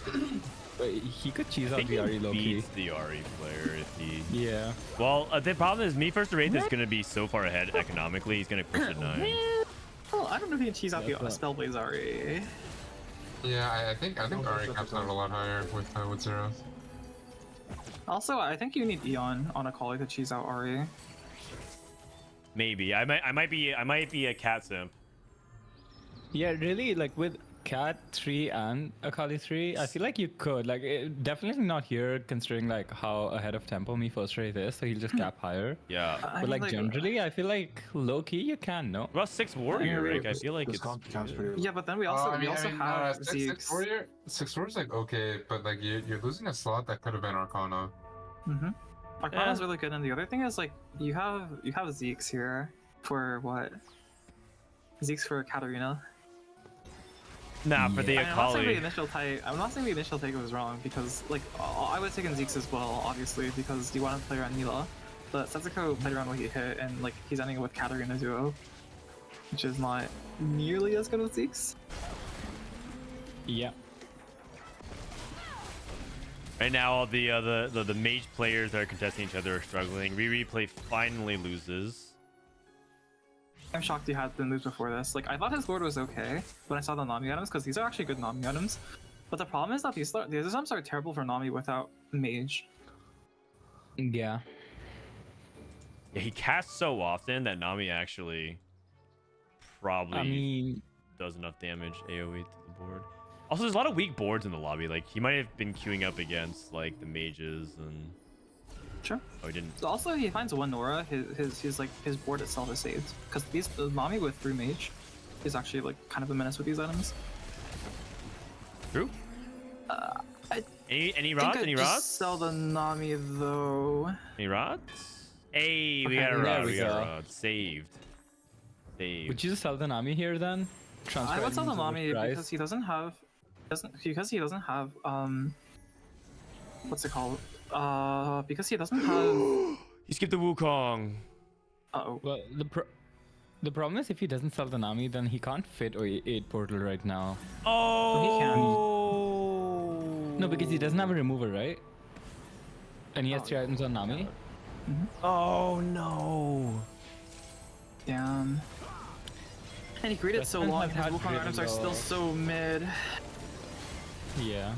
But he could cheese I out think the he Ari low key. beats the Ari player if he. Yeah. Well, the problem is me first to rate is going to be so far ahead economically. He's going to push to 9. Well, I don't know if he can cheese out the That's Spellblades already. Yeah, I think Ari caps out a lot higher with Zeroth. Also, I think you need Eon on a collie to cheese out Ari. Maybe I might be a cat simp. Yeah, really, like with Cat 3 and Akali 3, I feel like you could. Like, definitely not here, considering like how ahead of tempo me first rate is, so he'll just cap higher. Yeah. I But mean, like generally, I feel like low key you can, no? About 6 warrior, Rick. I feel like This it's. comp counts pretty yeah, but then we also have six Zeke's. warrior. 6 warrior's like okay, but like you're losing a slot that could have been Arcana. Mm-hmm. Arcana's really good, and the other thing is like you have Zeke's here for what? Zeke's for Katarina. Nah, for the I'm not saying the Akali. initial take. I'm not saying the initial take was wrong because like I would have taken Zeke's as well, obviously, because you want to play around Mila, but Setsuko played around what he hit, and like he's ending with Katarina duo, which is not nearly as good with Zeke's. Yeah. Right now, all the mage players that are contesting each other are struggling. Rereplay finally loses. I'm shocked he had the moves before this. Like I thought his board was okay when I saw the Nami items because these are actually good Nami items, but the problem is that these items are terrible for Nami without mage. Yeah. Yeah, he casts so often that Nami actually probably I mean, does enough damage AoE to the board. Also, there's a lot of weak boards in the lobby. Like he might have been queuing up against like the mages and. Sure. Oh, he didn't. Also, he finds one Nora. His board itself is saved because the Nami with 3 mage is actually like kind of a menace with these items. True. I Any rods? Any just rods? sell the Nami though. Any rods? Hey, we Okay, got a there rod. we We got a go. rod. Saved. Saved. would you just sell the Nami here then? I would sell the Transfer Nami price? because he doesn't have what's it called? Because he doesn't have. He skipped the Wukong. Uh-oh. Well, the problem is if he doesn't sell the Nami, then he can't fit 8 portal right now. Oh. No, because he doesn't have a remover, right? And he has 3 items on Nami. Oh no. Damn. And he graded so Prestivent long, has and his had Wukong really items are still low- so mid. Yeah.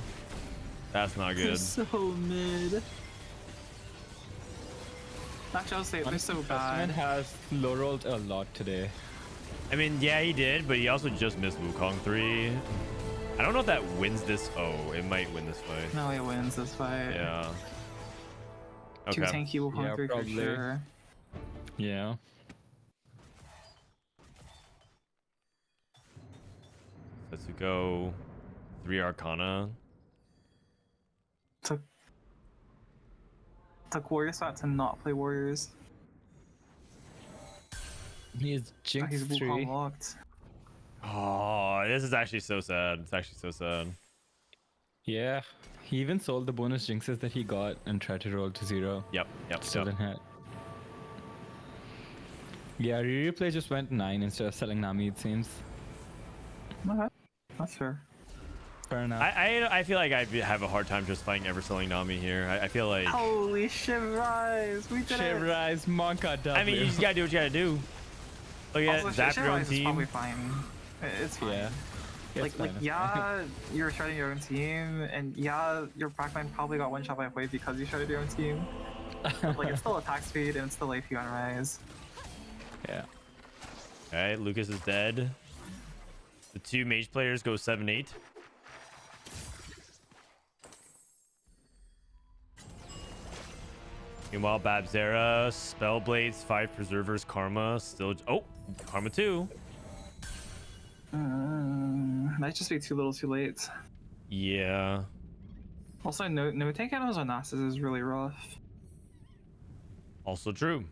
That's not They're good. so mid. Actually, I'll say they're so Prestivent bad. has low rolled a lot today. I mean, yeah, he did, but he also just missed Wukong 3. I don't know if that wins this. Oh, it might win this fight. No, he wins this fight. Yeah. 2 Okay. tanky Wukong Yeah, 3 probably. for sure. Yeah. Setsuko, 3 Arcana. Took Warrior Stat to not play Warriors. He's Jinx He's 3. Wukong locked. Oh, this is actually so sad. It's actually so sad. Yeah. He even sold the bonus Jinxes that he got and tried to roll to 0. Yep. Still didn't hit. Yeah, Rereplay just went 9 instead of selling Nami, it seems. Okay, that's fair. Fair enough. I feel like I have a hard time justifying ever selling Nami here. I feel like. Holy shit, Rise! We did it! Rise, Monka W. I mean, you just gotta do what you gotta do. Look at Also, zap your own Rise is probably team. fine. It's fine. Yeah. Like, yeah, you're starting your own team, and yeah, your backline probably got one shot by Hui because you started your own team. But, like, it's still attack speed and it's still AP on Rise. Yeah. Alright, Lucas is dead. The 2 mage players go 7-8. Meanwhile, Bapzera, Spellblades, 5 Preservers, Karma, still. Oh, Karma 2. Might just be too little too late. Yeah. Also, no tank animals on Nasus is really rough. Also true.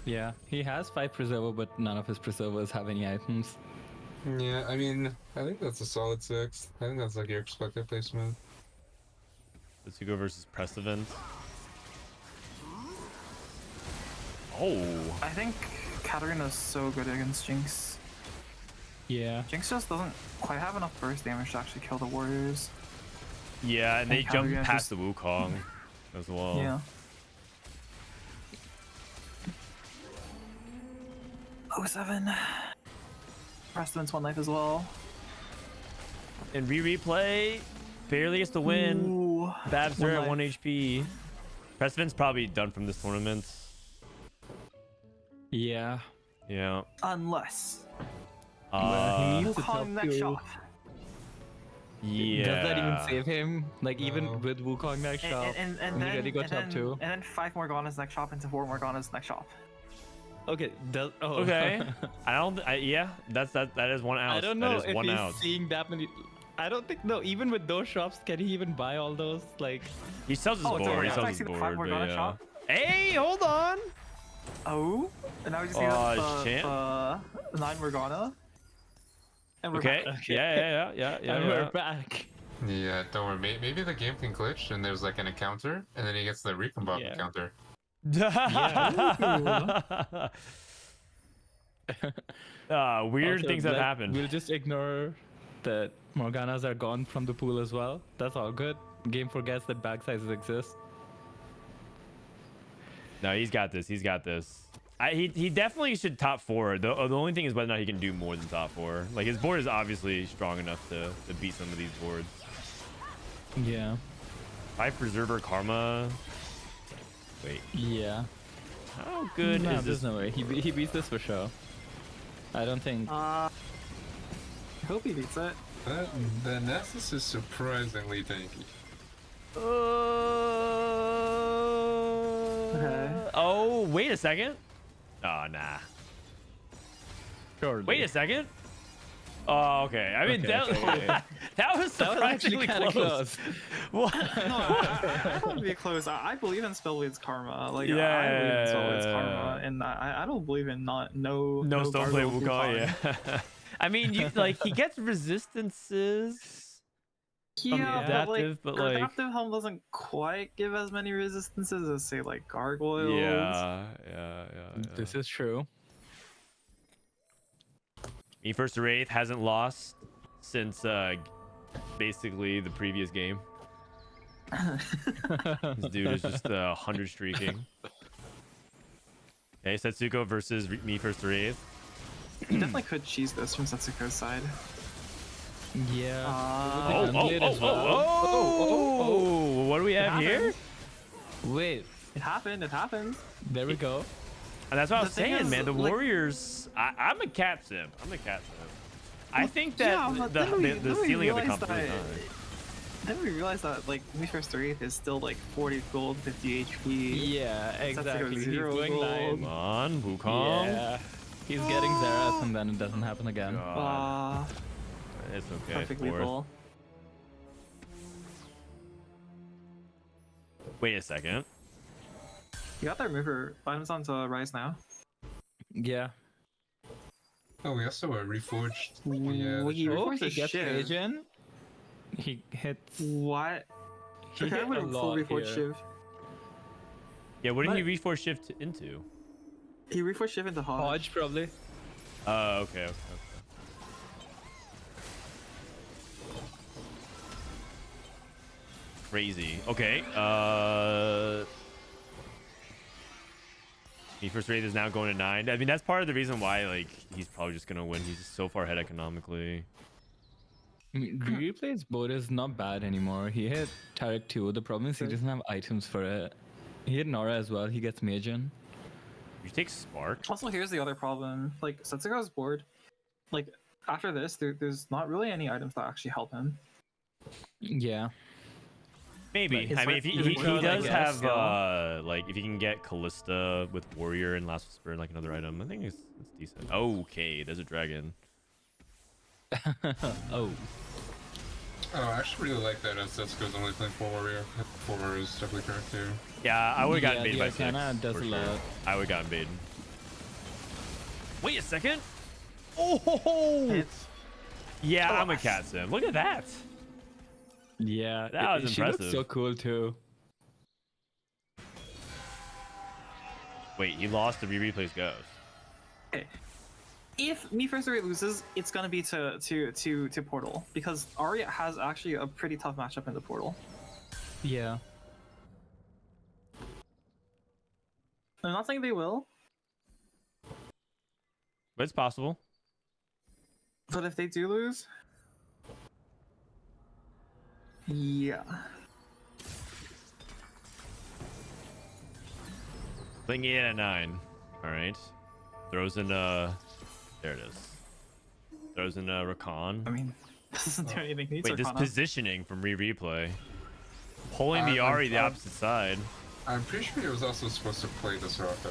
Yeah, he has 5 Preserver, but none of his Preservers have any items. Yeah, I mean, I think that's a solid 6th. I think that's like your expected placement. Setsuko versus Prestivent. Oh. I think Katarina's so good against Jinx. Yeah. Jinx just doesn't quite have enough burst damage to actually kill the warriors. Yeah, and they And jump Katarina past just- the Wukong as well. Yeah. Oh, 7. Preston's 1 life as well. And Rereplay barely gets the win. Ooh, Bapzera at life. 1 HP. Prestivent's probably done from this tournament. Yeah. Yeah. Unless He needs to top Wukong next 2. shot. Yeah. Does that even save him? Like, even No. with Wukong next shop, And he then, already got and, top then, 2. and then 5 Morganas next shop into 4 Morganas next shop. Okay, does... Oh. Okay. I don't. Yeah. That is 1 ounce. I don't know That is if 1 he's ounce. seeing that many... I don't think... No, even with those shops, can he even buy all those? Like... He sells his Oh, it's board. over. He I've sells actually his the 5 board. But Morgana yeah. shop. Hey, hold on. Oh, and now we just see Oh, the 9 Morgana. And we're Okay. back. Yeah. and we're back. Yeah, don't worry. Maybe the game can glitch and there's like an encounter, and then he gets the recombine Yeah. encounter. Weird Also, things have like, happened. We'll just ignore that Morganas are gone from the pool as well. That's all good. Game forgets that bag sizes exist. No, he's got this. He's got this. He definitely should top 4. The only thing is whether or not he can do more than top 4. Like, his board is obviously strong enough to beat some of these boards. Yeah. 5 Preserver Karma. Wait, Yeah. how good No, is there's this? no way. He beats this for sure. I don't think... I hope he beats it. The Nessus is surprisingly tanky. Oh, wait a second. Oh, nah. Surely. Wait a second. Oh, okay. I mean, Okay, that, okay. that was That was actually surprisingly kind of close. close. What? No, I don't be close. I believe in Spellblade's karma. Like, I believe in Yeah. Spellblade's karma, and I don't believe in no Stoneblade gargoyle Wukong, Wukong. yeah. I mean, you like he gets resistances. Yeah, adaptive, but, like- adaptive helm doesn't quite give as many resistances as say like gargoyles. Yeah. This is true. Me First to Wraith hasn't lost since basically the previous game. This dude is just 100 streaking. Okay, Setsuko versus Me First to Wraith. You definitely could cheese this from Setsuko's side. Yeah. Oh! What do we have here? Wait, It happened. It happened. there we go. And that's what I was The thing saying, is, man. The like- Warriors. I'm a cat sim. I think that yeah, but the then we ceiling of the realized company is that- high. Then we realized that like Me First to Wraith is still like 40 gold, 50 HP. Yeah, Setsuko exactly. He's 0 going gold. live. Come on, Wukong. Yeah. He's getting Xerath and then it doesn't happen again. God. It's okay. Perfect Fourth. lethal. Wait a second. You got that remover items onto Rise now. Yeah. Oh, we also reforged. Yeah. Well, you Oh, reforged he the gets shiv. Mage in. He hits. What? He Okay, I hit would a have full lot reforged here. shiv. Yeah, what did he But- reforce shift into? He reforged shiv into Hodge. Hodge probably. Oh, okay. Crazy. Okay. Me first rate is now going to 9. I mean, that's part of the reason why, like, he's probably just gonna win. He's just so far ahead economically. I mean, Replay's board is not bad anymore. He hit Tarek too. The problem is he doesn't have items for it. He hit Nora as well. He gets Mage in. You take Spark. Also, here's the other problem. Like, Setsuko's board, like, after this, there's not really any items that actually help him. Yeah. Maybe. Like, I mean, if it's he worth- does I have, guess, like, if you can get Callista with Warrior and Last Whisper and, like, another item, I think it's decent. Okay, there's a dragon. Oh. Oh, I actually really like that Setsuko's only playing 4 Warrior. 4 Warrior is definitely correct too. Yeah, I would have gotten Yeah, baited the by 6. Arcana does for a sure. lot. I would have gotten baited. Wait a second. Oh! It's Yeah, I'm a cat sim. Look at that. Yeah. That was She looks impressive. so cool too. Wait, he lost to Rereplays Ghost. okay. If Me First Rate loses, it's gonna be to Portal because Arya has actually a pretty tough matchup in the Portal. Yeah. I'm not saying they will, But it's possible. but if they do lose, yeah. Playing 8 at 9. Alright. Throws in there it is. Throws in Rakan. I mean, this doesn't do anything. He needs Wait, this Arcana. positioning from Rereplay. Pulling the Ari the opposite side. I'm pretty sure he was also supposed to play this route though.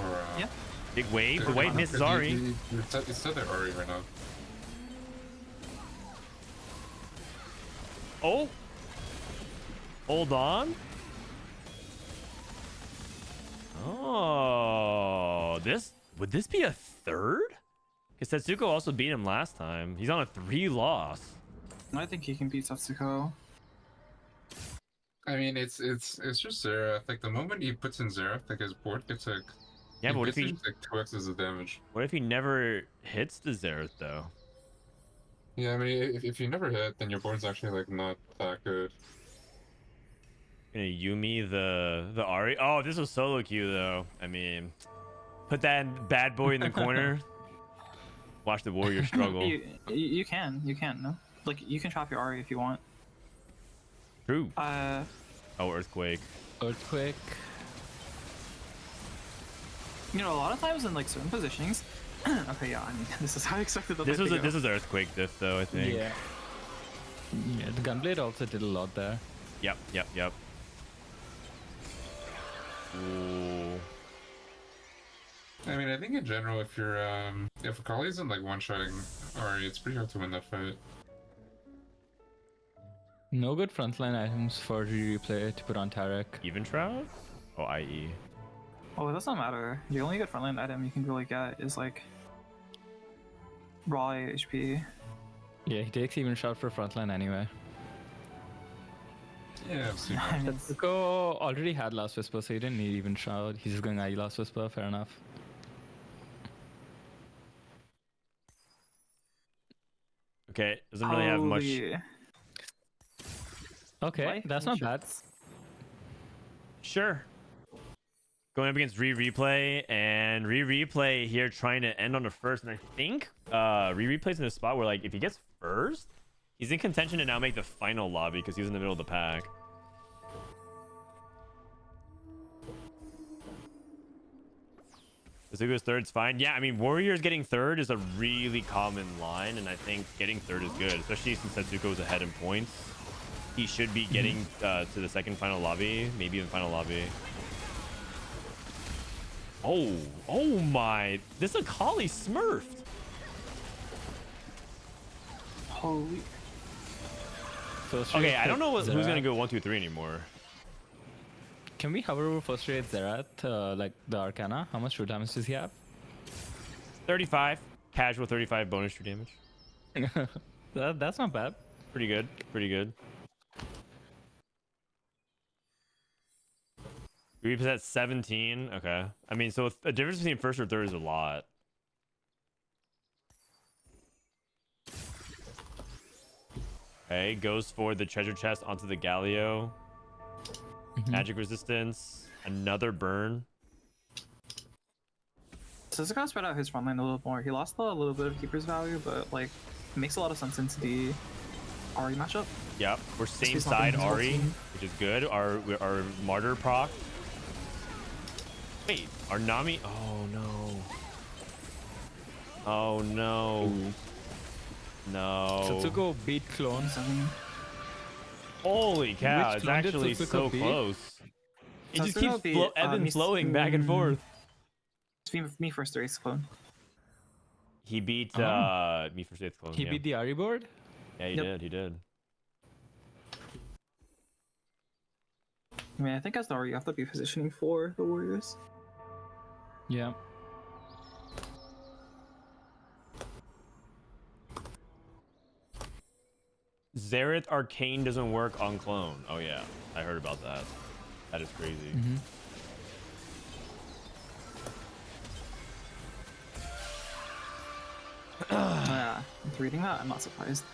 Or, Yeah. Big wave. The wave Because misses Ari. It's still there Ari right now. Oh. Hold on. Oh, would this be a third? Because Setsuko also beat him last time. He's on a 3 loss. I think he can beat Setsuko. I mean, it's just Xerath. Like the moment he puts in Xerath, like his board gets like Yeah, but what if basically he just, like 2x's the damage. what if he never hits the Xerath though? Yeah, I mean, if you never hit, then your board's actually like not that good. Gonna Yumi the Ari. Oh, this was solo queue though. I mean, put that bad boy in the corner. Watch the warrior struggle. You can, no? Like, you can trap your Ari if you want. True. Uh, Oh, earthquake. Earthquake. you know, a lot of times in, like, certain positionings... okay, yeah, I mean, this is how I expected the This fight was to a go. this was earthquake diff though. I think. Yeah. Yeah, the Gunblade also did a lot there. Yep. Ooh. I mean, I think in general, if you're if Akali isn't like one-shotting Ari, it's pretty hard to win that fight. No good frontline items for Rereplay to put on Tarek. Even Shroud? Oh, IE. Oh, it doesn't matter. The only good frontline item you can really get is, like, raw HP. Yeah, he takes even shot for frontline anyway. Yeah, I've seen I that. mean, Setsuko already had Last Whisper, so he didn't need even shroud. He's just going IE Last Whisper, fair enough. Okay, doesn't really have much. holy- Okay, Life that's not bad. insurance. Sure. Going up against Rereplay and Rereplay here trying to end on the first, and I think Rereplay's in a spot where, like, if he gets first, he's in contention to now make the final lobby because he's in the middle of the pack. Setsuko's third's fine. Yeah, I mean, Warriors getting third is a really common line, and I think getting third is good, especially since Setsuko's ahead in points. He should be getting to the second final lobby, maybe even final lobby. Oh my. This Akali smurfed. Holy. First Okay, rate I don't know who's Zerat. gonna go 1, 2, 3 anymore. Can we hover over first rate Zerat, like the Arcana? How much true damage does he have? 35. Casual 35 bonus true damage. That's not bad. Pretty good. Pretty good. Repossess 17. Okay. I mean, so a difference between first or third is a lot. Okay, goes for the treasure chest onto the Galio. Magic resistance. Another burn. So this is gonna spread out his front line a little more. He lost a little bit of keeper's value, but like it makes a lot of sense into the Ari matchup. Yep, we're same he's not side being his whole Ari, team. which is good. Our martyr proc. Wait, our Nami. Oh no. Oh no. No. Setsuko beat clone. Holy cow! Which It's clone did actually Setsuko so beat? close. It just Setsuko keeps beat, ebb and Mis- flowing back and forth. Me first race clone. He beat me for 6th clone. He yeah. beat the Ari board? Yeah, he Yep. did. He did. I mean, I think as the Ari, you have to be positioning for the Warriors. Yeah. Xerath Arcane doesn't work on clone. Oh yeah, I heard about that. That is crazy. Yeah, with reading that, I'm not surprised.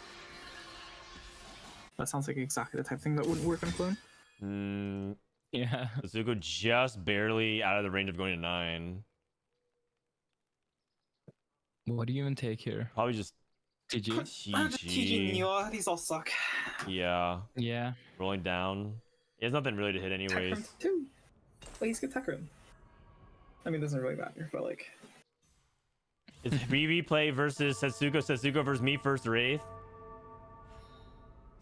That sounds like exactly the type of thing that wouldn't work on clone. Yeah. Setsuko just barely out of the range of going to 9. What do you even take here? Probably just TG? GG. These all suck. Yeah, Yeah. rolling down. He has nothing really to hit anyways. Tech room too. Like he's good tech room. I mean, it doesn't really matter, but like. It's Rereplay versus Setsuko. Setsuko versus me first Wraith.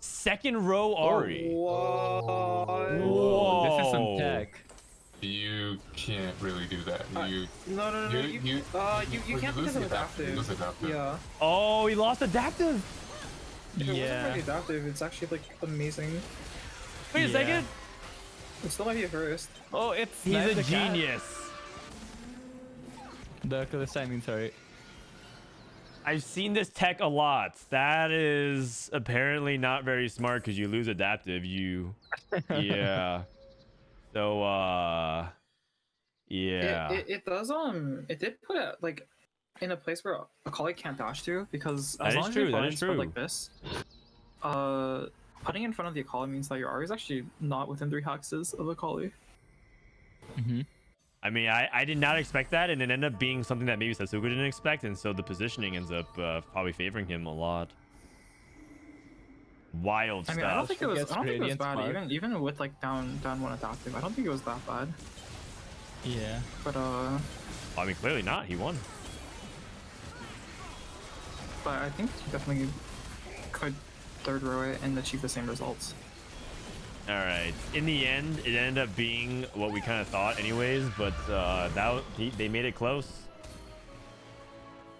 Second row Ari. Whoa. This is some Whoa. tech. You can't really do that. No. You You can't lose because of the adaptive. You lose adaptive. adaptive. Yeah. Oh, he lost adaptive. If it wasn't Yeah. for the adaptive, it's actually like amazing. Wait a Yeah. second. It still might be a first. Oh, it's He's Knight a the cat. genius. The Calista, I mean, sorry. I've seen this tech a lot. That is apparently not very smart because you lose adaptive. You, yeah. So, yeah. It does it did put it like in a place where a colleague can't dash to, because That as is long as true, your that line is spread true. like this, putting in front of the Akali means that your R is actually not within 3 hexes of Akali. I mean, I did not expect that, and it ended up being something that maybe Setsuko didn't expect, and so the positioning ends up probably favoring him a lot. Wild I mean, stuff. I don't think it was Gets bad. Radiant Spark. Even with like down 1 adaptive, I don't think it was that bad. Yeah. But I mean, clearly not. He won. I think he definitely could third row it and achieve the same results. All right. In the end, it ended up being what we kind of thought, anyways. But they made it close.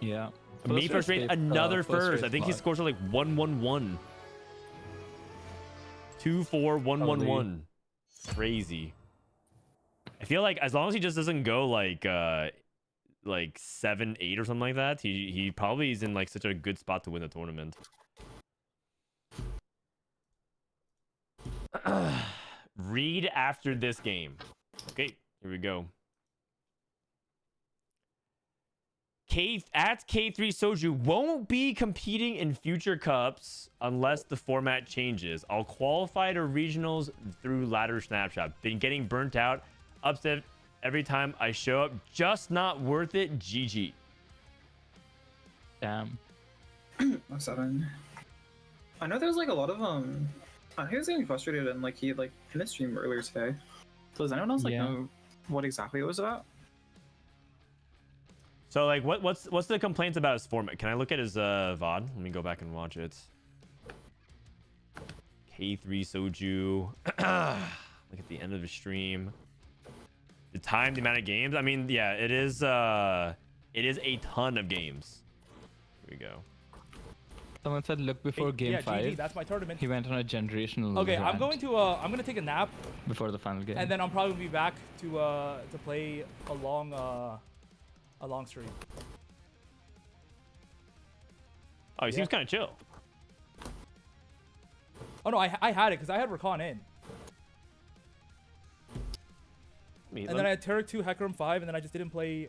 Yeah. Me first rate, another first. I rate think his block. scores are like 1-1-1. 2-4-1-1-1. Crazy. I feel like as long as he just doesn't go like 7-8 or something like that, he probably is in like such a good spot to win the tournament. Read after this game. Okay, here we go. K3 Soju won't be competing in future cups unless the format changes. I'll qualify to regionals through ladder snapshot. Been getting burnt out, upset every time I show up. Just not worth it. GG. Damn. 7. I know there's like a lot of he was getting frustrated and like he like in his stream earlier today. So does anyone else like Yeah. know what exactly it was about? So like, what's the complaints about his format? Can I look at his VOD? Let me go back and watch it. K3 Soju. Look at the end of the stream. the time, the amount of games. I mean, yeah, it is a ton of games. Here we go. Someone said look before game yeah, 5. GG, that's my tournament. He went on a generational Okay, I'm rant going to I'm gonna take a nap, before the final game. and then I'm probably gonna be back to play a long stream. Oh, he seems kind of chill. Oh no, I had it because I had Rakan in, and then I had Tarek 2, Hecarim 5, and then I just didn't play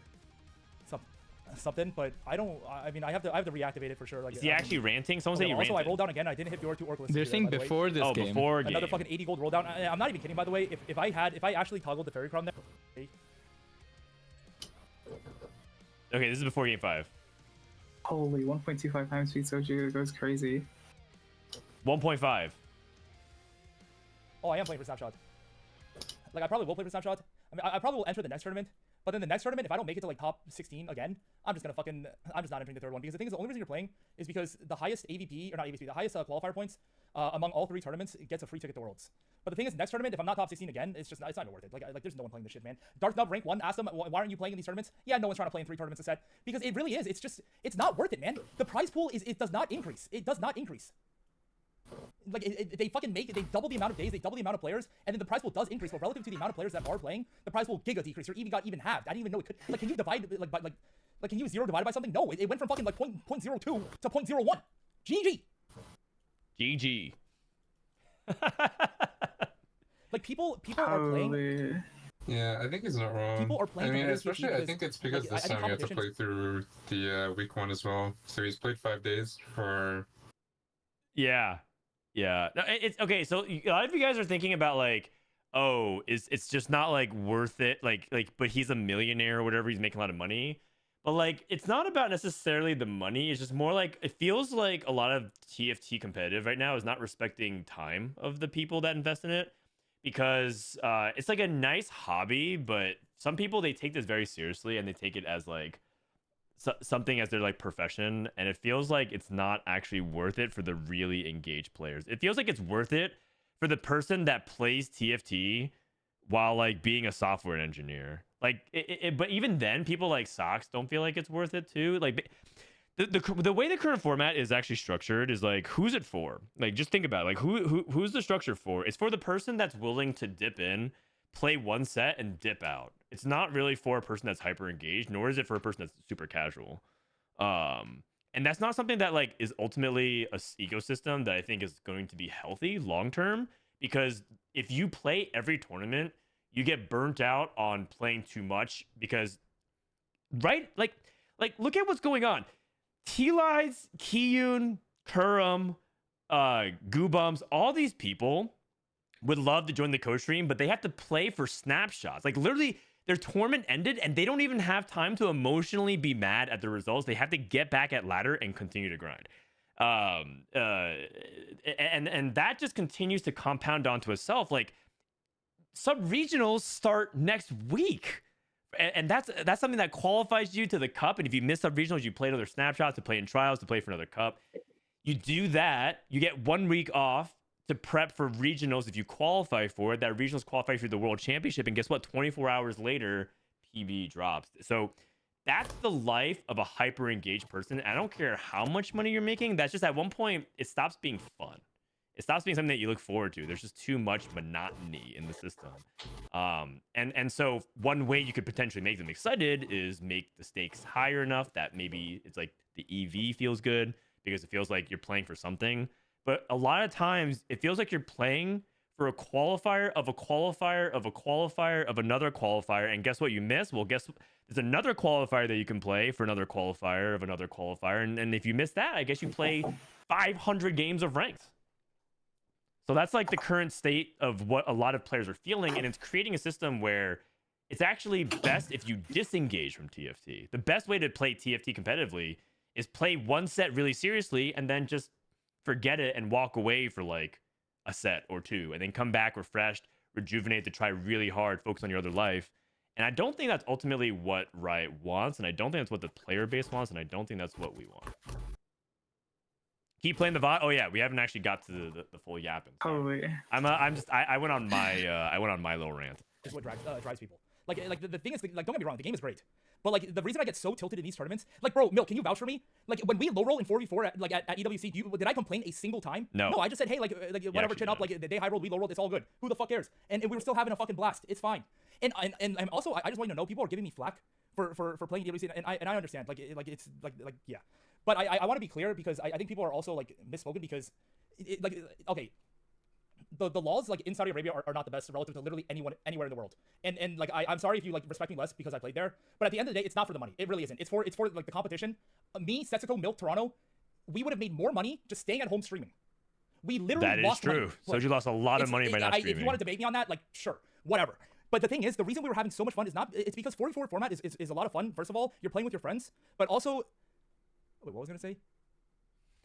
something. But I mean, I have to reactivate it for sure. Like, is he actually ranting? Someone said he ranted. Also, I rolled down again. I didn't hit Bjorn 2 Orc list. They're saying before this game. Before another game. fucking 80 gold roll down. I'm not even kidding, by the way. If I actually toggled the Fairy Crown there. Okay, this is before game 5. Holy, 1.25 times speed Soju, it goes crazy. 1.5. Oh, I am playing for Snapshot. Like, I probably will play for Snapshot. I mean, I probably will enter the next tournament. But then the next tournament, if I don't make it to like top 16 again, I'm just not entering the third one. Because the thing is, the only reason you're playing is because the highest AVP, or not AVP, the highest qualifier points among all 3 tournaments gets a free ticket to Worlds. But the thing is, next tournament, if I'm not top 16 again, it's not even worth it. Like there's no one playing this shit, man. Dark Nub rank 1, ask them, why aren't you playing in these tournaments? Yeah, no one's trying to play in 3 tournaments a set. Because it really is. It's not worth it, man. The prize pool it does not increase. It does not increase. Like, they fucking they double the amount of days, they double the amount of players, and then the prize pool does increase, but relative to the amount of players that are playing, the prize pool giga decreased, or even halved. I didn't even know it could. Like, can you divide, like can you 0 divided by something? No, it went from fucking, like, 0.02 to 0.01. GG. GG. Like, people are playing... Yeah, I think he's not wrong. People are playing. I mean, competitively especially I because, think it's because like, this time you have to play through the week 1 as well. So he's played 5 days for. Yeah. No, it's okay. So a lot of you guys are thinking about like, oh, it's just not like worth it. Like, but he's a millionaire or whatever. He's making a lot of money. But like, it's not about necessarily the money. It's just more like, it feels like a lot of TFT competitive right now is not respecting time of the people that invest in it, because it's like a nice hobby, but some people, they take this very seriously and they take it as like something as their like profession, and it feels like it's not actually worth it for the really engaged players. It feels like it's worth it for the person that plays TFT while like being a software engineer. Like, but even then, people like Socks don't feel like it's worth it too. Like, the way the current format is actually structured is like, who's it for? Like, just think about it. Like, who's the structure for? It's for the person that's willing to dip in, play 1 set, and dip out. It's not really for a person that's hyper engaged, nor is it for a person that's super casual. And that's not something that like is ultimately a ecosystem that I think is going to be healthy long term, because if you play every tournament, you get burnt out on playing too much, because right, like look at what's going on. Tleyds, Kiyun, Kurum, Guubums, all these people would love to join the Costream, but they have to play for snapshots. Like, literally, their tournament ended and they don't even have time to emotionally be mad at the results. They have to get back at ladder and continue to grind. And that just continues to compound onto itself. Like, sub-regionals start next week. And that's something that qualifies you to the cup. And if you miss sub-regionals, you play another snapshots, to play in trials, to play for another cup. You do that, you get 1 week off to prep for regionals. If you qualify for it, that regionals qualify for the world championship, and guess what, 24 hours later PB drops. So that's the life of a hyper engaged person. I don't care how much money you're making, that's just at one point it stops being fun. It stops being something that you look forward to. There's just too much monotony in the system. And so one way you could potentially make them excited is make the stakes higher enough that maybe it's like the EV feels good, because it feels like you're playing for something. But a lot of times it feels like you're playing for a qualifier of a qualifier of a qualifier of another qualifier. And guess what you miss? Well, there's another qualifier that you can play for another qualifier of another qualifier. And if you miss that, I guess you play 500 games of ranked. So that's like the current state of what a lot of players are feeling. And it's creating a system where it's actually best if you disengage from TFT. The best way to play TFT competitively is play 1 set really seriously and then just forget it and walk away for like a set or 2, and then come back refreshed, rejuvenate to try really hard, focus on your other life. And I don't think that's ultimately what Riot wants, and I don't think that's what the player base wants, and I don't think that's what we want. Keep playing the VOD. Oh yeah, we haven't actually got to the full yapping. Totally. I went on my little rant. Is what drives people. Like the thing is, like, don't get me wrong, the game is great. But like the reason I get so tilted in these tournaments, like bro, Milk, can you vouch for me? Like when we low roll in 4v4 at EWC, did I complain a single time? No. No, I just said, hey, like whatever, chin up, like they high rolled, we low rolled, it's all good. Who the fuck cares? And we were still having a fucking blast. It's fine. And also I just want you to know, people are giving me flack for playing EWC, and I understand, it's yeah. But I want to be clear, because I think people are also like misspoken, because okay. The laws like in Saudi Arabia are not the best relative to literally anyone anywhere in the world. And like I'm sorry if you like respect me less because I played there, but at the end of the day, it's not for the money. It really isn't. It's for like the competition. Me, Setsuko, Milk, Toronto, we would have made more money just staying at home streaming. We literally lost money. That is true. Soju lost a lot of money by not streaming. If you want to debate me on that, like sure, whatever. But the thing is, the reason we were having so much fun is it's because 44 format is a lot of fun. First of all, you're playing with your friends, but also, wait, what was I gonna say?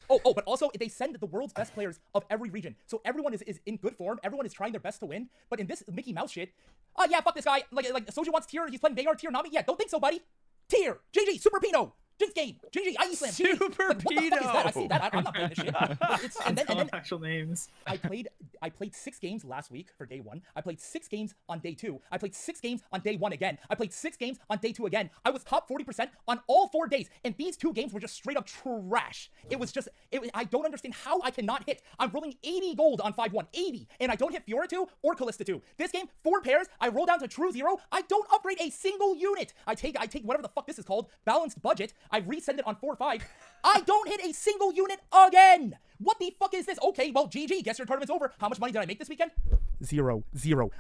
But also they send the world's best players of every region. So everyone is in good form. Everyone is trying their best to win. But in this Mickey Mouse shit, oh yeah, fuck this guy. Like Soju wants tier. He's playing Veigar tier, not me. Yeah, don't think so, buddy. Tier. GG. Super Pino. Jinx game. GG. IE slam. GG. Super like, what the fuck is that? I see that. I'm not playing this shit. And then actual names. I played 6 games last week for day 1. I played 6 games on day 2. I played 6 games on day 1 again. I played 6 games on day 2 again. I was top 40% on all 4 days. And these 2 games were just straight up trash. I don't understand how I cannot hit. I'm rolling 80 gold on 5-1. 80. And I don't hit Fiora 2 or Callista 2. This game, 4 pairs. I roll down to true 0. I don't upgrade a single unit. I take whatever the fuck this is called, balanced budget. I resend it on 4-5. I don't hit a single unit again. What the fuck is this? Okay, well, GG. Guess your tournament's over. How much money did I make this weekend? 0.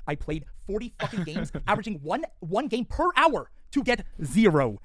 I played 40 fucking games, averaging one game per hour to get 0.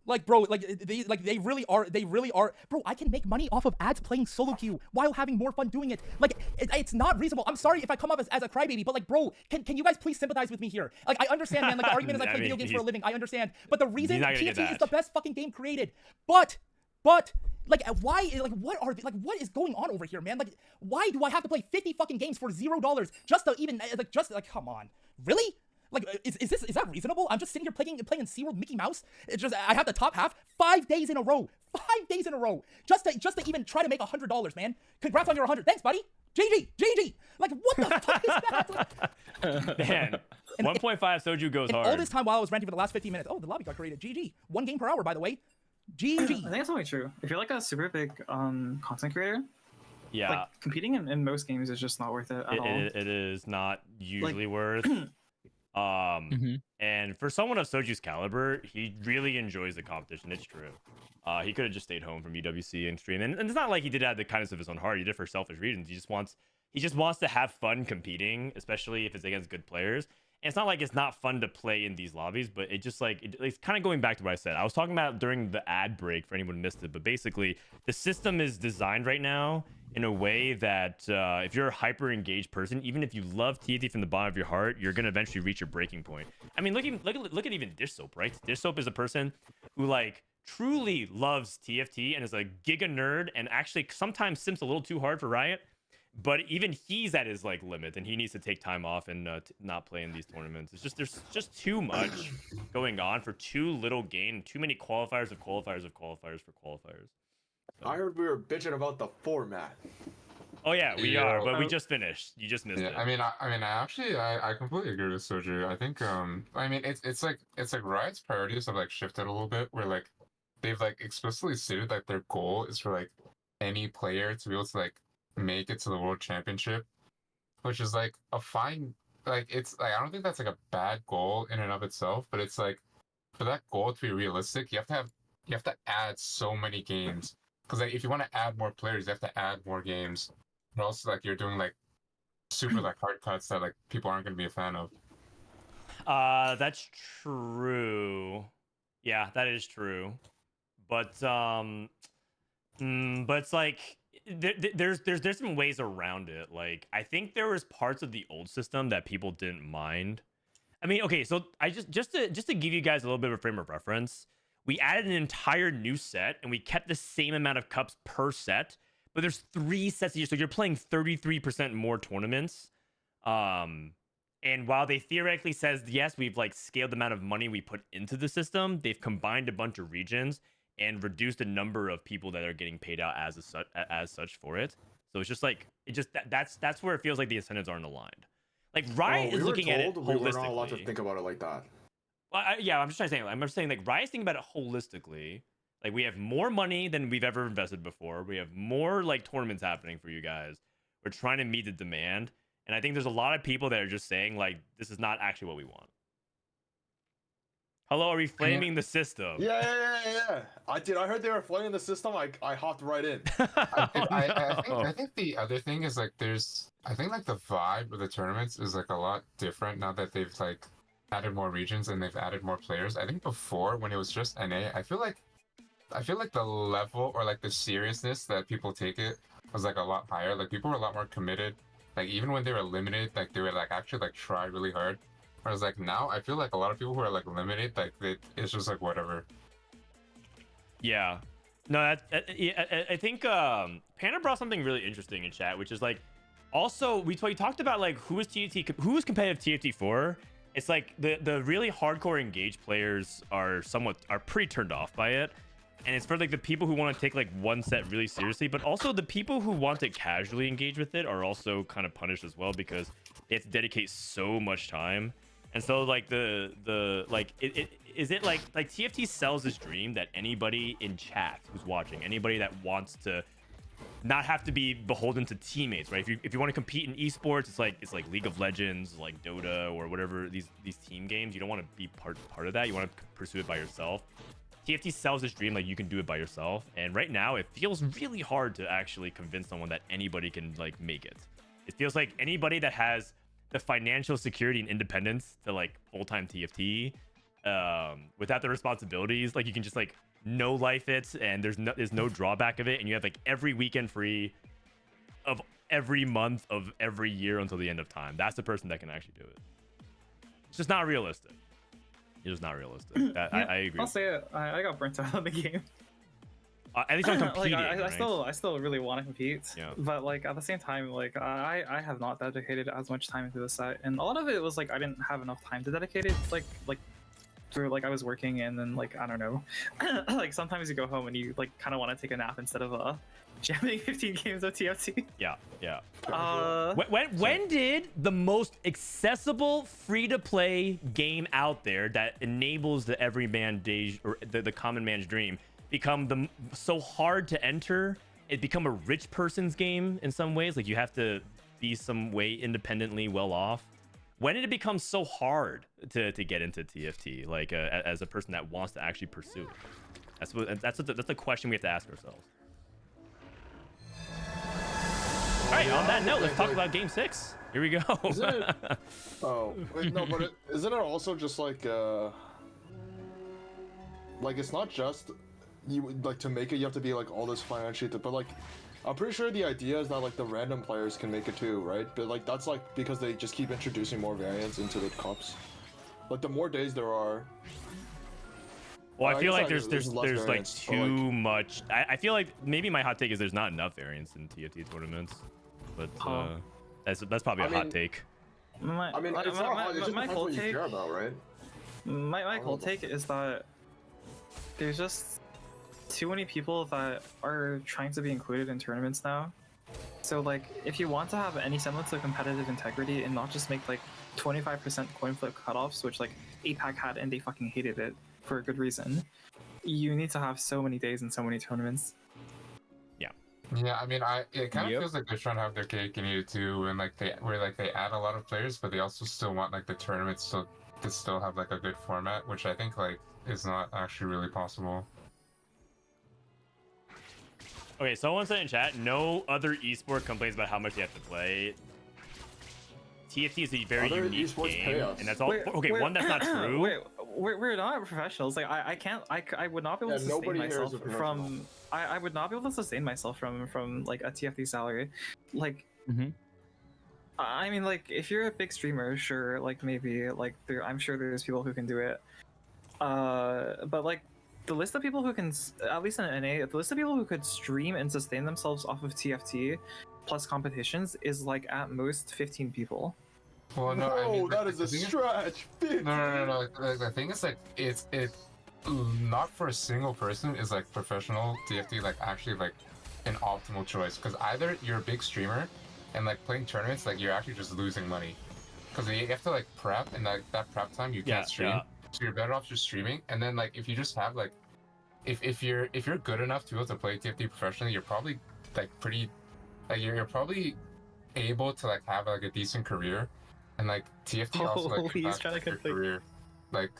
Like, bro, they really are. Bro, I can make money off of ads playing solo queue while having more fun doing it. Like, it's not reasonable. I'm sorry if I come up as a crybaby, but like, bro, can you guys please sympathize with me here? Like, I understand, man. Like, the argument is I play video games for a living. I understand. But the reason TFT is the best fucking game created. But, like, why, like, what is going on over here, man? Like, why do I have to play 50 fucking games for $0 just to even, like, come on. Really? Like, is that reasonable? I'm just sitting here playing SeaWorld Mickey Mouse. It's just, I have the top half 5 days in a row. 5 days in a row. Just to even try to make $100, man. Congrats on your 100. Thanks, buddy. GG. Like, what the fuck is that? Man, 1.5 Soju goes hard. All this time while I was ranting for the last 15 minutes. Oh, the lobby got created. GG. 1 game per hour, by the way. GG. I think that's only true. If you're like a super big content creator, yeah, like competing in most games is just not worth it at all. It is not usually worth. And for someone of Soju's caliber, he really enjoys the competition. It's true. He could have just stayed home from EWC and stream, and it's not like he did it out of the kindness of his own heart. He did it for selfish reasons. He just wants to have fun competing, especially if it's against good players. And it's not like it's not fun to play in these lobbies, but it just it's kind of going back to what I said. I was talking about during the ad break for anyone who missed it, but basically the system is designed right now in a way that if you're a hyper engaged person, even if you love TFT from the bottom of your heart, you're gonna eventually reach your breaking point. I mean, look at even Dish Soap, right? Dish Soap is a person who like truly loves TFT and is a giga nerd and actually sometimes simps a little too hard for Riot. But even he's at his like limit, and he needs to take time off and not play in these tournaments. It's just there's just too much going on for too little gain, too many qualifiers of qualifiers of qualifiers for qualifiers. So. I heard we were bitching about the format. Oh yeah, we are, but we just finished. You just missed it. I mean, I completely agree with Soju. I think I mean it's like Riot's priorities have like shifted a little bit, where like they've like explicitly stated that their goal is for like any player to be able to like make it to the world championship, which is like a fine, like it's like I don't think that's like a bad goal in and of itself, but it's like for that goal to be realistic, you have to add so many games, because like if you want to add more players, you have to add more games, and also like you're doing like super like hard cuts that like people aren't going to be a fan of. That's true. Yeah, that is true, but it's like there's different ways around it. Like I think there was parts of the old system that people didn't mind. I mean, okay, so I just to give you guys a little bit of a frame of reference, we added an entire new set and we kept the same amount of cups per set, but there's 3 sets a year, so you're playing 33% more tournaments. And while they theoretically says yes, we've like scaled the amount of money we put into the system, they've combined a bunch of regions and reduce the number of people that are getting paid out as such for it. So it's just like that's where it feels like the incentives aren't aligned. Like Riot we is were looking at it told we were not allowed to holistically. think about it like that. Well, yeah, I'm just trying to say. I'm just saying, like Riot's thinking about it holistically. Like we have more money than we've ever invested before. We have more like tournaments happening for you guys. We're trying to meet the demand, and I think there's a lot of people that are just saying like this is not actually what we want. Hello, are we flaming the system? Yeah. I heard they were flaming the system. I hopped right in. I think the other thing is like I think like the vibe of the tournaments is like a lot different now that they've like added more regions and they've added more players. I think before when it was just NA, I feel like the level or like the seriousness that people take it was like a lot higher. Like people were a lot more committed. Like even when they were limited, like they would like actually like try really hard. Whereas like now, I feel like a lot of people who are like limited, like it's just like whatever. Yeah. No, I think Panda brought something really interesting in chat, which is like also we talked about like who is competitive TFT for. It's like the really hardcore engaged players are pretty turned off by it. And it's for like the people who want to take like one set really seriously, but also the people who want to casually engage with it are also kind of punished as well because they have to dedicate so much time. And so like is it like TFT sells this dream that anybody in chat who's watching, anybody that wants to not have to be beholden to teammates, right? If you want to compete in esports, it's like League of Legends, like Dota or whatever these team games. You don't want to be part of that. You want to pursue it by yourself. TFT sells this dream like you can do it by yourself, and right now it feels really hard to actually convince someone that anybody can like make it. It feels like anybody that has the financial security and independence to like full-time TFT without the responsibilities, like you can just like no life it, and there's no drawback of it, and you have like every weekend free of every month of every year until the end of time. That's the person that can actually do it. It's just not realistic. It's just not realistic. I agree. I'll say it. I got burnt out on the game. At least I'm competing. Like, right? I still really want to compete. Yeah. But like at the same time, like I have not dedicated as much time into the set, and a lot of it was like I didn't have enough time to dedicate it. Like through like I was working, and then like I don't know, like sometimes you go home and you like kind of want to take a nap instead of jamming 15 games of TFT. Yeah. When did the most accessible free-to-play game out there that enables the everyman day or the common man's dream become so hard to enter? It become a rich person's game in some ways. Like you have to be some way independently well off. When did it become so hard to get into TFT? Like as a person that wants to actually pursue it. That's the question we have to ask ourselves. All right, on that note, let's talk about Game 6. Here we go. Isn't it? Oh, wait, no, but isn't it also just like it's not just you like to make it. You have to be like all this financially, but like I'm pretty sure the idea is that like the random players can make it too, right? But like that's like because they just keep introducing more variants into the cups. Like the more days there are. Well, I feel like there's variants, like too much. I feel like maybe my hot take is there's not enough variants in TFT tournaments, but that's probably a hot take. It's not hot. It just depends what you care about, right? My whole take is that there's just too many people that are trying to be included in tournaments now. So like, if you want to have any semblance of competitive integrity and not just make like 25% coin flip cutoffs, which like APAC had and they fucking hated it for a good reason, you need to have so many days and so many tournaments. Yeah, I mean, it kind of feels like they're trying to have their cake and eat it too, and like they add a lot of players, but they also still want like the tournaments to still have like a good format, which I think like is not actually really possible. Okay, someone said in chat, no other esport complains about how much they have to play. TFT is a very unique game, and that's all. One, that's not true. We're not professionals. Like I would not be able to sustain myself from. I would not be able to sustain myself from like a TFT salary. Like, I mean, like if you're a big streamer, sure, like maybe like I'm sure there's people who can do it. But like the list of people who can, at least in NA, the list of people who could stream and sustain themselves off of TFT plus competitions is like at most 15 people. Well, no, I mean, that is a stretch. No. The thing is, like, it's not for a single person is like professional TFT, like actually like an optimal choice, because either you're a big streamer and like playing tournaments, like you're actually just losing money, because you have to like prep, and like that prep time you can't stream. So you're better off just streaming. And then like if you just have like, if you're good enough to be able to play TFT professionally, you're probably like pretty, like you're probably able to like have like a decent career, and like TFT also like he's trying to your complete career like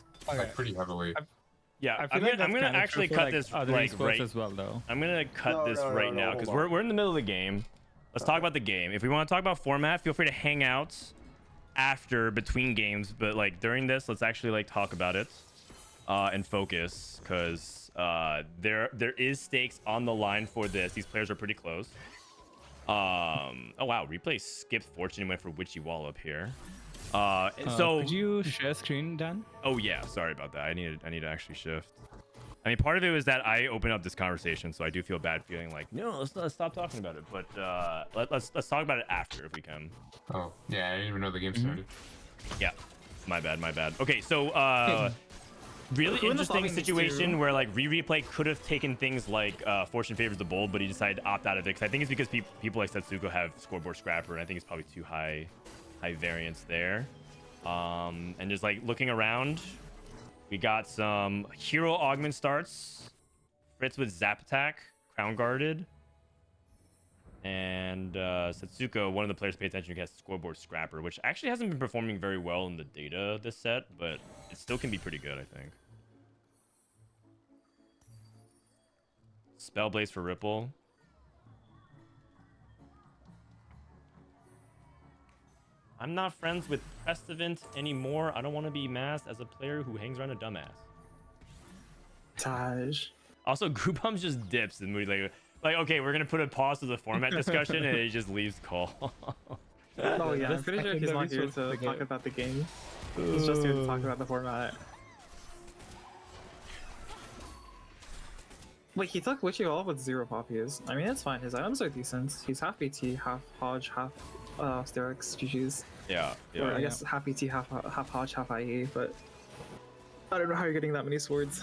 pretty heavily. Yeah, I feel I'm gonna actually cut this like right as well though. I'm gonna cut this right now because we're in the middle of the game. Let's talk about the game. If we want to talk about format, feel free to hang out after between games, but like during this, let's actually like talk about it and focus, because there is stakes on the line for this. These players are pretty close. Oh wow, Replay skipped Fortune and went for Witchy Wallop here. So could you share screen, Dan? Oh yeah, sorry about that. I need to actually shift. I mean, part of it was that I opened up this conversation, so I do feel bad feeling like, no, let's stop talking about it. But let's talk about it after if we can. Oh yeah, I didn't even know the game started. Yeah, my bad. Okay, so really interesting situation where like Rereplay could have taken things like Fortune favors the bold, but he decided to opt out of it. Because I think it's because people like Setsuko have scoreboard scrapper, and I think it's probably too high variance there. And just like looking around, we got some hero augment starts. Fritz with Zap Attack, Crown Guarded. And Setsuko, one of the players to pay attention to, has scoreboard scrapper, which actually hasn't been performing very well in the data this set, but it still can be pretty good, I think. Spell Blaze for Ripple. I'm not friends with Prestivent anymore. I don't want to be masked as a player who hangs around a dumbass. Taj. Also, Guubums just dips and we like, okay, we're gonna put a pause to the format discussion, and he just leaves call. Oh yeah, I'm pretty sure he's not here to talk about the game. He's just here to talk about the format. Wait, he took Witchy Wallop with 0 poppies. I mean, it's fine. His items are decent. He's half BT, half Hodge, half Sterix, GG's. Yeah. Or I guess half BT, half Hodge, half IE, but I don't know how you're getting that many swords.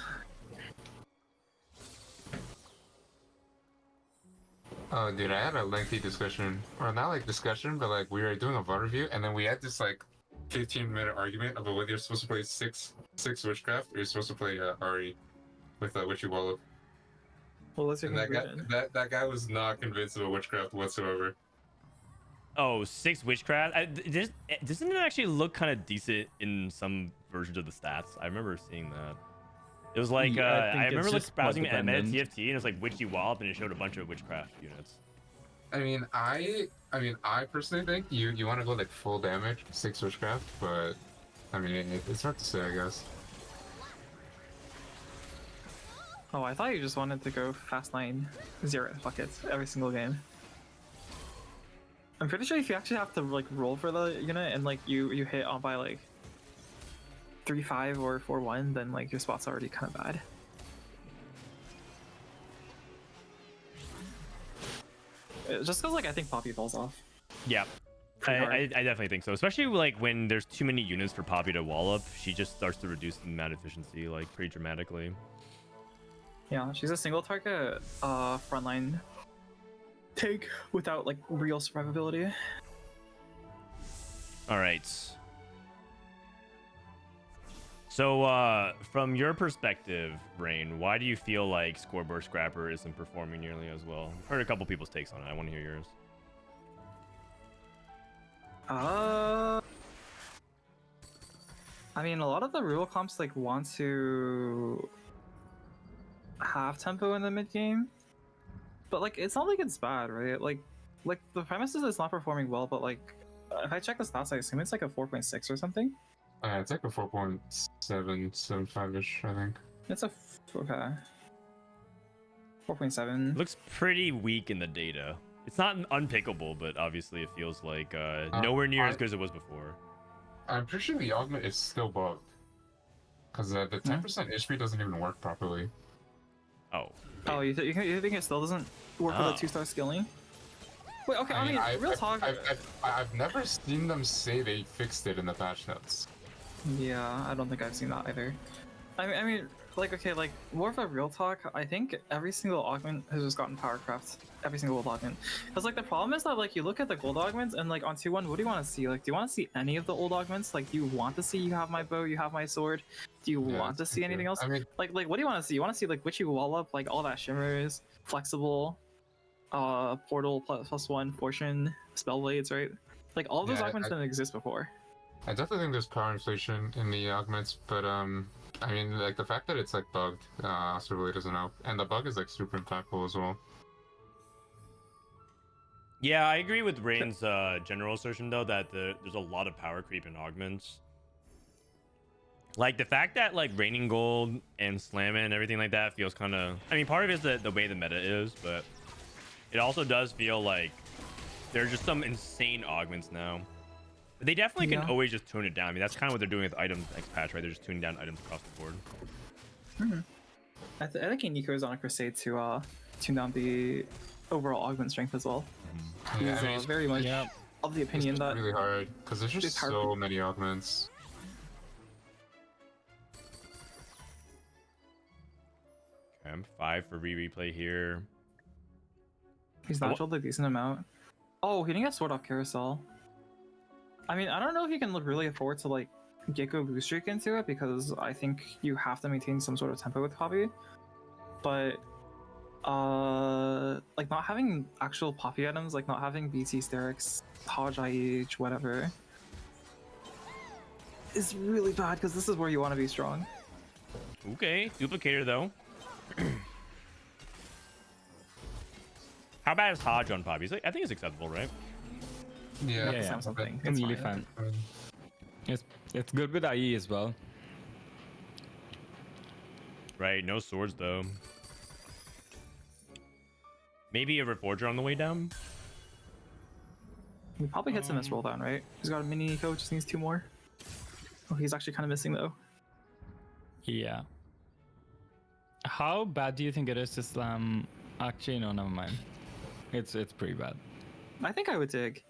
Oh, dude, I had a lengthy discussion, or not like discussion, but like we were doing a VOD review, and then we had this like 15-minute argument about whether you're supposed to play six Witchcraft or you're supposed to play Ari with Witchy Wallop. Well, let's and that guy was not convinced about Witchcraft whatsoever. Oh, 6 Witchcraft? Doesn't it actually look kind of decent in some versions of the stats? I remember seeing that. It was like, I remember like browsing at Meta TFT, and it was like Witchy Wallop, and it showed a bunch of Witchcraft units. I mean, I personally think you want to go like full damage, 6 Witchcraft, but I mean, it's hard to say, I guess. Oh, I thought you just wanted to go fast line 0 buckets every single game. I'm pretty sure if you actually have to like roll for the unit and like you hit on by like 3-5 or 4-1, then like your spot's already kind of bad. Just because like I think Poppy falls off. Yeah, I definitely think so. Especially like when there's too many units for Poppy to wall up, she just starts to reduce the mat efficiency like pretty dramatically. Yeah, she's a single target frontline take without like real survivability. All right. So from your perspective, Rain, why do you feel like Scoreboard Scrapper isn't performing nearly as well? I've heard a couple people's takes on it. I want to hear yours. I mean, a lot of the rule comps like want to have tempo in the mid game, but like it's not like it's bad, right? Like the premise is it's not performing well, but like if I check the stats, I assume it's like a 4.6 or something. It's like a 4.775-ish, I think. It's a okay. 4.7. Looks pretty weak in the data. It's not unpickable, but obviously it feels like nowhere near as good as it was before. I'm pretty sure the augment is still bugged, because the 10% HP doesn't even work properly. Oh. Oh, you think it still doesn't work with a 2-star skilling? Wait, okay. I mean, real talk. I've never seen them say they fixed it in the patch notes. Yeah, I don't think I've seen that either. I mean, like, okay, like, more of a real talk, I think every single augment has just gotten powercraft. Every single gold augment. Because, like, the problem is that, like, you look at the gold augments, and, like, on 2-1, what do you want to see? Like, do you want to see any of the old augments? Like, do you want to see you have my bow, you have my sword? Do you want to see anything else? I mean, Like, what do you want to see? You want to see, like, witchy wall up, like, all that shimmers, flexible, portal +1, fortune, spell blades, right? Like, all of those augments didn't exist before. I definitely think there's power inflation in the augments, but I mean, like the fact that it's like bugged also really doesn't help, and the bug is like super impactful as well. Yeah, I agree with Rain's general assertion though that there's a lot of power creep in augments. Like the fact that like raining gold and slamming and everything like that feels kind of. I mean, part of it is the way the meta is, but it also does feel like there's just some insane augments now. But they definitely can always just tune it down. I mean, that's kind of what they're doing with items next patch, right? They're just tuning down items across the board. I think Nico is on a crusade to tune down the overall augment strength as well. Yeah, He's I mean, it's very much of the opinion that really hard because there's just so many augments. Okay, I'm 5 for replay here. He's naturaled a decent amount. Oh, he didn't get sword off carousel. I mean, I don't know if you can really afford to like Gecko boost streak into it because I think you have to maintain some sort of tempo with Poppy. But like not having actual Poppy items, like not having BT Sterix, Hodge IH, whatever, is really bad because this is where you want to be strong. Okay, duplicator though. How bad is Hodge on Poppy? I think it's acceptable, right? Yeah, something. I'm really fine. It's good with IE as well. Right, no swords though. Maybe a Reforger on the way down. He probably hits him as roll down, right? He's got a mini Nico, just needs 2 more. Oh, he's actually kind of missing though. Yeah. How bad do you think it is to slam? Actually, no, never mind. It's pretty bad. I think I would dig.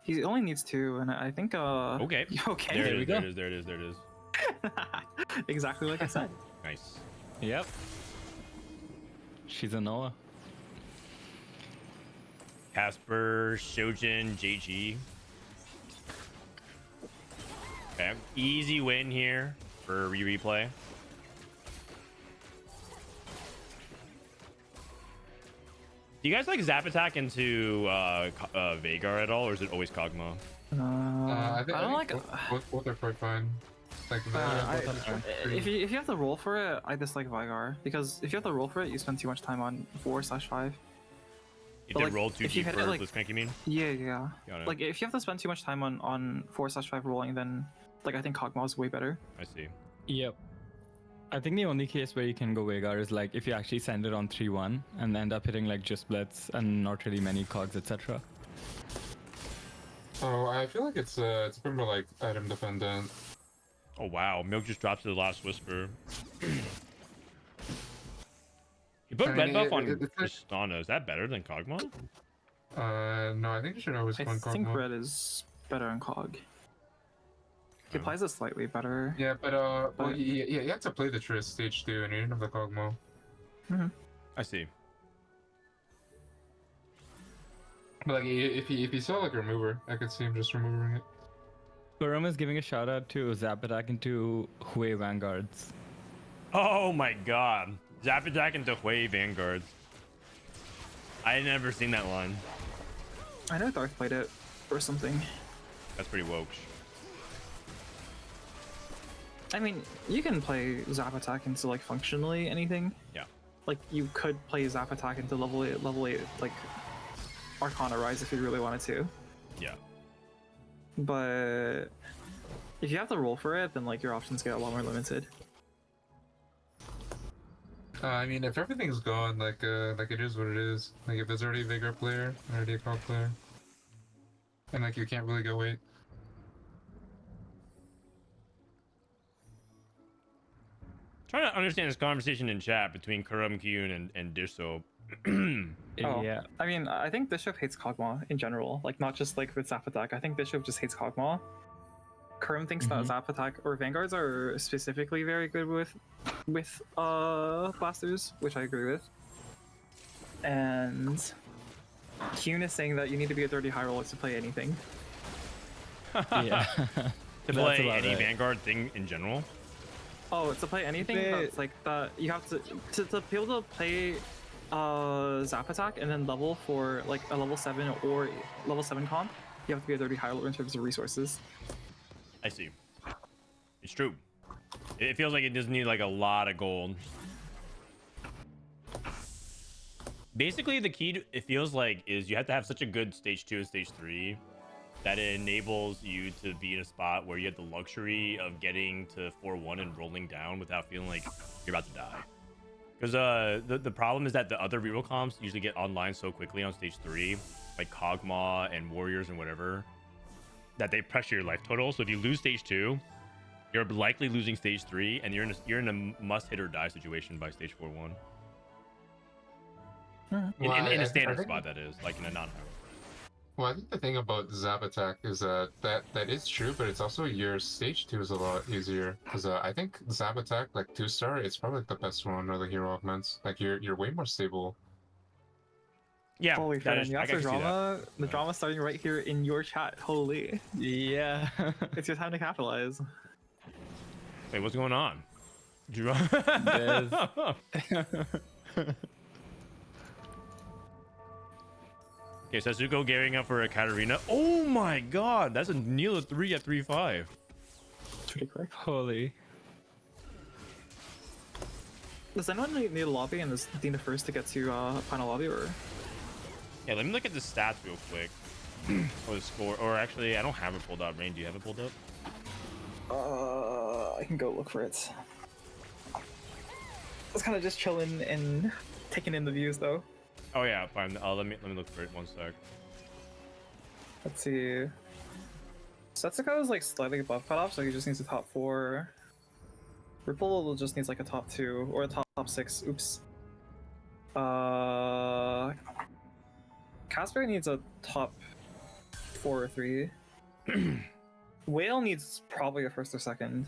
He only needs 2, and I think Okay. Okay. There it is. There it is. Exactly like I said. Nice. Yep. She's a Noah. Caspar, Shojin, JG. Okay, easy win here for replay. Do you guys like zap attack into Vhagar at all, or is it always Kog'Maw? I don't like. Both are quite fine. Like, If you have to roll for it, I dislike Vhagar because if you have to roll for it, you spend too much time on 4/5. You But, did like, roll too if you deep hit for it, like- Blitzcrank, you mean? Yeah. Got it. Like if you have to spend too much time on 4/5 rolling, then like I think Kog'Maw is way better. I see. Yep. I think the only case where you can go Vhagar is like if you actually send it on 3-1 and end up hitting like just Blitz and not really many cogs, etc. Oh, I feel like it's a bit more like item dependent. Oh wow, Milk just dropped to the last whisper. You put red buff on Tristana. Is that better than Kog'Maw? No, I think you should always I go on think Kog'Maw. red is better on Cog. He applies it slightly better. Yeah, but well, you have to play the Trist stage 2, and you didn't have the Kog'Maw. I see. But like, if he saw like a remover, I could see him just removing it. Kurum is giving a shout out to Zap Attack into Hui Vanguards. Oh my god. Zap attack into Hui Vanguards. I had never seen that line. I know Darth played it or something. That's pretty woke. I mean, you can play Zap Attack into like functionally anything. Yeah. Like you could play Zap Attack into level 8 like Arcana Rise if you really wanted to. Yeah. But if you have to roll for it, then like your options get a lot more limited. I mean, if everything's gone, like it is what it is. Like if there's already a Vigor player, already a Cog player, and like you can't really go wait. Trying to understand this conversation in chat between Kurum Kyun and Disso. Oh, Yeah. I mean, I think Bishop hates Kog'Maw in general. Like not just like with Zap Attack. I think Bishop just hates Kog'Maw. Kerm thinks that Zap attack or Vanguards are specifically very good with blasters, which I agree with. And Kuhn is saying that you need to be a dirty high roller to play anything. Yeah. To play any Vanguard thing in general. Oh, to play anything that's like that, you have to be able to play Zap attack and then level for like a level 7 or level 7 comp. You have to be a dirty high roller in terms of resources. I see. It's true. It feels like it does need like a lot of gold. Basically, the key it feels like is you have to have such a good stage 2 and stage 3 that it enables you to be in a spot where you have the luxury of getting to 4-1 and rolling down without feeling like you're about to die. Because the problem is that the other reroll comps usually get online so quickly on stage 3, like Kog'Maw and Warriors and whatever, that they pressure your life total. So if you lose stage 2, you're likely losing stage 3, and you're in a must hit or die situation by stage 4-1. In a standard spot, that is, like in a non-high. Well, I think the thing about Zap attack is that is true, but it's also your stage 2 is a lot easier because I think Zap attack like 2-star, it's probably like the best one of the hero augments. Like you're way more stable. Yeah, holy Frodan, you got the drama. The drama starting right here in your chat. Holy. Yeah. It's your time to capitalize. Wait, what's going on? Okay, Setsuko gearing up for a Katarina. Oh my god, that's a Neela 3 at 3-5. Pretty quick. Holy. Does anyone need a lobby and is Dean the first to get to final lobby or? Yeah, let me look at the stats real quick. Or the score. Or actually, I don't have it pulled up. Rain, do you have it pulled up? I can go look for it. I was kind of just chilling and taking in the views though. Oh yeah, fine. Let me look for it. One sec. Let's see. Setsuko is like slightly above cutoff, so he just needs a top 4. Ripple just needs like a top 2 or a top 6. Oops. Caspar needs a top 4 or 3. Whale needs probably a 1st or 2nd.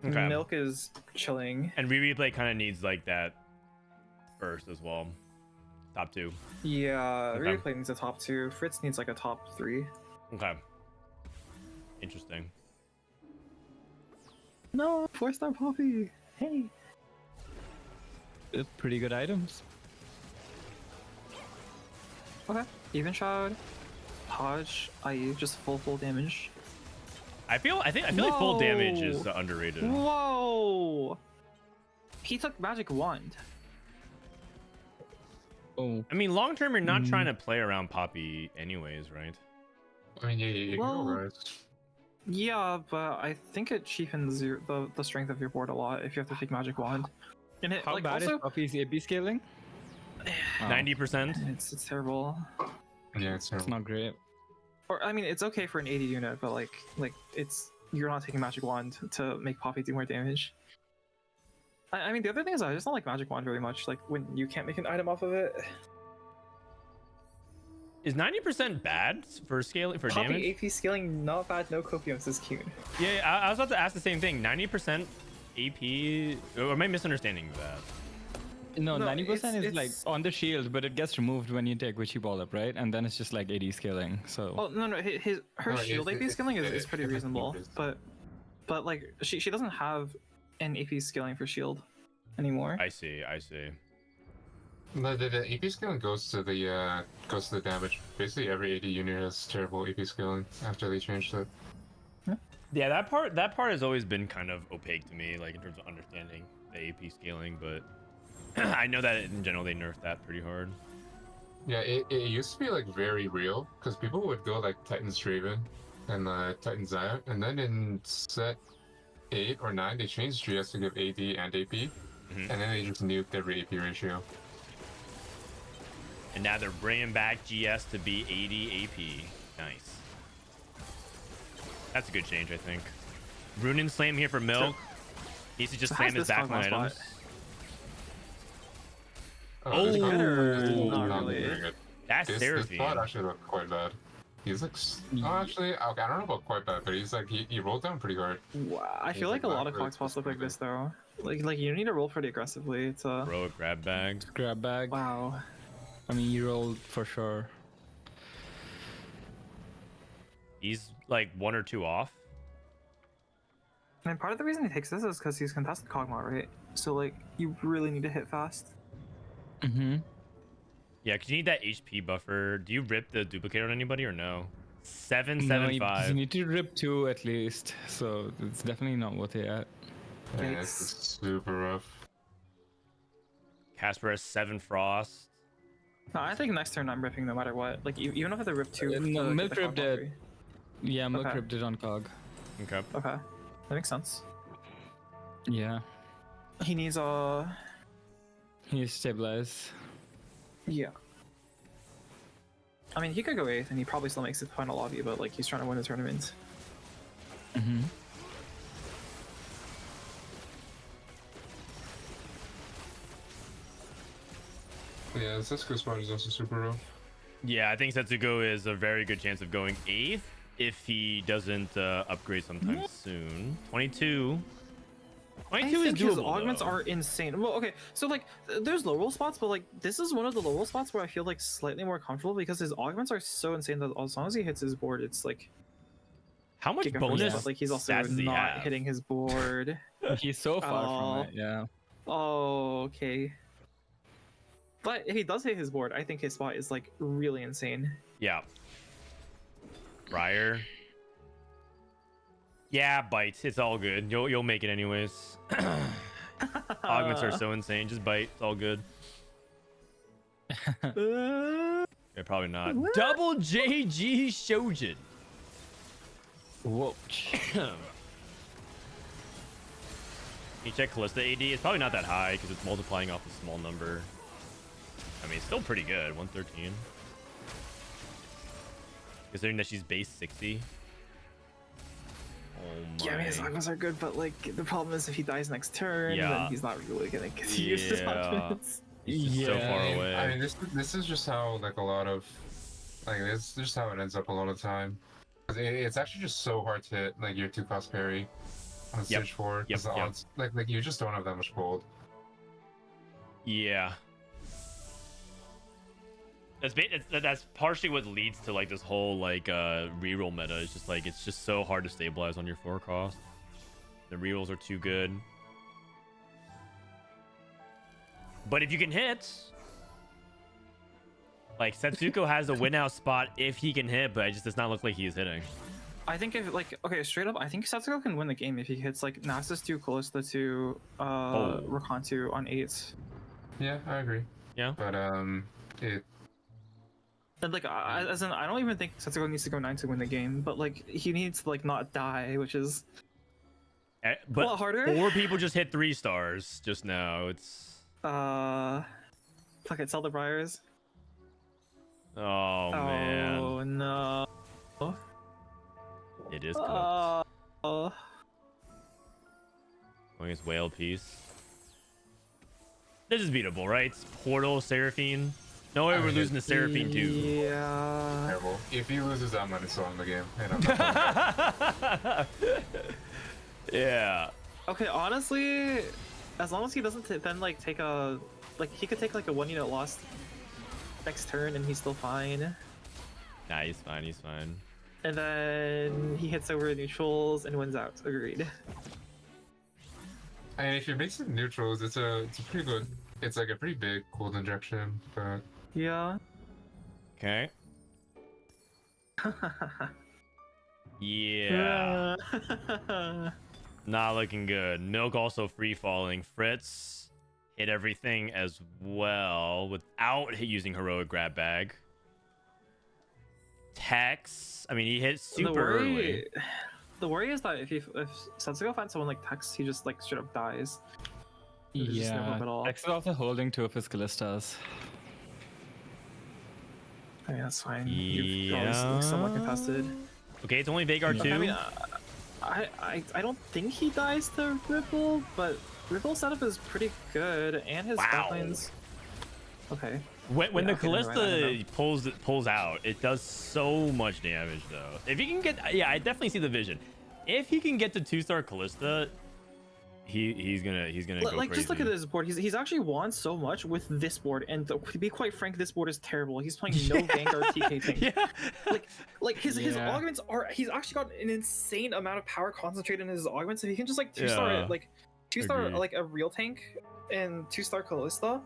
Okay. Milk is chilling. And Rereplay kind of needs like that 1st as well. Top 2. Yeah, okay. Rereplay needs a top 2. Fritz needs like a top 3. Okay. Interesting. No, 4-star Poppy. Hey. It's pretty good items. Okay. Even Shroud. Hodge, IE, just full damage. I feel like full damage is underrated. Whoa! He took Magic Wand. Oh. I mean, long term, you're not trying to play around Poppy anyways, right? I mean, you can go Rise. Yeah, but I think it cheapens the strength of your board a lot if you have to take Magic Wand. And it, how like, bad also, is Poppy's AP scaling? 90%. It's terrible. Yeah, it's not great. Or I mean, it's okay for an 80 unit, but like you're not taking Magic Wand to make Poppy do more damage. I mean, the other thing is I just don't like Magic Wand very much. Like when you can't make an item off of it. Is 90% bad for scaling for Poppy damage? AP scaling not bad. No copiums is cute. Yeah, I was about to ask the same thing. 90% AP. Or am I misunderstanding that? No, 90% is like on the shield, but it gets removed when you take Witchy Ball up, right? And then it's just like 80 scaling. So. Oh no, her shield AP scaling is pretty reasonable, but like she doesn't have an AP scaling for shield anymore. I see. No, the AP scaling goes to the damage. Basically, every 80 unit has terrible AP scaling after they changed it. Yeah, that part has always been kind of opaque to me, like in terms of understanding the AP scaling, but I know that in general they nerfed that pretty hard. Yeah, it used to be like very real because people would go like Titan's Draven and Titan's Zion, and then in set 8 or 9 they changed GS to give AD and AP, and then they just nuked every AP ratio. And now they're bringing back GS to be 80 AP. Nice. That's a good change, I think. Runin Slam here for Milk. He needs to just slam his backline items. Oh, that's Seraphine. This spot actually looked quite bad. He's like, oh, actually, okay, I don't know about quite bad, but he's like, he rolled down pretty hard. Wow, I feel like like a lot of backwards, clock spots look like just this though. Like you need to roll pretty aggressively to. Throw a grab bag. Grab bag. Wow. I mean, you rolled for sure. He's like 1 or 2 off. And part of the reason he takes this is because he's contested Kog'Maw, right? So like, you really need to hit fast. Mm-hmm. Yeah, because you need that HP buffer. Do you rip the duplicator on anybody or no? 7, No, 7, you 5. need to rip 2 at least, so it's definitely not worth it yet. Yeah, it's super rough. Caspar has 7 frost. No, I think next turn I'm ripping no matter what. Like even if I rip 2. No, to Milk get the ripped Kog'Maw it. free. Yeah, Milk Okay. ripped it on Cog. Okay. Okay, that makes sense. Yeah. He needs He needs to stabilize. Yeah. I mean, he could go 8th and he probably still makes it to final lobby, but like he's trying to win the tournament. Mm-hmm. Yeah, the Setsuko spot is also super rough. Yeah, I think Setsuko is a very good chance of going 8th if he doesn't upgrade sometime soon. 22. 22 I is think his doable, augments though. are insane. Well, okay, so like there's low roll spots, but like this is one of the low roll spots where I feel like slightly more comfortable because his augments are so insane that as long as he hits his board, it's like How much giga bonus percent. Like he's also stats does he not have? hitting his board. He's so far Oh. from it, yeah. Oh, okay. But if he does hit his board, I think his spot is like really insane. Yeah. Briar. Yeah, bites. It's all good. You'll make it anyways. Augments are so insane. Just bite. It's all good. Yeah, probably not. Double JG Shojin. Whoa. You check Callista AD. It's probably not that high because it's multiplying off a small number. I mean, it's still pretty good. 113. Considering that she's base 60. Oh my. Yeah, I mean, his augments are good, but like the problem is if he dies next turn, Yeah. then he's not really gonna get to use his Yeah. augments. He's just so far away. I mean, this is just how like a lot of like this is just how it ends up a lot of the time. 'Cause it's actually just so hard to hit like your 2-cost parry on stage 4. 'Cause the odds, like you just don't have that much gold. Yeah. That's partially what leads to like this whole like reroll meta. It's just like it's just so hard to stabilize on your 4 cost. The rerolls are too good. But if you can hit, like Setsuko has a win out spot if he can hit, but it just does not look like he is hitting. I think if like okay, straight up, I think Setsuko can win the game if he hits like Nasus 2, Callista 2, Rakan 2 on 8. Yeah, I agree. Yeah. But it. And like, as in, I don't even think Setsuko needs to go 9 to win the game, but like he needs to like not die, which is But a lot harder. 4 people just hit 3 stars just now. It's fuck it, sell the Briars. oh man, Oh no. it is cooked. Oh. Going against Whale Piece. This is beatable, right? It's Portal, Seraphine. No way we're losing to Seraphine too. Yeah. Terrible. If he loses that money, still in the game. And I'm not Yeah. Okay, honestly, as long as he doesn't then like take a he could take like a 1 unit loss next turn and he's still fine. Nah, he's fine. He's fine. And then he hits over neutrals and wins out. Agreed. And if you're mixing neutrals, it's a pretty good. It's like a pretty big cold injection, but Yeah. Okay. Yeah. Not looking good. Milk also free falling. Fritz hit everything as well without using heroic grab bag. Tex. I mean, he hit super early. The worry is that if Setsuko finds someone like Tex, he just like straight up dies. There's just no hope at all. Tex is also holding 2 of his Callistas. I mean, that's fine. Yeah. You've somewhat contested. Okay, it's only Vagar 2. I mean, I don't think he dies to Ripple, but Ripple's setup is pretty good, and his Wow. backline's okay. When Yeah, the okay, never mind, I don't Callista pulls out, it does so much damage though. If he can get, yeah, I definitely see the vision. If he can get to 2-star Callista, he's gonna go Like crazy. just look at this board. He's actually won so much with this board, and to be quite frank, this board is terrible. He's playing no Vanguard TK thing. Yeah. Like his augments are. He's actually got an insane amount of power concentrated in his augments. If he can just like 2-star Yeah. like 2-star Agreed. like a real tank and 2-star Callista,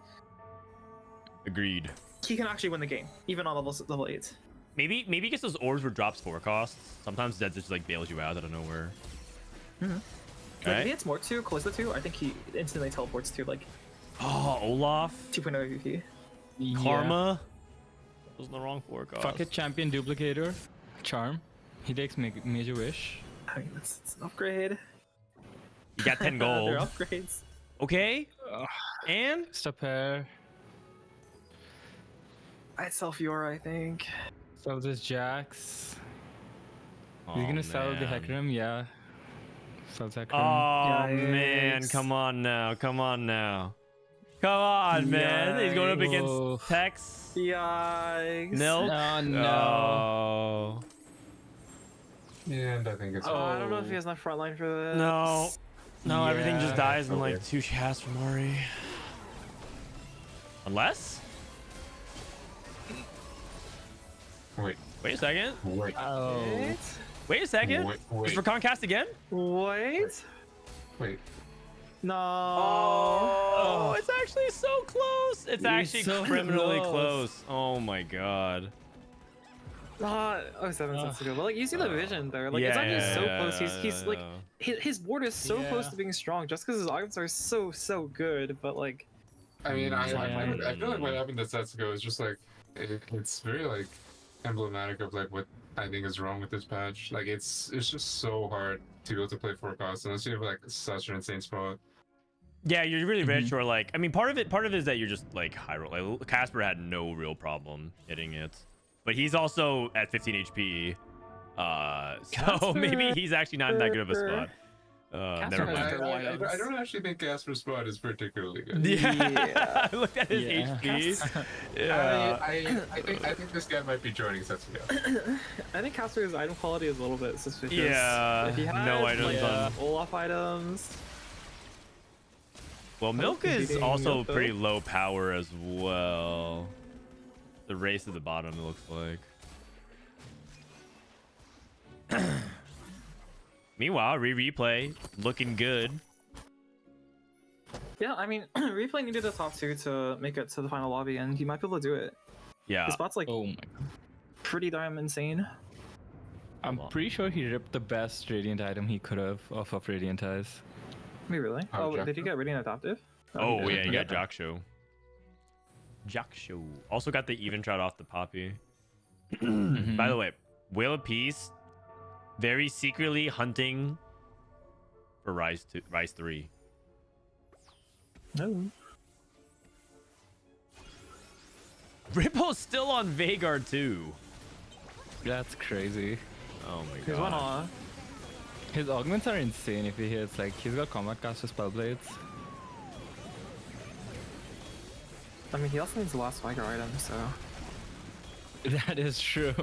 Agreed. he can actually win the game even on level 8. Maybe he gets those orbs where drops 4 costs. Sometimes that just like bails you out of nowhere. Like if he hits more to Callista 2, I think he instantly teleports to like Oh, Olaf, 2.0 MVP. Karma. Was the wrong 4 cost. Fuck it, champion duplicator. Charm. He takes major wish. I mean, it's an upgrade. You got 10 gold. They're upgrades. Okay. And Stop here. I'd sell Fiora, I think. Sell this Jax. oh, He's gonna sell the man. Hecarim, yeah. Sell Hecarim. Oh man, Yikes. come on now, come on now. Come on, man. He's going up Whoa. against Tex. Yikes. Milk. Oh, no. Oh. And I think it's. I don't know if he has enough frontline for this. No. No, everything just Yeah. dies in like Okay. 2 casts from Mari. Unless? Wait, Wait a second. wait, Oh. Wait. Wait a second. wait, Is Rakan cast again? Wait. wait. No. Oh, it's actually so close. It's You're actually so criminally close. close. Oh my god. Oh, 7 cents ago. But like you see the vision there. Like it's Yeah, actually so yeah, close. He's like yeah. his board is so close Yeah. to being strong just because his augments are so good. But like I mean, I Yeah. feel like what happened to Setsuko is just like it's very like emblematic of like what I think is wrong with this patch. Like it's just so hard to be able to play 4 costs unless you have like such an insane spot. Yeah, you're really rich, or like, I mean, part of it is that you're just like high roll. Like Caspar had no real problem hitting it, but he's also at 15 HP. So maybe he's actually not in that good of a spot. Caspar Never has mind. good lineups. I don't actually think Casper's spot is particularly good. Yeah, I looked at his Yeah. HP. Yeah. I think this guy might be joining Setsuko. I think Casper's item quality is a little bit suspicious. Yeah, If he had, no items like, on- Olaf items. Well, Milk is competing also with the- pretty low power as well. The race at the bottom, it looks like. Meanwhile, Rereplay looking good. Yeah, I mean, Replay needed a top 2 to make it to the final lobby, and he might be able to do it. Yeah. His spot's like Oh my. pretty damn insane. I'm Wow. pretty sure he ripped the best Radiant item he could have off of Radiant Eyes. Wait, really? Oh, Oh, Jack. did he get Radiant Adaptive? Oh, he yeah, did. you got Jock Show. Jock Show. Also got the even shot off the Poppy. By the way, Whale of Peace, very secretly hunting for Rise 3. No. Ripple's still on Veigar too. That's crazy. Oh my Here's one god. on. His augments are insane if he hits. Like, he's got Combat Caster Spellblades. I mean, he also needs the last Vigar item, so. That is true.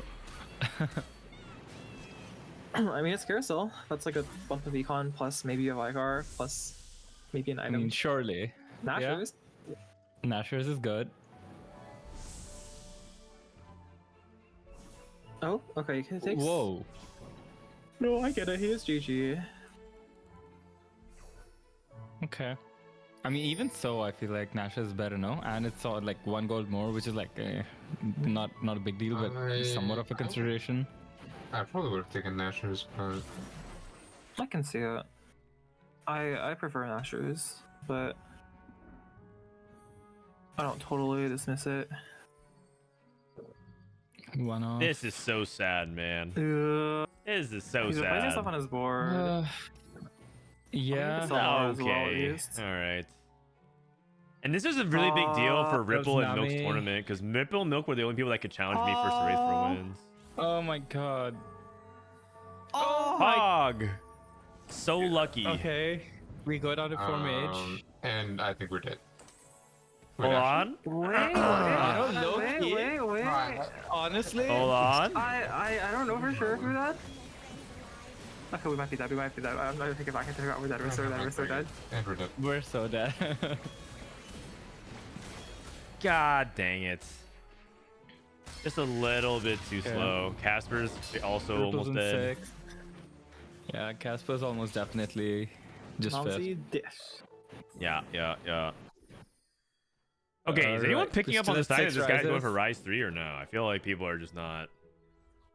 I mean, it's Carousel. That's like a bump of Econ plus maybe a Vigar plus maybe an I item. mean, surely. Nashers. Nashers is good. Oh, okay. It takes... Whoa. No, I get it. He is GG. Okay. I mean, even so, I feel like Nash is better, no? And it's sort of like 1 gold more, which is like not a big deal, but somewhat of a consideration. I probably would have taken Nashers, but I can see it. I prefer Nashers, but I don't totally dismiss it. One off. This is so sad, man. This is so He's replacing stuff sad. on his board. Yeah. sell more as well, at Okay. least. All right. And this is a really big deal for Ripple and Milk's Nami. tournament because Ripple and Milk were the only people that could challenge me first to race for wins. Oh my god. Oh Hog. So lucky. Okay. We go down to 4 mage. and I think we're dead. Wait, Hold actually? on. I don't know. Wait. Honestly. Hold on. I don't know for sure who that. Okay, we might be dead. I'm not gonna take it back. I take it back. We're dead. We're so dead. We're so dead. And we're dead. We're so dead. God dang it. Just a little bit too slow. Casper's also Ripple's almost in dead. 6. Yeah, Casper's almost definitely just Malzy fifth. dish. Yeah. Okay, is anyone Right. picking up Still on the at side that 6 this guy's going rises. for Rise 3 or no? I feel like people are just not.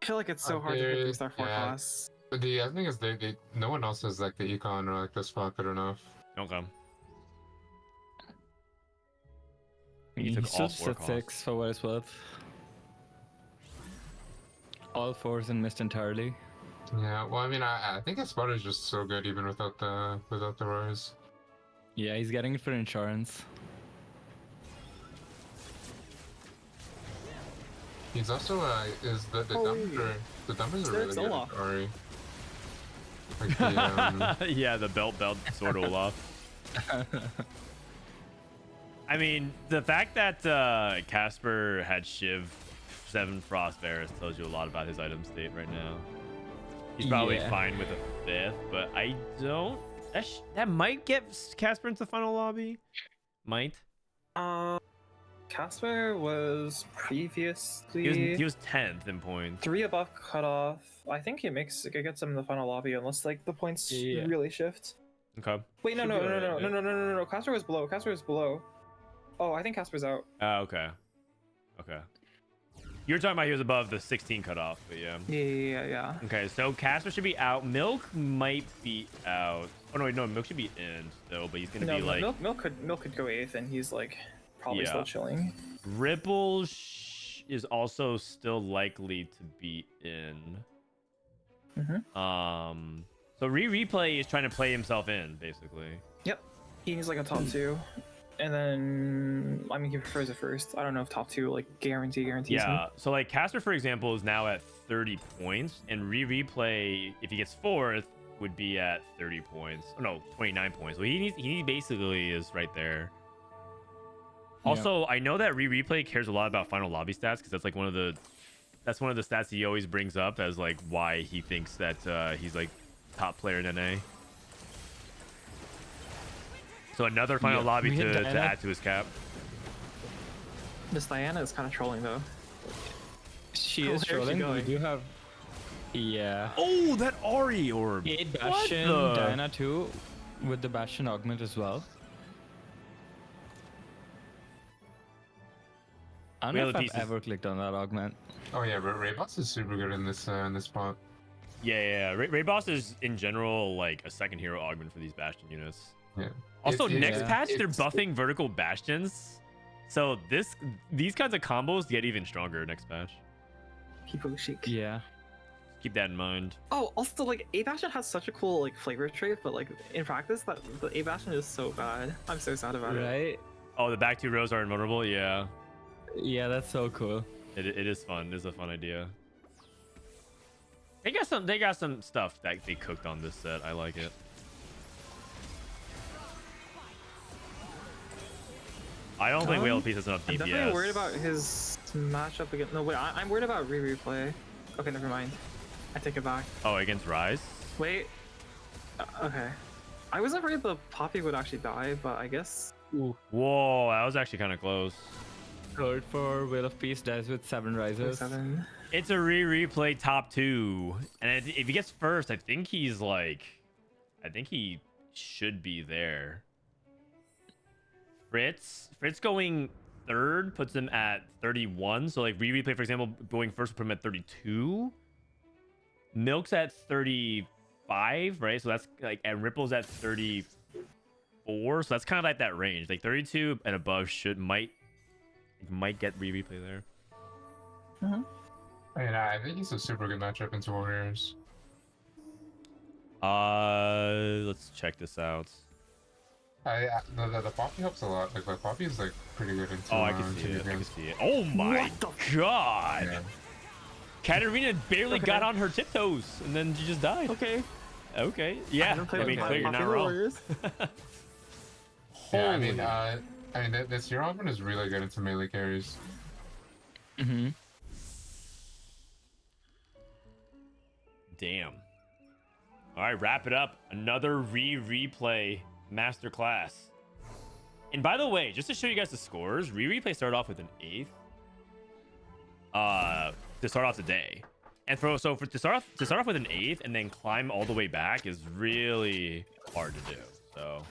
I feel like it's so hard to pick these star 4 Yeah. class. But the other thing is no one else has like the econ or like the spot good enough. Okay. He He's took still all 4 at costs. 6 for what it's worth. All 4s and missed entirely. Yeah, well, I mean, I think his spot is just so good even without the rise. Yeah, he's getting it for insurance. He's also is the dumpers are really good at Ari. Like the, Yeah, the belt sword Olaf. I mean, the fact that Caspar had Shiv 7 Frost Bears tells you a lot about his item state right now. He's probably Yeah. fine with a 5th, but I don't. That might get Caspar into the final lobby. Might. Caspar was previously He was 10th in points. 3 above cutoff. I think it gets him in the final lobby unless like the points Yeah. really shift. Okay. Wait, no. Should be alright, No. Caspar was below. Oh, I think Caspar's out. Okay. You were talking about he was above the 16 cutoff, but yeah. Yeah. Okay, so Caspar should be out. Milk might be out. Oh no, wait, no, Milk should be in still, but he's gonna No, be like Milk could go 8th, and he's like probably Yeah. still chilling. Ripple is also still likely to be in. So Rereplay is trying to play himself in, basically. Yep, he needs like a top 2, and then I mean he prefers it first. I don't know if top 2 like guarantees Yeah. him. So like Caspar, for example, is now at 30 points, and Rereplay, if he gets 4th, would be at 30 points. Oh no, 29 points. So he basically is right there. Also, I know that Rereplay cares a lot about final lobby stats because that's like one of the stats he always brings up as like why he thinks that he's like top player in NA. So another final lobby We hit to Diana. add to his cap. This Diana is kind of trolling though. She Where is is she trolling. We going? do have. Yeah. Oh, that Ari orb. 8 What Bastion, the- Diana 2 with the Bastion augment as well. I don't We know have if the I've pieces. ever clicked on that augment. oh yeah, but Rayboss is super good in this spot. Yeah. Ray Boss is in general like a second hero augment for these Bastion units. Yeah. Also, It's- next yeah. patch they're it's- buffing vertical bastions, so these kinds of combos get even stronger next patch. People chic. Yeah. Keep that in mind. Oh, also like A Bastion has such a cool like flavor trait, but like in practice that the A Bastion is so bad. I'm so sad about it. Right? Oh, the back 2 rows are invulnerable. Yeah, Yeah, that's so cool. it is fun. It's a fun idea. They got some stuff that they cooked on this set. I like it. I don't think Whale Piece has enough I'm DPS. definitely worried about his matchup against. No, wait, I'm worried about Rereplay. Okay, never mind. I take it back. Oh, against Rise? Wait. Okay. I was afraid the Poppy would actually die, but I guess. Whoa, that was actually kind of close. Third for Wheel of Peace dies with 7 rises. 7. It's a replay top 2, and if he gets first, I think he should be there. Fritz going third puts him at 31. So like replay, for example, going first would put him at 32. Milk's at 35, right? So that's like, and Ripple's at 34. So that's kind of like that range. Like 32 and above might get replay there. I mean, I think he's a super good matchup into Warriors. Let's check this out. The Poppy helps a lot. Like, the Poppy is like pretty good into. Oh, I can see it. I can see it. Oh my god! Yeah. Katarina barely got on her tiptoes, and then she just died. Okay. Okay. Yeah. I mean, clear, you're not wrong. Yeah, I mean, I mean, this hero open is really good into melee carries. Mm-hmm. Damn. All right, wrap it up. Another replay masterclass. And by the way, just to show you guys the scores, replay started off with an 8th. To start off the day, and to start off with an 8th and then climb all the way back is really hard to do. So.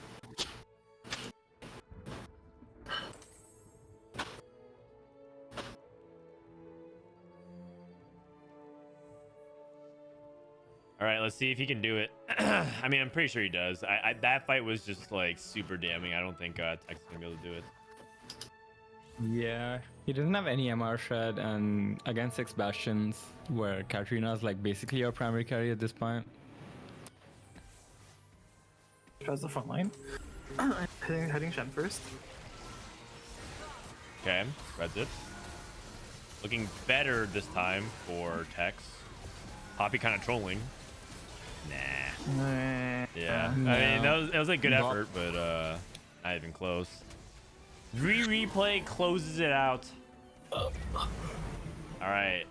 All right, let's see if he can do it. I mean, I'm pretty sure he does. That fight was just like super damning. I don't think Tech's gonna be able to do it. Yeah, he doesn't have any MR shred, and against 6 Bastions, where Katrina's like basically your primary carry at this point. Tries the front line. heading Shen first. Okay, spreads it. Looking better this time for Tex. Poppy kind of trolling. Nah. Yeah. No. I mean, it was a good effort, but not even close. Replay closes it out. All right.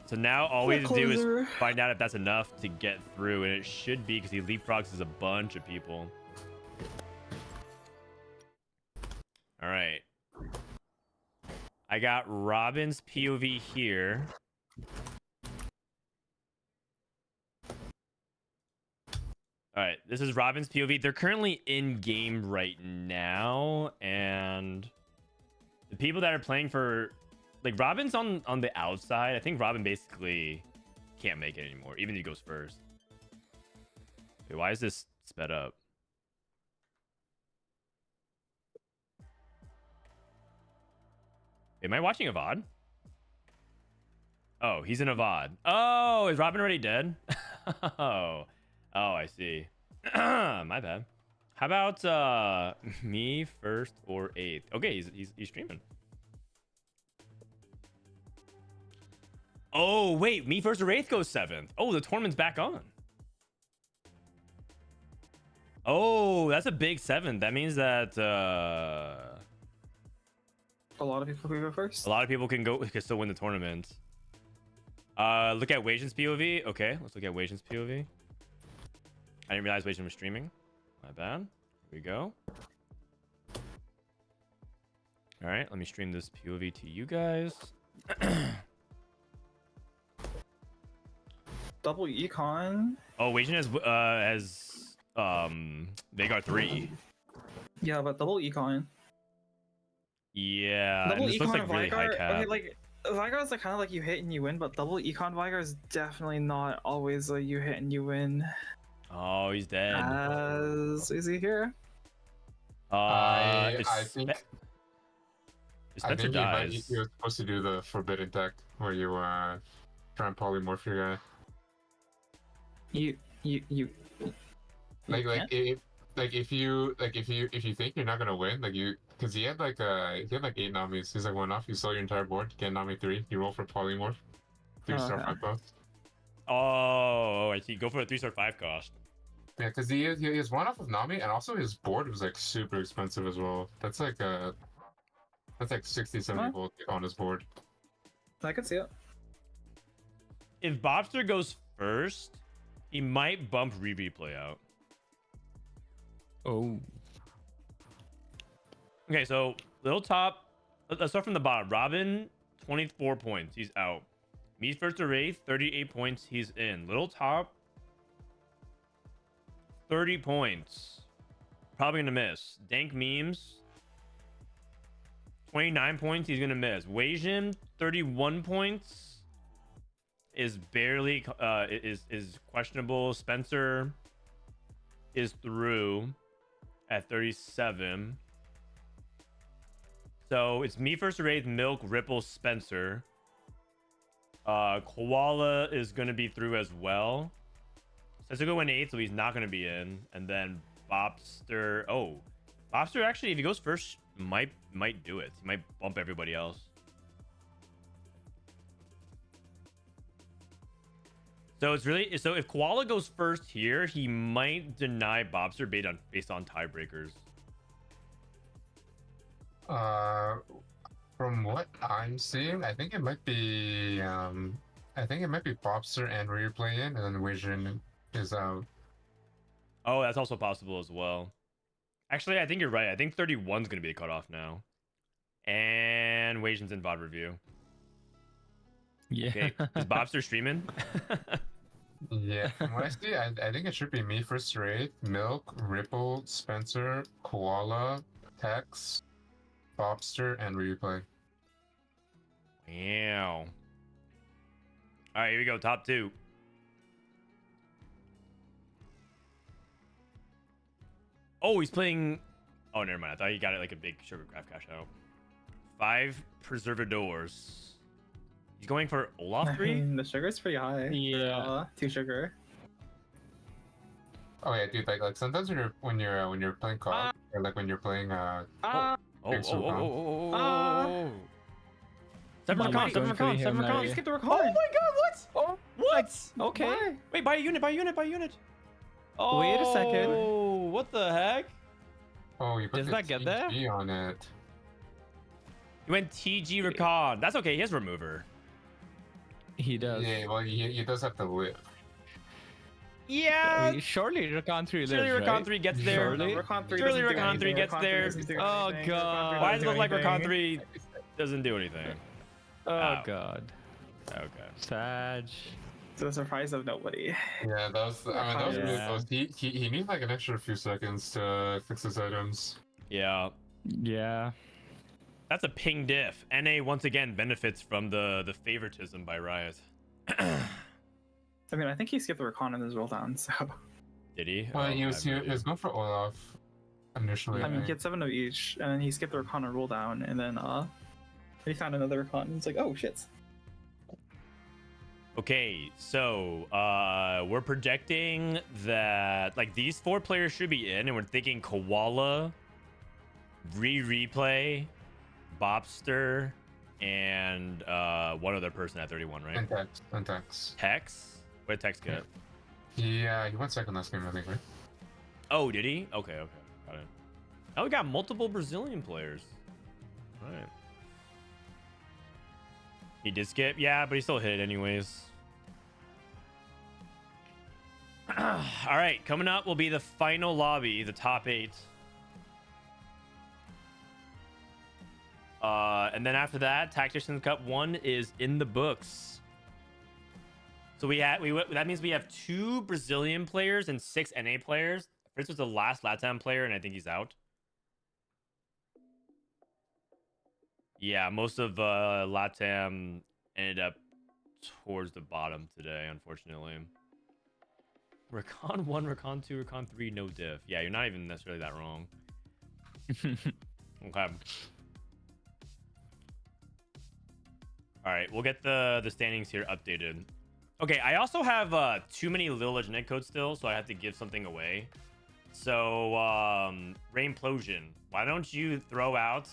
So now all we have to do is find out if that's enough to get through, and it should be because he leapfrogs a bunch of people. All right. I got Robin's POV here. All right, this is Robin's POV. They're currently in game right now, and the people that are playing for, like, Robin's on the outside. I think Robin basically can't make it anymore, even if he goes first. Wait, why is this sped up? Am I watching a VOD? Oh, he's in a VOD. Oh, is Robin already dead? Oh, I see. My bad. How about me first or 8th? Okay, he's streaming. Oh, wait, me first or 8th goes 7th. Oh, the tournament's back on. Oh, that's a big 7th. That means that A lot of people can go first. a lot of people can still win the tournament. Look at Wajan's POV. Okay, let's look at Wajan's POV. I didn't realize Wajan was streaming. My bad. Here we go. All right, let me stream this POV to you guys. Double econ. Oh, Wajan has Vagar 3. Yeah, but double econ. Yeah, Double and this econ looks like really high Vigar, cap. okay, like Vigar is like kind of like you hit and you win, but double econ Vigar is definitely not always a you hit and you win. Oh, he's dead. As is he here? I think Spencer dies. you were supposed to do the forbidden tech where you try and polymorph your guy. You If you think you're not gonna win, because he had like 8 Namis. He's like 1 off. You sell your entire board, get Nami 3. You roll for polymorph. 3-star 5 cost. Oh, I see. Go for a 3-star 5 cost. Yeah, because he has 1 off of Nami, and also his board was like super expensive as well. That's like 60, 70 gold on his board. I can see it. If Bopster goes first, he might bump Rereplay out. Oh. Okay, so little top. Let's start from the bottom. Robin, 24 points. He's out. Me first or 8th, 38 points. He's in. Little top, 30 points. Probably gonna miss. Dank memes, 29 points. He's gonna miss. Wajan, 31 points. Is barely is questionable. Spencer is through at 37. So it's me first or 8th, Milk, Ripple, Spencer. Koala is going to be through as well. Setsuko went 8th, so he's not going to be in. And then Bopster. Oh, Bopster actually, if he goes first, might do it. He might bump everybody else. So it's really, so if Koala goes first here, he might deny Bopster based on tiebreakers. From what I'm seeing, I think it might be Bopster and Rereplay in, and then Vision is out. Oh, that's also possible as well. Actually, I think you're right. I think 31's gonna be the cutoff now. And Wasion's in VOD review. Yeah. Okay, is Bopster streaming? Yeah, from what I see, I think it should be me for straight, Milk, Ripple, Spencer, Koala, Tex, Bopster, and Replay. Wow. All right, here we go. Top 2. Oh, he's playing. Oh, never mind. I thought he got it like a big Sugarcraft cash out. 5 Preservadors. He's going for Olaf 3. The sugar's pretty high. Yeah. 2 sugar. Oh yeah, dude. Like sometimes when you're playing COD, or like when you're playing Oh. Thanks, Oh. 7 recon. 7 recon. 7 Now recon. you- Skip the record. Oh my god, what? Oh, What? Okay. why? Wait, buy a unit, buy a unit, buy a unit. Oh, Wait a second. what the heck? oh, you put Does the that get there? TG on it. He went TG recon. That's okay, he has remover. He does. Yeah, well, he does have to live. Yeah. Surely Recon 3 lives, Surely Recon right? 3 gets there. Surely? Recon 3 Surely doesn't do Recon 3 anything. gets Recon 3 there. doesn't do Oh, anything. God. Recon 3 Why doesn't does it look like do Recon anything. 3 doesn't do anything? Oh, Ow. God. Okay. Sag. To the surprise of nobody. Yeah, that was really Yeah. close. He needs like an extra few seconds to fix his items. Yeah. Yeah. That's a ping diff. NA once again benefits from the favoritism by Riot. I mean, I think he skipped the recon in his roll down, so. Did he? Well, Oh, he I was have no idea. going for Olaf initially. I mean, he had 7 of each, and then he skipped the recon and roll down, and then he found another recon, and it's like, oh shit. Okay, so we're projecting that like these 4 players should be in, and we're thinking Koala, Rereplay, Bopster, and one other person at 31, right? and Tex. Tex? What did Tex get? He went second last game, I think, right? Oh, did he? Okay, got it. Oh, we got multiple Brazilian players. All right. He did skip, yeah, but he still hit it anyways. All right, coming up will be the final lobby, the top 8. And then after that, Tactician Cup 1 is in the books. So that means we have 2 Brazilian players and 6 NA players. Fritz was the last LATAM player, and I think he's out. Yeah, most of LATAM ended up towards the bottom today, unfortunately. Recon 1, Recon 2, Recon 3, no diff. Yeah, you're not even necessarily that wrong. Okay. All right, we'll get the standings here updated. Okay, I also have too many Little Legend Egg codes still, so I have to give something away. So, Rainplosion, why don't you throw out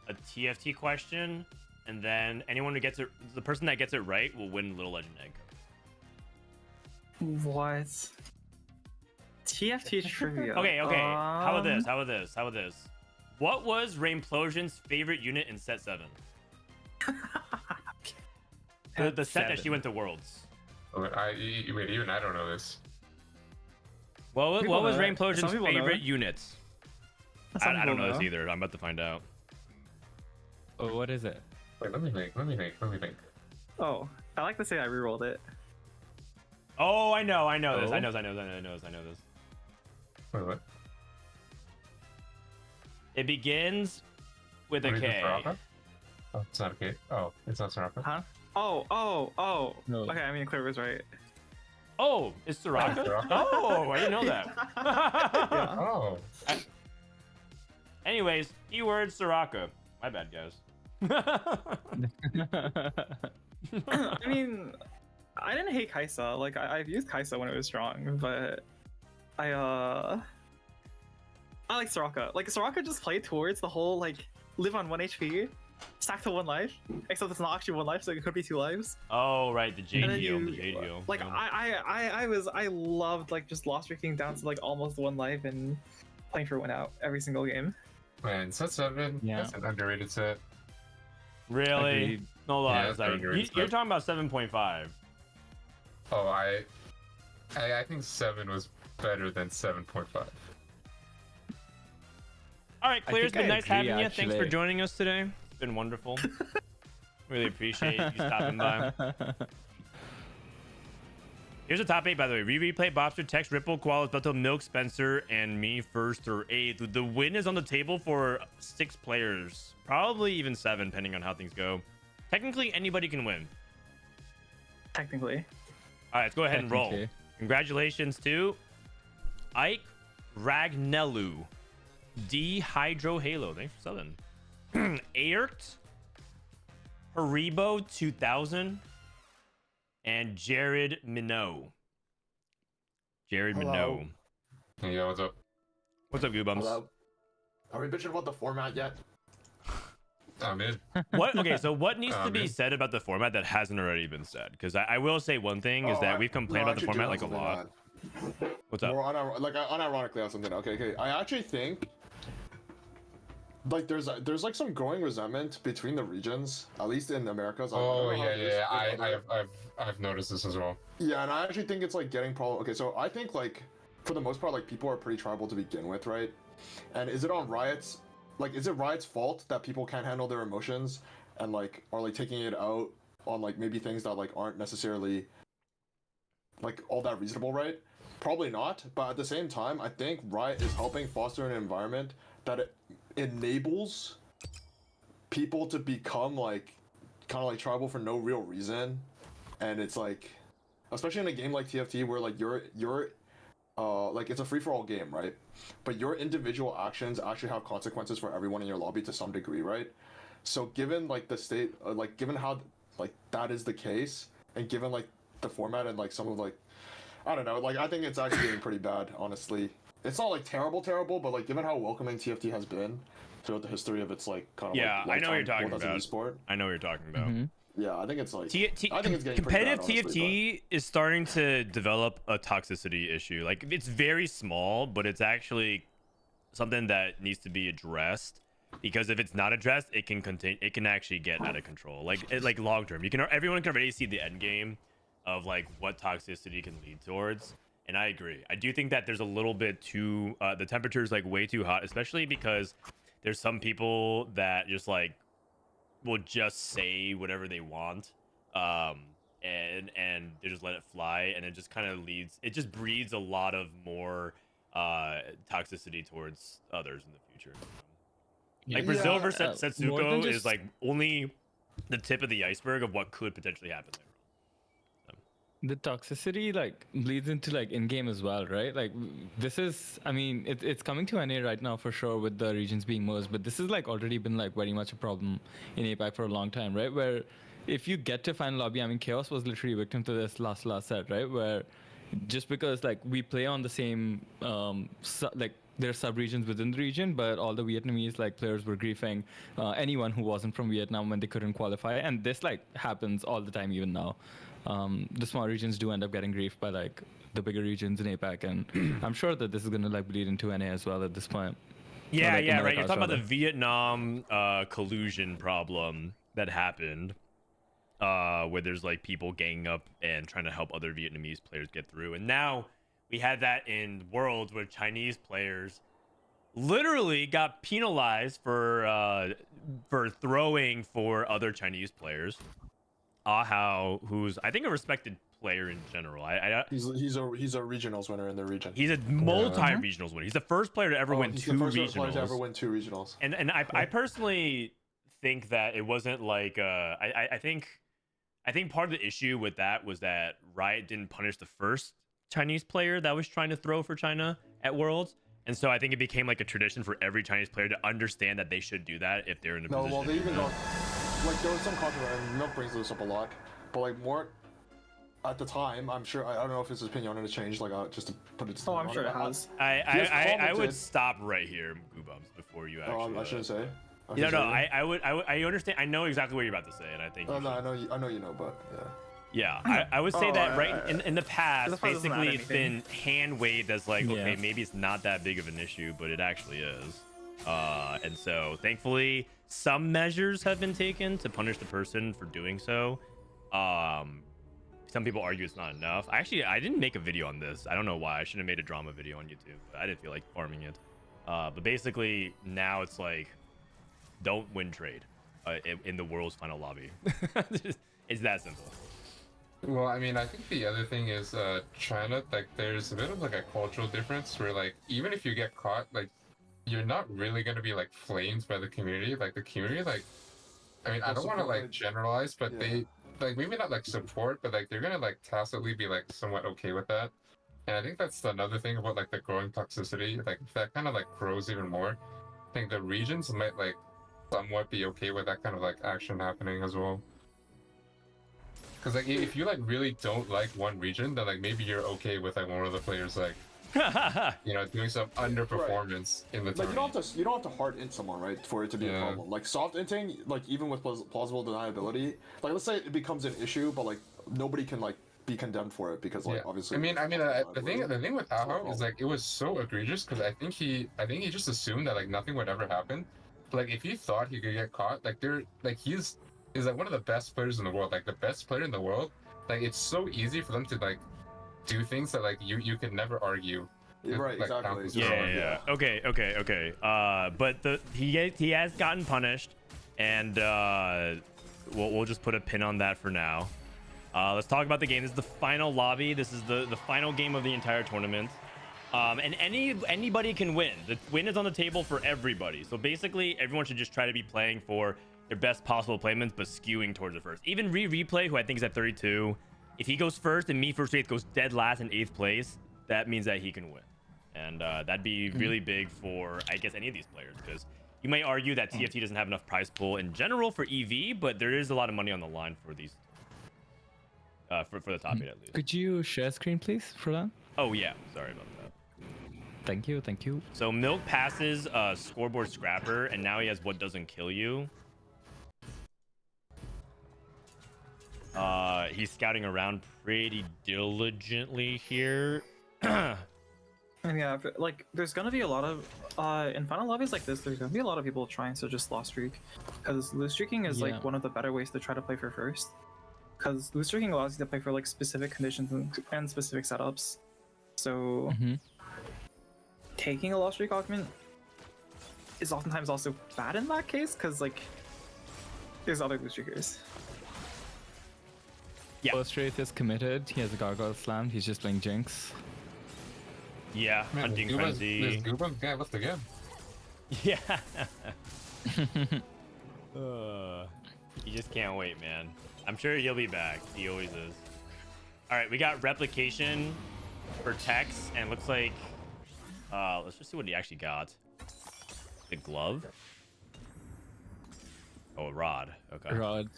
a TFT question, and then anyone who gets it, the person that gets it right will win Little Legend Egg code. What? TFT trivia. Okay. How about this? What was Rainplosion's favorite unit in set 7? The set that she went to Worlds. Oh, wait, even I don't know this. What People was know it. Some Rainplosion's people know favorite it. unit? Some I don't people know this either. I'm about to find out. Oh, what is it? Wait, let me think. Oh, I like to say I rerolled it. Oh, I know this. Oh? I know this. Wait, what? It begins with a What is it, K. Soraka? Oh, it's not a K. Oh, it's not Soraka. Huh? Oh. No. Okay, I mean, Claire was right. Oh, it's Soraka? Soraka? Oh, I didn't know that. Yeah. Oh. Anyways, keyword Soraka. My bad, guys. I mean, I didn't hate Kaisa. Like, I've used Kaisa when it was strong, but I like Soraka. Like, Soraka just played towards the whole, like, live on 1 HP, stack to 1 life, except it's not actually 1 life, so it could be 2 lives. Oh, right, the And then JDO, the JDO. Like, Yeah. I loved, like, just lost streaking down to, like, almost 1 life and playing for 1 out every single game. Man, set 7. Yeah. That's an underrated set. Really? Agreed. No Yeah, lies. that's Like, underrated you're stuff. talking about 7.5. Oh, I think 7 was better than 7.5. All right, Claire, it's think been I nice agree, having you. Thanks for actually. joining us today. It's been wonderful. Really appreciate you stopping by. Here's a top 8, by the way. Rereplay, Bopster, Tex, Ripple, Koalas, Beto, Milk, Spencer, and me first or 8th. The win is on the table for 6 players. Probably even 7, depending on how things go. Technically, anybody can win. Technically. All right, let's go ahead and roll. Technically. Congratulations to Ike Ragnellu, D Hydro Halo. Thanks for subbing. Aert, Haribo 2000, and Jared Minot. Jared Hello. Minot. Yeah, what's up? What's up, Guubums? Hello. Are we bitching about the format yet? I'm in. What? Okay, so what needs to be man. said about the format that hasn't already been said? Because I will say one thing is that we've complained about the format like a lot. What's up? More unironically on something. Okay. I actually think like there's like some growing resentment between the regions, at least in the Americas. I Oh don't know how it is yeah. in other- I've noticed this as well. Yeah, and I actually think it's like getting problem. Okay, so I think like for the most part, like people are pretty tribal to begin with, right? And is it on Riot's? Like, is it Riot's fault that people can't handle their emotions and like are like taking it out on like maybe things that like aren't necessarily like all that reasonable, right? Probably not. But at the same time, I think Riot is helping foster an environment that it enables people to become like kind of like tribal for no real reason, and it's like, especially in a game like TFT where like you're like it's a free-for-all game, right? But your individual actions actually have consequences for everyone in your lobby to some degree, right? So given like the state, like given how like that is the case, and given like the format and like some of like, I don't know, like I think it's actually getting pretty bad, honestly. It's not like terrible, but like given how welcoming TFT has been throughout the history of its like kind of Yeah, like, I know what you're lifetime talking as an about. esport. I know what you're talking about. Yeah, I think it's like I I think it's getting competitive pretty bad, honestly, TFT is starting to develop a toxicity issue. Like it's very small, but it's actually something that needs to be addressed. Because if it's not addressed, it can actually get out of control. Like long term, everyone can already see the end game of like what toxicity can lead towards. And I agree. I do think that there's a little bit too the temperature is like way too hot, especially because there's some people that just like will just say whatever they want, and they just let it fly, and it just kind of just breeds a lot of more toxicity towards others in the future. Like Brazil versus more than Setsuko just- is like only the tip of the iceberg of what could potentially happen there. The toxicity like bleeds into like in-game as well, right? Like this is, I mean, it's coming to NA right now for sure with the regions being merged, but this has like already been like very much a problem in APAC for a long time, right? Where if you get to final lobby, I mean, Chaos was literally victim to this last set, right? Where just because like we play on the same like there are sub-regions within the region, but all the Vietnamese like players were griefing anyone who wasn't from Vietnam when they couldn't qualify, and this like happens all the time even now. The small regions do end up getting griefed by like the bigger regions in APAC, and I'm sure that this is gonna like bleed into NA as well at this point. Yeah, like yeah, right. Americas, You're talking about the rather. Vietnam collusion problem that happened, where there's like people ganging up and trying to help other Vietnamese players get through. And now we had that in Worlds where Chinese players literally got penalized for throwing for other Chinese players. Ahao, who's I think a respected player in general. he's a regionals winner in the region. He's a multi-regionals winner. He's the first player to ever win he's two the first regionals. player to ever win 2 regionals. And I personally think that it wasn't like I think part of the issue with that was that Riot didn't punish the first Chinese player that was trying to throw for China at Worlds. And so I think it became like a tradition for every Chinese player to understand that they should do that if they're in a No, position. well, they even got like there was some controversy. And Milk brings this up a lot, but like more at the time, I'm sure I don't know if his opinion on it has changed. Like just to put it. Oh, I'm sure it has. I would commented- stop right here, Guubums, before you actually. Oh, I shouldn't say. No, I understand. I know exactly what you're about to say, and I think. Oh you no, should. I know you know, but yeah. Yeah, I would say that right in the past, This probably doesn't add basically it's been anything. hand waved as like, okay, Yeah. maybe it's not that big of an issue, but it actually is. And so thankfully some measures have been taken to punish the person for doing so. Some people argue it's not enough. I didn't make a video on this. I don't know why. I should have made a drama video on YouTube, but I didn't feel like farming it. But basically now it's like, don't win trade in the world's final lobby. It's that simple. Well, I mean, I think the other thing is China, like, there's a bit of like a cultural difference where, like, even if you get caught, like, you're not really going to be like flamed by the community. Like, the community, like, I mean, I don't want to like generalize, but they, like, maybe not like support, but like they're going to like tacitly be like somewhat okay with that. And I think that's another thing about like the growing toxicity. Like, if that kind of like grows even more, I think the regions might like somewhat be okay with that kind of like action happening as well. Because like if you like really don't like one region, then like maybe you're okay with like one of the players like doing some underperformance in the tournament. You don't have to hard int someone, right, for it to be a problem. Like soft inting, like even with plausible deniability, like let's say it becomes an issue, but like nobody can like be condemned for it because like obviously. The thing with Aho is like it was so egregious because I think he just assumed that like nothing would ever happen. Like if he thought he could get caught, like he's like one of the best players in the world, like the best player in the world. Like it's so easy for them to like do things that like you could never argue. Right, like, exactly. Yeah. Okay. But he has gotten punished, and we'll just put a pin on that for now. Let's talk about the game. This is the final lobby. This is the final game of the entire tournament. And anybody can win. The win is on the table for everybody. So basically, everyone should just try to be playing for their best possible placements, but skewing towards the first. Even Rereplay, who I think is at 32, if he goes first and me first eighth goes dead last in 8th place, that means that he can win. And that'd be really big for, I guess, any of these players, because you might argue that TFT doesn't have enough prize pool in general for EV, but there is a lot of money on the line for these, for the top 8 at least. Could you share screen, please, Frodan? Oh, yeah. Sorry about that. Thank you. So Milk passes Scoreboard Scrapper, and now he has What Doesn't Kill You. He's scouting around pretty diligently here. And yeah, like there's gonna be a lot of in final lobbies like this, there's gonna be a lot of people trying to just loss streak, because lose streaking is like one of the better ways to try to play for first, because lose streaking allows you to play for like specific conditions and specific setups. So taking a loss streak augment is oftentimes also bad in that case, because like there's other lose streakers. Yeah. First Wraith is committed. He has a Gargoyle Slam. He's just playing Jinx. Yeah, Hunting Frenzy. There's Guubums guy left again. Yeah. You just can't wait, man. I'm sure he'll be back. He always is. All right, we got Replication for Tex, and looks like... let's just see what he actually got. The glove? Oh, a rod. Okay. Rod.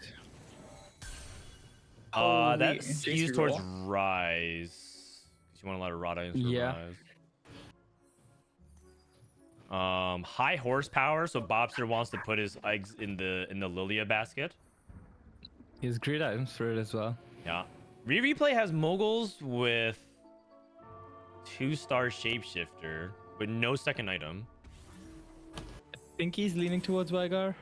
That's used towards Rise. You want a lot of Rod items for Rise. High horsepower, so Bopster wants to put his eggs in the Lilia basket. He has great items for it as well. Yeah. Rereplay has moguls with 2-star shapeshifter with no second item. I think he's leaning towards Vigar.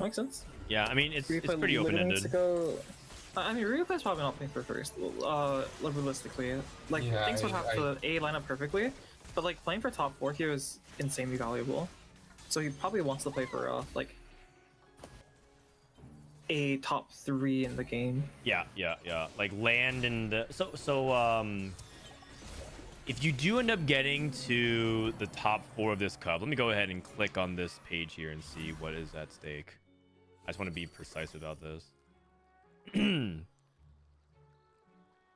Makes sense. Yeah, I mean, it's pretty open-ended. I mean, Replay's probably not playing for first, realistically. Like, things would have to line up perfectly, but like, playing for top 4 here is insanely valuable. So he probably wants to play for, like, a top 3 in the game. Yeah. Like, land in the... if you do end up getting to the top 4 of this cup, let me go ahead and click on this page here and see what is at stake. I just want to be precise about this. In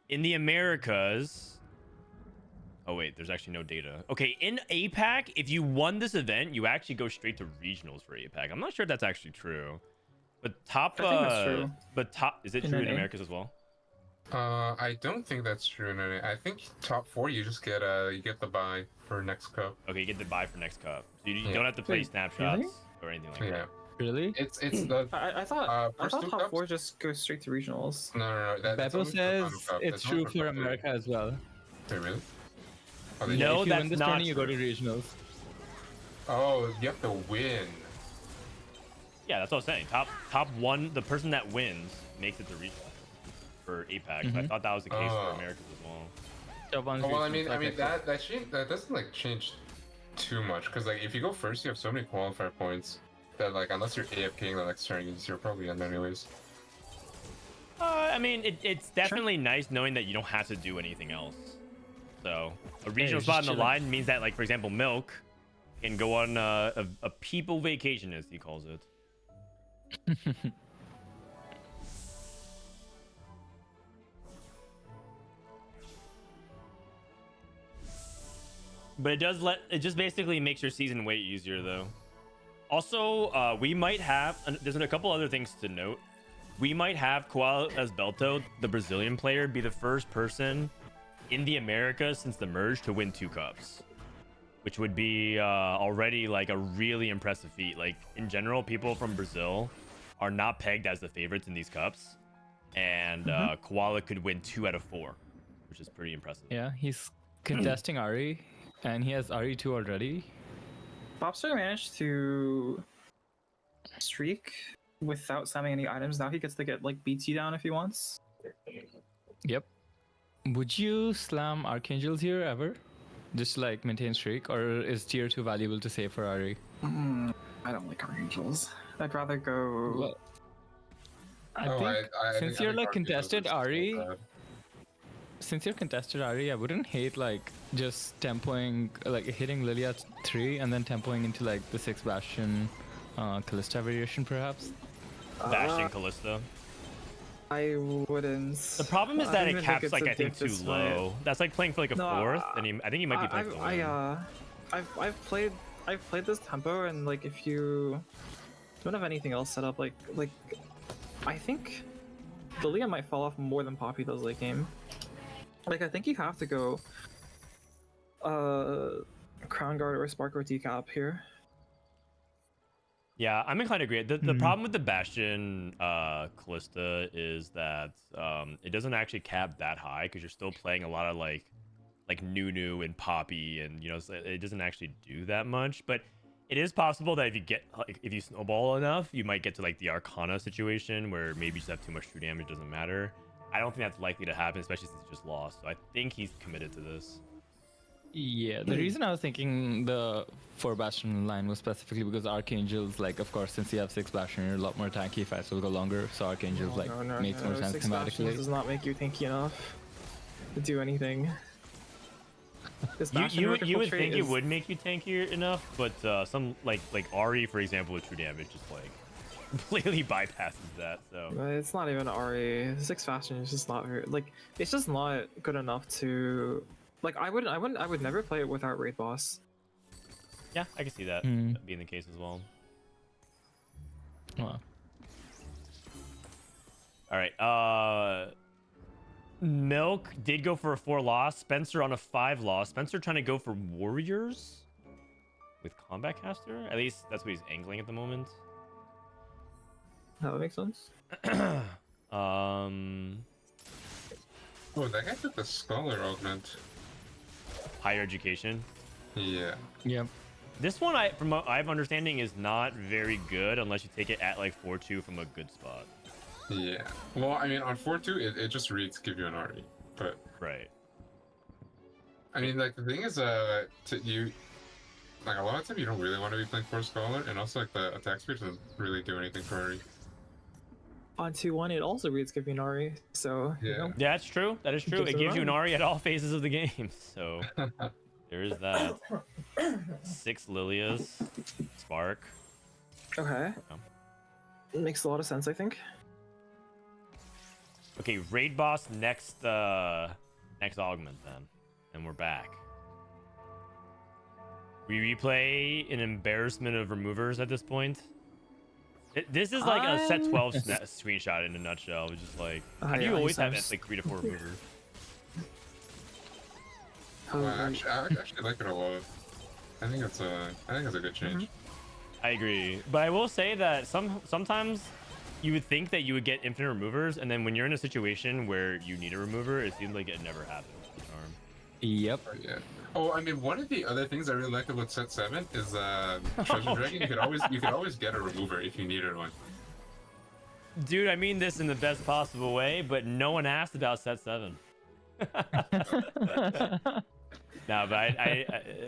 the Americas... Oh, wait, there's actually no data. Okay, in APAC, if you won this event, you actually go straight to regionals for APAC. I'm not sure if that's actually true. But top... I think that's true. But top... Is it true in Americas as well? I don't think that's true. No. I think top 4 you just get the buy for next cup. Okay, you get the buy for next cup. So you don't have to play snapshots or anything like that. Really? It's the. I thought top 4 just goes straight to regionals. No. Beppo says it's true for America as well. Wait, really? Oh, they- No, if you that's win this not tournament, you go to true. regionals. Oh, you have to win. Yeah, that's what I was saying. Top one, the person that wins makes it to regional for APAC. So I thought that was the case for Americas as well. Top one's Oh, well, I regionals, mean, like that doesn't like change too much because like if you go first, you have so many qualifier points that like unless you're AFKing the next turn, you're probably in anyways. I mean, it's definitely nice knowing that you don't have to do anything else. So a regional just spot in the chilling. line means that, like, for example, Milk can go on a people vacation, as he calls it. But it just basically makes your season way easier, though. Also, we might have, there's a couple other things to note. We might have Koala Belto, the Brazilian player, be the first person in the Americas since the merge to win 2 cups, which would be already like a really impressive feat. Like, in general, people from Brazil are not pegged as the favorites in these cups, and Koala could win 2 out of 4, which is pretty impressive. Yeah, he's contesting Ari, and he has RE2 already. Bopster managed to streak without spamming any items. Now he gets to get like BT down if he wants. Yep. Would you slam Archangels here ever? Just to, like, maintain streak, or is tier 2 valuable to save for Ari? I don't like Archangels. I'd rather go. Well, I Oh, think I since think- you're I think like Archangels contested is so Ari, bad. since you're contested Ari, I wouldn't hate like just tempoing, like hitting Lily at 3 and then tempoing into like the 6 Bastion Callista variation perhaps. Bastion Callista. I wouldn't. The problem is that I it don't even caps it's like a I think diff too this low. way. That's like playing for like a No, fourth, and I think you might be playing for the win. I've played this tempo, and like if you don't have anything else set up, like I think Lilia might fall off more than Poppy does late game. Like I think you have to go Crown Guard or Spark or Decap here. Yeah, I'm inclined to agree. The problem with the Bastion Callista is that it doesn't actually cap that high because you're still playing a lot of like Nunu and Poppy, and it doesn't actually do that much. But it is possible that if you snowball enough, you might get to like the Arcana situation where maybe you just have too much true damage, doesn't matter. I don't think that's likely to happen, especially since he just lost. So I think he's committed to this. Yeah, the reason I was thinking the 4 Bastion line was specifically because Archangels, like, of course, since you have 6 Bastion, you're a lot more tanky, fights will go longer, so Archangels, makes more sense 6 Bastions thematically. does not make you tanky enough to do anything. This Bastion You vertical would trait think it is- would make you tankier enough, but some like Ari, for example, with true damage just like completely bypasses that. So It's not even RE. 6 Bastion is just not very, like, it's just not good enough to, like, I would never play it without Raid Boss. yeah, I can see that being the case as well. Well, All right. Milk did go for a 4 loss. Spencer on a 5 loss. Spencer trying to go for Warriors with Combat Caster. At least that's what he's angling at the moment. That makes sense. Oh, that guy took the Scholar Augment. Higher education. Yeah. yep. This one, from what I have understanding, is not very good unless you take it at like 4-2 from a good spot. Yeah. Well, I mean, on 4-2, it just reads give you an RE. But, Right. I mean, like, the thing is, like, a lot of time you don't really want to be playing for Scholar, and also, like, the attack speed doesn't really do anything for RE. On 2-1, it also reads give you an RE, so you Yeah. know. Yeah, that's true. That is true. Gives It it gives you an an RE at all phases of the game. So there is that. 6 Lilias. Spark. Okay. It makes a lot of sense, I think. Okay, raid boss next augment then. And we're back. We replay an embarrassment of removers at this point. This is like a set 12 screenshot in a nutshell. It's just like, how do you always have like 3 to 4 removers? Well, I actually like it a lot. I think it's a good change. I agree, but I will say that sometimes you would think that you would get infinite removers, and then when you're in a situation where you need a remover, it seems like it never happens. Yep. Yeah. Oh, I mean, one of the other things I really liked about set 7 is Treasure Dragon. You could always get a remover if you needed one. Dude, I mean this in the best possible way, but no one asked about set 7. No, but I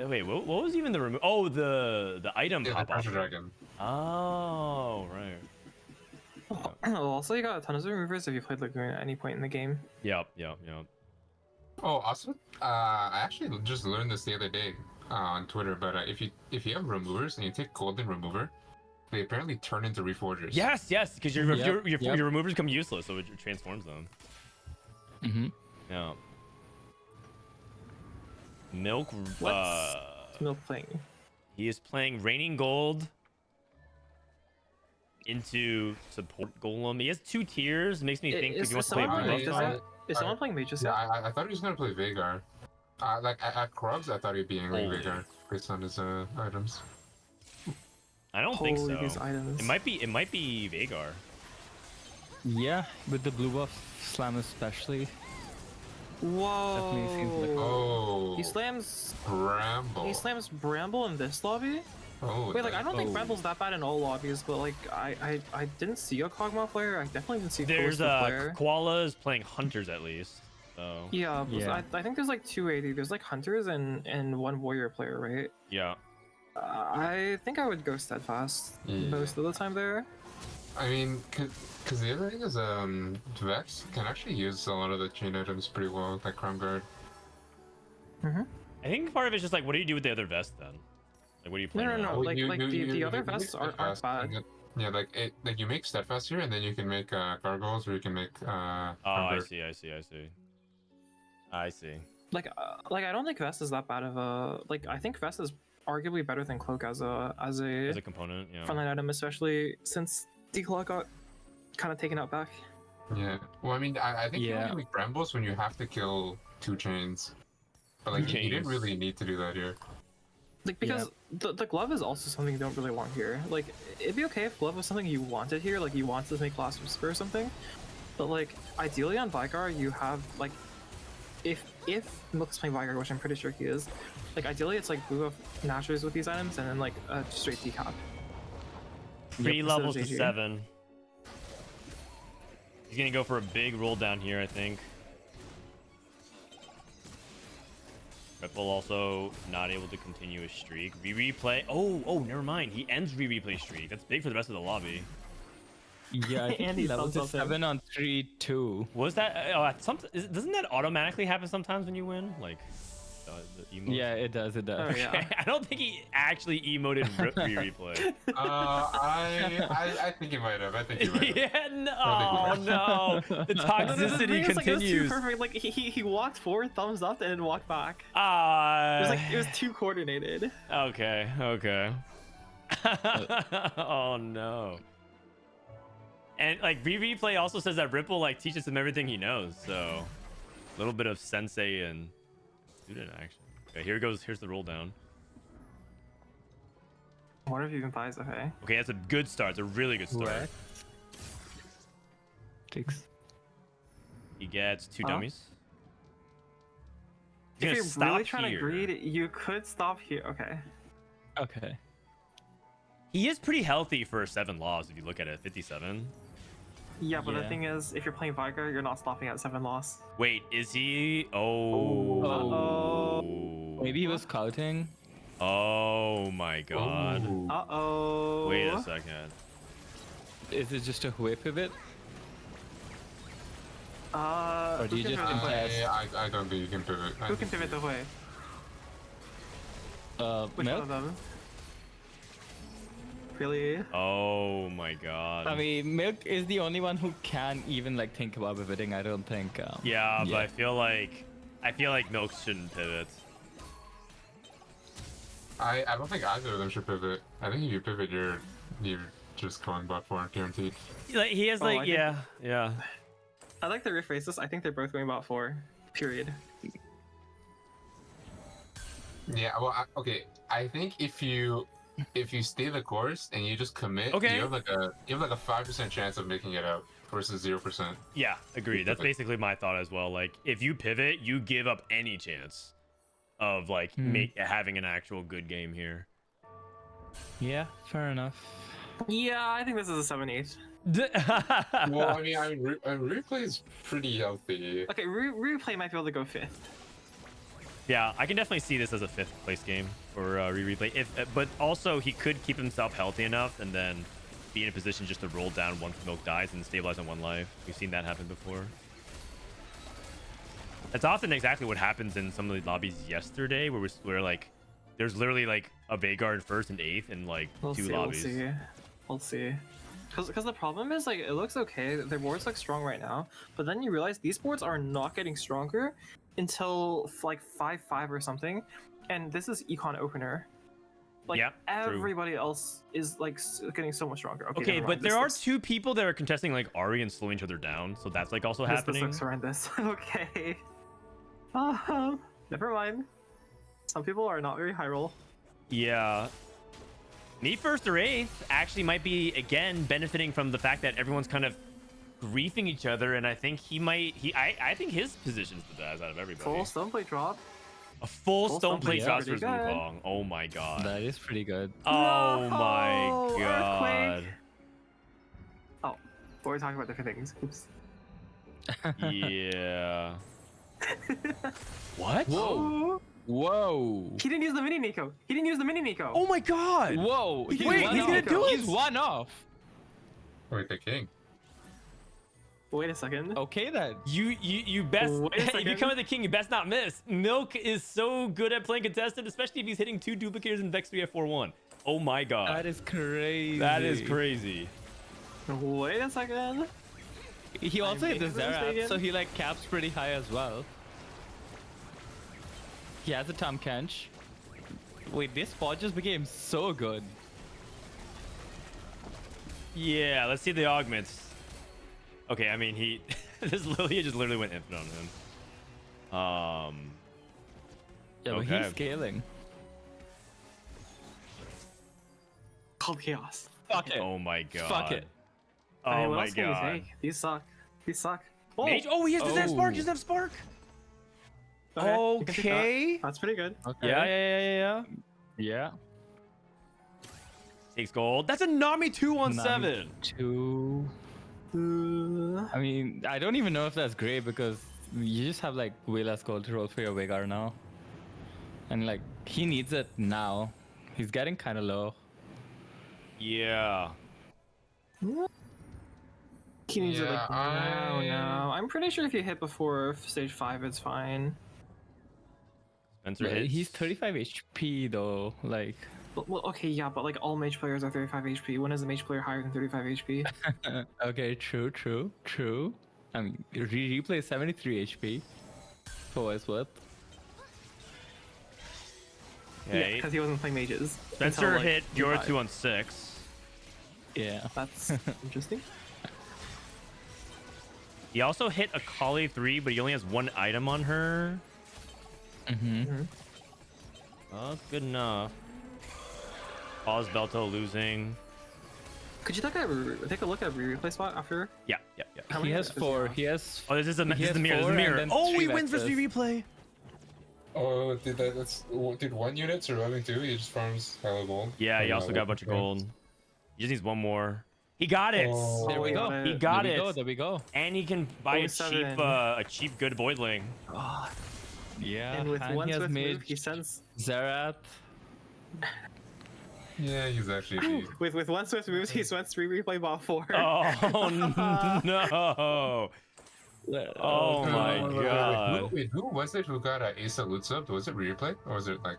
wait. What was even the remove? Oh, the item Yeah, the pop Treasure off. Dragon. Oh, right. Also, you got a ton of removers if you played Lagoon at any point in the game. Yep. Oh, also, I actually just learned this the other day on Twitter. But if you have removers and you take Golden Remover, they apparently turn into Reforgers. Yes, because your removers become useless, so it transforms them. Mm-hmm. Yeah. Milk. What's Milk playing? He is playing Raining Gold into support Golem. He has 2 tiers. Makes me think if he wants to play Rereplay. Is someone playing Mages Yeah, yet? I thought he was gonna play Veigar. Like at Krugs, I thought he'd be angling Veigar based on his items. I don't think so. These items. It might be Veigar. Yeah, with the blue buff slam especially. Definitely seems like. Oh. He slams Bramble. He slams Bramble in this lobby. Oh. Wait, like I don't think Oh. Bramble's that bad in all lobbies, but like I didn't see a Kog'Maw player. I definitely didn't see There's a player. Koala is playing Hunters at least. So Yeah, but Yeah. I think there's like 280. There's like Hunters and 1 Warrior player, right? yeah. I think I would go Steadfast Yeah. most of the time there. I mean, cause the other thing is, Vex can actually use a lot of the chain items pretty well, like Crown Guard. I think part of it's just like, what do you do with the other vest then? Like, what do you play? No. Well, Like the you other make vests aren't Steadfast, bad. Yeah, like you make Steadfast here, and then you can make Gargoyles, or you can make Oh, I Guard. see. Like I don't think Vest is that bad of a like. I think Vest is arguably better than Cloak as a As a component, yeah. frontline item, especially since Declaw got kind of taken out back. Yeah. Well, I mean, I think you Yeah. only make Brambles when you have to kill 2 chains. But like, you didn't Chains. really need to do that here. Like because the glove is also something you don't really want here. Like it'd be okay if glove was something you wanted here, like you wanted to make Last Whisper or something. But like ideally on Veigar you have like if Milk is playing Veigar, which I'm pretty sure he is, like ideally it's like blue of Nashers with these items and then like a straight decap. 3 Yep, levels to GG. 7. He's gonna go for a big roll down here, I think. Ripple also not able to continue his streak. Rereplay. Oh, never mind. He ends Rereplay streak. That's big for the rest of the lobby. Yeah, I think Andy he leveled thumbs to up him. 7 on 3-2. Was that doesn't that automatically happen sometimes when you win? Like the emote? Yeah, it does. Oh yeah. I don't think he actually emoted Rereplay. I think he might have. I think he might have. Yeah, no. The toxicity It was too continues. perfect. Like he walked forward, thumbs up, and then walked back. It was too coordinated. Okay. Oh no. And like Rereplay also says that Ripple like teaches him everything he knows, so a little bit of sensei and student action. Okay, here's the roll down. What if you even buys a hay? Okay, that's a good start. It's a really good start. Right. Takes. He gets 2 Huh? dummies. He's If gonna you're stop really trying here. to greed, you could stop here. Okay. Okay. He is pretty healthy for 7 loss if you look at it. 57. Yeah, but the Yeah. thing is, if you're playing Veigar, you're not stopping at 7 loss. Wait, is he? Oh. Uh-oh. Maybe he was scouting. Oh my god. Uh-oh. Wait a second. Is it just a Hue pivot? Or do you just contest? I don't think you can pivot. Who can pivot the way? Which Milk? one of them? Really? Oh my god. I mean, Milk is the only one who can even like think about pivoting. I don't think. Yeah, but I feel like Milk shouldn't pivot. I don't think either of them should pivot. I think if you pivot, you're just going bot 4 guaranteed. Like he has like I yeah. I'd like to rephrase this. I think they're both going bot 4. Period. Yeah. Well, okay. I think if you stay the course and you just commit, Okay. you have like a 5% chance of making it out versus 0%. Yeah, agreed. That's basically my thought as well. Like if you pivot, you give up any chance. of like having an actual good game here. Yeah, fair enough. Yeah, I think this is a 7-8. Well, I mean, Rereplay is pretty healthy. Okay, Rereplay might be able to go 5th. Yeah, I can definitely see this as a 5th place game for Rereplay. But also he could keep himself healthy enough and then be in a position just to roll down once Milk dies and stabilize on 1 life. We've seen that happen before. That's often exactly what happens in some of the lobbies yesterday, where like there's literally like a Veigar in 1st and 8th in like 2 lobbies. We'll see. Because the problem is, like, it looks okay. Their boards look strong right now, but then you realize these boards are not getting stronger until like 5-5 or something, and this is econ opener. Like, yeah, everybody else is like getting so much stronger. Okay, but there are 2 people that are contesting like Ari and slowing each other down, so that's like also happening. This looks horrendous. Okay. Never mind. Some people are not very high roll. Yeah. Me 1st or 8th actually might be again benefiting from the fact that everyone's kind of griefing each other, and I think I think his position's the best out of everybody. Full stoneplate drop. A full stoneplate drop for Wukong. Oh my god. That is pretty good. Oh my god. Earthquake. Oh, but we're talking about different things. Oops. Yeah. What? Whoa. Whoa. He didn't use the mini Nico. He didn't use the mini Nico. Oh my god. Whoa. Wait, he's gonna do it? He's 1 off. Wait, the king. Wait a second. Okay then. You best Wait a if you second. come at the king, you best not miss. Milk is so good at playing contested, especially if he's hitting 2 duplicators in Vex 3 at 4-1. Oh my god. That is crazy. That is crazy. Wait a second. He also hit the making a Zera, mistake so he like caps pretty high as well. He has a Tom Kench. Wait, this spot just became so good. Yeah, let's see the augments. Okay, I mean he this Lilia just literally went infinite on him. Yeah, but okay. he's scaling. Called chaos. Fuck it. Oh my god. Fuck it. Oh I mean, what my else can you god. say? These suck. These suck. Oh, Mage? Oh, he has the spark. He doesn't have spark. you can take that. Okay. That's pretty good. Okay. Yeah. Yeah. Takes gold. That's a Nami 217. 2. I mean, I don't even know if that's great because you just have like way less gold to roll for your Veigar now. And like, he needs it now. He's getting kind of low. Yeah. He needs it like Yeah, no. I'm pretty sure if you hit before stage 5, it's fine. Spencer hits. He's 35 HP though, like. Well, okay, yeah, but like all mage players are 35 HP. When is a mage player higher than 35 HP? Okay, true. I mean, replay 73 HP. For what it's worth. Yeah, Okay. because he wasn't playing mages. Spencer until, like, hit Yora D5. 2 on 6. Yeah. That's interesting. He also hit a Kali 3, but he only has 1 item on her. Oh, that's good enough. Pause Belto losing. Could you take a look at replay spot after? Yeah. How He many has does he 4. have? He has. Oh, this is the He has mirror. This is the 4 mirror. and then Oh, 3 he wins versus vectors. replay. Oh, did 1 unit surviving 2? He just farms hella gold. Yeah, he Oh, also got a bunch of gold. He just needs 1 more. He got it. Oh. There we go. He got there we it. go. There we go. And he can buy a 47. cheap good voidling. Yeah. And with one he has swift move, mage, he sends Zerat. Yeah, he's actually. with one swift move, he sends 3 replay bot 4. Oh no! Oh my god! Wait, who was it who got Ace of Loot Sub? Was it Rereplay? Or was it like.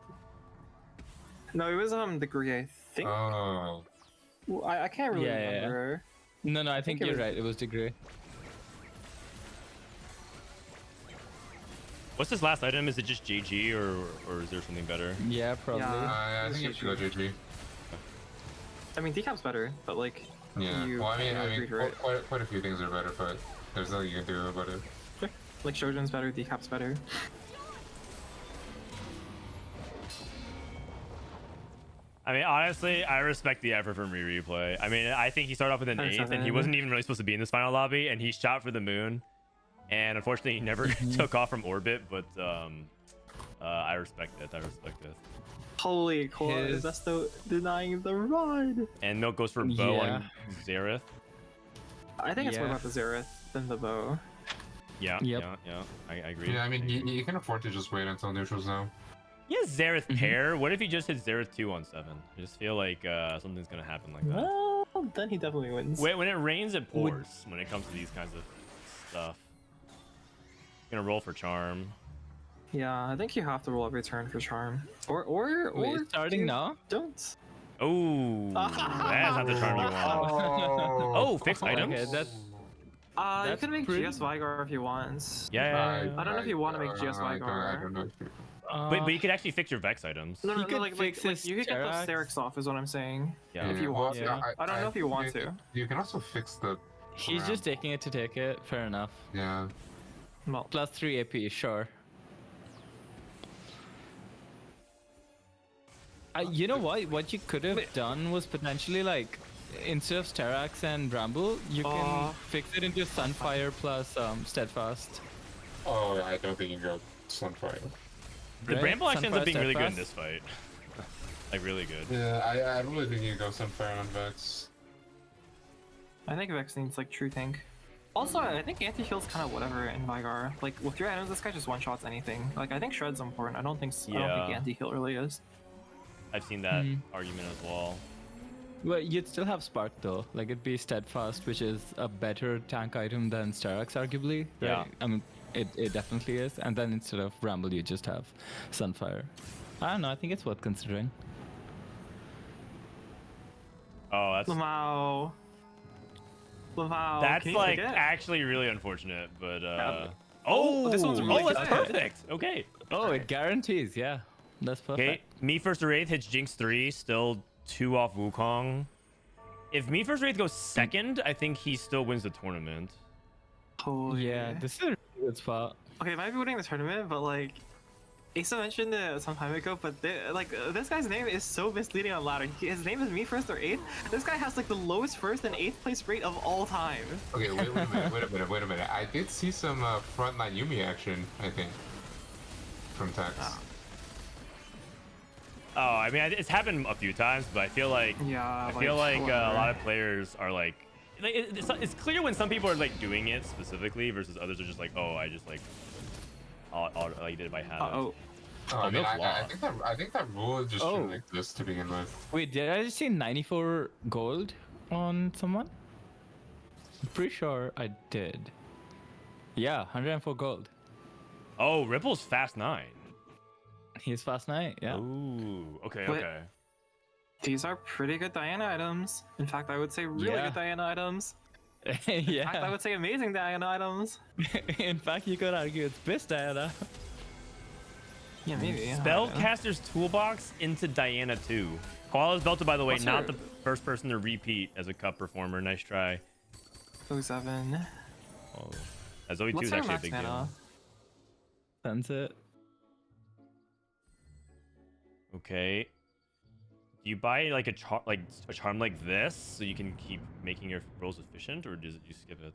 No, it was Degree, I think. Oh. Well, I can't really Yeah, yeah, yeah. remember. No, I think it you're was- right. It was Degree. What's this last item? Is it just JG or is there something better? Yeah, probably. I think it should go GG. I mean, decap's better, but like. Yeah. You Well, I mean, agree to it. quite a few things are better, but there's nothing you can do about it. Like Shojin's better, decap's better. I mean, honestly, I respect the effort from Rereplay. I mean, I think he started off with an 8th, and he 37. wasn't even really supposed to be in this final lobby, and he shot for the moon. And unfortunately, he never took off from orbit, but I respect it. I respect it. Holy core, that's the denying the rod. And Milk goes for bow on Xerath. I think it's more about the Xerath than the bow. Yeah, Yep. yeah. I agree. Yeah, I mean, you can afford to just wait until neutrals now. He has Xerath pair. What if he just hits Xerath 2 on 7? I just feel like something's gonna happen like that. Well, then he definitely wins. Wait, when it rains, it pours. When it comes to these kinds of stuff. Gonna roll for charm. Yeah, I think you have to roll every turn for charm. Or Wait, starting now? Don't. Oh, that's not the charm you want. Oh, fixed items. Okay, that's You can make pretty- GS Vigar if you want. Yeah. I don't know if you want to make GS I Vigar. don't know. If you... But you could actually fix your Vex items. No, He could like fix his you could get Terax. the Sterix off, is what I'm saying. Yeah. If you want Yeah. to. I don't know if you want to. You can also fix the. He's just taking it to take it. Fair enough. Yeah. Well, Plus 3 AP, sure. You know what? What you could have done was potentially like, instead of Sterax and Bramble, you can fix it into Sunfire plus Steadfast. Oh, I don't think you go Sunfire. The Right? Bramble actually ends up Sunfire, being really good in Steadfast. this fight. Like really good. Yeah, I really think you go Sunfire on Vex. I think Vex needs like true tank. Also, I think anti-heal's kind of whatever in Vigar. Like with 3 items, this guy just one-shots anything. Like I think Shred's important. I don't think Yeah. anti-heal really is. I've seen that argument as well. Well, you'd still have Spark though. Like it'd be Steadfast, which is a better tank item than Sterax, arguably. Right? Yeah. I mean, it definitely is. And then instead of Bramble, you just have Sunfire. I don't know. I think it's worth considering. Oh, that's Lamau. that's Can you like take it? actually really unfortunate, but this one's really that's good. perfect. Okay. Oh, it guarantees. Yeah, that's perfect. Okay, Me First or Wraith hits Jinx 3, still 2 off Wukong. If Me First or Wraith goes second, I think he still wins the tournament. Holy. Yeah, this is a really good spot. Okay, I might be winning the tournament, but like, Asa mentioned it some time ago, but this guy's name is so misleading on ladder. His name is Me First or 8th. This guy has like the lowest first and 8th place rate of all time. Okay, wait a minute. I did see some frontline Yumi action, I think, from Tax. Oh, I mean, it's happened a few times, but I feel like Yeah, I feel like a whatever. lot of players are like it's clear when some people are like doing it specifically versus others are just like, oh, I just like I did it by habit. Oh, Oh, I mean, Milk I think that rule just shouldn't exist to begin with. Wait, did I just see 94 gold on someone? I'm pretty sure I did. Yeah, 104 gold. Oh, Ripple's fast 9. He's fast 9, yeah. Ooh, okay, But- okay. these are pretty good Diana items. In fact, I would say really Yeah. good Diana items. In fact, I yeah. would say amazing Diana items. In fact, you could argue it's best Diana. Yeah, maybe. Spellcaster's Toolbox into Diana 2. Koala's belted, by the way, What's not her- the first person to repeat as a cup performer. Nice try. 07. Oh, Zoe 2 What's is her actually a max big mana? deal. Sunset. Okay. Do you buy like a charm like this so you can keep making your rolls efficient, or does it you skip it?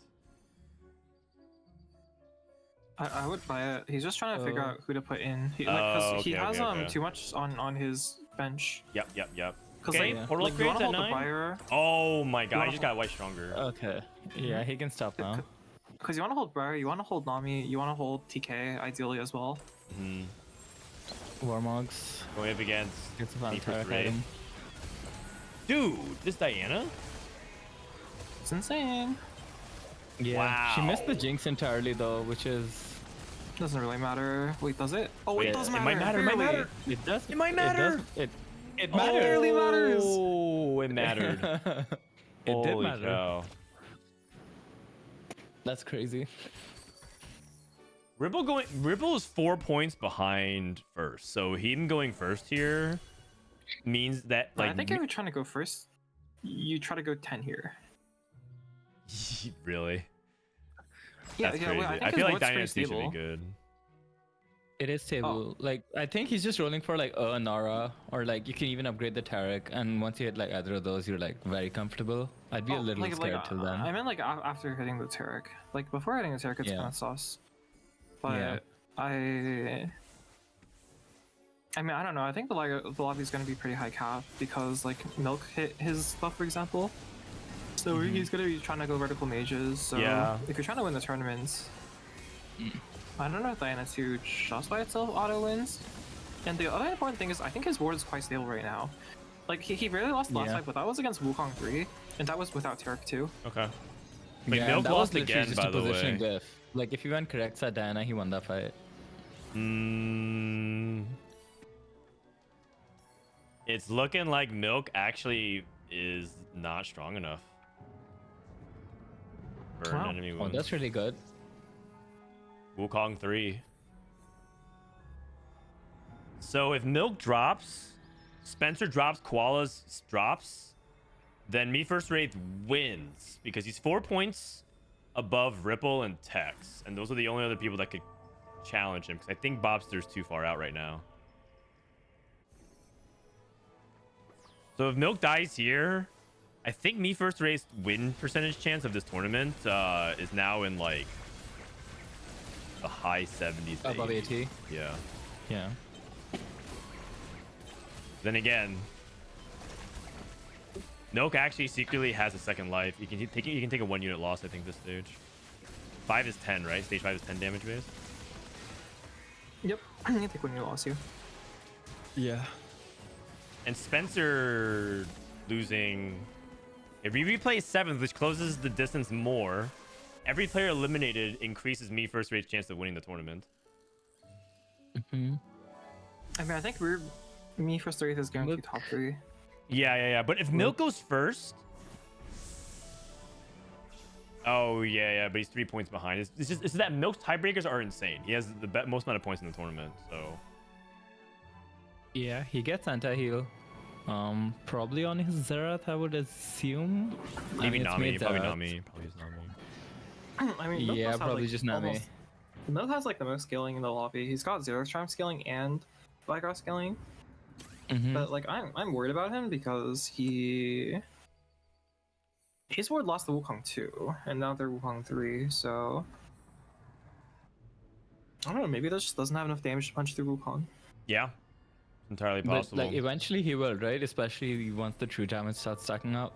I would buy it. He's just trying to figure Oh. out who to put in. He, Oh, he okay, has okay. too much on his bench. Yep. Cause Okay, like, portal like you upgrades want to at hold the 9? Briar, Oh my god, I wanna just got white stronger. Okay. Yeah, he can stop now. because you want to hold Briar, you want to hold Nami, you want to hold TK ideally as well. Mhm. Warmogs. Going up against Gets a Me First Vampire Wraith. item. Dude, this Diana? It's insane. Yeah. She missed the Wow. Jinx entirely though, which is... Doesn't really matter. Wait, does it? Oh, Wait, it does it matter. might matter, it might barely. matter. It does. It might matter. It matters. Barely matters. Oh, it mattered. It did Holy matter. cow. That's crazy. Ripple is 4 points behind first, so him going first here means that But like I think if you're trying to go first, you try to go 10 here. really. Yeah, That's yeah. crazy. Well, I think I his feel like ward's pretty Dynasty should be stable. good. It is stable. Like, I think he's just rolling for like a Nara, or like you can even upgrade the Tarek, and once you hit like either of those, you're like very comfortable. I'd be a little scared till then. I meant like after hitting the Tarek. Like before hitting the Tarek, it's Yeah. kind of sauce. But Yeah. I mean, I don't know. I think the lobby is going to be pretty high cap because like Milk hit his stuff, for example. So he's going to be trying to go vertical mages. So Yeah. if you're trying to win the tournaments, I don't know if Diana 2 just by itself auto wins. And the other important thing is I think his board is quite stable right now. Like he really lost the last fight, but that was against Wukong 3, and that was without Turk 2. Okay. But Yeah, Milk that lost was literally again, just by a the way. positioning diff. Like if he went correct side Diana, he won that fight. It's looking like Milk actually is not strong enough for an enemy Oh, win. that's really good. Wukong 3. So if Milk drops, Spencer drops, Koala's drops, then Me First Wraith wins because he's 4 points above Ripple and Tex, and those are the only other people that could challenge him because I think Bopster's too far out right now. So if Milk dies here, I think Me First Wraith's win percentage chance of this tournament is now in like the high 70s. Above 80. Yeah. Yeah. Then again, Milk actually secretly has a second life. You can take a 1 unit loss, I think, this stage. 5 is 10, right? Stage 5 is 10 damage base. Yep, you can take when you lost you. Yeah. And Spencer losing. If Rereplay is 7th, which closes the distance more, every player eliminated increases Me First Rate's chance of winning the tournament. I mean, I think Me First Wraith is guaranteed top 3. Yeah. But if Milk goes first. Oh, yeah. But he's 3 points behind. It's that Milk's tiebreakers are insane. He has the most amount of points in the tournament, so. Yeah, he gets anti-heal. Probably on his Zerath, I would assume. Maybe it's Nami. made Probably Zerath. Nami. Probably just Nami. I mean, Milk Yeah, must have, probably like, just Nami. Milk has like the most scaling in the lobby. He's got Zero Charm scaling and Blackrock scaling. But like I'm worried about him because his board lost the Wukong 2, and now they're Wukong 3, so I don't know, maybe that just doesn't have enough damage to punch through Wukong. Yeah. Entirely But possible. like eventually he will, right? Especially once the true damage starts stacking up.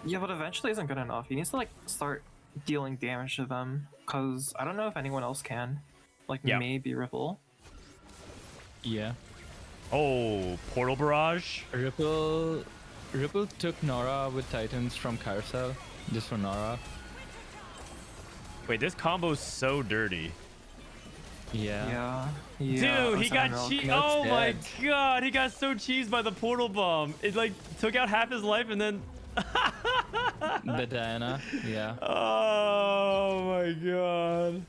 Yeah, but eventually isn't good enough. He needs to like start dealing damage to them, because I don't know if anyone else can. Like maybe Ripple. Yeah. Oh, Portal Barrage. Ripple took Nora with Titans from Carousel, just for Nora. Wait, this combo's so dirty. Yeah. Dude, he got cheesed. Oh my dead. god, he got so cheesed by the portal bomb. It like took out half his life and then. The Diana, yeah. Oh my god.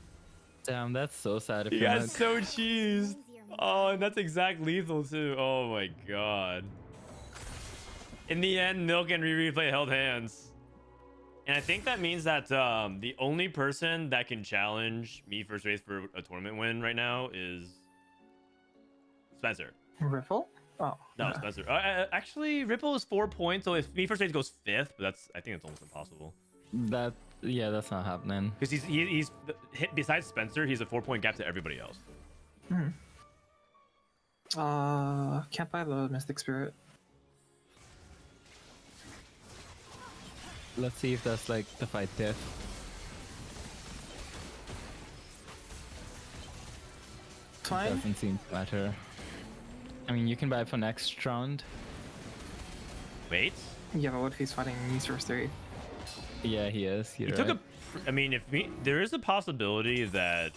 Damn, that's so sad. If He you're got not- so cheesed. Oh, and that's exact lethal too. Oh my god. In the end, Milk and Rereplay held hands. And I think that means that the only person that can challenge Me First Race for a tournament win right now is Spencer. Ripple? Oh. No, Spencer. Actually, Ripple is 4 points, so if Me First Race goes 5th, but I think it's almost impossible. That's not happening. Because he's hit besides Spencer, he's a 4-point gap to everybody else. Can't buy the Mystic Spirit. Let's see if that's like the fight diff. Fine. Doesn't seem to matter. I mean, you can buy it for next round. Wait. Yeah, but what if he's fighting Me First Wraith? Yeah, he is. He took a. I mean, there is a possibility that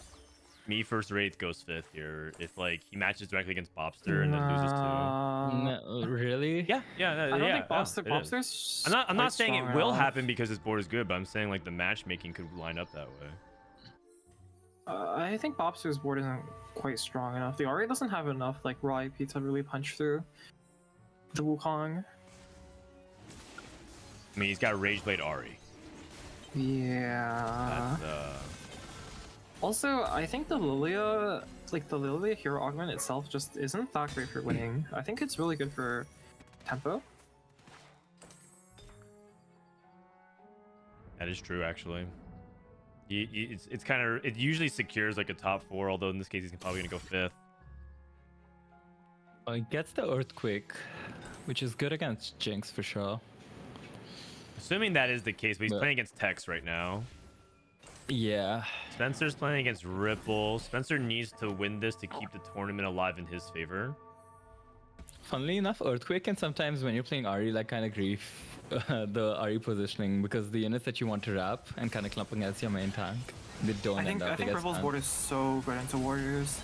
Me First Wraith goes 5th here if like he matches directly against Bopster and then loses to. No, really? Yeah. I don't think Bopster's. I'm not saying it will enough. happen because his board is good, but I'm saying like the matchmaking could line up that way. I think Bopster's board isn't quite strong enough. The Ari doesn't have enough like raw IP to really punch through the Wukong. I mean, he's got Rageblade Ari. Yeah. That's, Also, I think the Lilia, the Lilia hero augment itself just isn't that great for winning. I think it's really good for tempo. That is true, actually. It's kind of, it usually secures like a top 4, although in this case he's probably gonna go 5th. He gets the Earthquake, which is good against Jinx for sure. Assuming that is the case, but he's playing against Tex right now. Yeah. Spencer's playing against Ripple. Spencer needs to win this to keep the tournament alive in his favor. Funnily enough, Earthquake can sometimes, when you're playing Ahri, like kind of grief the Ahri positioning, because the units that you want to wrap and kind of clump against your main tank, they don't end up. I think Ripple's board is so good into Warriors.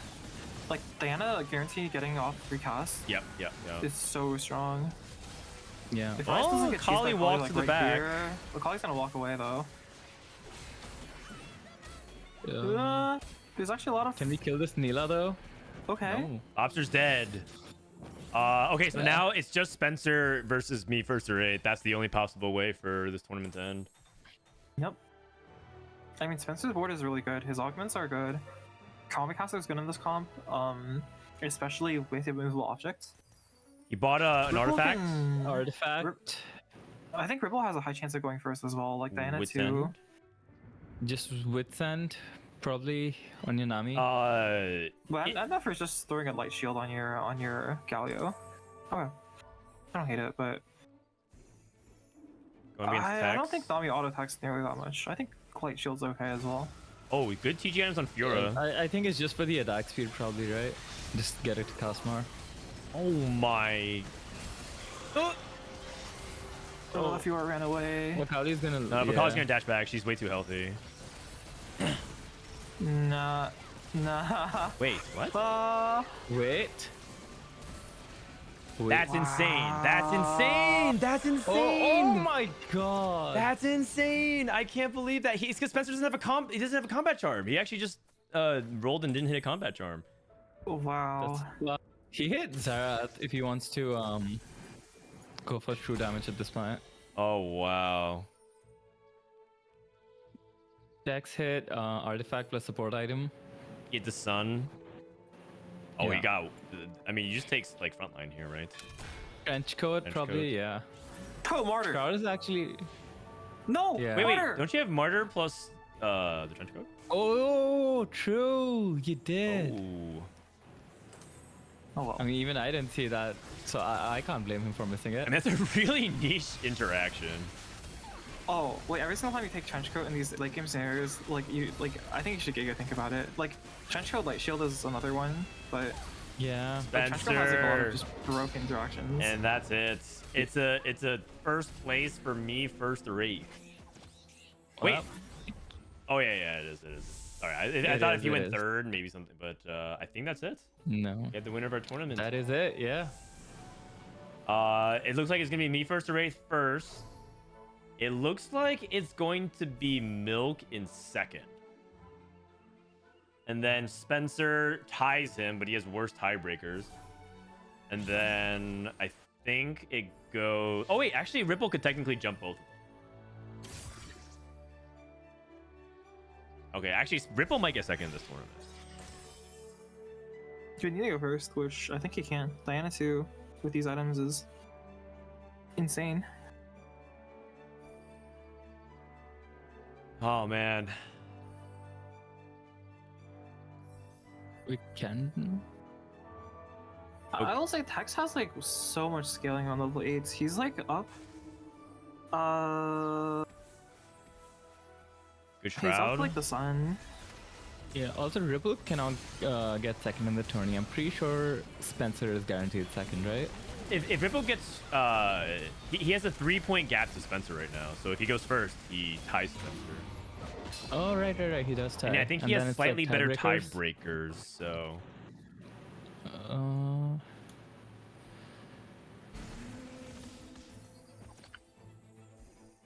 Like, Diana guaranteed getting off free cast. Yep. Is so strong. Yeah. If Ice doesn't get Kali cheesed by walks like to the right back. here, well, Kali's gonna walk away though. There's actually a lot of. Can we kill this Neela though? Okay. No. Bopster's dead. Okay, so now it's just Spencer versus me first or eighth. That's the only possible way for this tournament to end. Yep. I mean, Spencer's board is really good. His augments are good. Kamikaze is good in this comp, especially with immovable objects. He bought an Ripple artifact. Artifact. I think Ripple has a high chance of going first as well, like Diana Wit's too. End? Just Wit's End, probably on your Nami. But I'm not for just throwing a light shield on your Galio. Okay. I don't hate it, but Going against I Tex. don't think Nami auto attacks nearly that much. I think light shield's okay as well. Oh, good TG items on Fiora. I think it's just for the attack speed, probably, right? Just get it to Caspar. Oh my. Oh, if you ran away. Well, Kali's gonna. But Kali's gonna dash back. She's way too healthy. Nah. Wait, what? Wait. That's insane. That's insane. That's insane. Oh my god. That's insane. I can't believe that. He's because Spencer doesn't have he doesn't have a combat charm. He actually just rolled and didn't hit a combat charm. Oh, wow. Well, he hit Xerath if he wants to go for true damage at this point. Oh wow. Dex hit artifact plus support item. Get the sun. Oh, Yeah. he got. I mean, you just take like frontline here, right? Trench coat, Trench probably, coat. yeah. Oh, Martyr. Scar is actually. No. Yeah. Wait, Martyr. don't you have martyr plus the trench coat? Oh, true. You did. Oh. Oh well. I mean, even I didn't see that, so I can't blame him for missing it. And that's a really niche interaction. Oh wait! Every single time you take trenchcoat in these late game scenarios, I think you should Giga think about it. Like trenchcoat light shield is another one, but Yeah. like, trenchcoat has like, a lot of Spencer. just broken interactions. And that's it. It's a first place for me, first or eighth. Wait. Well, Oh yeah, it is. All right, I It thought is, if you it went is. third, maybe something, but I think that's it. no. Get the winner of our tournament. That is it, yeah. It looks like it's gonna be me first or eighth first. It looks like it's going to be Milk in second. And then Spencer ties him, but he has worse tiebreakers. And then I think it goes. Oh wait, actually Ripple could technically jump both. Okay, actually Ripple might get second in this tournament. You need to go first, which I think you can. Diana too, with these items is insane. Oh man. We can. I will say Tex has like so much scaling on level 8s. He's like up. Good He's up shroud. like the sun. Yeah, also Ripple cannot get second in the tourney. I'm pretty sure Spencer is guaranteed second, right? If Ripple gets he has a 3-point gap to Spencer right now. So if he goes first, he ties Spencer. Oh, right. He does tie. And I think he then has it's, like, slightly better tiebreakers. tiebreakers, so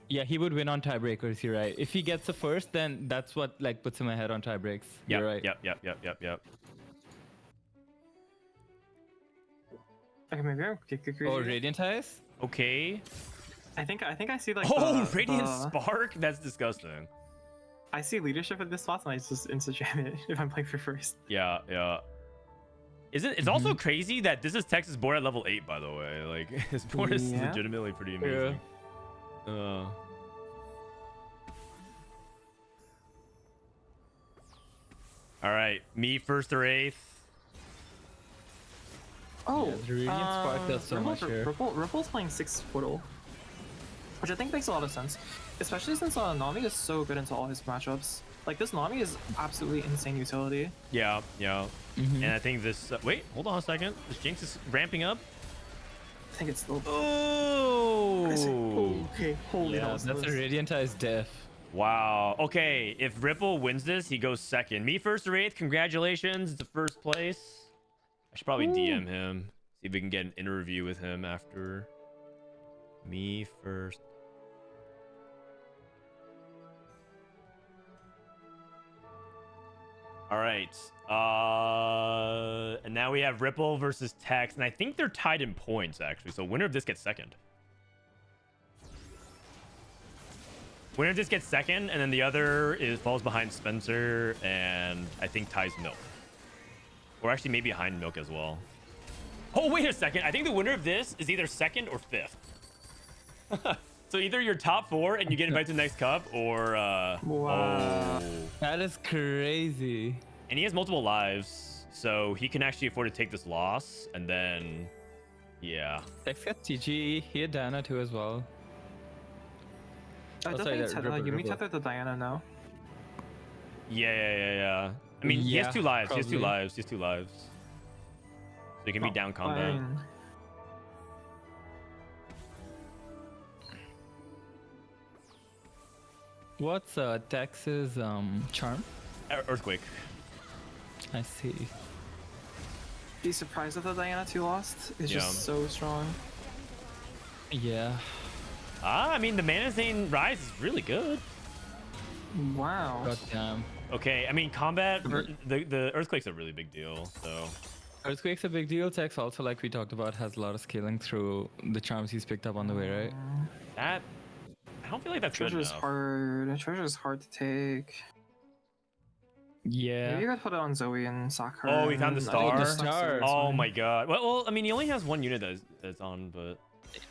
Yeah, he would win on tiebreakers. You're right. If he gets the first, then that's what like puts him ahead on tiebreaks. You're right. Yep. Okay, maybe I'm crazy. Oh, Radiant ties? Okay. I think I see like Oh, the, Radiant the- Spark? That's disgusting. I see leadership at this spot and I just insta jam it if I'm playing for first. Yeah. It's also crazy that this is Texas board at level 8, by the way. Like, his board is Yeah. legitimately pretty amazing. All right, me first or eighth. Oh, Yeah, the Radiant Spark does so much here. Ripple's playing 6 Portal, which I think makes a lot of sense, especially since Nami is so good into all his matchups. Like, this Nami is absolutely insane utility. Yeah, yeah. And I think this... wait, hold on a second. This Jinx is ramping up. I think it's still... Oh! Okay, holy Yeah, hell. that's a Radiantized death. Wow. Okay, if Ripple wins this, he goes second. Me first or eighth, congratulations. It's the first place. I should probably DM him. See if we can get an interview with him after. Me first. All right. And now we have Ripple versus Tex, and I think they're tied in points, actually. So winner of this gets second. Winner of this gets second, and then the other falls behind Spencer, and I think ties Milk. Or actually maybe behind Milk as well. Oh, wait a second. I think the winner of this is either second or fifth. So either you're top 4 and you get invited to the next cup, or Wow. oh. That is crazy. And he has multiple lives, so he can actually afford to take this loss, and then yeah. Tex got TG. He had Diana too as well. I Oh, don't sorry, think that Yumi Ripple. tethered to Diana now. Yeah. I mean, he Yeah, has 2 lives. He has 2 probably. lives. He has 2 lives. So he can be down combat. Fine. What's Tex's charm? Earthquake. I see. Be surprised if the Diana 2 lost. It's Yeah. just so strong. Yeah. I mean, the Mana Zane Rise is really good. Wow. God damn. Okay, I mean, combat, the Earthquake's a really big deal, so. Earthquake's a big deal. Tex also, like we talked about, has a lot of scaling through the charms he's picked up on the way, right? That, I don't feel like that's good Treasure is enough. hard. Treasure is hard to take. Yeah. Maybe you could put it on Zoe and Sakura. Oh, we found the and I star? think The star. Oh my god. Well, I mean, he only has 1 unit that's on, but...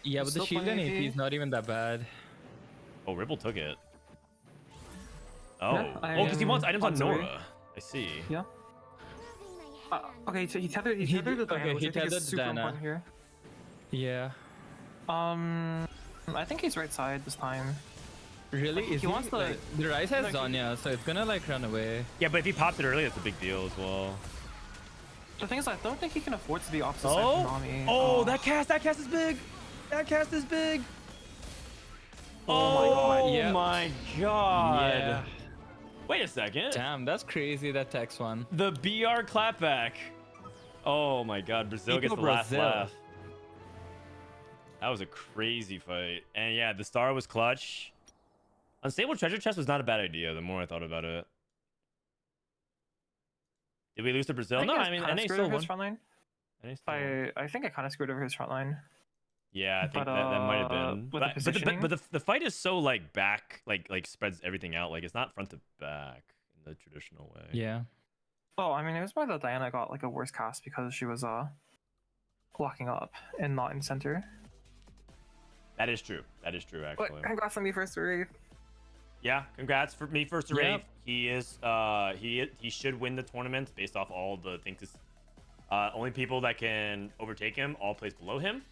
Yeah, but the Still shield and playing AP is not even that bad. Oh, Ripple took it. Oh. Yeah, Because he wants items on on Zoe. Nora. I see. Yeah. Okay, so he tethered the Diana, okay, which he I think tethered is super Diana. important here. Yeah. I think he's right side this time. Really? Like, Is he wants the- like, the Rise has like, Zonya, so it's gonna like run away. Yeah, but if he pops it early, that's a big deal as well. The thing is, I don't think he can afford to be opposite side Oh! from Nami. Oh, that cast is big! That cast is big! Oh Yep. my god! Yeah. Wait a second. Damn, that's crazy that Tex won. The BR clapback. Oh my god, Brazil gets the last Brazil. laugh. That was a crazy fight. And yeah, the star was clutch. Unstable treasure chest was not a bad idea the more I thought about it. Did we lose to Brazil? No, I mean, NA still won. his front line. NA still won. I think I kind of screwed over his front line. Yeah, I think But, that might have been. with the positioning? But the fight is so like back, like spreads everything out. Like it's not front to back in the traditional way. Yeah. Oh, I mean, it was why that Diana got like a worse cast because she was locking up and not in center. That is true. That is true, But actually. congrats on me first to Yeah, congrats for me first to Yep. Wraith. He is he should win the tournament based off all the things. Only people that can overtake him all place below him.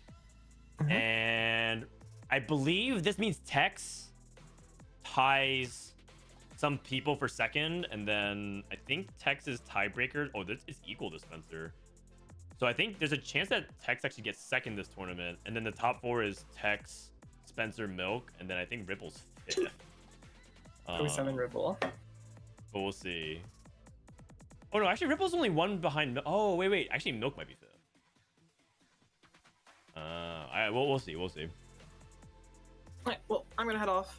And I believe this means Tex ties some people for second, and then I think Tex's tiebreaker. Oh, this is equal to Spencer. So I think there's a chance that Tex actually gets second this tournament, and then the top 4 is Tex, Spencer, Milk, and then I think Ripple's 5th. 7 Ripple. But we'll see. Oh no, actually Ripple's only 1 behind. Oh wait, actually Milk might be 5th. We'll see. Alright, well, I'm gonna head off.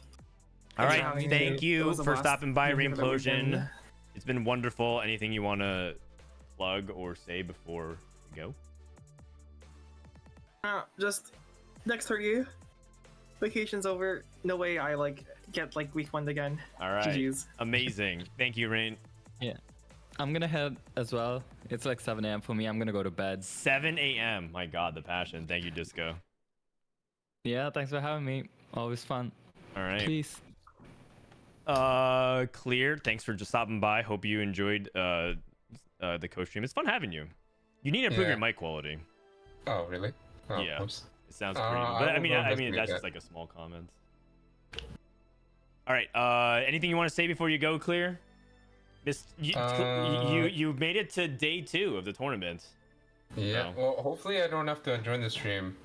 All Thanks right, for having me. thank It you was a for blast. stopping by, Thank you for everything. Rainplosion. It's been wonderful. Anything you want to plug or say before we go? Just next turkey. Vacation's over. No way I get week 1 again. All right, GG's. amazing. Thank you, Rain. Yeah. I'm gonna head as well. It's like 7 a.m. for me. I'm gonna go to bed. 7 a.m. My God, the passion. Thank you, Disco. Yeah, thanks for having me. Always fun. All right. Peace. Clear. Thanks for just stopping by. Hope you enjoyed the Costream. It's fun having you. You need to improve Yeah. your mic quality. Oh, really? Oh, Yeah. Oops. It sounds creepy. I But I will mean, go that's investigate just that. like a small comment. All right. Anything you want to say before you go, Clear? You made it to day 2 of the tournament. Yeah. So. Well, hopefully I don't have to join the stream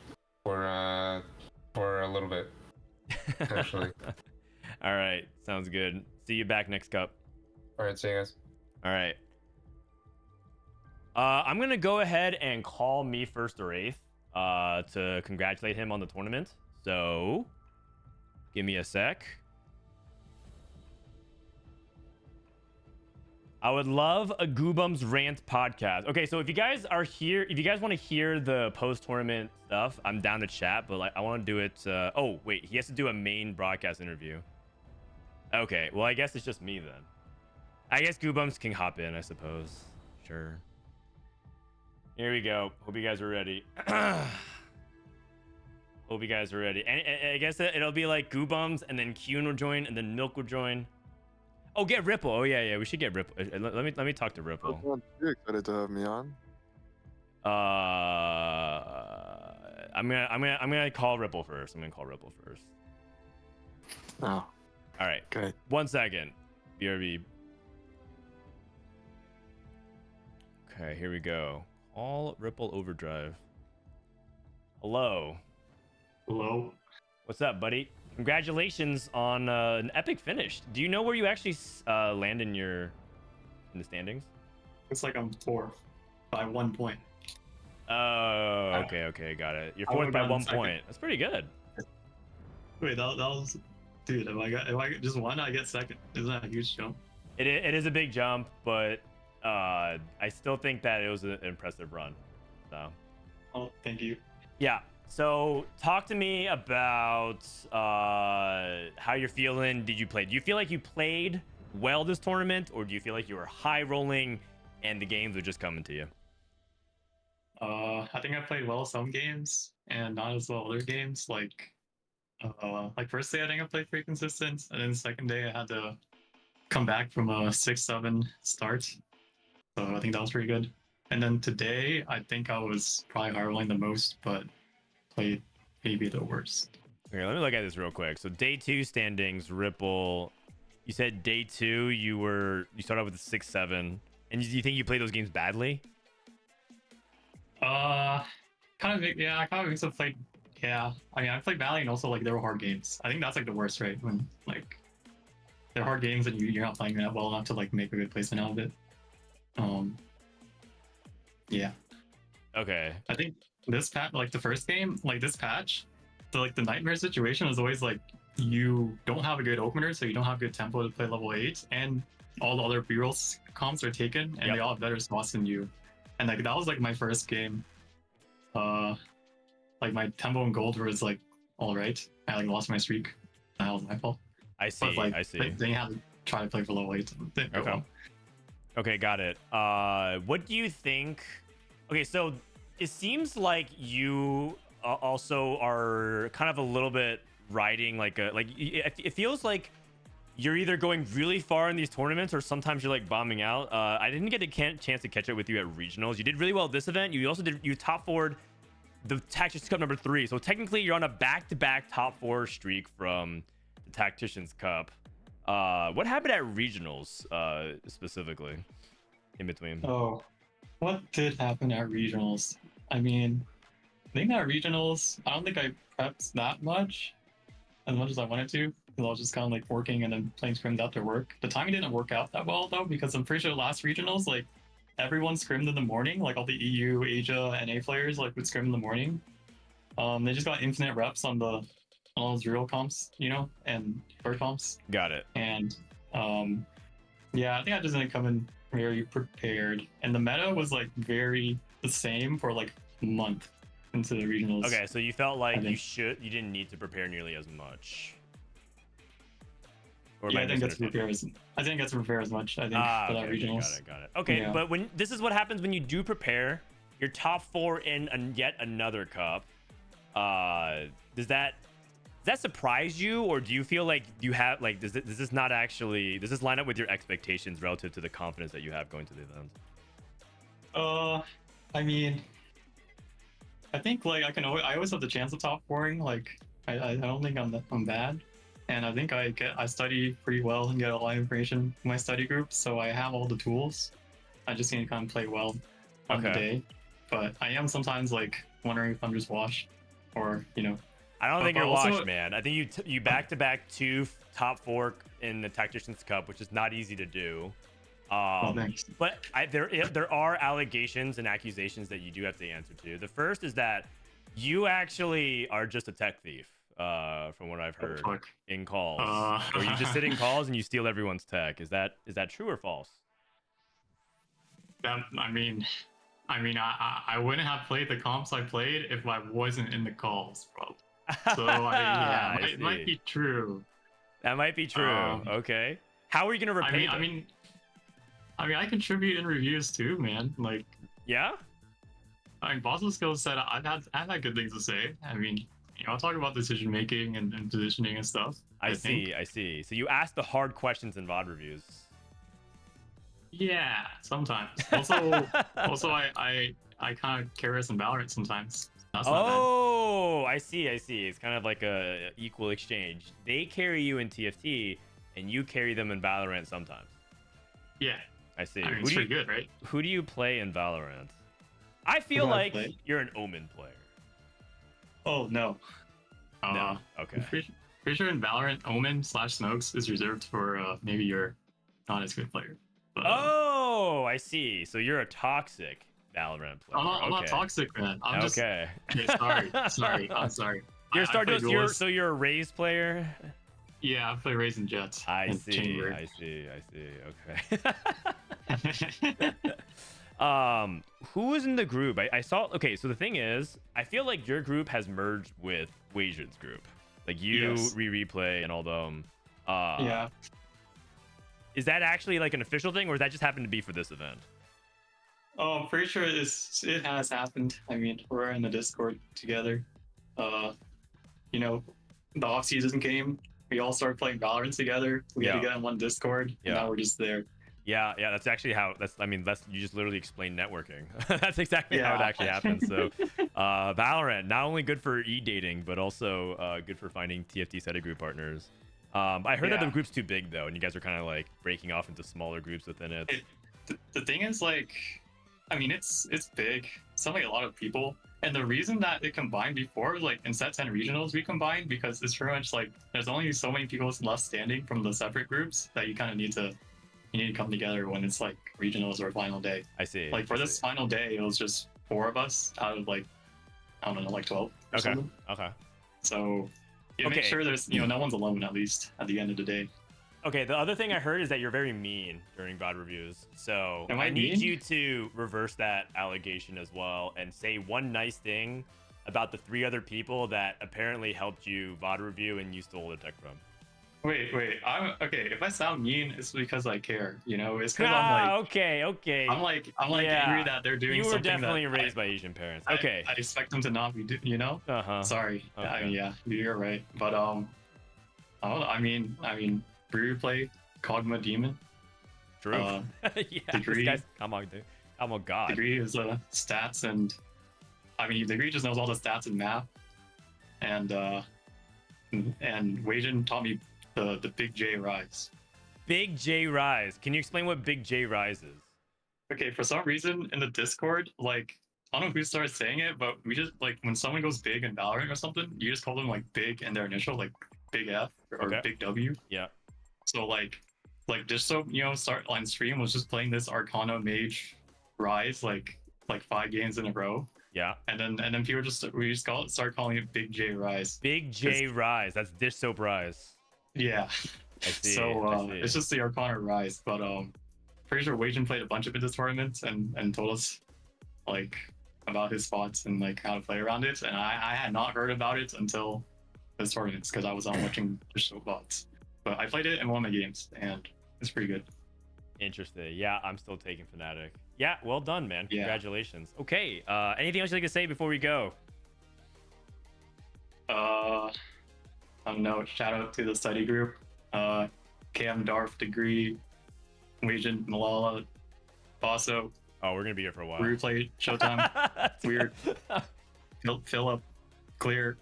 for a little bit. Actually. All right. Sounds good. See you back next cup. All right. See you guys. All right. I'm gonna go ahead and call me first or eighth to congratulate him on the tournament. So give me a sec. I would love a Guubums Rant podcast. Okay, so if you guys are here, if you guys want to hear the post-tournament stuff, I'm down to chat, but like I want to do it. Oh, wait, he has to do a main broadcast interview. Okay, well, I guess it's just me then. I guess Guubums can hop in, I suppose. Sure. Here we go. Hope you guys are ready. Hope you guys are ready. And I guess it'll be like Guubums, and then Kyun will join, and then Milk will join. Oh, get Ripple. Oh yeah, we should get Ripple. Let me talk to Ripple. I'm very excited to have me on. I'm gonna call Ripple first. Oh, All right. okay. 1 second. BRB. Okay, here we go. Call Ripple Overdrive. Hello. Hello. What's up, buddy? Congratulations on an epic finish. Do you know where you actually land in the standings? Looks like I'm fourth by 1 point. Oh, okay, got it. You're I fourth would've by gotten 1 second. point. That's pretty good. Wait, that was, dude. If I just won, I get second. Isn't that a huge jump? It is a big jump, but I still think that it was an impressive run. So. Oh, thank you. Yeah. So talk to me about how you're feeling. Do you feel like you played well this tournament, or do you feel like you were high rolling and the games were just coming to you? I think I played well some games and not as well other games. Like first day I think I played pretty consistent, and then second day I had to come back from a 6-7 start. So I think that was pretty good. And then today I think I was probably high rolling the most, but played maybe the worst. Okay, let me look at this real quick. So day 2 standings, Ripple. You said day 2 you started out with a 6-7, and you think you played those games badly? Kind of, yeah. I kind of also played, yeah. I mean, I played badly, and also like they were hard games. I think that's like the worst, right? When like they're hard games and you're not playing that well enough to like make a good placement out of it. Yeah. Okay. I think this patch, like the first game, like this patch, the nightmare situation is always like you don't have a good opener, so you don't have good tempo to play level 8, and all the other B-roll comps are taken, and they all have better spots than you. And like that was like my first game. Like my tempo and gold was like all right. I like lost my streak. That was my fault. I see. But, like, I see. They had to try to play for level 8. Okay. Okay, got it. What do you think? Okay, so it seems like you also are kind of a little bit riding it feels like you're either going really far in these tournaments or sometimes you're like bombing out. I didn't get a chance to catch up with you at regionals. You did really well at this event. You also you top 4'd the Tacticians Cup number 3. So technically you're on a back-to-back top 4 streak from the Tacticians Cup. What happened at regionals specifically in between? Oh, what did happen at regionals? I mean, I think at regionals, I don't think I prepped that much as I wanted to, because I was just kind of like working and then playing scrims after work. The timing didn't work out that well though, because I'm pretty sure last regionals, like everyone scrimmed in the morning, like all the EU, Asia, NA players like would scrim in the morning. They just got infinite reps on all those real comps, you know, and bird comps. Got it. And yeah, I think I just didn't come in very prepared, and the meta was like very the same for like a month into the regionals. Okay, so you felt like you didn't need to prepare nearly as much. Or Yeah, I didn't get to prepare as much. I think for that regionals. Got it. Okay, Yeah. but when this is what happens when you do prepare, you're top 4 in yet another cup. Does that surprise you, or do you feel like you have like does this line up with your expectations relative to the confidence that you have going to the event? I mean, I think like I always have the chance of top scoring. Like I don't think I'm bad, and I think I study pretty well and get a lot of information in my study group. So I have all the tools. I just need to kind of play well on the day. But I am sometimes like wondering if I'm just washed, or you know. I don't think but you're also- washed, man. I think you back-to-back 2 top 4 in the Tactician's Cup, which is not easy to do. Thanks. But there are allegations and accusations that you do have to answer to. The first is that you actually are just a tech thief, from what I've heard fuck. in calls. Or you just sit in calls and you steal everyone's tech. Is that true or false? I mean, I wouldn't have played the comps I played if I wasn't in the calls, bro. So yeah, it might be true. That might be true. Okay. How are you gonna repay I them? mean, I contribute in reviews too, man. Like, Yeah. I mean, Boston Skills said I've had good things to say. I mean, you know, I'll talk about decision making and positioning and stuff. I see. So you ask the hard questions in VOD reviews. Yeah, sometimes. Also, I kind of carry us in Valorant sometimes. That's not bad. Oh, I see. It's kind of like a equal exchange. They carry you in TFT, and you carry them in Valorant sometimes. Yeah. I see. I mean, it's pretty good, right? Who do you play in Valorant? I feel Who do I like play? you're an Omen player. Oh no. No. Okay. Pretty sure in Valorant, Omen/Smokes is reserved for maybe you're not as good player. But, Oh, I see. So you're a toxic Valorant player. I'm not toxic, man. I'm just Okay. okay, sorry. I'm sorry. You're I play duelist. so you're a Raze player. Yeah, I play Raisin Jets. I and see. Chamber. I see. Okay. Who was in the group? I saw. Okay, so the thing is, I feel like your group has merged with Wajan's group, like you, Yes. Rereplay, and all them. Yeah. Is that actually like an official thing, or does that just happen to be for this event? Oh, I'm pretty sure it has happened. I mean, we're in the Discord together. You know, the off season came. We all started playing Valorant together. We had to get on one Discord. Yeah. And now we're just there. Yeah, that's actually how. You just literally explained networking. That's exactly how it Yeah. actually happens. So, Valorant, not only good for e-dating, but also good for finding TFT study group partners. I heard that the Yeah. group's too big though, and you guys are kind of like breaking off into smaller groups within it. The thing is, like, I mean, it's big. It's not like a lot of people. And the reason that it combined before, like in set 10 regionals, we combined because it's pretty much like there's only so many people left standing from the separate groups that you kind of need to come together when it's like regionals or final day. I see. Like for this final day, it was just 4 of us out of like, I don't know, like 12. Or something. Okay. So you make sure there's no one's alone at least at the end of the day. Okay, the other thing I heard is that you're very mean during VOD reviews. So Am I need mean? you to reverse that allegation as well and say one nice thing about the 3 other people that apparently helped you VOD review and you stole the tech from. Wait. I'm okay. If I sound mean, it's because I care. You know, it's because I'm like okay. I'm like Yeah. angry that they're doing You were something definitely that raised by Asian parents. I Okay. I expect them to not be. You know. Sorry. Okay. I mean, yeah, you're right. But I mean, Rereplay, Kogma Demon. True. Yeah. Degree. This guy's, come on, dude. I'm a god. Degree is stats, and I mean, Degree just knows all the stats in math, and Wajan taught me the Big J Rise. Big J Rise. Can you explain what Big J Rise is? Okay, for some reason in the Discord, like I don't know who started saying it, but we just like when someone goes big in Valorant or something, you just call them like big and their initial, like Big F or Big W. Yeah. So like just so start on stream was just playing this Arcana Mage Rise like 5 games in a row. Yeah. And then people start calling it Big J Rise. Big J Rise. That's Dish Soap Rise. Yeah. I see. So I see. it's just the Arcana Rise, but pretty sure Wajan played a bunch of it this tournament and told us like about his spots and like how to play around it, and I had not heard about it until this tournament because I was on watching the show bots. But I played it in one of my games and it's pretty good. Interesting. Yeah, I'm still taking Fnatic. Yeah, well done, man. Yeah. Congratulations. Okay. Anything else you'd like to say before we go? I don't know. Shout out to the study group. Cam, Darf, Degree, Wajan, Malala, Basso. Oh, we're gonna be here for a while. Replay, Showtime. Weird. fill up, clear,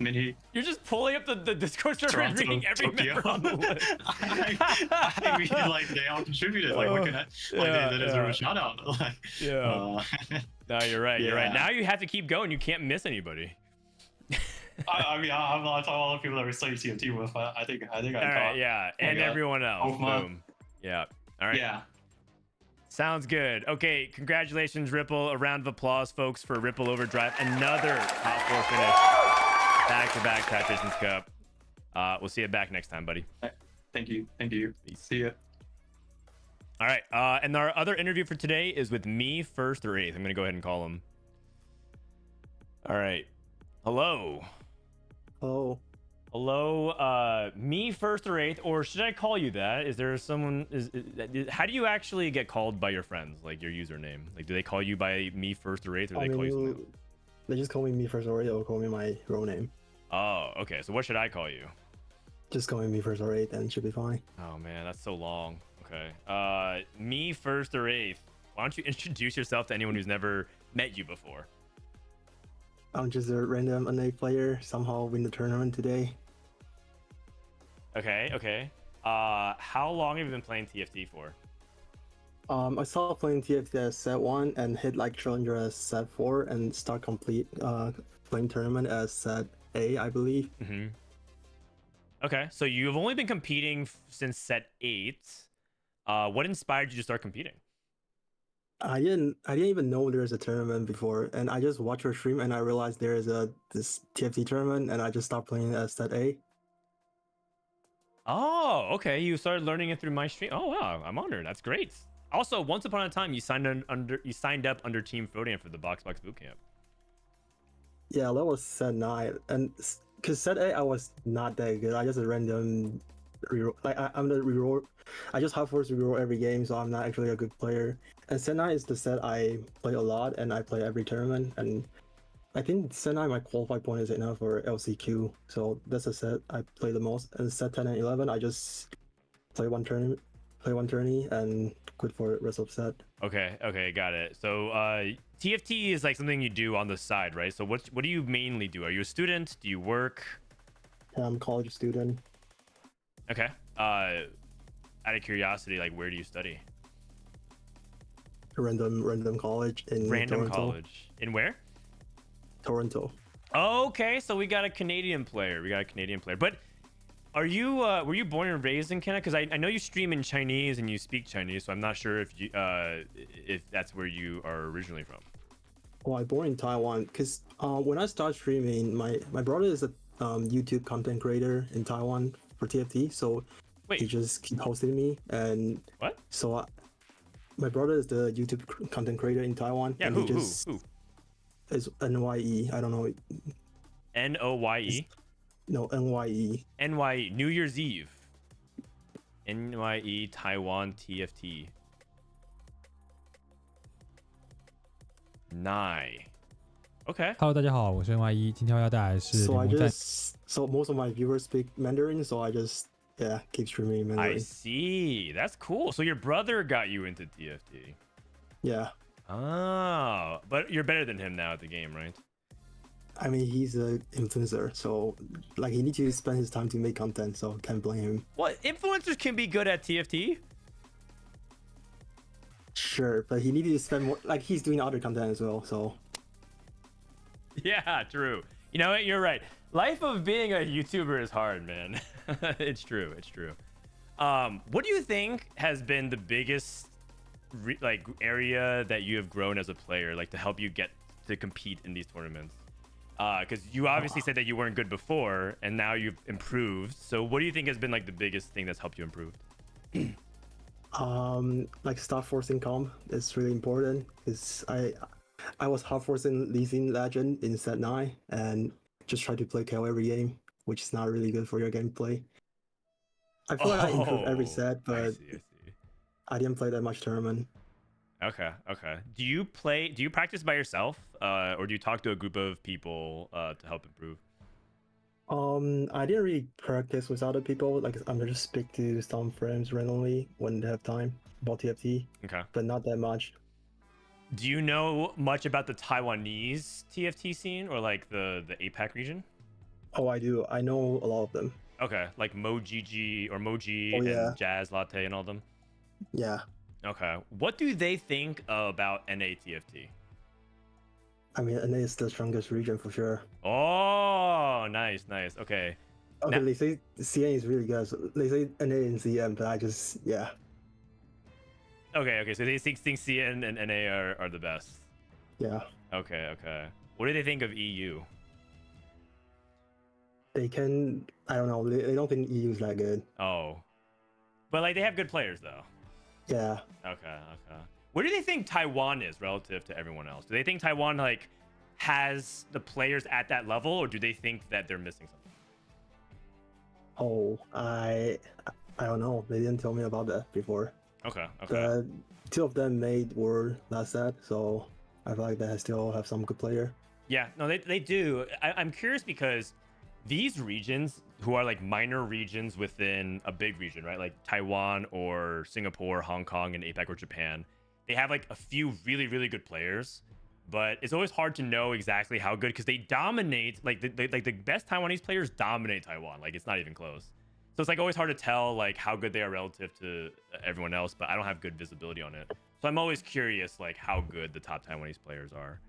mini. You're just pulling up the Discord server and Toronto, reading every Tokyo. member on the list. I mean, like they all contributed. Like, what can I? Like, they deserve a shout out. Like, Yeah. No, you're right. You're right. yeah. Now you have to keep going. You can't miss anybody. I mean, I'm not talking all the people that we studied TFT with. I think I All got. right. Yeah. And God. everyone else. Pokemon. Boom. Yeah. All right. Yeah. Sounds good. Okay. Congratulations, Ripple. A round of applause, folks, for Ripple Overdrive. Another top 4 finish. Back-to-back Tactician's Cup. We'll see you back next time, buddy. Thank you. Thank you. See ya. All right. And our other interview for today is with me, first or 8th. I'm going to go ahead and call him. All right. Hello. Hello. Hello. Me, first or 8th, or should I call you that? Is there someone? How do you actually get called by your friends? Like your username? Like, do they call you by me, first or 8th, or they call you something? They just call me first or 8th, or call me my real name. Oh, okay. So what should I call you? Just call me first or 8th, and it should be fine. Oh man, that's so long. Okay. Me, first or 8th. Why don't you introduce yourself to anyone who's never met you before? I'm just a random NA player. Somehow win the tournament today. Okay. Okay. How long have you been playing TFT for? I started playing TFT as set 1 and hit like challenger as set 4 and start complete playing tournament as set A, I believe. Mm-hmm. Okay, so you've only been competing since set 8. What inspired you to start competing? I didn't even know there was a tournament before, and I just watched your stream and I realized there is this TFT tournament, and I just stopped playing as set A. Oh, okay. You started learning it through my stream. Oh wow, I'm honored. That's great. Also, once upon a time, you signed up under Team Frodan for the Box Bootcamp. Yeah, that was set 9, and because set 8 I was not that good. I just a random reroll. Like I'm the reroll. I just have force reroll every game, so I'm not actually a good player. And set 9 is the set I play a lot, and I play every tournament. And I think set 9 my qualify point is enough for LCQ, so that's a set I play the most. And set 10 and 11, I just play one tourney, and quit for the rest of set. Okay, okay, got it. So TFT is like something you do on the side, right? So what do you mainly do? Are you a student? Do you work? Yeah, I'm a college student. Okay. Out of curiosity, like where do you study? Random college in Toronto. College. In where? Toronto. Okay, so we got a Canadian player. But are you were you born and raised in Canada? Because I know you stream in Chinese and you speak Chinese, so I'm not sure if that's where you are originally from. Well, I born in Taiwan because when I started streaming, my brother is a YouTube content creator in Taiwan for TFT, so he just keep hosting me. And what? So my brother is the YouTube content creator in Taiwan. Yeah, and who? Is NYE. I don't know. NOYE? No, NYE. NYE, New Year's Eve. NYE Taiwan TFT. Nai. Okay. Hello，大家好，我是 NYE，今天要带来的是 So I 联盟战。 so most of my viewers speak Mandarin, so I just keep streaming Mandarin. I see. That's cool. So your brother got you into TFT. Yeah. Oh, but you're better than him now at the game, right? I mean, he's an influencer, so like he needs to spend his time to make content, so can't blame him. What? Influencers can be good at TFT? Sure, but he needed to spend more. Like he's doing other content as well, so. Yeah, true. You know what? You're right. Life of being a YouTuber is hard, man. It's true. It's true. What do you think has been the biggest area that you have grown as a player, like to help you get to compete in these tournaments? Because you obviously said that you weren't good before, and now you've improved. So what do you think has been like the biggest thing that's helped you improve? Like start forcing comp is really important because I was hard forcing Lee Sin Legend in set 9 and just try to play KO every game, which is not really good for your gameplay. I feel like I improved every set, but I didn't play that much tournament. Okay. Do you practice by yourself, or do you talk to a group of people to help improve? I didn't really practice with other people. Like I'm just speak to some friends randomly when they have time about TFT. Okay. But not that much. Do you know much about the Taiwanese TFT scene or like the APAC region? Oh, I do. I know a lot of them. Okay, like Mojiji or Moji Oh, yeah. and Jazz Latte and all them. Yeah. Okay, what do they think about NA TFT? I mean, NA is the strongest region for sure. Oh, nice. Okay. Okay, Now- they say CN is really good. So they say NA and CN, but I just, yeah. Okay. So they think CN and NA are the best. Yeah. Okay. What do they think of EU? They can, I don't know, they don't think EU is that good. Oh, but like they have good players though. Yeah. Okay. What do they think Taiwan is relative to everyone else? Do they think Taiwan like has the players at that level, or do they think that they're missing something? Oh, I don't know. They didn't tell me about that before. Okay. The two of them were not sad, so I feel like they still have some good player. Yeah, no, they do. I'm curious because these regions, who are like minor regions within a big region, right? Like Taiwan or Singapore, Hong Kong, and APAC or Japan, they have like a few really, really good players, but it's always hard to know exactly how good because they dominate. Like the best Taiwanese players dominate Taiwan. Like it's not even close. So it's like always hard to tell like how good they are relative to everyone else, but I don't have good visibility on it. So I'm always curious like how good the top Taiwanese players are.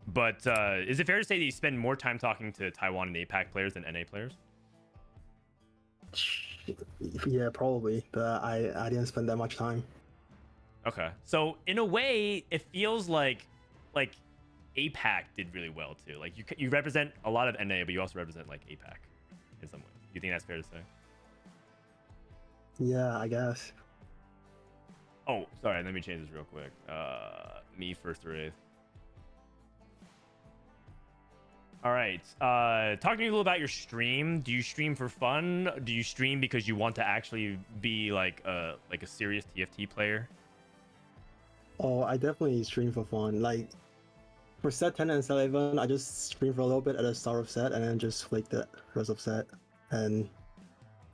But is it fair to say that you spend more time talking to Taiwan and APAC players than NA players? Yeah, probably, but I didn't spend that much time. Okay, so in a way, it feels like APAC did really well too. Like you represent a lot of NA, but you also represent like APAC in some way. Do you think that's fair to say? Yeah, I guess. Oh, sorry. Let me change this real quick. Me first or eighth. All right. Talk to me a little about your stream. Do you stream for fun? Do you stream because you want to actually be like a serious TFT player? Oh, I definitely stream for fun. Like for set 10 and set 11, I just stream for a little bit at the start of set and then just flake the rest of set. And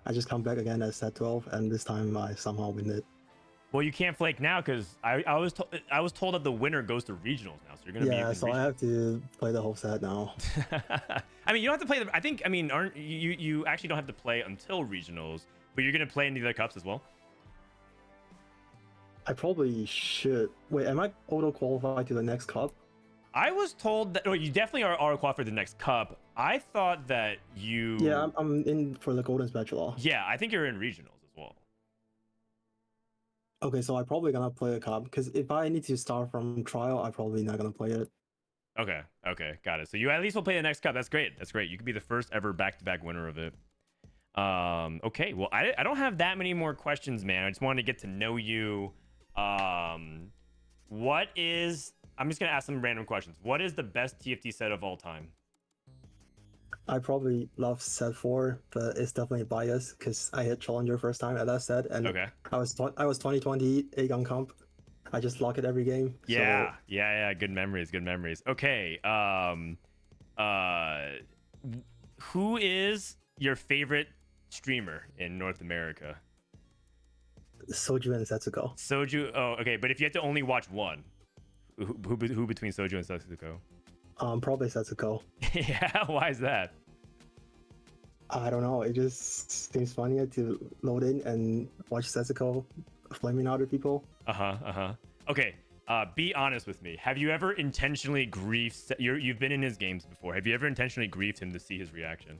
I just come back again at set 12, and this time I somehow win it. Well, you can't flake now because I was told that the winner goes to regionals now, so you're gonna be in so I have to play the whole set now. I mean, you don't have to play I think, I mean, aren't you actually don't have to play until regionals, but you're gonna play in the other cups as well? I probably should. Wait, am I auto qualified to the next cup? I was told that. Oh, you definitely are qualified for the next cup. I thought that you. Yeah, I'm in for the Golden Spatula. Yeah, I think you're in regionals as well. Okay, so I'm probably gonna play a cup because if I need to start from trial, I'm probably not gonna play it. Okay, got it. So you at least will play the next cup. That's great. You could be the first ever back-to-back winner of it. Okay, well, I don't have that many more questions, man. I just wanted to get to know you. What is? I'm just gonna ask some random questions. What is the best TFT set of all time? I probably love set 4, but it's definitely biased because I hit Challenger first time at that set, and I was 2020 A-Gun comp. I just lock it every game. Yeah, so... yeah. Good memories. Okay. Who is your favorite streamer in North America? Soju and Setsuko. Soju. Oh, okay. But if you had to only watch one, who between Soju and Setsuko? Probably Setsuko. Yeah. Why is that? I don't know. It just seems funnier to load in and watch Setsuko flaming other people. Okay. Be honest with me. Have you ever intentionally griefed? You've been in his games before. Have you ever intentionally griefed him to see his reaction?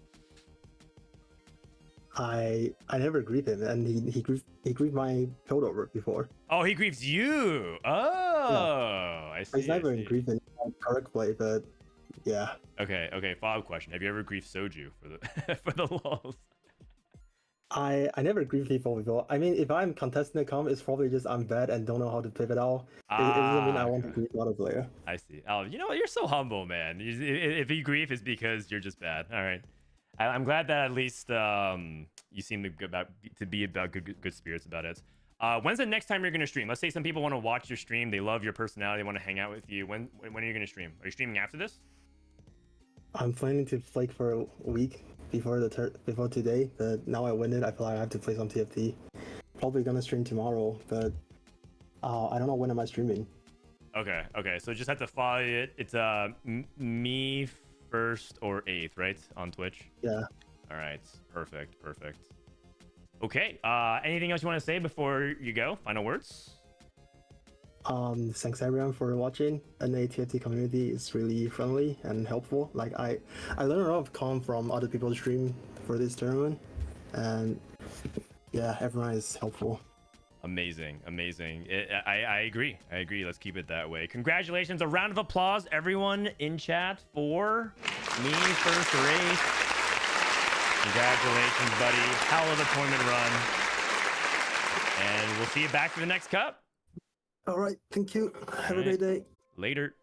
I never griefed him, and he griefed my piltover before. Oh, he griefs you. Oh, yeah. I see. He's never griefing correct play, but yeah. Okay. Follow-up question: have you ever griefed Soju for the for the lulz? I never grief people before. I mean, if I'm contesting the comp, it's probably just I'm bad and don't know how to pivot out. It doesn't mean I want to grief another player. I see. Oh, you know what? You're so humble, man. If you grief, it's because you're just bad. All right. I'm glad that at least you seem to be about good spirits about it. When's the next time you're gonna stream? Let's say some people want to watch your stream. They love your personality. They want to hang out with you. When are you gonna stream? Are you streaming after this? I'm planning to flake for a week before today. But now I win it, I feel like I have to play some TFT. Probably gonna stream tomorrow, but I don't know when am I streaming. Okay, okay. So just have to follow it. It's me first or 8th, right? On Twitch. Yeah. All right. Perfect. Perfect. Okay. Anything else you want to say before you go? Final words? Thanks everyone for watching. And the TFT community is really friendly and helpful. Like I learned a lot of calm from other people's stream for this tournament, and yeah, everyone is helpful. Amazing, amazing. I agree. I agree. Let's keep it that way. Congratulations. A round of applause, everyone in chat, for me first or 8th. Congratulations, buddy. Hell of a tournament run. And we'll see you back for the next cup. All right, thank you. Have a great day. Later.